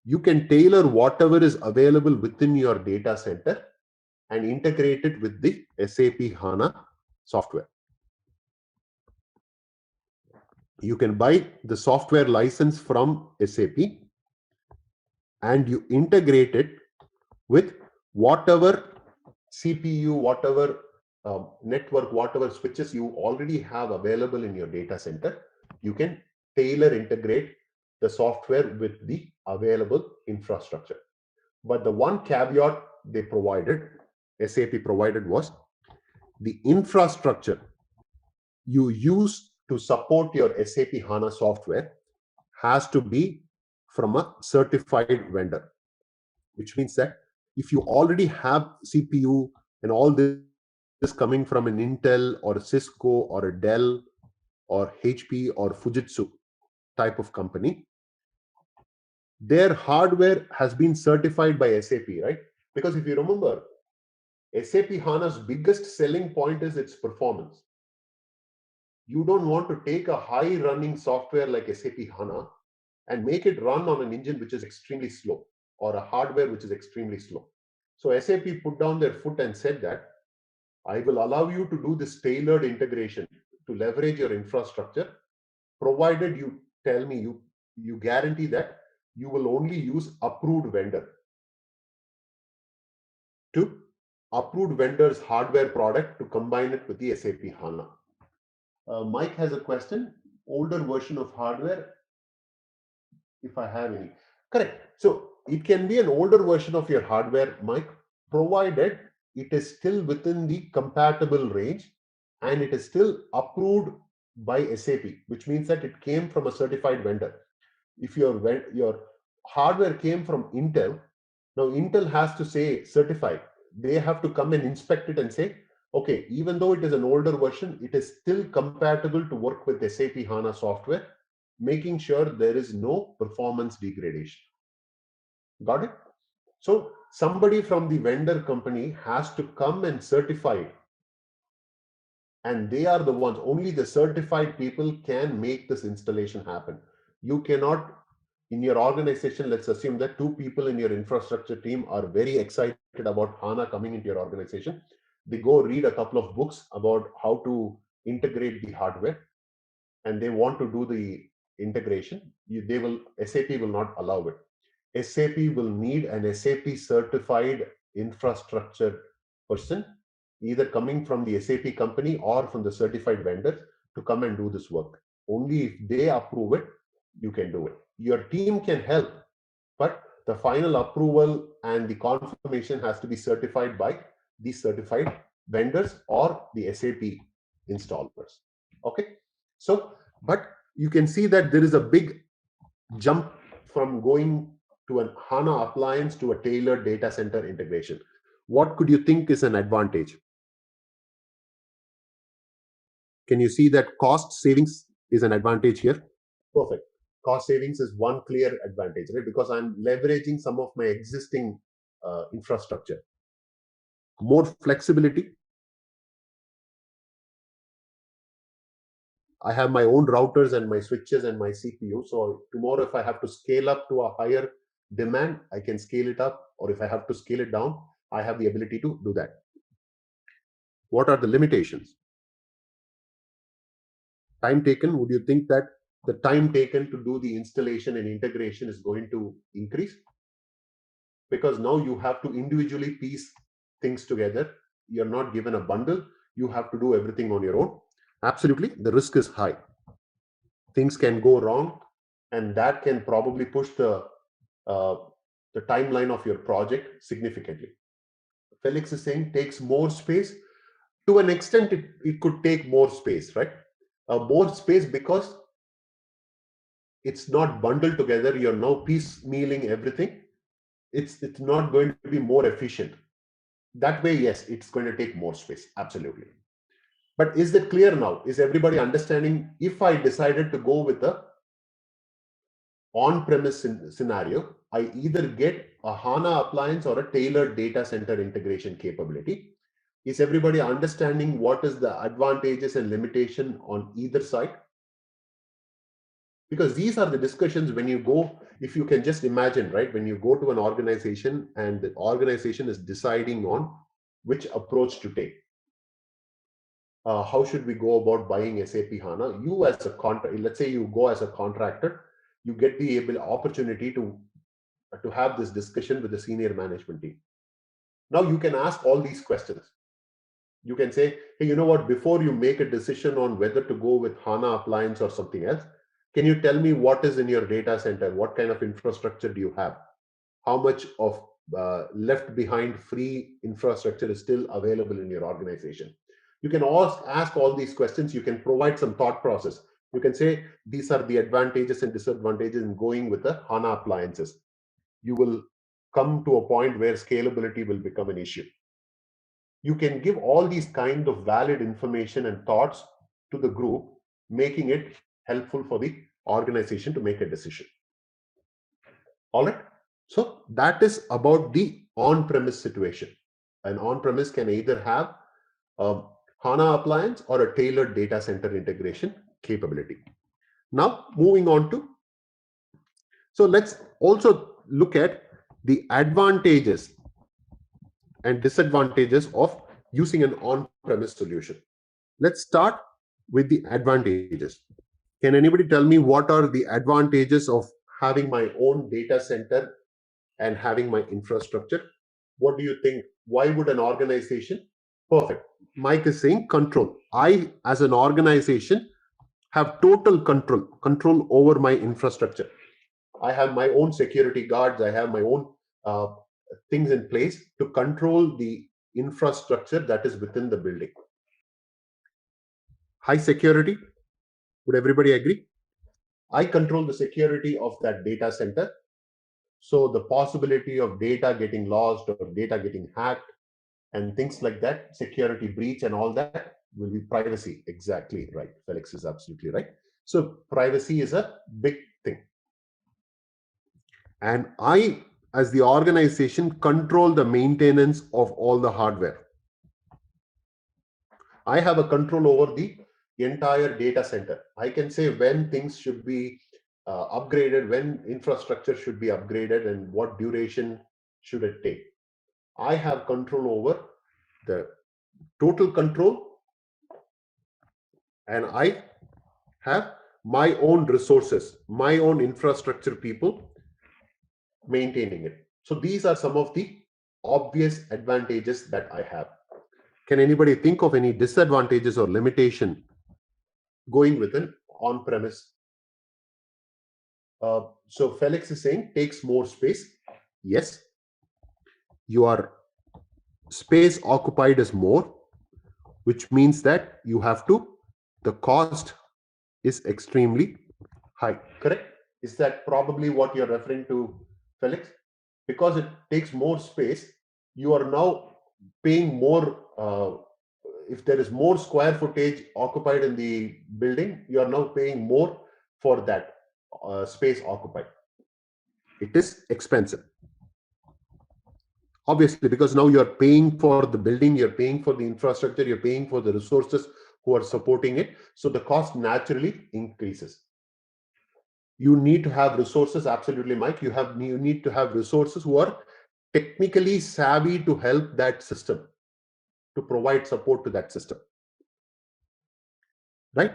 you can tailor whatever is available within your data center and integrate it with the SAP HANA software. You can buy the software license from SAP and you integrate it with whatever CPU, whatever network, whatever switches you already have available in your data center. You can tailor integrate the software with the available infrastructure. But the one caveat they provided, SAP provided, was the infrastructure you use to support your SAP HANA software has to be from a certified vendor, which means that if you already have CPU and all this coming from an Intel or a Cisco or a Dell or HP or Fujitsu type of company, their hardware has been certified by SAP, right? Because if you remember, SAP HANA's biggest selling point is its performance. You don't want to take a high running software like SAP HANA and make it run on an engine which is extremely slow or a hardware which is extremely slow. So SAP put down their foot and said that I will allow you to do this tailored integration to leverage your infrastructure, provided you tell me, you guarantee that you will only use approved vendor to approved vendor's hardware product to combine it with the SAP HANA. Mike has a question. Older version of hardware, if I have any. Correct. So it can be an older version of your hardware, Mike, provided it is still within the compatible range and it is still approved by SAP, which means that it came from a certified vendor. If your hardware came from Intel, now Intel has to say certified. They have to come and inspect it and say, okay, even though it is an older version, it is still compatible to work with SAP HANA software, making sure there is no performance degradation. Got it? So somebody from the vendor company has to come and certify it. And they are the ones, only the certified people can make this installation happen. You cannot, in your organization, let's assume that 2 people in your infrastructure team are very excited about HANA coming into your organization. They go read a couple of books about how to integrate the hardware and they want to do the integration. SAP will not allow it. SAP will need an SAP certified infrastructure person, either coming from the SAP company or from the certified vendor, to come and do this work. Only if they approve it, you can do it. Your team can help, but the final approval and the confirmation has to be certified by the certified vendors or the SAP installers. Okay. So, but you can see that there is a big jump from going to an HANA appliance to a tailored data center integration. What could you think is an advantage? Can you see that cost savings is an advantage here? Perfect. Cost savings is one clear advantage, right? Because I'm leveraging some of my existing infrastructure. More flexibility. I have my own routers and my switches and my CPU. So tomorrow, if I have to scale up to a higher demand, I can scale it up. Or if I have to scale it down, I have the ability to do that. What are the limitations? Time taken. Would you think that the time taken to do the installation and integration is going to increase? Because now you have to individually piece things together. You're not given a bundle. You have to do everything on your own. Absolutely. The risk is high. Things can go wrong, and that can probably push the timeline of your project significantly. Felix is saying takes more space. To an extent, it could take more space, right? More space because it's not bundled together. You're now piecemealing everything. It's not going to be more efficient. That way, yes, it's going to take more space. Absolutely. But is that clear now? Is everybody understanding? If I decided to go with a on-premise scenario, I either get a HANA appliance or a tailored data center integration capability. Is everybody understanding what is the advantages and limitation on either side? Because these are the discussions when you go, if you can just imagine, right? When you go to an organization and the organization is deciding on which approach to take. How should we go about buying SAP HANA? You as a contractor, let's say you go as a contractor, you get the opportunity to have this discussion with the senior management team. Now you can ask all these questions. You can say, hey, you know what, before you make a decision on whether to go with HANA Appliance or something else, can you tell me what is in your data center? What kind of infrastructure do you have? How much of left behind free infrastructure is still available in your organization? You can ask all these questions. You can provide some thought process. You can say, these are the advantages and disadvantages in going with the HANA appliances. You will come to a point where scalability will become an issue. You can give all these kind of valid information and thoughts to the group, making it helpful for the organization to make a decision. All right. So that is about the on-premise situation. An on-premise can either have a HANA appliance or a tailored data center integration capability. Now, moving on to, so let's also look at the advantages and disadvantages of using an on-premise solution. Let's start with the advantages. Can anybody tell me what are the advantages of having my own data center and having my infrastructure? What do you think? Why would an organization? Perfect. Mike is saying control. I, as an organization, have total control over my infrastructure. I have my own security guards. I have my own things in place to control the infrastructure that is within the building. High security. Would everybody agree? I control the security of that data center. So the possibility of data getting lost or data getting hacked and things like that, security breach and all that will be privacy. Exactly right. Felix is absolutely right. So privacy is a big thing. And I, as the organization, control the maintenance of all the hardware. I have a control over the entire data center. I can say when things should be upgraded, when infrastructure should be upgraded, and what duration should it take. I have control over the total control, and I have my own resources, my own infrastructure people maintaining it. So these are some of the obvious advantages that I have. Can anybody think of any disadvantages or limitation going with an on-premise? So Felix is saying takes more space. Yes, your space occupied is more, which means that you have to, the cost is extremely high. Correct? Is that probably what you're referring to, Felix? Because it takes more space, you are now paying more if there is more square footage occupied in the building, you are now paying more for that space occupied. It is expensive. Obviously, because now you're paying for the building, you're paying for the infrastructure, you're paying for the resources who are supporting it. So the cost naturally increases. You need to have resources, absolutely, Mike. You need to have resources who are technically savvy to help that system, to provide support to that system. Right?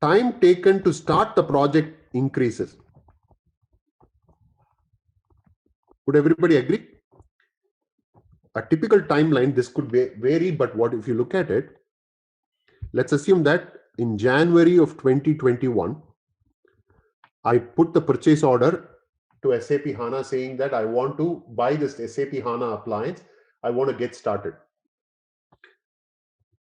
Time taken to start the project increases. Would everybody agree? A typical timeline, this could vary, but what if you look at it, let's assume that in January of 2021, I put the purchase order to SAP HANA saying that I want to buy this SAP HANA appliance. I want to get started.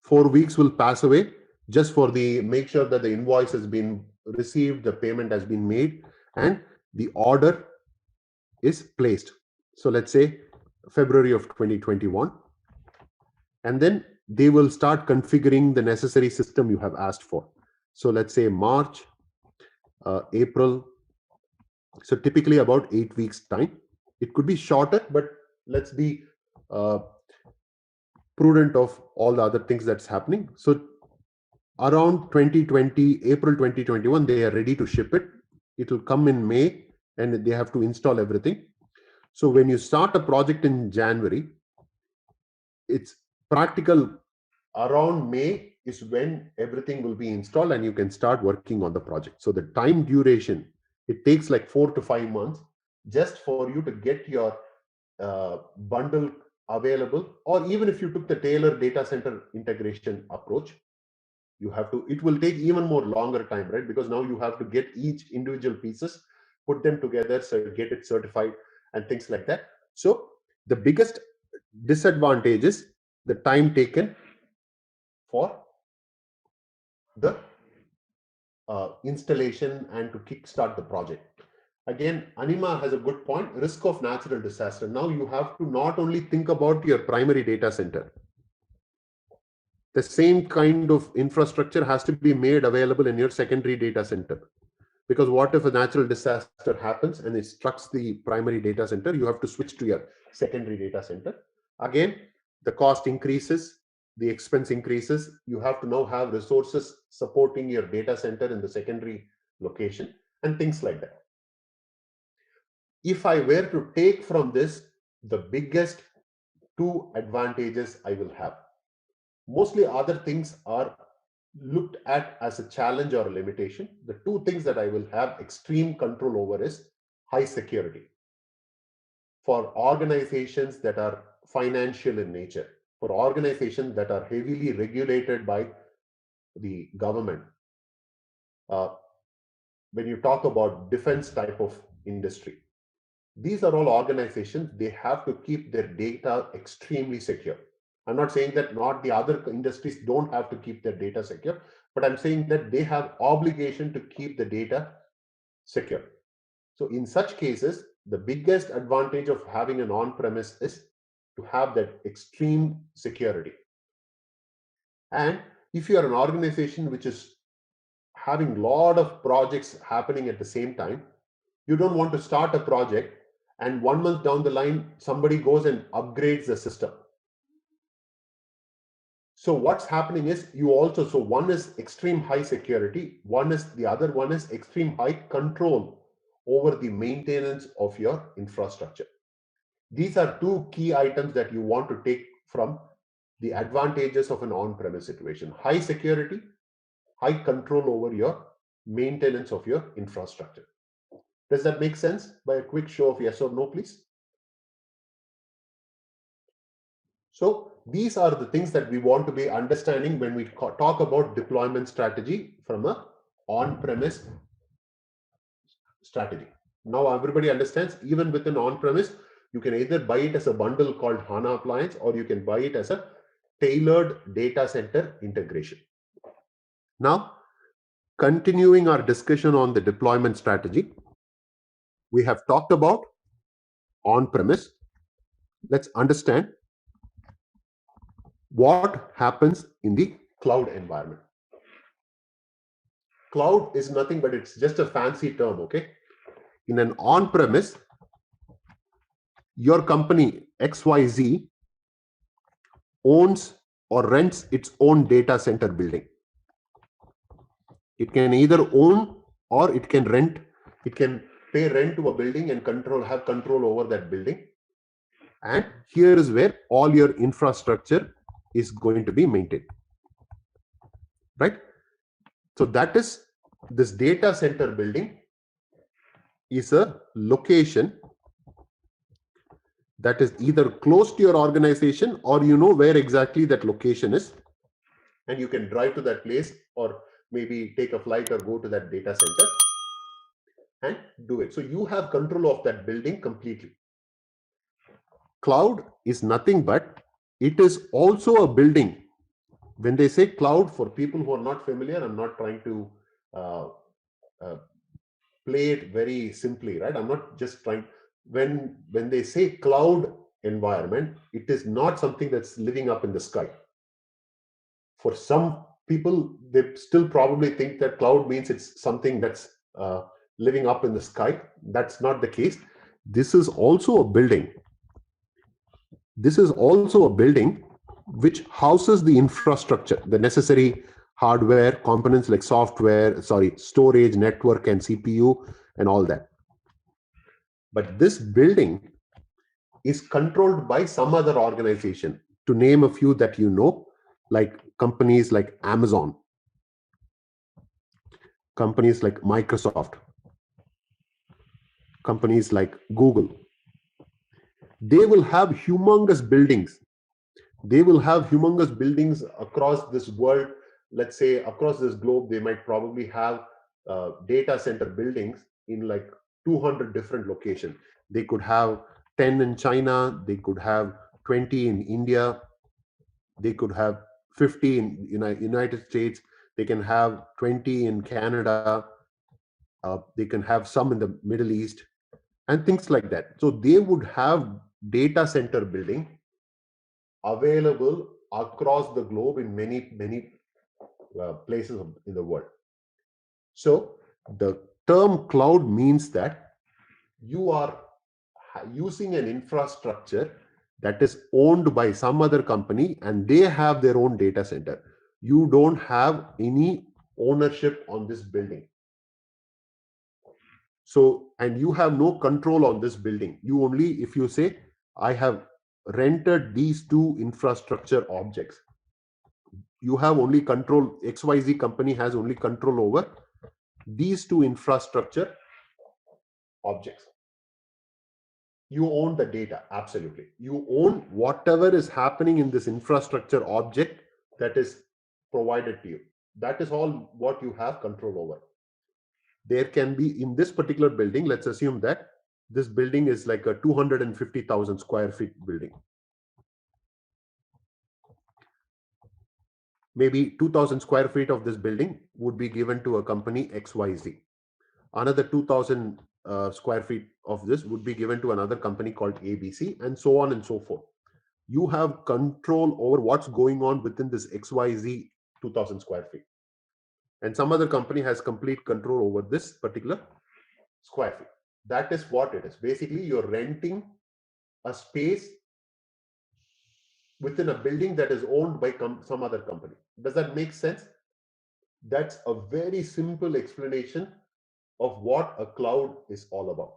4 weeks will pass away just for the make sure that the invoice has been received, the payment has been made, and the order is placed. So let's say February of 2021, and then they will start configuring the necessary system you have asked for. So let's say March, April. So typically about 8 weeks time. It could be shorter, but let's be prudent of all the other things that's happening. So around 2020, April 2021, they are ready to ship it. It will come in May and they have to install everything. So when you start a project in January, it's practical around May is when everything will be installed and you can start working on the project. So the time duration, it takes like 4 to 5 months just for you to get your bundle available. Or even if you took the tailored data center integration approach, you have to, it will take even more longer time, right? Because now you have to get each individual pieces, put them together, so get it certified and things like that. So the biggest disadvantage is the time taken for the installation and to kickstart the project. Again, Anima has a good point, risk of natural disaster. Now you have to not only think about your primary data center, the same kind of infrastructure has to be made available in your secondary data center. Because what if a natural disaster happens and it strikes the primary data center, you have to switch to your secondary data center. Again, the cost increases, the expense increases. You have to now have resources supporting your data center in the secondary location and things like that. If I were to take from this, the biggest two advantages I will have. Mostly other things are looked at as a challenge or a limitation. The two things that I will have extreme control over is high security. For organizations that are financial in nature, for organizations that are heavily regulated by the government, when you talk about defense type of industry, these are all organizations, they have to keep their data extremely secure. I'm not saying that not the other industries don't have to keep their data secure, but I'm saying that they have obligation to keep the data secure. So in such cases, the biggest advantage of having an on-premise is to have that extreme security. And if you are an organization which is having a lot of projects happening at the same time, you don't want to start a project and 1 month down the line, somebody goes and upgrades the system. So what's happening is you also, so one is extreme high security, the other one is extreme high control over the maintenance of your infrastructure. These are two key items that you want to take from the advantages of an on-premise situation. High security, high control over your maintenance of your infrastructure. Does that make sense? By a quick show of yes or no, please. So these are the things that we want to be understanding when we talk about deployment strategy from a on-premise strategy. Now everybody understands, even within on-premise, you can either buy it as a bundle called HANA Appliance, or you can buy it as a tailored data center integration. Now, continuing our discussion on the deployment strategy, we have talked about on-premise. Let's understand what happens in the cloud environment. Cloud is nothing but it's just a fancy term, okay? In an on-premise, your company XYZ owns or rents its own data center building. It can either own or it can rent. It can pay rent to a building and have control over that building. And here is where all your infrastructure is going to be maintained, right? So that is, this data center building is a location that is either close to your organization or you know where exactly that location is, and you can drive to that place or maybe take a flight or go to that data center and do it. So you have control of that building completely. Cloud is nothing but it is also a building. When they say cloud, for people who are not familiar, I'm not trying to play it very simply, right? I'm not just trying. When they say cloud environment, it is not something that's living up in the sky. For some people, they still probably think that cloud means it's something that's living up in the sky. That's not the case. This is also a building. This is also a building which houses the infrastructure, the necessary hardware, components like storage, network, and CPU, and all that. But this building is controlled by some other organization. To name a few that you know, like companies like Amazon, companies like Microsoft, companies like Google. They will have humongous buildings. They will have humongous buildings across this world. Let's say across this globe, they might probably have data center buildings in like 200 different locations. They could have 10 in China. They could have 20 in India. They could have 50 in United States. They can have 20 in Canada. They can have some in the Middle East and things like that. So they would have data center building available across the globe in many places in the world. So the term cloud means that you are using an infrastructure that is owned by some other company and they have their own data center. You don't have any ownership on this building. So, and you have no control on this building. You only, if you say, I have rented these two infrastructure objects, you have only control, XYZ company has only control over these two infrastructure objects. You own the data, absolutely. You own whatever is happening in this infrastructure object that is provided to you. That is all what you have control over. There can be, in this particular building, let's assume that this building is like a 250,000 square feet building. Maybe 2,000 square feet of this building would be given to a company XYZ. Another 2,000 square feet of this would be given to another company called ABC, and so on and so forth. You have control over what's going on within this XYZ 2,000 square feet. And some other company has complete control over this particular square feet. That is what it is. Basically, you're renting a space within a building that is owned by some other company. Does that make sense? That's a very simple explanation of what a cloud is all about.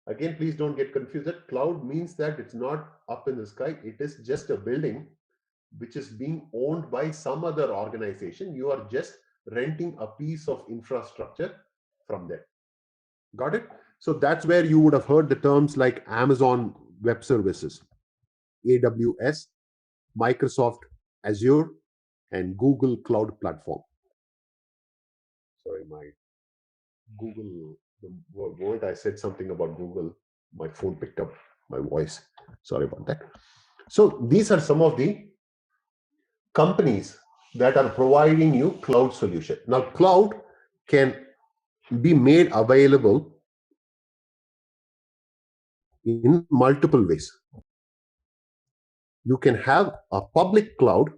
Again, please don't get confused. That cloud means that it's not up in the sky. It is just a building which is being owned by some other organization. You are just renting a piece of infrastructure from there. Got it? So that's where you would have heard the terms like Amazon Web Services, AWS, Microsoft Azure, and Google Cloud Platform. Sorry, my Google, the moment I said something about Google, my phone picked up my voice. Sorry about that. So these are some of the companies that are providing you cloud solution. Now, cloud can be made available in multiple ways. you can have a public cloud,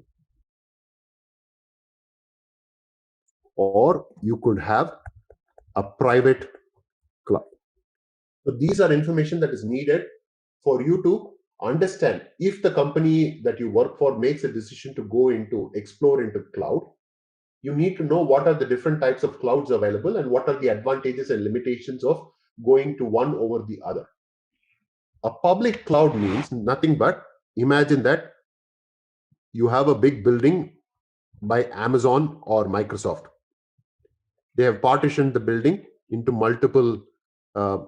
or you could have a private cloud. So these are information that is needed for you to understand if the company that you work for makes a decision to go into explore into cloud. You need to know what are the different types of clouds available and what are the advantages and limitations of going to one over the other. A public cloud means nothing but, imagine that you have a big building by Amazon or Microsoft. They have partitioned the building into multiple uh,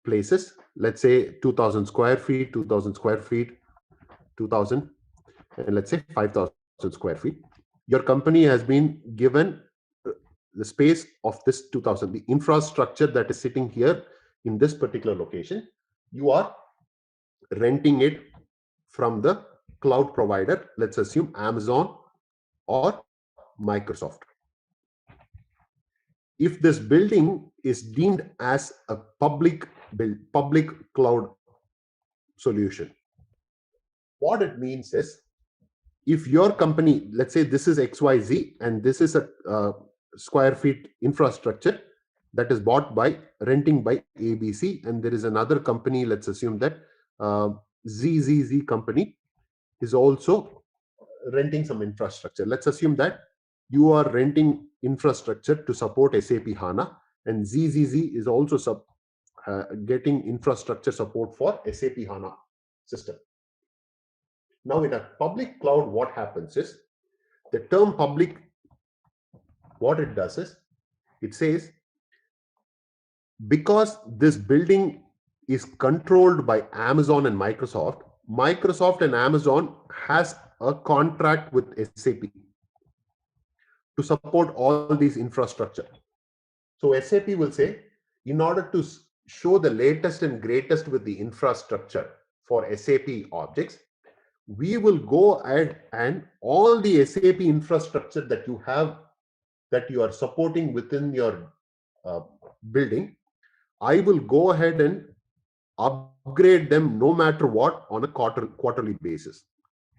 places. Let's say 2000 square feet, 2000 square feet, 2000, and let's say 5000 square feet. Your company has been given the space of this 2000, the infrastructure that is sitting here in this particular location. You are renting it from the cloud provider, let's assume Amazon or Microsoft. If this building is deemed as a public cloud solution, what it means is, if your company, let's say this is XYZ and this is a square feet infrastructure that is bought by renting by ABC, and there is another company, let's assume that ZZZ company is also renting some infrastructure. Let's assume that you are renting infrastructure to support SAP HANA, and ZZZ is also getting infrastructure support for SAP HANA system. Now, in a public cloud, what happens is, the term public, what it does is, it says, because this building is controlled by Amazon and Microsoft, Microsoft and Amazon has a contract with SAP to support all these infrastructure. So SAP will say, in order to show the latest and greatest with the infrastructure for SAP objects, we will go ahead and all the SAP infrastructure that you have, that you are supporting within your building, I will go ahead and upgrade them no matter what on a quarterly basis.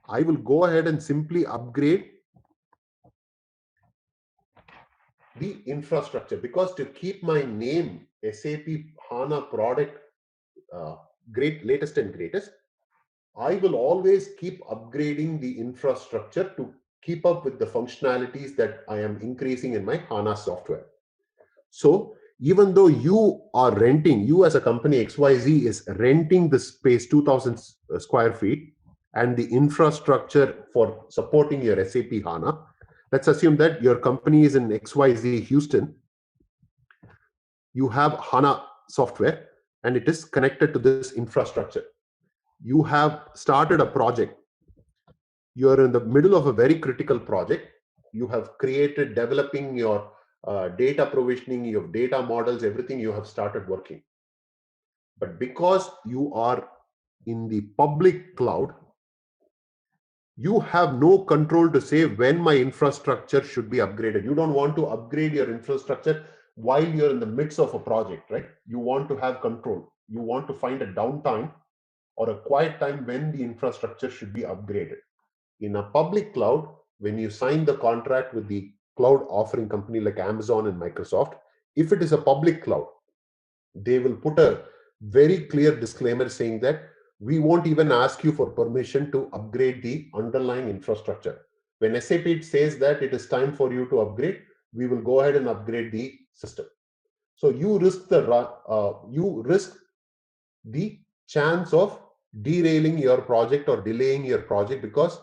I will go ahead and simply upgrade the infrastructure, because to keep my name SAP HANA product latest and greatest, I will always keep upgrading the infrastructure to keep up with the functionalities that I am increasing in my HANA software. So even though you are renting, you as a company XYZ is renting the space 2000 square feet and the infrastructure for supporting your SAP HANA, let's assume that your company is in XYZ Houston. You have HANA software and it is connected to this infrastructure. You have started a project. You're in the middle of a very critical project. You have created, developing your data provisioning, your data models, everything you have started working. But because you are in the public cloud, you have no control to say when my infrastructure should be upgraded. You don't want to upgrade your infrastructure while you're in the midst of a project, right? You want to have control. You want to find a downtime or a quiet time when the infrastructure should be upgraded. In a public cloud, when you sign the contract with the cloud offering company like Amazon and Microsoft, if it is a public cloud, they will put a very clear disclaimer saying that we won't even ask you for permission to upgrade the underlying infrastructure. When SAP says that it is time for you to upgrade, we will go ahead and upgrade the system. So you risk the chance of derailing your project or delaying your project, because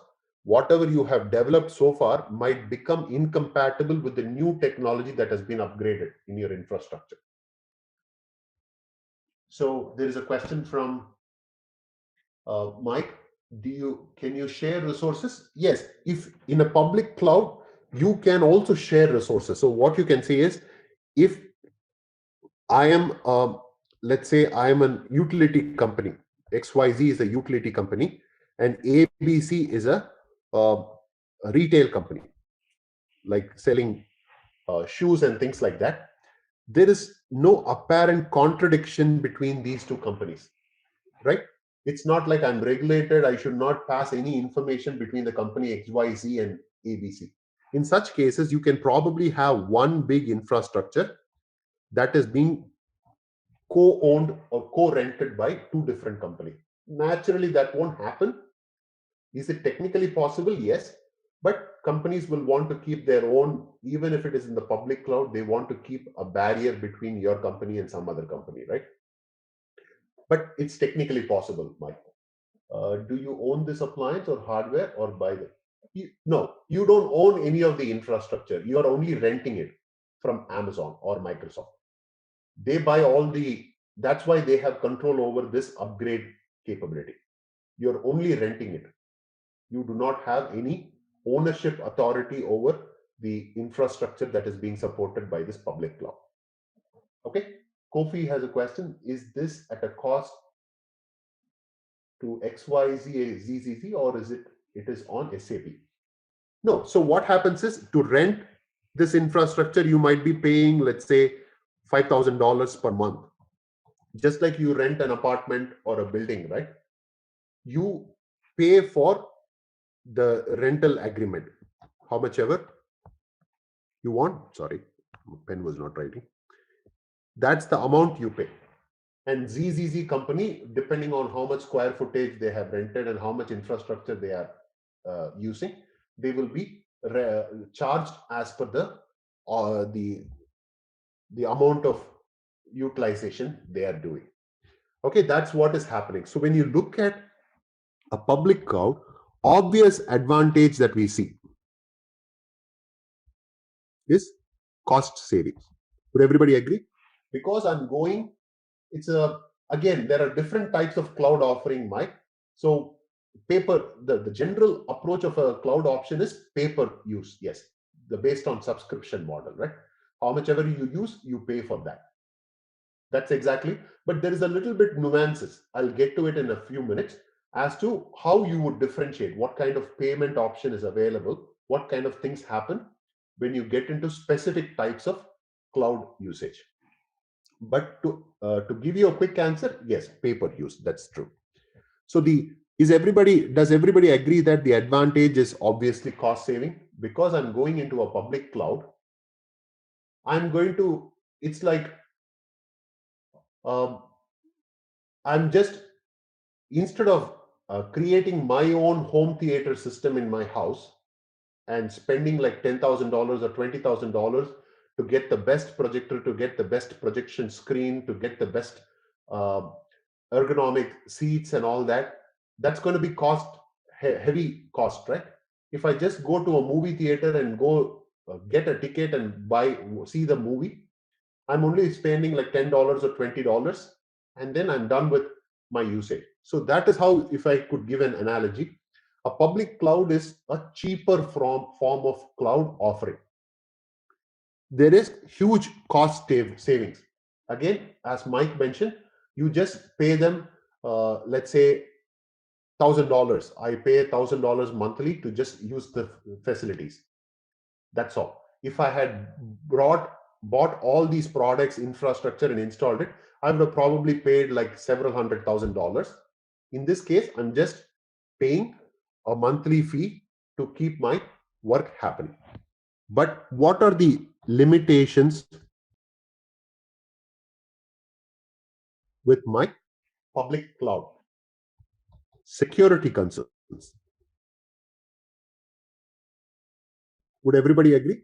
whatever you have developed so far might become incompatible with the new technology that has been upgraded in your infrastructure. So there is a question from Mike. Can you share resources? Yes, if in a public cloud, you can also share resources. So what you can say is, if I am, let's say I am a utility company, XYZ is a utility company, and ABC is a retail company, like selling shoes and things like that. There is no apparent contradiction between these two companies, right? It's not like I'm regulated. I should not pass any information between the company XYZ and ABC. In such cases, you can probably have one big infrastructure that is being co-owned or co-rented by two different companies. Naturally, that won't happen. Is it technically possible? Yes. But companies will want to keep their own, even if it is in the public cloud, they want to keep a barrier between your company and some other company, right? But it's technically possible, Mike. Do you own this appliance or hardware or buy it? No, you don't own any of the infrastructure. You are only renting it from Amazon or Microsoft. They buy all the, that's why they have control over this upgrade capability. You're only renting it. You do not have any ownership authority over the infrastructure that is being supported by this public cloud. Okay, Kofi has a question. Is this at a cost to XYZ, ZZZ, or is it is on SAP? No. So what happens is, to rent this infrastructure, you might be paying, let's say, $5,000 per month. Just like you rent an apartment or a building, right? You pay for the rental agreement, how much ever you want. Sorry, pen was not writing. That's the amount you pay. And ZZZ company, depending on how much square footage they have rented and how much infrastructure they are using, they will be charged as per the amount of utilization they are doing. Okay, that's what is happening. So when you look at a public cloud, obvious advantage that we see is cost savings. Would everybody agree? Because I'm going, again, there are different types of cloud offering, Mike. So the general approach of a cloud option is pay per use. Yes, based on subscription model, right? How much ever you use, you pay for that. That's exactly. But there is a little bit nuances. I'll get to it in a few minutes as to how you would differentiate what kind of payment option is available, what kind of things happen when you get into specific types of cloud usage. But to give you a quick answer, yes, pay-per use. That's true. So does everybody agree that the advantage is obviously cost saving? Because I'm going into a public cloud, it's like I'm just, instead of creating my own home theater system in my house and spending like $10,000 or $20,000 to get the best projector, to get the best projection screen, to get the best ergonomic seats and all that, that's going to be heavy cost, right? If I just go to a movie theater and go get a ticket and see the movie, I'm only spending like $10 or $20, and then I'm done with my usage. So that is how, if I could give an analogy, a public cloud is a cheaper form of cloud offering. There is huge cost savings. Again, as Mike mentioned, you just pay them, let's say, $1,000. I pay $1,000 monthly to just use the facilities. That's all. If I had bought all these products, infrastructure, and installed it, I would have probably paid like several $100,000. In this case, I'm just paying a monthly fee to keep my work happening. But what are the limitations with my public cloud? Security concerns. Would everybody agree?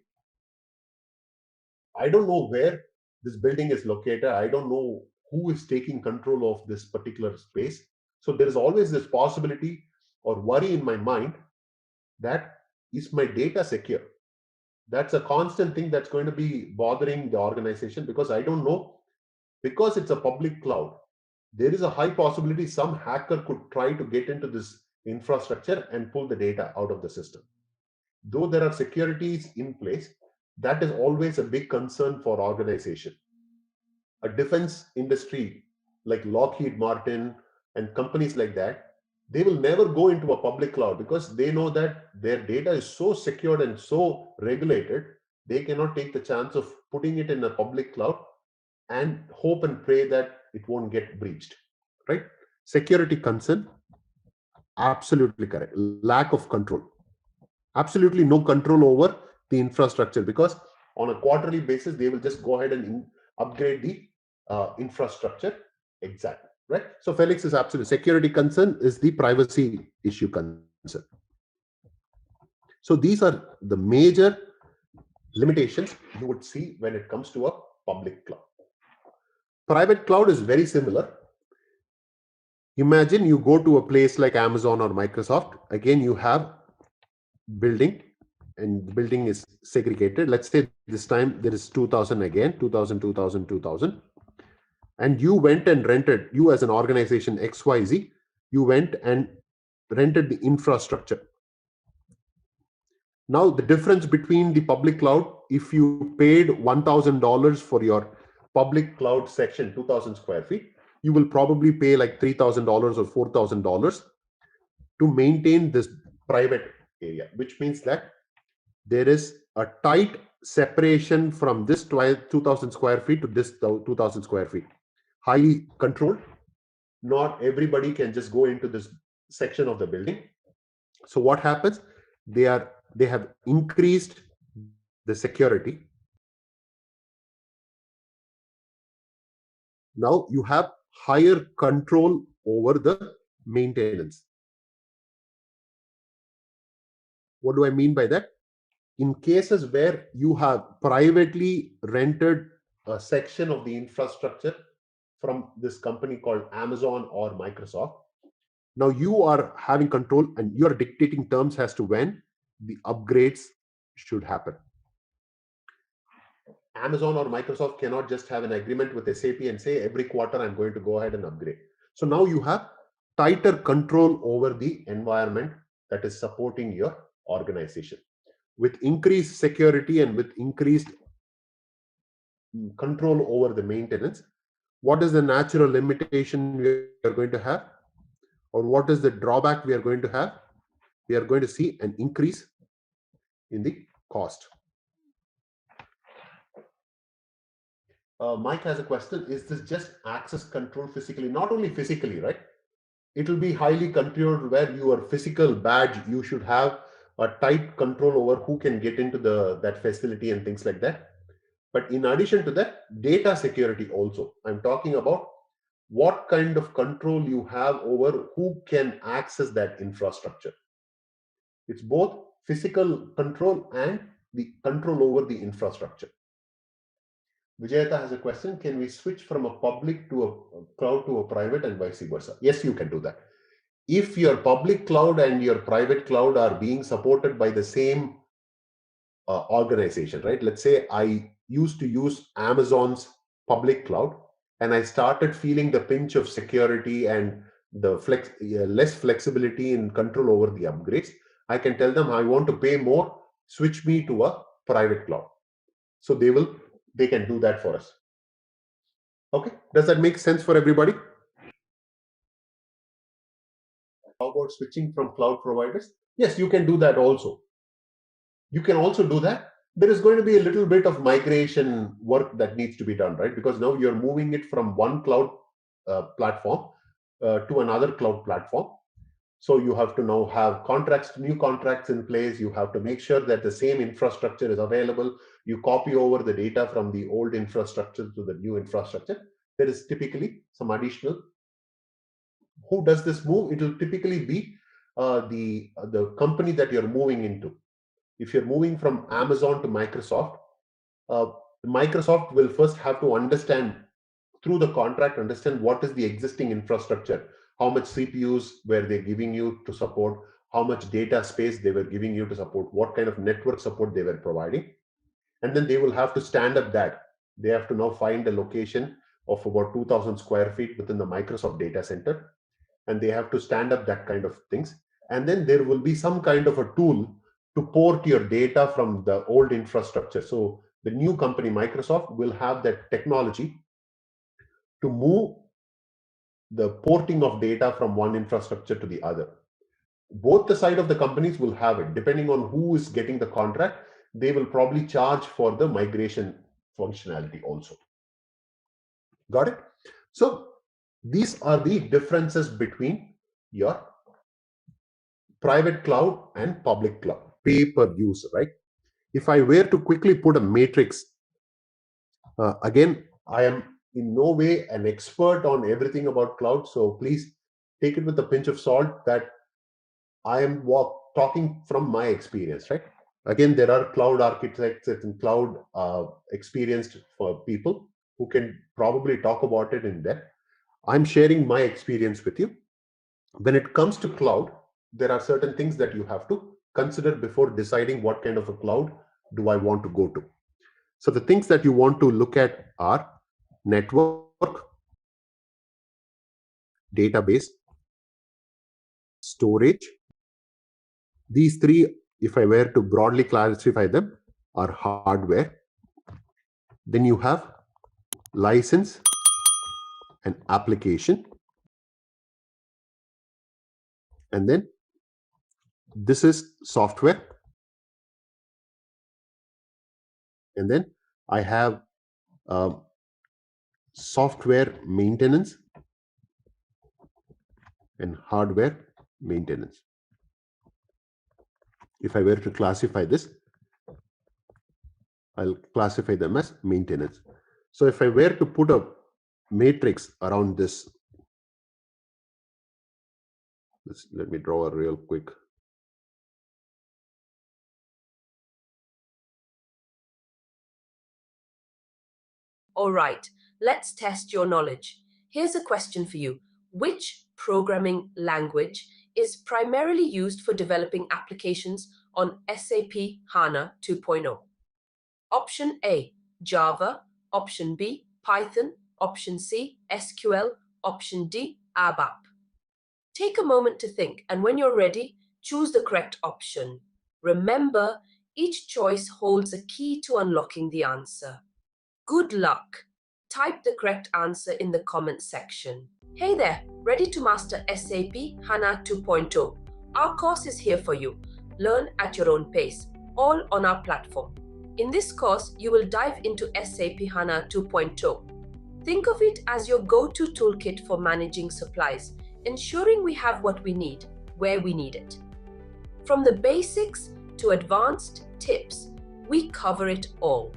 I don't know where this building is located. I don't know who is taking control of this particular space. So there is always this possibility or worry in my mind that, is my data secure? That's a constant thing that's going to be bothering the organization, because I don't know, because it's a public cloud, there is a high possibility some hacker could try to get into this infrastructure and pull the data out of the system. Though there are securities in place, that is always a big concern for organization. A defense industry like Lockheed Martin and companies like that, they will never go into a public cloud because they know that their data is so secured and so regulated, they cannot take the chance of putting it in a public cloud and hope and pray that it won't get breached, right? Security concern, absolutely correct. Lack of control. Absolutely no control over the infrastructure, because on a quarterly basis, they will just go ahead and upgrade the infrastructure. Exactly. Right. So Felix is absolutely. Security concern is the privacy issue concern. So these are the major limitations you would see when it comes to a public cloud. Private cloud is very similar. Imagine you go to a place like Amazon or Microsoft. Again, you have building, and the building is segregated. Let's say this time there is 2000 again, 2000, 2000, 2000. And you went and rented, you as an organization XYZ, you went and rented the infrastructure. Now, the difference between the public cloud, if you paid $1,000 for your public cloud section, 2000 square feet, you will probably pay like $3,000 or $4,000 to maintain this private area, which means that there is a tight separation from this 2000 square feet to this 2000 square feet. Highly controlled. Not everybody can just go into this section of the building. So what happens? They have increased the security. Now you have higher control over the maintenance. What do I mean by that? In cases where you have privately rented a section of the infrastructure from this company called Amazon or Microsoft, now you are having control and you are dictating terms as to when the upgrades should happen. Amazon or Microsoft cannot just have an agreement with SAP and say every quarter I'm going to go ahead and upgrade. So now you have tighter control over the environment that is supporting your organization. With increased security and with increased control over the maintenance, what is the natural limitation we are going to have? Or what is the drawback we are going to have? We are going to see an increase in the cost. Mike has a question. Is this just access control physically? Not only physically, right? It will be highly controlled where your physical badge, you should have a tight control over who can get into that facility and things like that. But in addition to that, data security also. I'm talking about what kind of control you have over who can access that infrastructure. It's both physical control and the control over the infrastructure. Vijayata has a question. Can we switch from a public to a cloud to a private and vice versa? Yes, you can do that. If your public cloud and your private cloud are being supported by the same organization, right? Let's say I used to use Amazon's public cloud and I started feeling the pinch of security and the less flexibility in control over the upgrades. I can tell them I want to pay more, switch me to a private cloud. So they can do that for us. Okay, does that make sense for everybody? How about switching from cloud providers? Yes, you can do that also. You can also do that. There is going to be a little bit of migration work that needs to be done, right? Because now you're moving it from one cloud platform to another cloud platform. So you have to now have new contracts in place. You have to make sure that the same infrastructure is available. You copy over the data from the old infrastructure to the new infrastructure. There is typically some additional. Who does this move? It will typically be the company that you're moving into. If you're moving from Amazon to Microsoft, Microsoft will first have to understand through the contract, understand what is the existing infrastructure, how much CPUs were they giving you to support, how much data space they were giving you to support, what kind of network support they were providing. And then they will have to stand up that. They have to now find a location of about 2000 square feet within the Microsoft data center. And they have to stand up that kind of things. And then there will be some kind of a tool to port your data from the old infrastructure. So the new company, Microsoft, will have that technology to move the porting of data from one infrastructure to the other. Both the side of the companies will have it. Depending on who is getting the contract, they will probably charge for the migration functionality also. Got it? So These are the differences between your private cloud and public cloud, pay per use, right? If I were to quickly put a matrix, again, I am in no way an expert on everything about cloud, so please take it with a pinch of salt that I am talking from my experience, right? Again, there are cloud architects and cloud experienced for people who can probably talk about it in depth. I'm sharing my experience with you. When it comes to cloud, there are certain things that you have to consider before deciding what kind of a cloud do I want to go to. So the things that you want to look at are network, database, storage. These three, if I were to broadly classify them, are hardware. Then you have license and application. And then this is software. And then I have uh, software maintenance and hardware maintenance. If I were to classify this, I'll classify them as maintenance. So if I were to put a matrix around this, let me draw a real quick. All right, let's test your knowledge. Here's a question for you. Which programming language is primarily used for developing applications on SAP HANA 2.0? Option A, Java. Option B, Python. Option C, SQL. Option D, ABAP. Take a moment to think, and when you're ready, choose the correct option. Remember, each choice holds a key to unlocking the answer. Good luck! Type the correct answer in the comment section. Hey there, ready to master SAP HANA 2.0? Our course is here for you. Learn at your own pace, all on our platform. In this course, you will dive into SAP HANA 2.0. Think of it as your go-to toolkit for managing supplies, ensuring we have what we need, where we need it. From the basics to advanced tips, we cover it all.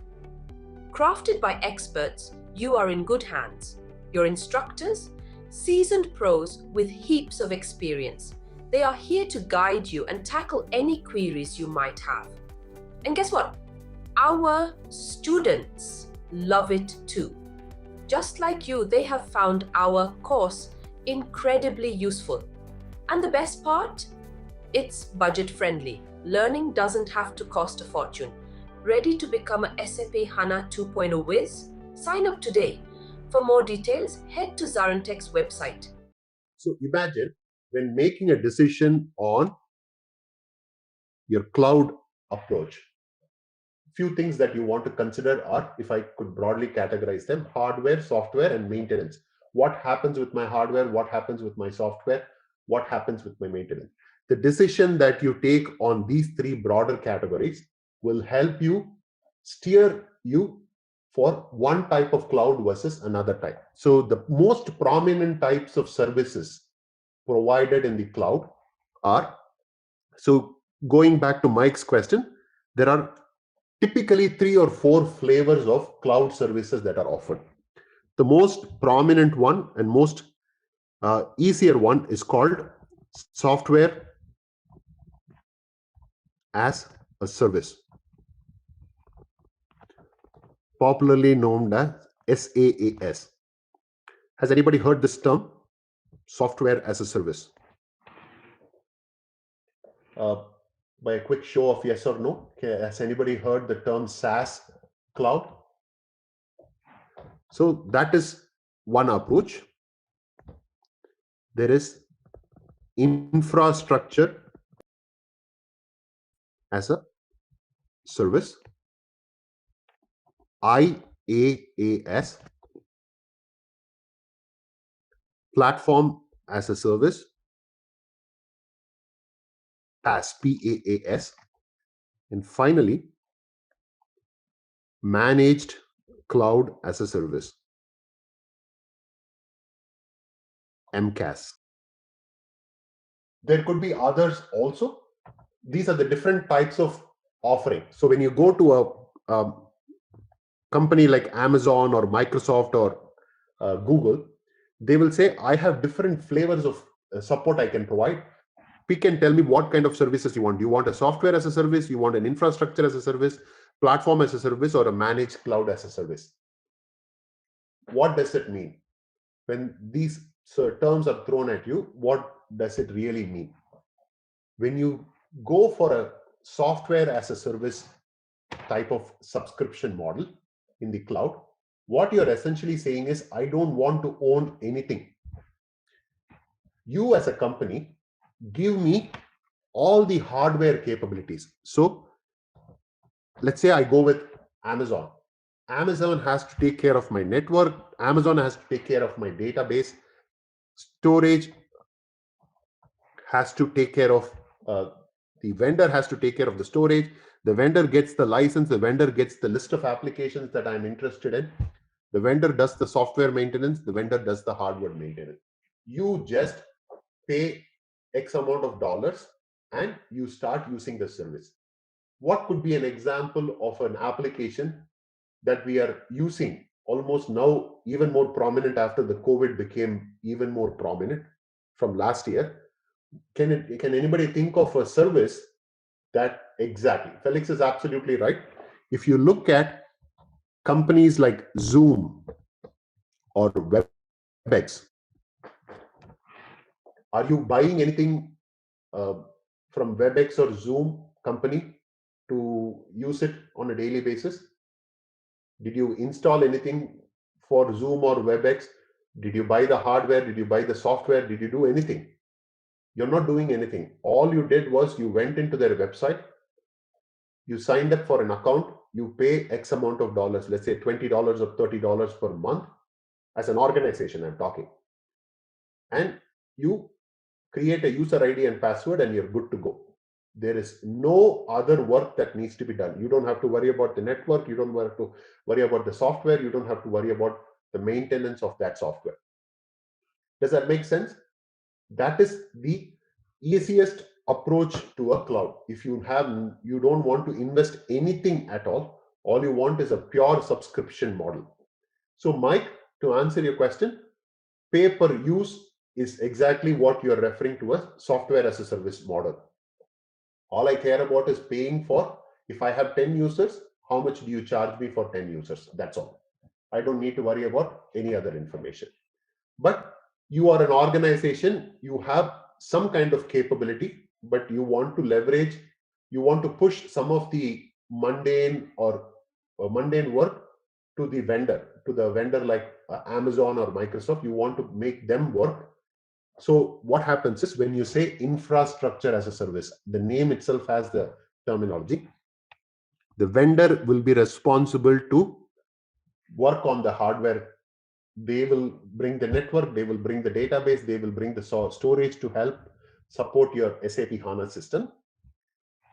Crafted by experts, you are in good hands. Your instructors, seasoned pros with heaps of experience. They are here to guide you and tackle any queries you might have. And guess what? Our students love it too. Just like you, they have found our course incredibly useful. And the best part? It's budget friendly. Learning doesn't have to cost a fortune. Ready to become a SAP HANA 2.0 whiz? Sign up today. For more details, head to ZaranTech's website. So imagine when making a decision on your cloud approach, few things that you want to consider are, if I could broadly categorize them, hardware, software, and maintenance. What happens with my hardware? What happens with my software? What happens with my maintenance? The decision that you take on these three broader categories will help you steer you for one type of cloud versus another type. So the most prominent types of services provided in the cloud are, so going back to Mike's question, there are typically 3 or 4 flavors of cloud services that are offered. The most prominent one and most easier one is called software as a service, popularly known as SaaS. Has anybody heard this term, software as a service? By a quick show of yes or no, has anybody heard the term SaaS cloud? So that is one approach. There is infrastructure as a service, IaaS, platform as a service, PaaS, PaaS, and finally, managed cloud as a service. MCAS. There could be others also. These are the different types of offering. So when you go to a company like Amazon or Microsoft or Google, they will say, I have different flavors of support I can provide. Pick and tell me what kind of services you want. Do you want a software as a service? You want an infrastructure as a service, platform as a service, or a managed cloud as a service? What does it mean? When these terms are thrown at you, what does it really mean? When you go for a software as a service type of subscription model in the cloud, what you're essentially saying is, I don't want to own anything. You as a company, give me all the hardware capabilities. So let's say I go with Amazon. Amazon has to take care of my network. Amazon has to take care of my database. Storage has to take care of, the vendor has to take care of the storage. The vendor gets the license. The vendor gets the list of applications that I'm interested in. The vendor does the software maintenance. The vendor does the hardware maintenance. You just pay X amount of dollars and you start using the service. What could be an example of an application that we are using almost now, even more prominent after the COVID became even more prominent from last year? Can anybody think of a service that exactly? Felix is absolutely right. If you look at companies like Zoom or WebEx, are you buying anything from WebEx or Zoom company to use it on a daily basis? Did you install anything for Zoom or WebEx? Did you buy the hardware? Did you buy the software? Did you do anything? You're not doing anything. All you did was you went into their website, you signed up for an account, you pay X amount of dollars, let's say $20 or $30 per month, as an organization I'm talking. And you create a user ID and password and you're good to go. There is no other work that needs to be done. You don't have to worry about the network. You don't have to worry about the software. You don't have to worry about the maintenance of that software. Does that make sense? That is the easiest approach to a cloud. If you don't want to invest anything at all you want is a pure subscription model. So Mike, to answer your question, pay per use is exactly what you're referring to as software as a service model. All I care about is paying for, if I have 10 users, how much do you charge me for 10 users? That's all. I don't need to worry about any other information. But you are an organization, you have some kind of capability, but you want to leverage, you want to push some of the mundane work to the vendor like Amazon or Microsoft. You want to make them work. So what happens is, when you say infrastructure as a service, the name itself has the terminology. The vendor will be responsible to work on the hardware. They will bring the network, they will bring the database, they will bring the storage to help support your SAP HANA system.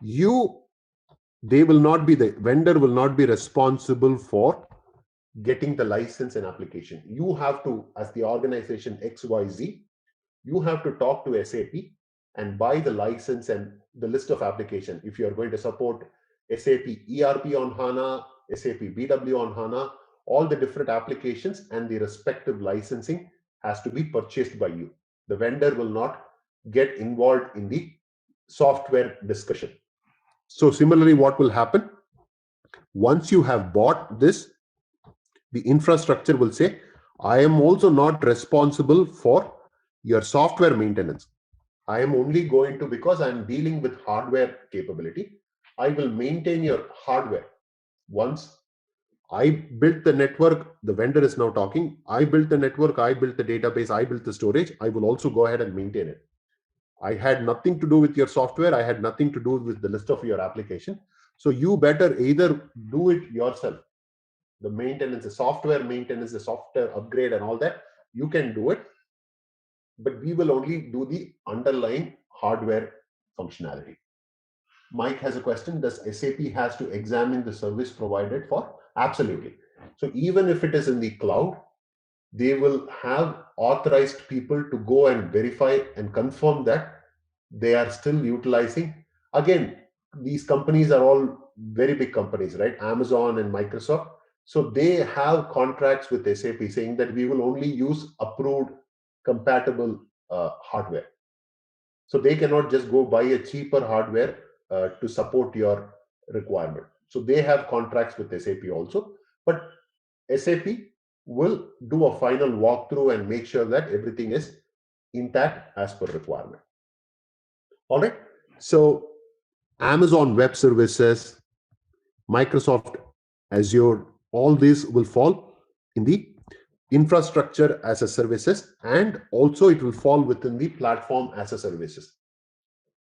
The vendor will not be responsible for getting the license and application. You have to, as the organization XYZ, you have to talk to SAP and buy the license and the list of application. If you're going to support SAP ERP on HANA, SAP BW on HANA, all the different applications and the respective licensing has to be purchased by you. The vendor will not get involved in the software discussion. So similarly, what will happen? Once you have bought this, the infrastructure will say, I am also not responsible for your software maintenance. I am only going to, because I'm dealing with hardware capability, I will maintain your hardware. Once I built the network, the vendor is now talking, I built the network, I built the database, I built the storage, I will also go ahead and maintain it. I had nothing to do with your software. I had nothing to do with the list of your application. So you better either do it yourself. The maintenance, the software maintenance, the software upgrade and all that, you can do it. But we will only do the underlying hardware functionality. Mike has a question. Does SAP has to examine the service provided for? Absolutely. So even if it is in the cloud, They will have authorized people to go and verify and confirm that they are still utilizing. Again, these companies are all very big companies, right? Amazon and Microsoft. So they have contracts with SAP saying that we will only use approved compatible hardware. So they cannot just go buy a cheaper hardware to support your requirement. So they have contracts with SAP also. But SAP will do a final walkthrough and make sure that everything is intact as per requirement. All right. So Amazon Web Services, Microsoft Azure, all these will fall in the infrastructure as a services, and also it will fall within the platform as a services.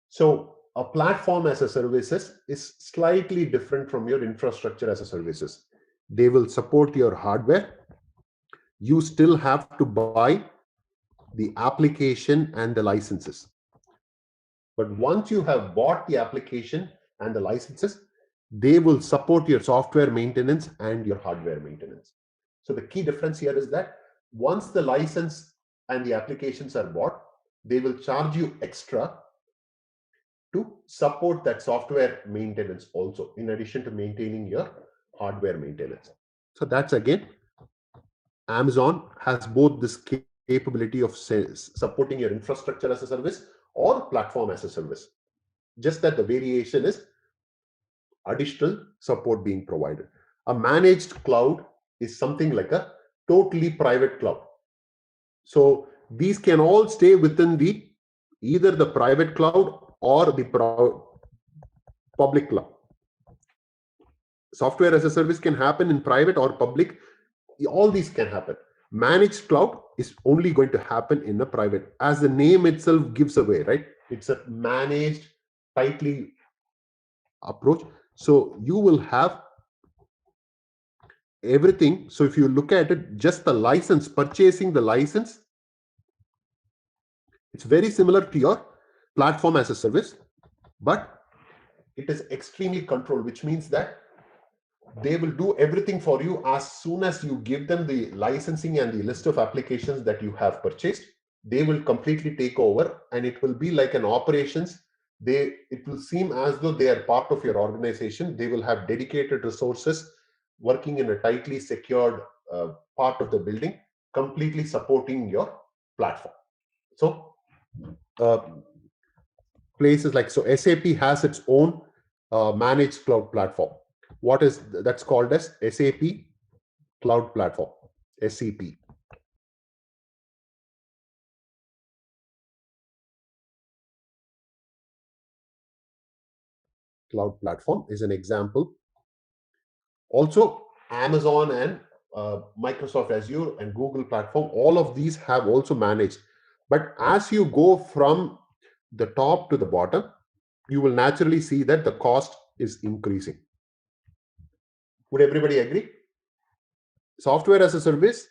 So a platform as a services is slightly different from your infrastructure as a services. They will support your hardware. You still have to buy the application and the licenses. But once you have bought the application and the licenses, they will support your software maintenance and your hardware maintenance. So the key difference here is that once the license and the applications are bought, they will charge you extra to support that software maintenance also, in addition to maintaining your hardware maintenance. So that's again, Amazon has both this capability of supporting your infrastructure as a service or platform as a service. Just that the variation is additional support being provided. A managed cloud is something like a totally private cloud. So these can all stay within the either the private cloud or the public cloud. Software as a service can happen in private or public. All these can happen. Managed cloud is only going to happen in a private, as the name itself gives away, right? It's a managed, tightly approach. So you will have everything. So if you look at it, just the license, purchasing the license, it's very similar to your platform as a service, but it is extremely controlled, which means that they will do everything for you as soon as you give them the licensing and the list of applications that you have purchased. They will completely take over, and it will be like an operations. It will seem as though they are part of your organization. They will have dedicated resources working in a tightly secured part of the building, completely supporting your platform. So places like, so SAP has its own managed cloud platform. What is that's called as SAP Cloud Platform, SCP. Cloud Platform is an example. Also, Amazon and Microsoft Azure and Google Platform, all of these have also managed. But as you go from the top to the bottom, you will naturally see that the cost is increasing. Would everybody agree? Software as a service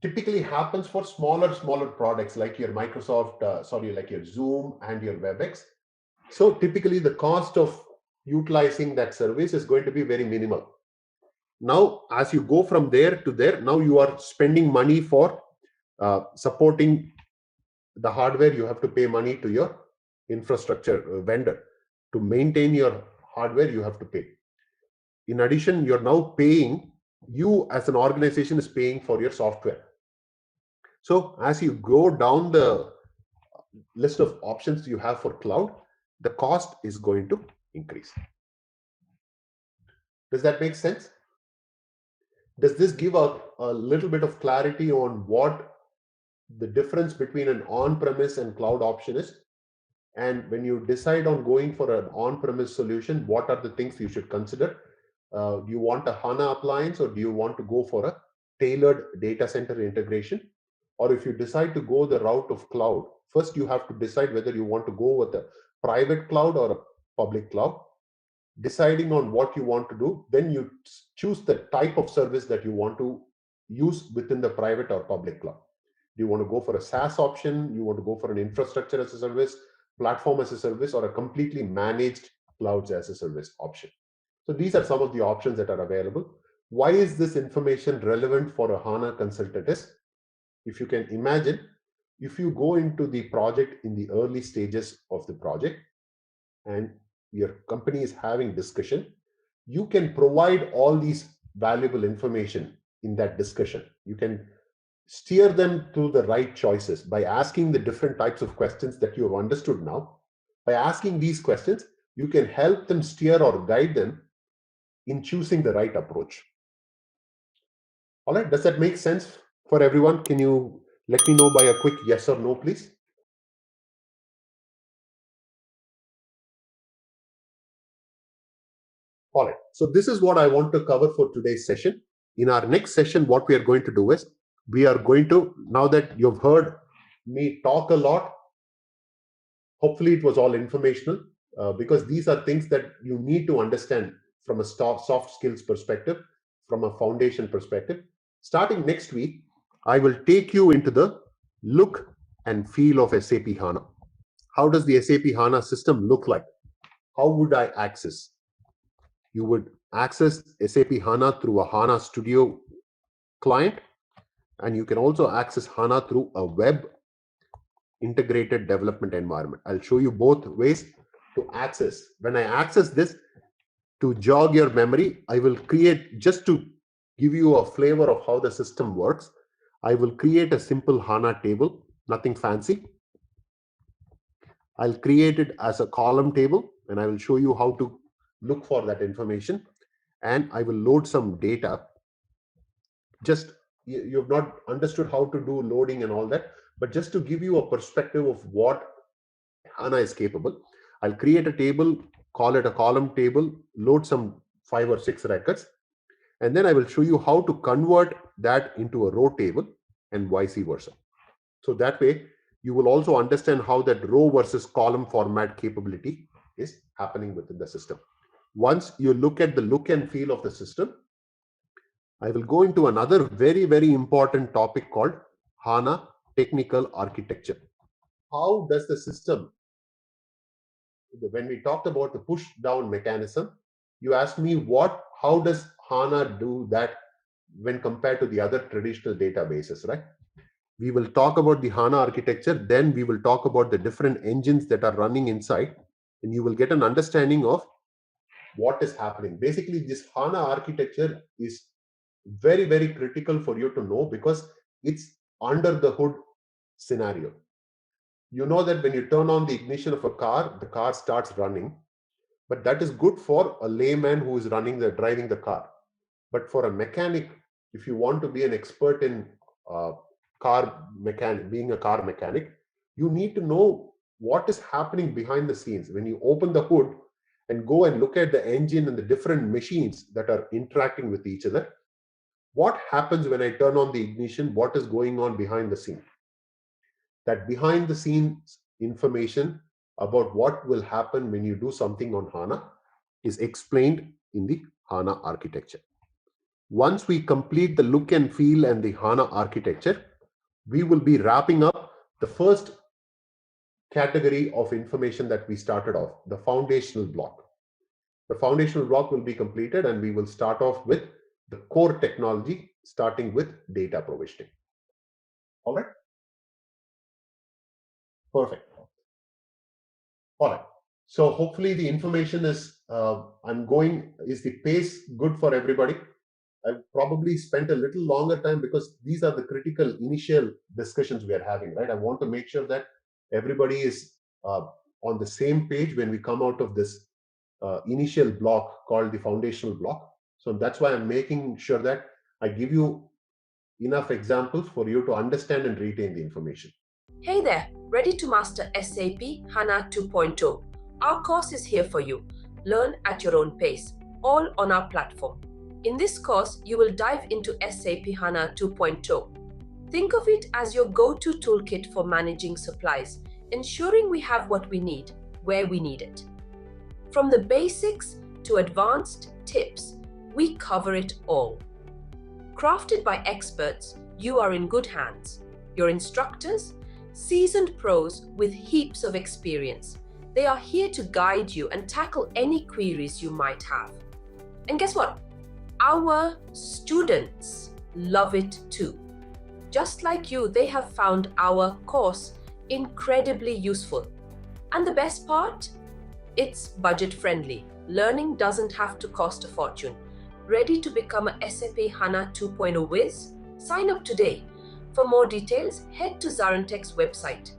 typically happens for smaller products like your Microsoft, like your Zoom and your WebEx. So typically the cost of utilizing that service is going to be very minimal. Now, as you go from there to there, now you are spending money for supporting the hardware. You have to pay money to your infrastructure vendor. To maintain your hardware, you have to pay. In addition, you're now paying, you as an organization is paying for your software. So as you go down the list of options you have for cloud, the cost is going to increase. Does that make sense? Does this give a little bit of clarity on what the difference between an on-premise and cloud option is? And when you decide on going for an on-premise solution, what are the things you should consider? Do you want a HANA appliance, or do you want to go for a tailored data center integration? Or if you decide to go the route of cloud, first you have to decide whether you want to go with a private cloud or a public cloud. Deciding on what you want to do, then you choose the type of service that you want to use within the private or public cloud. Do you want to go for a SaaS option? You want to go for an infrastructure as a service, platform as a service, or a completely managed clouds as a service option? So these are some of the options that are available. Why is this information relevant for a HANA consultant? If you can imagine, if you go into the project in the early stages of the project and your company is having discussion, you can provide all these valuable information in that discussion. You can steer them to the right choices by asking the different types of questions that you have understood now. By asking these questions, you can help them steer or guide them in choosing the right approach. All right, does that make sense for everyone? Can you let me know by a quick yes or no, please? All right, so this is what I want to cover for today's session. In our next session, what we are going to do is, we are going to, now that you've heard me talk a lot, hopefully it was all informational, because these are things that you need to understand from a soft skills perspective, from a foundation perspective. Starting next week, I will take you into the look and feel of SAP HANA. How does the SAP HANA system look like? How would I access? You would access SAP HANA through a HANA Studio client, and you can also access HANA through a web integrated development environment. I'll show you both ways to access. When I access this, to jog your memory, I will create, just to give you a flavor of how the system works, I will create a simple HANA table, nothing fancy. I'll create it as a column table, and I will show you how to look for that information. And I will load some data. Just, you've not understood how to do loading and all that, but just to give you a perspective of what HANA is capable, I'll create a table, call it a column table, load some 5 or 6 records, and then I will show you how to convert that into a row table and vice versa. So that way, you will also understand how that row versus column format capability is happening within the system. Once you look at the look and feel of the system, I will go into another very, very important topic called HANA technical architecture. How does the system, when we talked about the push down mechanism, you asked me how does HANA do that when compared to the other traditional databases, right? We will talk about the HANA architecture, then we will talk about the different engines that are running inside, and you will get an understanding of what is happening. Basically, this HANA architecture is very, very critical for you to know, because it's under the hood scenario. You know that when you turn on the ignition of a car, the car starts running, but that is good for a layman who is driving the car. But for a mechanic, if you want to be an expert in being a car mechanic, you need to know what is happening behind the scenes. When you open the hood and go and look at the engine and the different machines that are interacting with each other, what happens when I turn on the ignition? What is going on behind the scene? That behind the scenes information about what will happen when you do something on HANA is explained in the HANA architecture. Once we complete the look and feel and the HANA architecture, we will be wrapping up the first category of information that we started off, the foundational block. The foundational block will be completed, and we will start off with the core technology, starting with data provisioning. All right? Perfect. All right. So hopefully the information is, is the pace good for everybody? I've probably spent a little longer time because these are the critical initial discussions we are having, right? I want to make sure that everybody is on the same page when we come out of this initial block called the foundational block. So that's why I'm making sure that I give you enough examples for you to understand and retain the information. Hey there, ready to master SAP HANA 2.0? Our course is here for you. Learn at your own pace, all on our platform. In this course, you will dive into SAP HANA 2.0. Think of it as your go-to toolkit for managing supplies, ensuring we have what we need, where we need it. From the basics to advanced tips, we cover it all. Crafted by experts, you are in good hands. Your instructors, seasoned pros with heaps of experience. They are here to guide you and tackle any queries you might have. And guess what? Our students love it too. Just like you, they have found our course incredibly useful. And the best part? It's budget friendly. Learning doesn't have to cost a fortune. Ready to become a SAP HANA 2.0 whiz? Sign up today. For more details, head to ZaranTech's website.